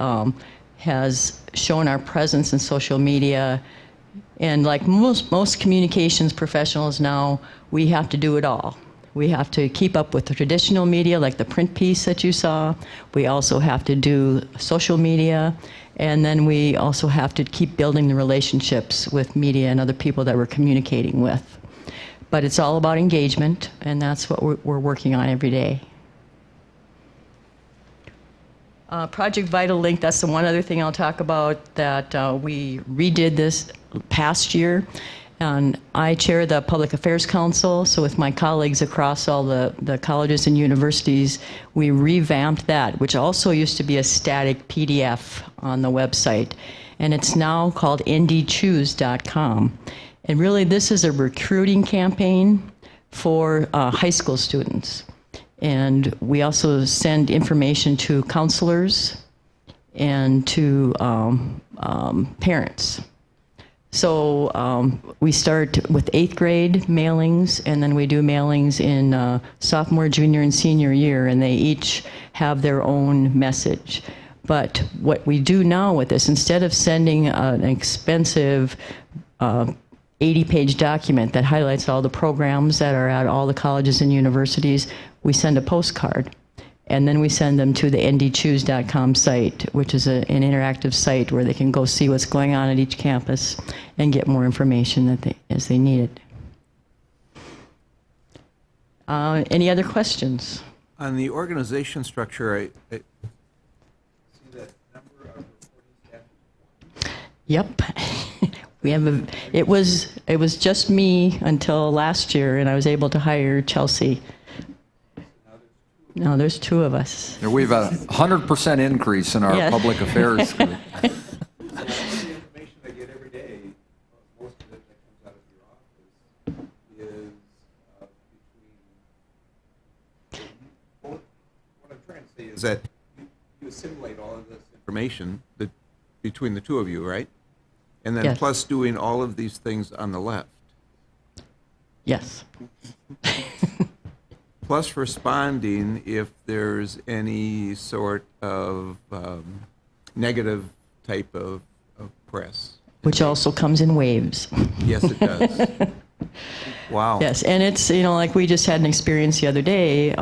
has shown our presence in social media. And like most communications professionals now, we have to do it all. We have to keep up with the traditional media, like the print piece that you saw. We also have to do social media, and then we also have to keep building the relationships with media and other people that we're communicating with. But it's all about engagement, and that's what we're working on every day. Project Vital Link, that's the one other thing I'll talk about, that we redid this past year. And I chair the Public Affairs Council, so with my colleagues across all the colleges and universities, we revamped that, which also used to be a static PDF on the website. And it's now called ndchoose.com. And really, this is a recruiting campaign for high school students. And we also send information to counselors and to parents. So we start with 8th grade mailings, and then we do mailings in sophomore, junior, and senior year, and they each have their own message. But what we do now with this, instead of sending an expensive 80-page document that highlights all the programs that are at all the colleges and universities, we send a postcard. And then we send them to the ndchoose.com site, which is an interactive site where they can go see what's going on at each campus and get more information as they need it. Any other questions? On the organization structure, I see that number of reporting staff. Yep. We have it was just me until last year, and I was able to hire Chelsea. No, there's 2 of us. Yeah, we've had a 100% increase in our Yes. public affairs group. The information I get every day, most of it that comes out of your office, is between. What I'm trying to say is that you assimilate all of this information between the 2 of you, right? And then Yes. plus doing all of these things on the left. Yes. Plus responding if there's any sort of negative type of press. Which also comes in waves. Yes, it does. Wow. Yes, and it's, like we just had an experience the other day,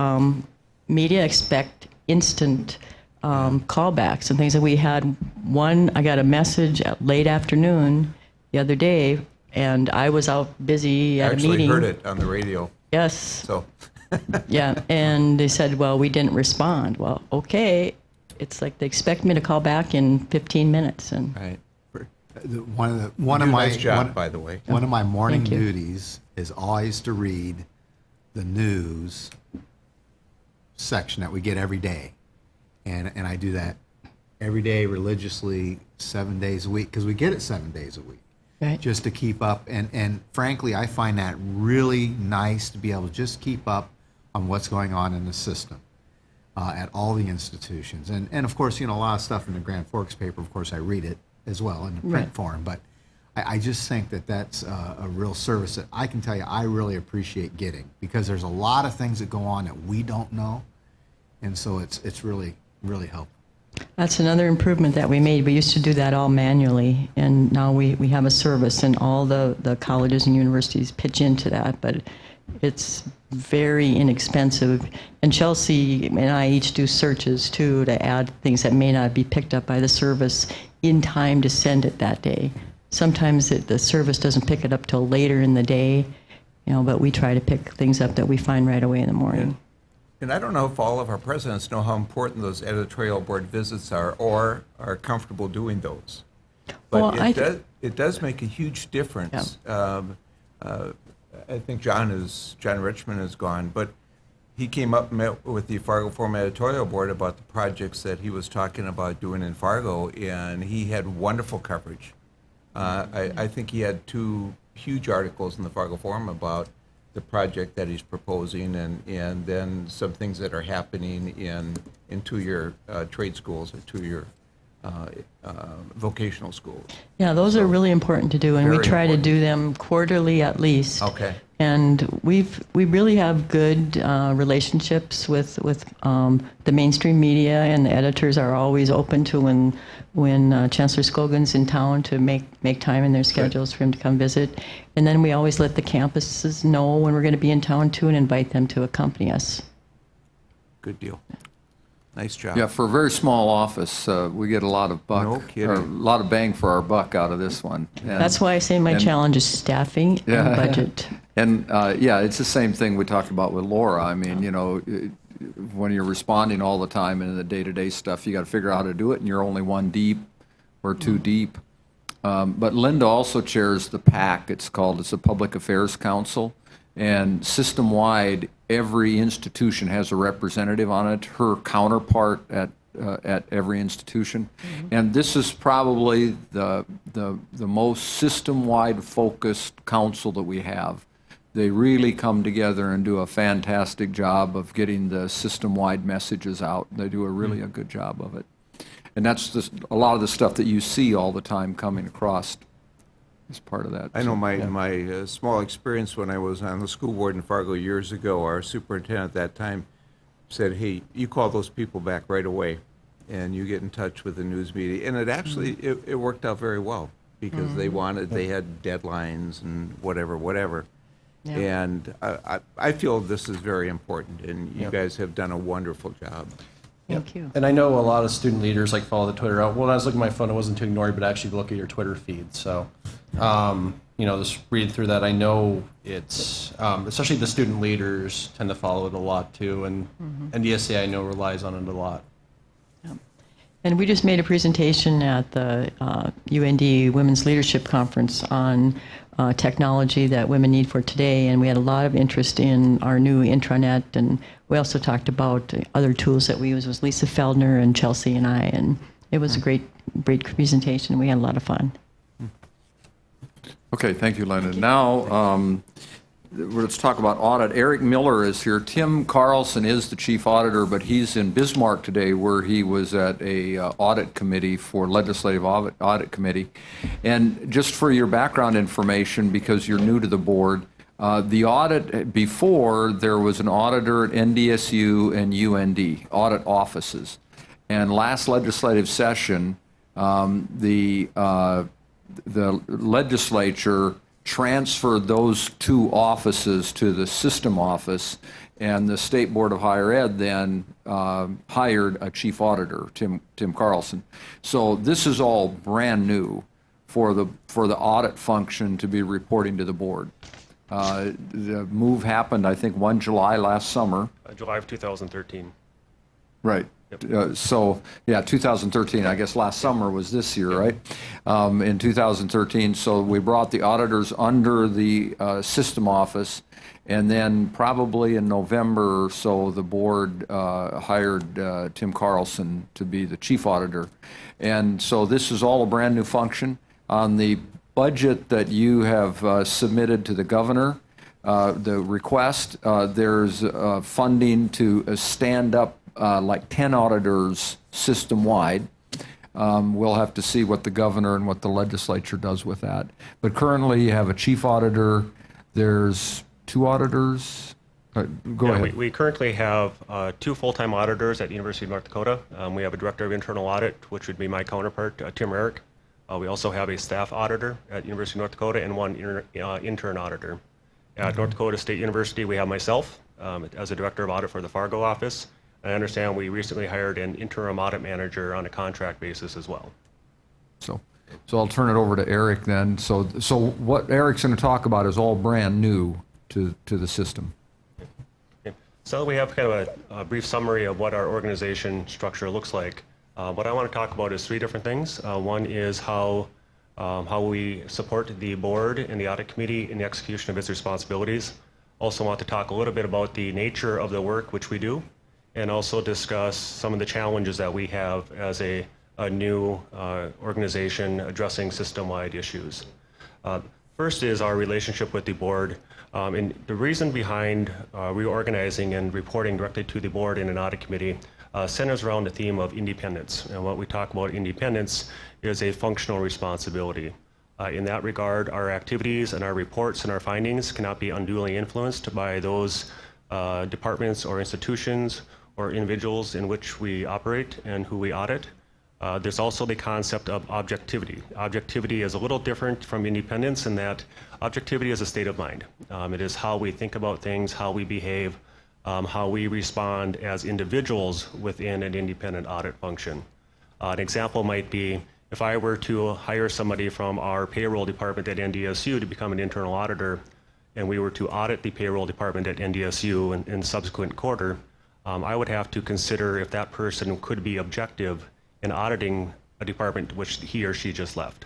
media expect instant callbacks and things. And we had I got a message at late afternoon the other day, and I was out busy at a meeting. I actually heard it on the radio. Yes. So. Yeah, and they said, well, we didn't respond. Well, okay. It's like they expect me to call back in 15 minutes. And Right. One of You do a my nice job, by the way. One of my morning Thank you. duties is always to read the news section that we get every day, and I do that every day religiously, 7 days a week, because we get it 7 days a week. Right. Just to keep up, and frankly, I find that really nice to be able to just keep up on what's going on in the system at all the institutions, and of course, a lot of stuff in the Grand Forks paper. Of course, I read it as well in the print Right. form, but I just think that that's a real service that I can tell you I really appreciate getting, because there's a lot of things that go on that we don't know, and so it's really helpful. that's another improvement that we made. We used to do that all manually, and now we have a service, and all the colleges and universities pitch into that, but it's very inexpensive. And Chelsea and I each do searches, too, to add things that may not be picked up by the service in time to send it that day. Sometimes the service doesn't pick it up till later in the day, but we try to pick things up that we find right away in the morning. And I don't know if all of our presidents know how important those editorial board visits are or are comfortable doing those. But Well, it does make a huge difference. I think John Richmond is gone, but he came up and met with the Fargo Forum editorial board about the projects that he was talking about doing in Fargo, and he had wonderful coverage. I think he had 2 huge articles in the Fargo Forum about the project that he's proposing, and then some things that are happening in 2-year trade schools or 2-year vocational schools. Yeah, those are really important to do, and we Very try important. to do them quarterly at least. Okay. And we really have good relationships with the mainstream media, and the editors are always open to when Chancellor Scogan's in town to make time in their schedules for him to come visit. And then we always let the campuses know when we're going to be in town too, and invite them to accompany us. Good deal. Nice job. Yeah, for a very small office, we get a lot of buck, No kidding. or a lot of bang for our buck out of this one. And- That's why I say my and- challenge is staffing and budget. And it's the same thing we talked about with Laura. I mean, when you're responding all the time in the day-to-day stuff, you got to figure out how to do it, and you're only 1 deep or 2 deep. But Linda also chairs the PAC. It's a Public Affairs Council. And system-wide, every institution has a representative on it, her counterpart at every institution. And this is probably the most system-wide focused council that we have. They really come together and do a fantastic job of getting the system-wide messages out. They do a good job of it. And that's a lot of the stuff that you see all the time coming across as part of that. I know my small experience when I was on the school board in Fargo years ago, our superintendent at that time said, hey, you call those people back right away and you get in touch with the news media. And it actually, it worked out very well because they had deadlines and whatever. Yeah. And I feel this is very important, and you guys have done a wonderful job. Thank you. And I know a lot of student leaders like follow the Twitter out. When I was looking at my phone, it wasn't to ignore it, but actually look at your Twitter feed. So, just read through that. I know it's, especially the student leaders tend to follow it a lot too, and NDSCA I know relies on it a lot. And we just made a presentation at the UND Women's Leadership Conference on technology that women need for today, and we had a lot of interest in our new intranet, and we also talked about other tools that we use. It was Lisa Feldner and Chelsea and I, and it was a great presentation. We had a lot of fun. Okay, thank you, Linda. Now, let's talk about audit. Eric Miller is here. Tim Carlson is the chief auditor, but he's in Bismarck today where he was at a audit committee for legislative audit committee. And just for your background information, because you're new to the board, the audit before, there was an auditor at NDSU and UND, audit offices. And last legislative session, the legislature transferred those two offices to the system office, and the State Board of Higher Ed then hired a chief auditor, Tim Carlson. So this is all brand new for the audit function to be reporting to the board. The move happened, I think, 1 July last summer. July of 2013. Right. So, yeah, 2013, I guess last summer was this year, right? In 2013, so we brought the auditors under the system office, and then probably in November or so, the board hired Tim Carlson to be the chief auditor. And so this is all a brand new function. On the budget that you have submitted to the governor, the request, there's funding to stand up like 10 auditors system-wide. We'll have to see what the governor and what the legislature does with that. But currently, you have a chief auditor. There's 2 auditors. Go ahead. We currently have 2 full-time auditors at the University of North Dakota. We have a director of internal audit, which would be my counterpart, Tim Eric. We also have a staff auditor at the University of North Dakota and 1 intern auditor. At North Dakota State University, we have myself as a director of audit for the Fargo office. I understand we recently hired an interim audit manager on a contract basis as well. So I'll turn it over to Eric then. So what Eric's going to talk about is all brand new to the system. Okay. So we have kind of a brief summary of what our organization structure looks like. What I want to talk about is 3 different things. One is how we support the board and the audit committee in the execution of its responsibilities. Also want to talk a little bit about the nature of the work which we do, and also discuss some of the challenges that we have as a new organization addressing system-wide issues. First is our relationship with the board. And the reason behind reorganizing and reporting directly to the board in an audit committee centers around the theme of independence. And what we talk about independence is a functional responsibility. In that regard, our activities and our reports and our findings cannot be unduly influenced by those departments or institutions or individuals in which we operate and who we audit. There's also the concept of objectivity. Objectivity is a little different from independence in that objectivity is a state of mind. It is how we think about things, how we behave, how we respond as individuals within an independent audit function. An example might be if I were to hire somebody from our payroll department at NDSU to become an internal auditor, and we were to audit the payroll department at NDSU in subsequent quarter, I would have to consider if that person could be objective in auditing a department which he or she just left.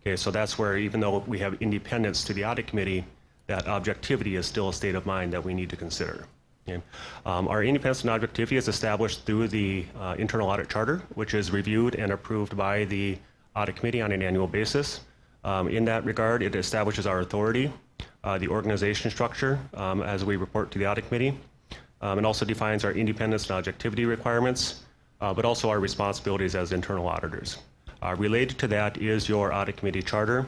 Okay, so that's where, even though we have independence to the audit committee, that objectivity is still a state of mind that we need to consider. Okay. Our independence and objectivity is established through the internal audit charter, which is reviewed and approved by the audit committee on an annual basis. In that regard, it establishes our authority, the organization structure as we report to the audit committee, and also defines our independence and objectivity requirements, but also our responsibilities as internal auditors. Related to that is your audit committee charter,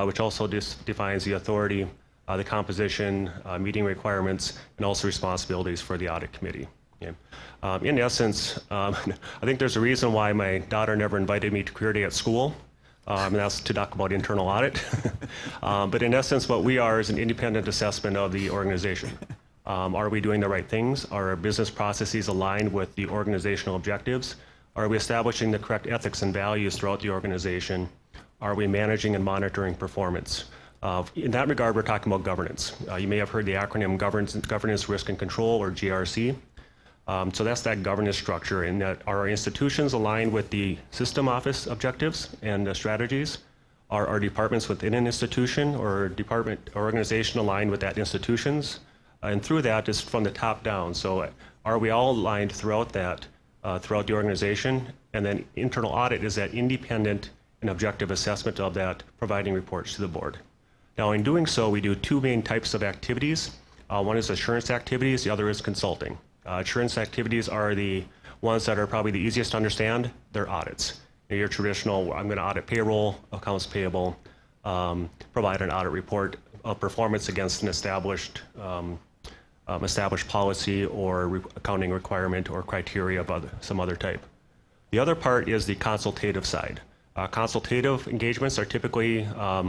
which also defines the authority, the composition, meeting requirements, and also responsibilities for the audit committee. Okay. In essence, I think there's a reason why my daughter never invited me to career day at school, and that's to talk about internal audit. But in essence, what we are is an independent assessment of the organization. Are we doing the right things? Are our business processes aligned with the organizational objectives? Are we establishing the correct ethics and values throughout the organization? Are we managing and monitoring performance? In that regard, we're talking about governance. You may have heard the acronym Governance, Risk, and Control, or GRC. So that's that governance structure, in that are our institutions aligned with the system office objectives and strategies? Are our departments within an institution or department or organization aligned with that institutions? And through that is from the top down. So are we all aligned throughout that, throughout the organization? And then internal audit is that independent and objective assessment of that, providing reports to the board. Now, in doing so, we do two main types of activities. One is assurance activities, the other is consulting. Assurance activities are the ones that are probably the easiest to understand. They're audits. Your traditional, I'm going to audit payroll, accounts payable, provide an audit report of performance against an established policy or accounting requirement or criteria of some other type. The other part is the consultative side. Consultative engagements are typically,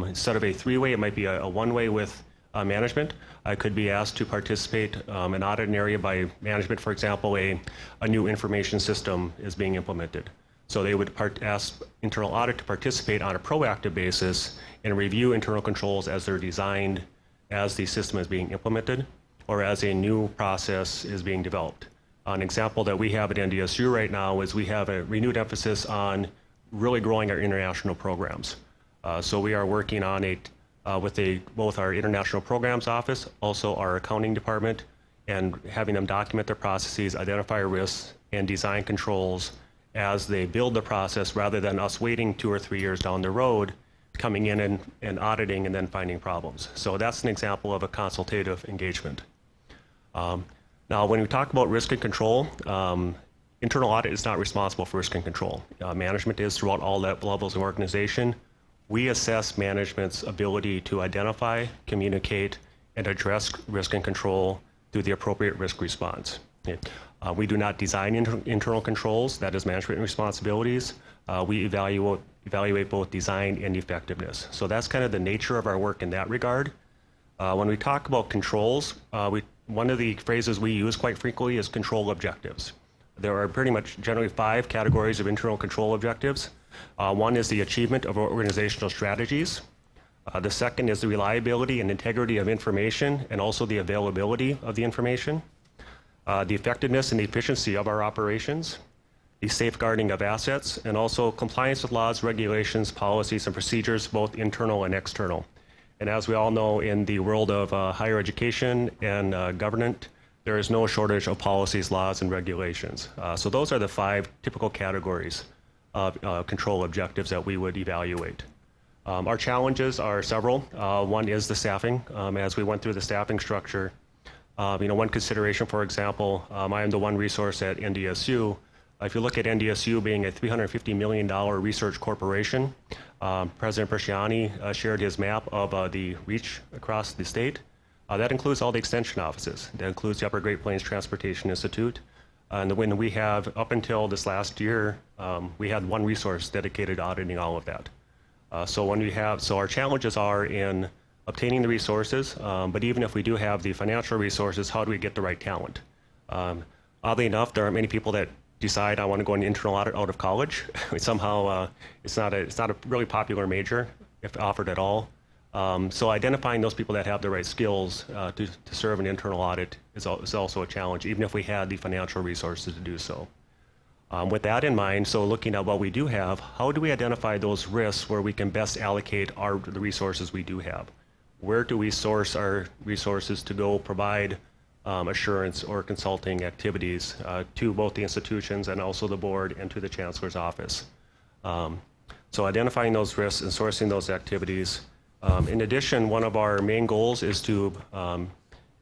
instead of a three-way, it might be a one-way with management. I could be asked to participate in audit an area by management. For example, a new information system is being implemented. So they would ask internal audit to participate on a proactive basis and review internal controls as they're designed as the system is being implemented or as a new process is being developed. An example that we have at NDSU right now is we have a renewed emphasis on really growing our international programs. So we are working on with both our international programs office, also our accounting department, and having them document their processes, identify risks, and design controls as they build the process, rather than us waiting 2 or 3 years down the road, coming in and auditing and then finding problems. So that's an example of a consultative engagement. Now, when we talk about risk and control, internal audit is not responsible for risk and control. Management is throughout all levels of organization. We assess management's ability to identify, communicate, and address risk and control through the appropriate risk response. Okay. We do not design internal controls. That is management responsibilities. We evaluate both design and effectiveness. So that's kind of the nature of our work in that regard. When we talk about controls, one of the phrases we use quite frequently is control objectives. There are pretty much generally 5 categories of internal control objectives. One is the achievement of organizational strategies. The second is the reliability and integrity of information and also the availability of the information. The effectiveness and efficiency of our operations. The safeguarding of assets, and also compliance with laws, regulations, policies, and procedures, both internal and external. And as we all know, in the world of higher education and government, there is no shortage of policies, laws, and regulations. So those are the 5 typical categories of control objectives that we would evaluate. Our challenges are several. One is the staffing. As we went through the staffing structure, one consideration, for example, I am the one resource at NDSU. If you look at NDSU being a $350 million research corporation, President Persciani shared his map of the reach across the state. That includes all the extension offices. That includes the Upper Great Plains Transportation Institute. And when we have, up until this last year, we had one resource dedicated to auditing all of that. So our challenges are in obtaining the resources, but even if we do have the financial resources, how do we get the right talent? Oddly enough, there aren't many people that decide I want to go into internal audit out of college. Somehow, it's not a really popular major, if offered at all. So identifying those people that have the right skills to serve an internal audit is also a challenge, even if we had the financial resources to do so. With that in mind, so looking at what we do have, how do we identify those risks where we can best allocate the resources we do have? Where do we source our resources to go provide assurance or consulting activities to both the institutions and also the board and to the chancellor's office? So identifying those risks and sourcing those activities. In addition, one of our main goals is to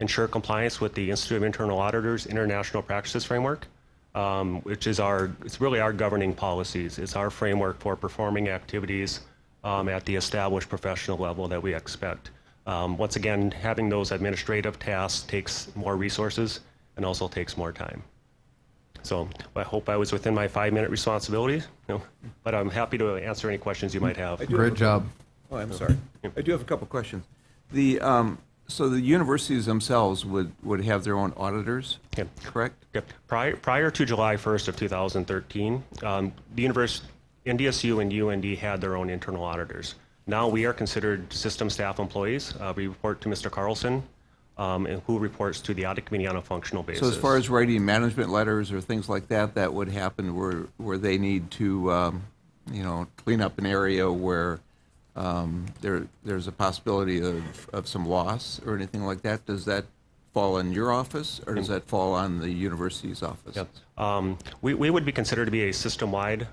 ensure compliance with the Institute of Internal Auditors International Practices Framework, which is it's really our governing policies. It's our framework for performing activities at the established professional level that we expect. Once again, having those administrative tasks takes more resources and also takes more time. So I hope I was within my 5-minute responsibility, but I'm happy to answer any questions you might have. Great job. Oh, I'm sorry. I do have a couple questions. So the universities themselves would have their own auditors, correct? Yep. Prior to July 1st of 2013, the NDSU and UND had their own internal auditors. Now we are considered system staff employees. We report to Mr. Carlson, who reports to the audit committee on a functional basis. So as far as writing management letters or things like that, that would happen where they need to, clean up an area where there's a possibility of some loss or anything like that. Does that fall in your office, or does that fall on the university's office? Yep. We would be considered to be a system-wide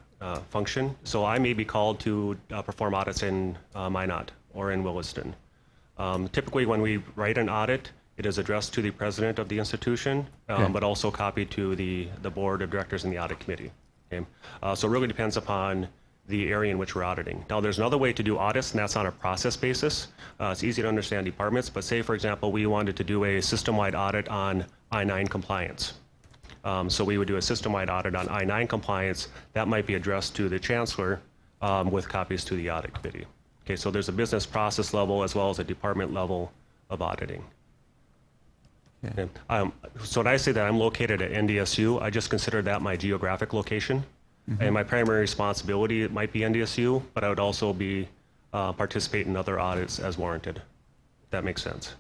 function. So I may be called to perform audits in Minot or in Williston. Typically, when we write an audit, it is addressed to the president of the institution, but also copied to the board of directors and the audit committee. Okay? So it really depends upon the area in which we're auditing. Now, there's another way to do audits, and that's on a process basis. It's easy to understand departments, but say, for example, we wanted to do a system-wide audit on I-9 compliance. So we would do a system-wide audit on I-9 compliance. That might be addressed to the chancellor with copies to the audit committee. Okay, so there's a business process level as well as a department level of auditing. Okay. So when I say that I'm located at NDSU, I just consider that my geographic location. Mm-hmm. And my primary responsibility, it might be NDSU, but I would also be participate in other audits as warranted. If that makes sense.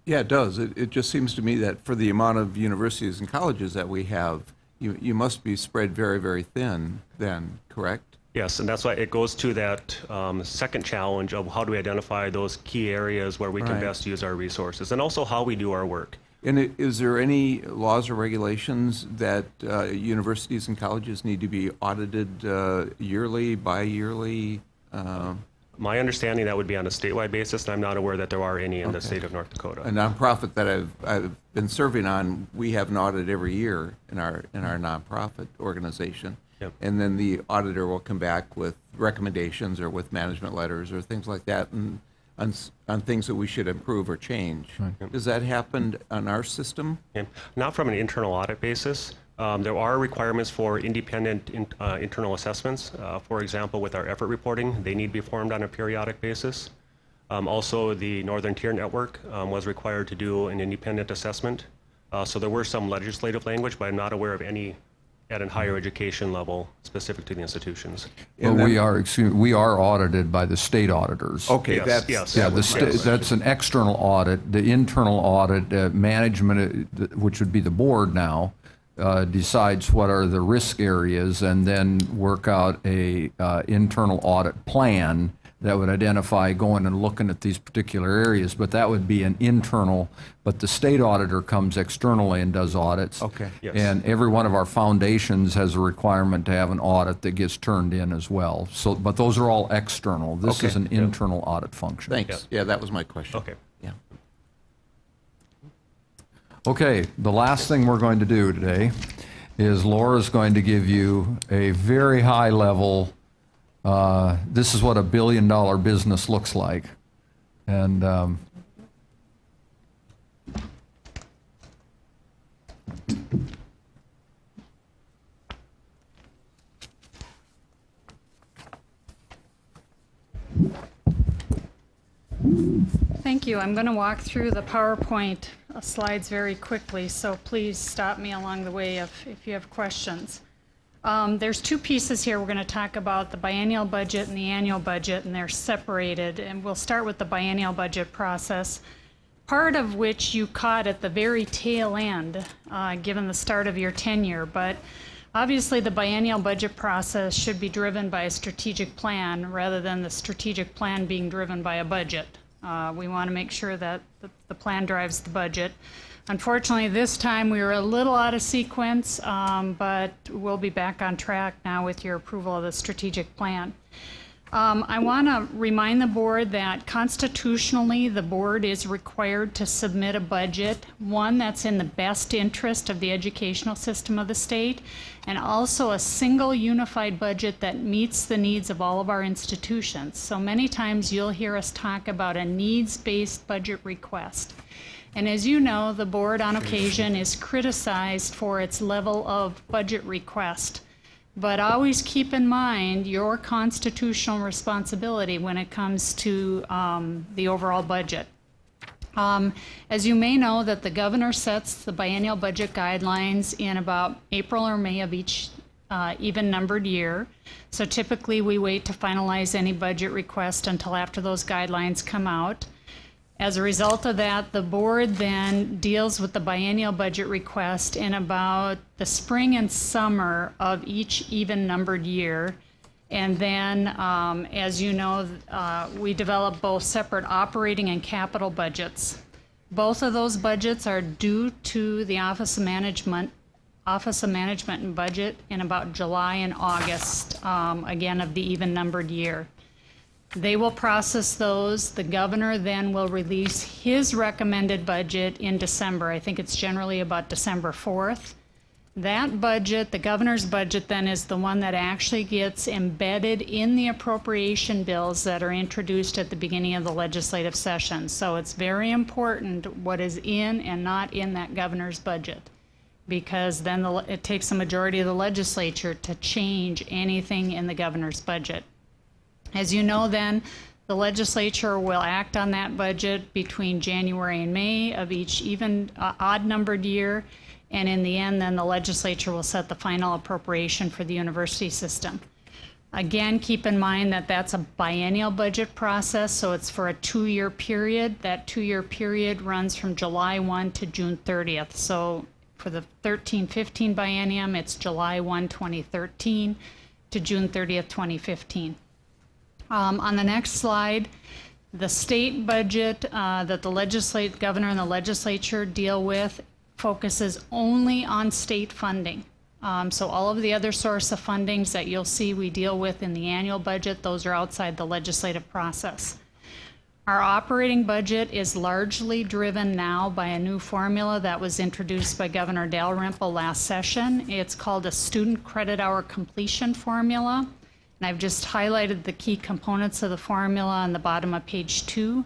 Yeah, it does. It just seems to me that for the amount of universities and colleges that we have, you must be spread very, very thin then, correct? Yes, and that's why it goes to that second challenge of how do we identify those key areas where we can best use our resources, and also how we do our work. And is there any laws or regulations that universities and colleges need to be audited yearly, bi-yearly? My understanding that would be on a statewide basis, and I'm not aware that there are any in the state of North Dakota. A nonprofit that I've been serving on, we have an audit every year in our nonprofit organization. Yep. And then the auditor will come back with recommendations or with management letters or things like that, and on things that we should improve or change. Right. Does that happen on our system? Yeah. Not from an internal audit basis. There are requirements for independent internal assessments. For example, with our effort reporting, they need to be formed on a periodic basis. Also, the Northern Tier Network was required to do an independent assessment. So there were some legislative language, but I'm not aware of any at a higher education level specific to the institutions. Well, we are audited by the state auditors. Okay, yes. Yeah, that's an external audit. The internal audit, management, which would be the board now, decides what are the risk areas and then work out a internal audit plan that would identify going and looking at these particular areas, but that would be an internal, but the state auditor comes externally and does audits. Okay. Yes. And every one of our foundations has a requirement to have an audit that gets turned in as well. So, but those are all external. This is an internal audit function. Thanks. Yeah, that was my question. Okay. Yeah. Okay, the last thing we're going to do today is Laura's going to give you a very high level, this is what a $1 billion business looks like. And Thank you. I'm going to walk through the PowerPoint slides very quickly, so please stop me along the way if you have questions. There's two pieces here. We're going to talk about the biennial budget and the annual budget, and they're separated. And we'll start with the biennial budget process. part of which you caught at the very tail end, given the start of your tenure. But obviously, the biennial budget process should be driven by a strategic plan rather than the strategic plan being driven by a budget. We want to make sure that the plan drives the budget. Unfortunately, this time we were a little out of sequence, but we'll be back on track now with your approval of the strategic plan. I want to remind the board that constitutionally the board is required to submit a budget, one that's in the best interest of the educational system of the state, and also a single unified budget that meets the needs of all of our institutions. So many times you'll hear us talk about a needs-based budget request. And as you know, the board on occasion is criticized for its level of budget request. But always keep in mind your constitutional responsibility when it comes to the overall budget. As you may know, that the governor sets the biennial budget guidelines in about April or May of each even-numbered year. So typically we wait to finalize any budget request until after those guidelines come out. As a result of that, the board then deals with the biennial budget request in about the spring and summer of each even-numbered year. And then, as you know, we develop both separate operating and capital budgets. Both of those budgets are due to the Office of Management and Budget in about July and August, again, of the even-numbered year. They will process those. The governor then will release his recommended budget in December. I think it's generally about December 4th. That budget, the governor's budget, then is the one that actually gets embedded in the appropriation bills that are introduced at the beginning of the legislative session. So it's very important what is in and not in that governor's budget, because then it takes a majority of the legislature to change anything in the governor's budget. As you know, then, the legislature will act on that budget between January and May of each even odd-numbered year, and in the end, then the legislature will set the final appropriation for the university system. Again, keep in mind that that's a biennial budget process, so it's for a 2-year period. That 2-year period runs from July 1 to June 30th. So for the 13-15 biennium, it's July 1, 2013 to June 30th, 2015. On the next slide, the state budget that the governor and the legislature deal with focuses only on state funding. So all of the other source of fundings that you'll see we deal with in the annual budget, those are outside the legislative process. Our operating budget is largely driven now by a new formula that was introduced by Governor Dalrymple last session. It's called a student credit hour completion formula. And I've just highlighted the key components of the formula on the bottom of page 2.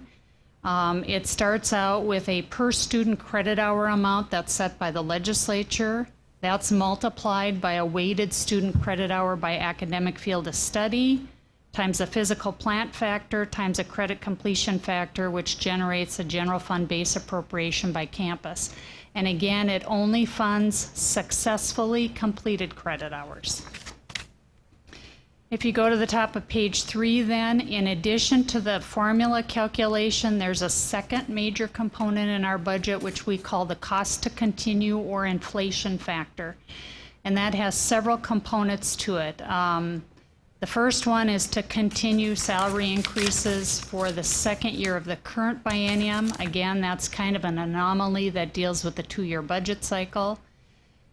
It starts out with a per student credit hour amount that's set by the legislature. That's multiplied by a weighted student credit hour by academic field of study, times a physical plant factor, times a credit completion factor, which generates a general fund base appropriation by campus. And again, it only funds successfully completed credit hours. If you go to the top of page 3 then, in addition to the formula calculation, there's a second major component in our budget which we call the cost to continue or inflation factor. And that has several components to it. The first one is to continue salary increases for the second year of the current biennium. Again, that's kind of an anomaly that deals with the 2-year budget cycle.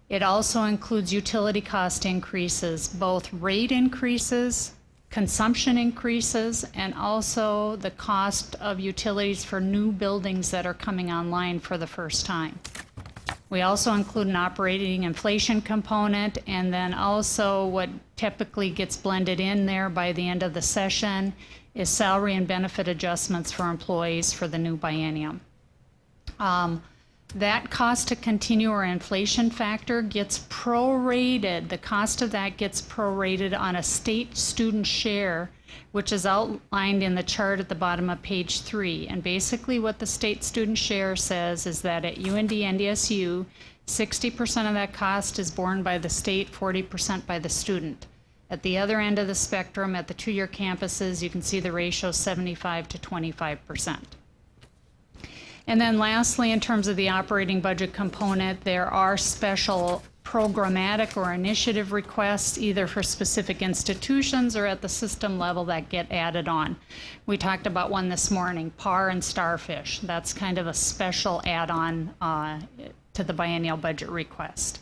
It also includes utility cost increases, both rate increases, consumption increases, and also the cost of utilities for new buildings that are coming online for the first time. We also include an operating inflation component, and then also what typically gets blended in there by the end of the session is salary and benefit adjustments for employees for the new biennium. That cost to continue or inflation factor gets prorated. The cost of that gets prorated on a state student share, which is outlined in the chart at the bottom of page 3. And basically what the state student share says is that at UND NDSU, 60% of that cost is borne by the state, 40% by the student. At the other end of the spectrum, at the 2-year campuses, you can see the ratio 75 to 25%. And then lastly, in terms of the operating budget component, there are special programmatic or initiative requests, either for specific institutions or at the system level, that get added on. We talked about one this morning, PAR and Starfish. That's kind of a special add-on to the biennial budget request.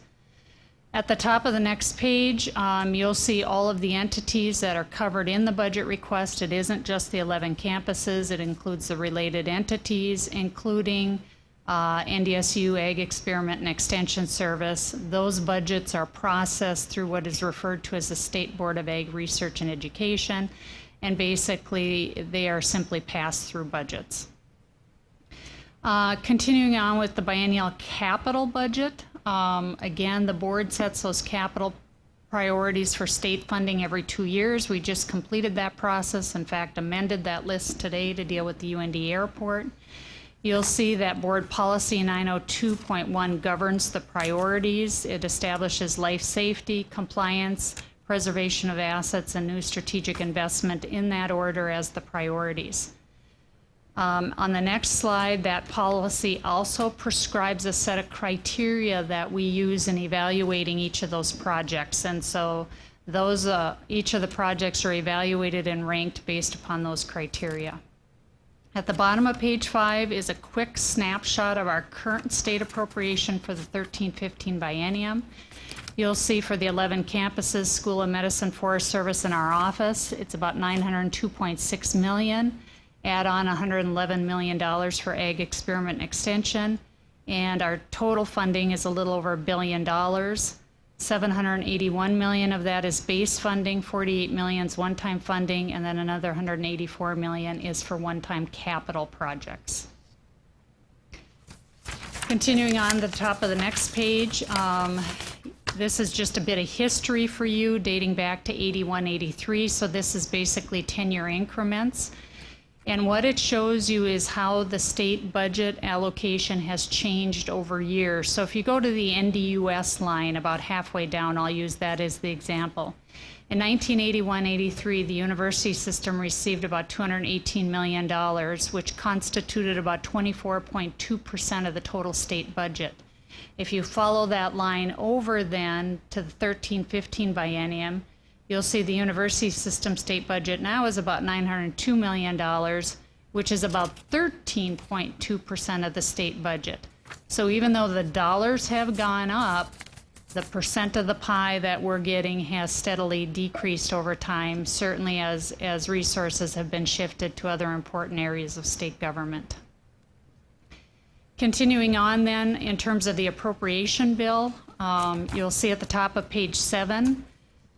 At the top of the next page, you'll see all of the entities that are covered in the budget request. It isn't just the 11 campuses. It includes the related entities, including NDSU Ag Experiment and Extension Service. Those budgets are processed through what is referred to as the State Board of Ag Research and Education, and basically they are simply pass-through budgets. Continuing on with the biennial capital budget, again, the board sets those capital priorities for state funding every 2 years. We just completed that process, in fact amended that list today to deal with the UND airport. You'll see that Board Policy 902.1 governs the priorities. It establishes life safety, compliance, preservation of assets, and new strategic investment in that order as the priorities. On the next slide, that policy also prescribes a set of criteria that we use in evaluating each of those projects. And so those, each of the projects are evaluated and ranked based upon those criteria. At the bottom of page 5 is a quick snapshot of our current state appropriation for the 13-15 biennium. You'll see for the 11 campuses, School of Medicine, Forest Service, and our office, it's about $902.6 million. Add on $111 million for Ag Experiment and Extension, and our total funding is a little over $1 billion. $781 million of that is base funding, $48 million is one-time funding, and then another $184 million is for one-time capital projects. Continuing on to the top of the next page, this is just a bit of history for you dating back to 81, 83, so this is basically 10-year increments. And what it shows you is how the state budget allocation has changed over years. So if you go to the NDUS line about halfway down, I'll use that as the example. In 1981-83, the university system received about $218 million, which constituted about 24.2% of the total state budget. If you follow that line over then to the 13-15 biennium, you'll see the university system state budget now is about $902 million, which is about 13.2% of the state budget. So even though the dollars have gone up, the percent of the pie that we're getting has steadily decreased over time, certainly as resources have been shifted to other important areas of state government. Continuing on then, in terms of the appropriation bill, you'll see at the top of page 7,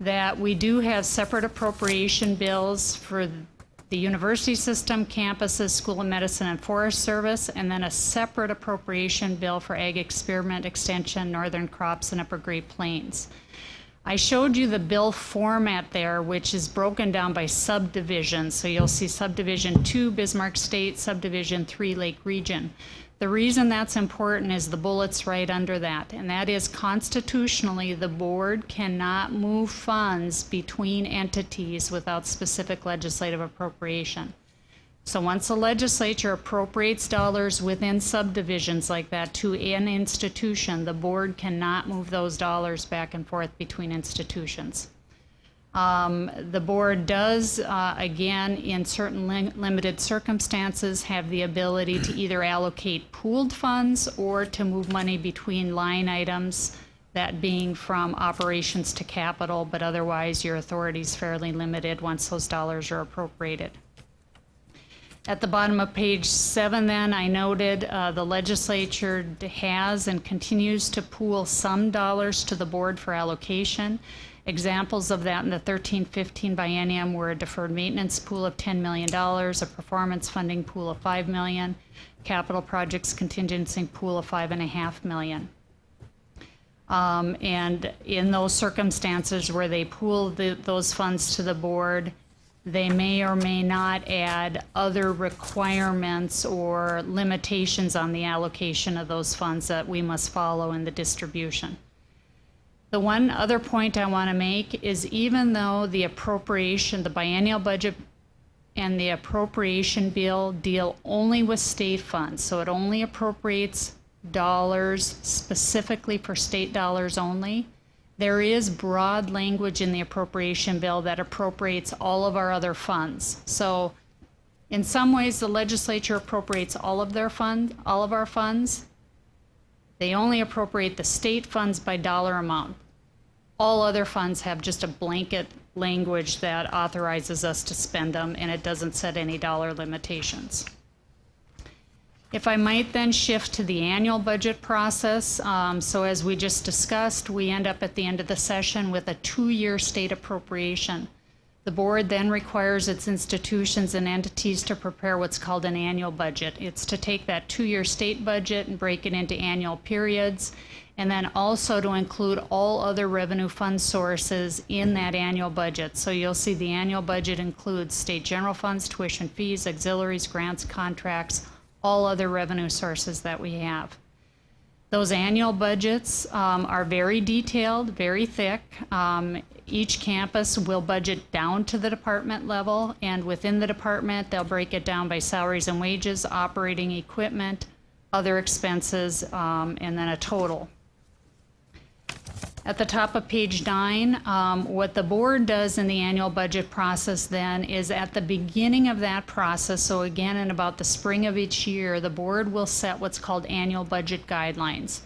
that we do have separate appropriation bills for the university system, campuses, School of Medicine, and Forest Service, and then a separate appropriation bill for Ag Experiment, Extension, Northern Crops, and Upper Great Plains. I showed you the bill format there, which is broken down by subdivisions. So you'll see Subdivision 2, Bismarck State, Subdivision 3, Lake Region. The reason that's important is the bullets right under that, and that is constitutionally the board cannot move funds between entities without specific legislative appropriation. So once the legislature appropriates dollars within subdivisions like that to an institution, the board cannot move those dollars back and forth between institutions. The board does, again, in certain limited circumstances, have the ability to either allocate pooled funds or to move money between line items, that being from operations to capital, but otherwise your authority is fairly limited once those dollars are appropriated. At the bottom of page 7 then, I noted the legislature has and continues to pool some dollars to the board for allocation. Examples of that in the 13-15 biennium were a deferred maintenance pool of $10 million, a performance funding pool of $5 million, capital projects contingency pool of $5.5 million. And in those circumstances where they pool those funds to the board, they may or may not add other requirements or limitations on the allocation of those funds that we must follow in the distribution. The one other point I want to make is even though the appropriation, the biennial budget and the appropriation bill deal only with state funds. So it only appropriates dollars specifically for state dollars only. There is broad language in the appropriation bill that appropriates all of our other funds. So in some ways, the legislature appropriates all of our funds. They only appropriate the state funds by dollar amount. All other funds have just a blanket language that authorizes us to spend them, and it doesn't set any dollar limitations. If I might then shift to the annual budget process. So as we just discussed, we end up at the end of the session with a 2-year state appropriation. The board then requires its institutions and entities to prepare what's called an annual budget. It's to take that 2-year state budget and break it into annual periods, and then also to include all other revenue fund sources in that annual budget. So you'll see the annual budget includes state general funds, tuition fees, auxiliaries, grants, contracts, all other revenue sources that we have. Those annual budgets are very detailed, very thick. Each campus will budget down to the department level, and within the department, they'll break it down by salaries and wages, operating equipment, other expenses, and then a total. At the top of page 9, what the board does in the annual budget process then is at the beginning of that process, so again in about the spring of each year, the board will set what's called annual budget guidelines.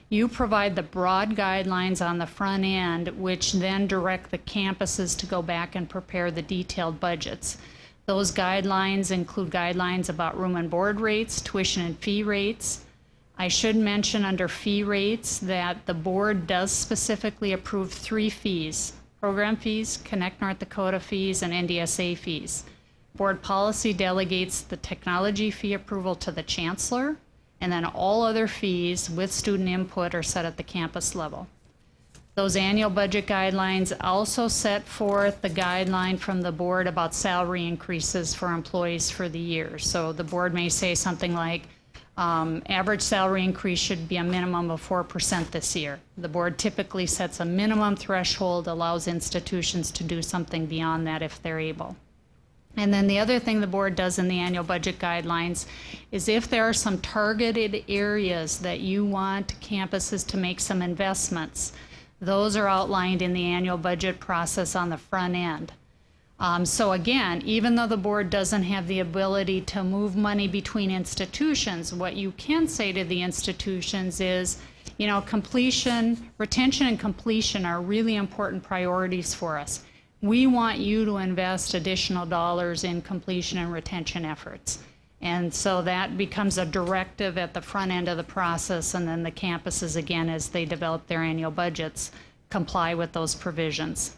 You provide the broad guidelines on the front end, which then direct the campuses to go back and prepare the detailed budgets. Those guidelines include guidelines about room and board rates, tuition and fee rates. I should mention under fee rates that the board does specifically approve 3 fees: program fees, Connect North Dakota fees, and NDSA fees. Board policy delegates the technology fee approval to the chancellor, and then all other fees with student input are set at the campus level. Those annual budget guidelines also set forth the guideline from the board about salary increases for employees for the year. So the board may say something like, average salary increase should be a minimum of 4% this year. The board typically sets a minimum threshold, allows institutions to do something beyond that if they're able. And then the other thing the board does in the annual budget guidelines is if there are some targeted areas that you want campuses to make some investments, those are outlined in the annual budget process on the front end. So again, even though the board doesn't have the ability to move money between institutions, what you can say to the institutions is, you know, retention and completion are really important priorities for us. We want you to invest additional dollars in completion and retention efforts. And so that becomes a directive at the front end of the process, and then the campuses, again, as they develop their annual budgets, comply with those provisions.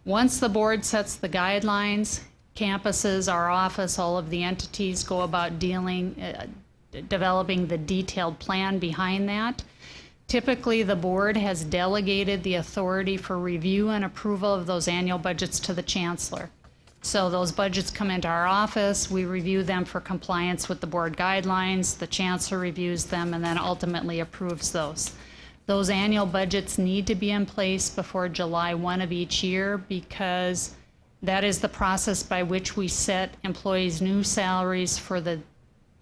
Once the board sets the guidelines, campuses, our office, all of the entities go about developing the detailed plan behind that. Typically, the board has delegated the authority for review and approval of those annual budgets to the chancellor. So those budgets come into our office, we review them for compliance with the board guidelines, the chancellor reviews them, and then ultimately approves those. Those annual budgets need to be in place before July 1 of each year, because that is the process by which we set employees' new salaries for the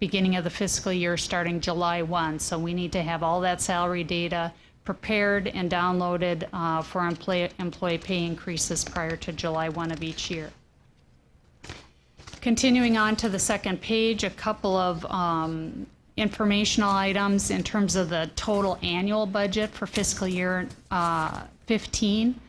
beginning of the fiscal year starting July 1. So we need to have all that salary data prepared and downloaded for employee pay increases prior to July 1 of each year. Continuing on to the second page, a couple of informational items in terms of the total annual budget for fiscal year 15,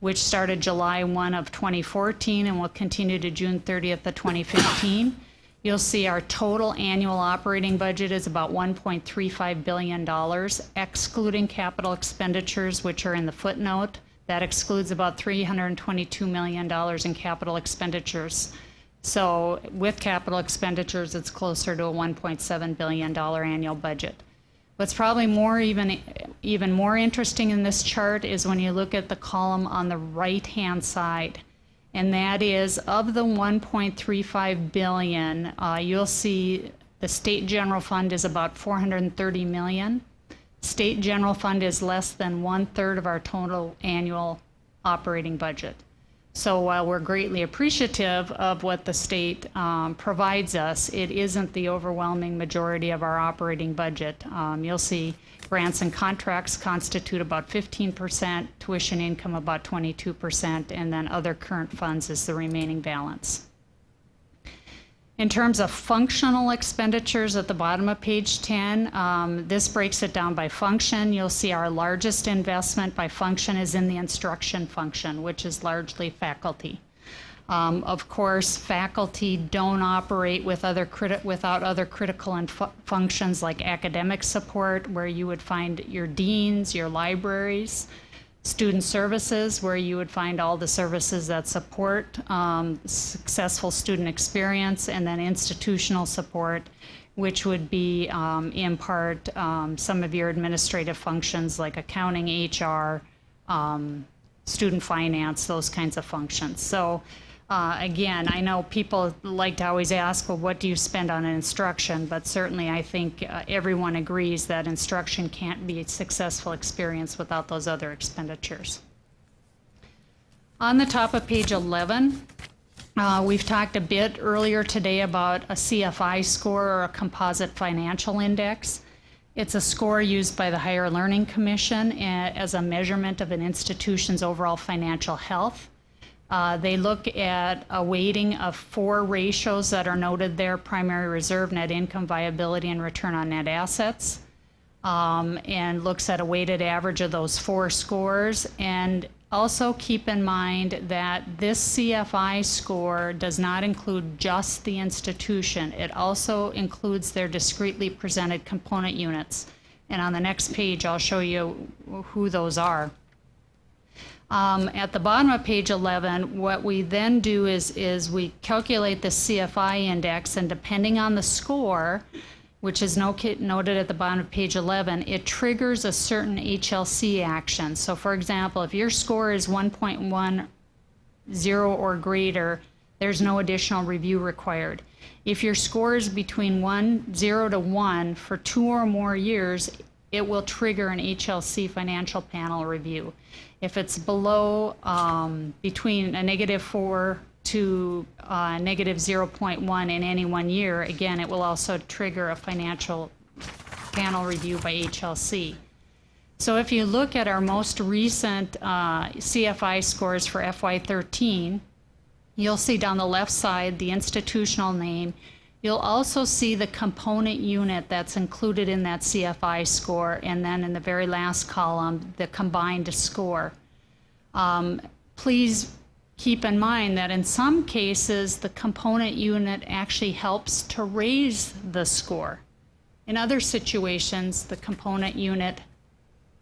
which started July 1 of 2014 and will continue to June 30th of 2015. You'll see our total annual operating budget is about $1.35 billion, excluding capital expenditures, which are in the footnote. That excludes about $322 million in capital expenditures. So with capital expenditures, it's closer to a $1.7 billion annual budget. What's probably even more interesting in this chart is when you look at the column on the right-hand side, and that is of the $1.35 billion, you'll see the state general fund is about $430 million. State general fund is less than 1/3 of our total annual operating budget. So while we're greatly appreciative of what the state provides us, it isn't the overwhelming majority of our operating budget. You'll see grants and contracts constitute about 15%, tuition income about 22%, and then other current funds is the remaining balance. In terms of functional expenditures at the bottom of page 10, this breaks it down by function. You'll see our largest investment by function is in the instruction function, which is largely faculty. Of course, faculty don't operate without other critical functions like academic support, where you would find your deans, your libraries, student services, where you would find all the services that support successful student experience, and then institutional support, which would be in part some of your administrative functions like accounting, HR, student finance, those kinds of functions. So again, I know people like to always ask, well, what do you spend on instruction? But certainly I think everyone agrees that instruction can't be a successful experience without those other expenditures. On the top of page 11, we've talked a bit earlier today about a CFI score, or a composite financial index. It's a score used by the Higher Learning Commission as a measurement of an institution's overall financial health. They look at a weighting of 4 ratios that are noted there: primary reserve, net income, viability, and return on net assets, and looks at a weighted average of those 4 scores. And also keep in mind that this CFI score does not include just the institution. It also includes their discretely presented component units. And on the next page, I'll show you who those are. At the bottom of page 11, what we then do is we calculate the CFI index, and depending on the score, which is noted at the bottom of page 11, it triggers a certain HLC action. So for example, if your score is 1.10 or greater, there's no additional review required. If your score is between 0 to 1 for 2 or more years, it will trigger an HLC financial panel review. If it's below, between a -4 to -0.1 in any 1 year, again, it will also trigger a financial panel review by HLC. So if you look at our most recent CFI scores for FY13, you'll see down the left side the institutional name. You'll also see the component unit that's included in that CFI score, and then in the very last column, the combined score. Please keep in mind that in some cases, the component unit actually helps to raise the score. In other situations, the component unit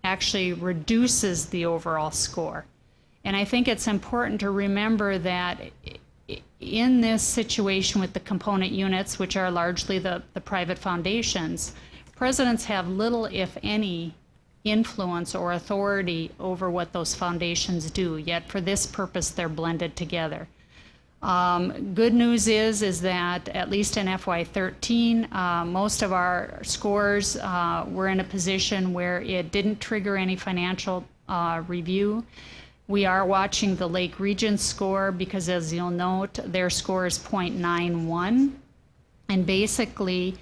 actually reduces the overall score. And I think it's important to remember that in this situation with the component units, which are largely the private foundations, presidents have little, if any, influence or authority over what those foundations do, yet for this purpose they're blended together. Good news is that at least in FY13, most of our scores were in a position where it didn't trigger any financial review. We are watching the Lake Region score because, as you'll note, their score is 0.91. And basically,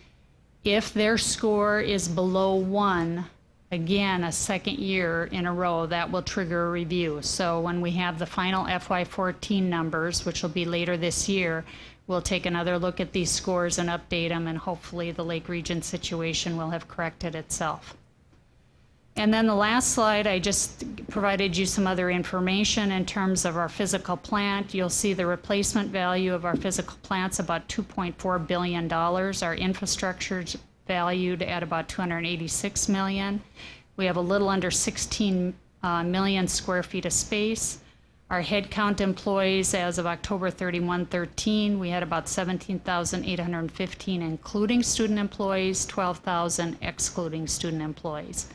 if their score is below 1, again, a second year in a row, that will trigger a review. So when we have the final FY14 numbers, which will be later this year, we'll take another look at these scores and update them, and hopefully the Lake Region situation will have corrected itself. And then the last slide, I just provided you some other information in terms of our physical plant. You'll see the replacement value of our physical plant's about $2.4 billion. Our infrastructure's valued at about $286 million. We have a little under 16 million square feet of space. Our headcount employees as of October 31/13, we had about 17,815 including student employees, 12,000 excluding student employees.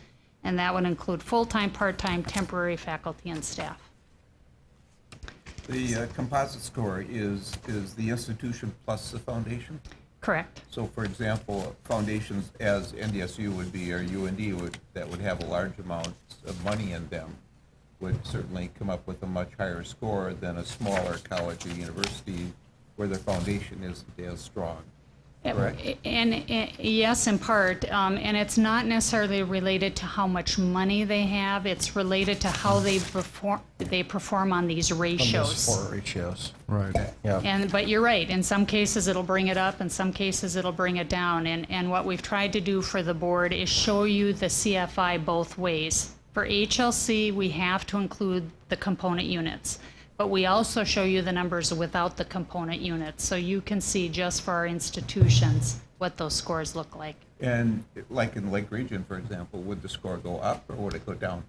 And that would include full-time, part-time, temporary faculty and staff. The composite score is the institution plus the foundation? Correct. So for example, foundations as NDSU would be, or UND that would have a large amount of money in them, would certainly come up with a much higher score than a smaller college or university where their foundation isn't as strong. Correct? And yes, in part, and it's not necessarily related to how much money they have. It's related to how they perform on these ratios. On those 4 ratios, right? Yeah. But you're right. In some cases, it'll bring it up. In some cases, it'll bring it down. And what we've tried to do for the board is show you the CFI both ways. For HLC, we have to include the component units. But we also show you the numbers without the component units, so you can see just for our institutions what those scores look like. And like in Lake Region, for example, would the score go up or would it go down?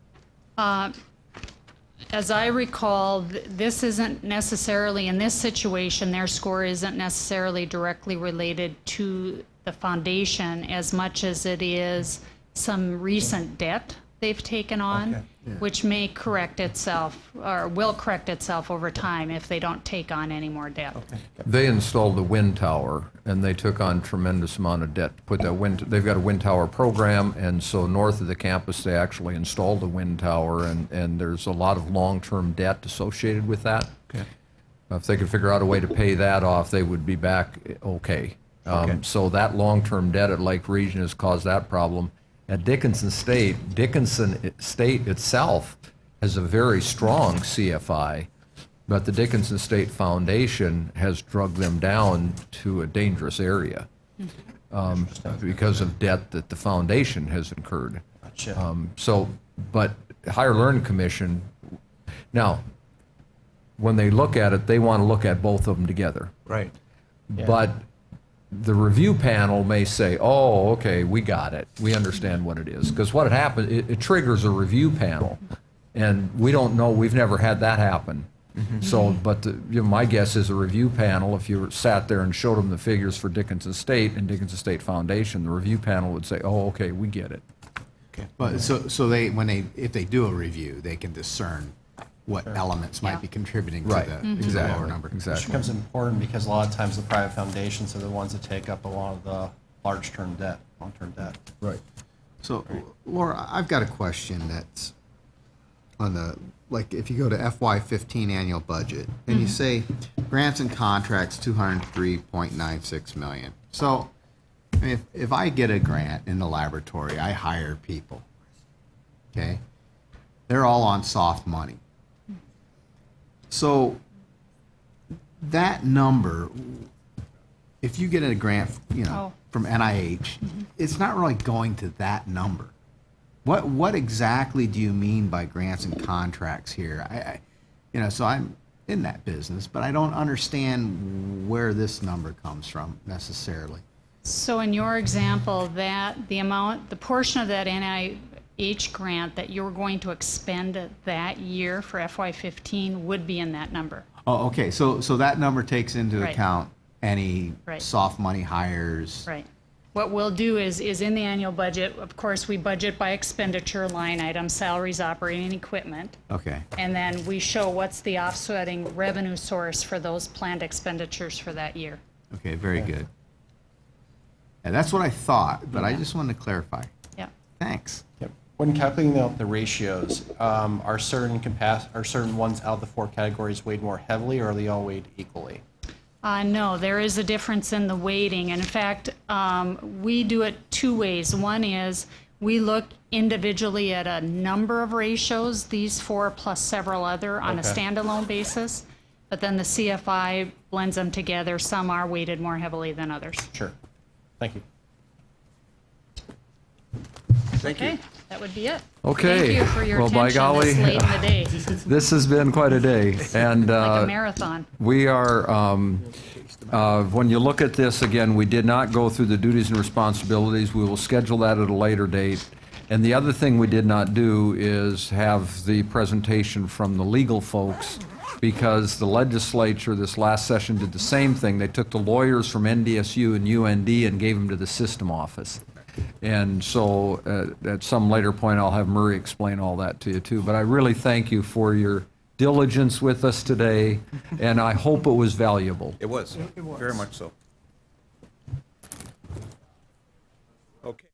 As I recall, this isn't necessarily, in this situation, their score isn't necessarily directly related to the foundation as much as it is some recent debt they've taken on, which may correct itself, or will correct itself over time if they don't take on any more debt. They installed the wind tower, and they took on tremendous amount of debt to put that wind. They've got a wind tower program, and so north of the campus, they actually installed the wind tower, and there's a lot of long-term debt associated with that. If they could figure out a way to pay that off, they would be back okay. So that long-term debt at Lake Region has caused that problem. At Dickinson State itself has a very strong CFI, but the Dickinson State Foundation has drugged them down to a dangerous area because of debt that the foundation has incurred. But Higher Learning Commission, now, when they look at it, they want to look at both of them together. Right. But the review panel may say, oh, okay, we got it. We understand what it is. Because what happens, it triggers a review panel. And we don't know, we've never had that happen. So, but my guess is a review panel, if you sat there and showed them the figures for Dickinson State and Dickinson State Foundation, the review panel would say, oh, okay, we get it. Okay. But so if they do a review, they can discern what elements might be contributing to the lower number. Which becomes important because a lot of times the private foundations are the ones that take up a lot of the long-term debt. Right. So, Laura, I've got a question that's on the, like, if you go to FY15 annual budget, and you say grants and contracts, 203.96 million. So, I mean, if I get a grant in the laboratory, I hire people, okay? They're all on soft money. So that number, if you get a grant, from NIH, it's not really going to that number. What exactly do you mean by grants and contracts here? So I'm in that business, but I don't understand where this number comes from necessarily. So in your example, the portion of that NIH grant that you're going to expend that year for FY15 would be in that number. Oh, okay. So that number takes into Right. account any Right. soft money hires. Right. What we'll do is in the annual budget, of course, we budget by expenditure line item, salaries, operating equipment. Okay. And then we show what's the offsetting revenue source for those planned expenditures for that year. Okay, very good. And that's what I thought, but I just wanted to clarify. Yeah. Thanks. Yep. When calculating out the ratios, are certain ones out of the 4 categories weighed more heavily, or are they all weighed equally? No, there is a difference in the weighting. And in fact, we do it 2 ways. One is we look individually at a number of ratios, these 4 plus several other, on a Okay. standalone basis. But then the CFI blends them together. Some are weighted more heavily than others. Sure. Thank you. Thank you. Okay, that would be it. Okay. Thank you for your Well, by attention golly, this late in the day. This has been quite a day. And Like a marathon. we are, when you look at this, again, we did not go through the duties and responsibilities. We will schedule that at a later date. And the other thing we did not do is have the presentation from the legal folks, because the legislature this last session did the same thing. They took the lawyers from NDSU and UND and gave them to the system office. And so at some later point, I'll have Murray explain all that to you too. But I really thank you for your diligence with us today, and I hope it was valuable. It was, very much so. Okay.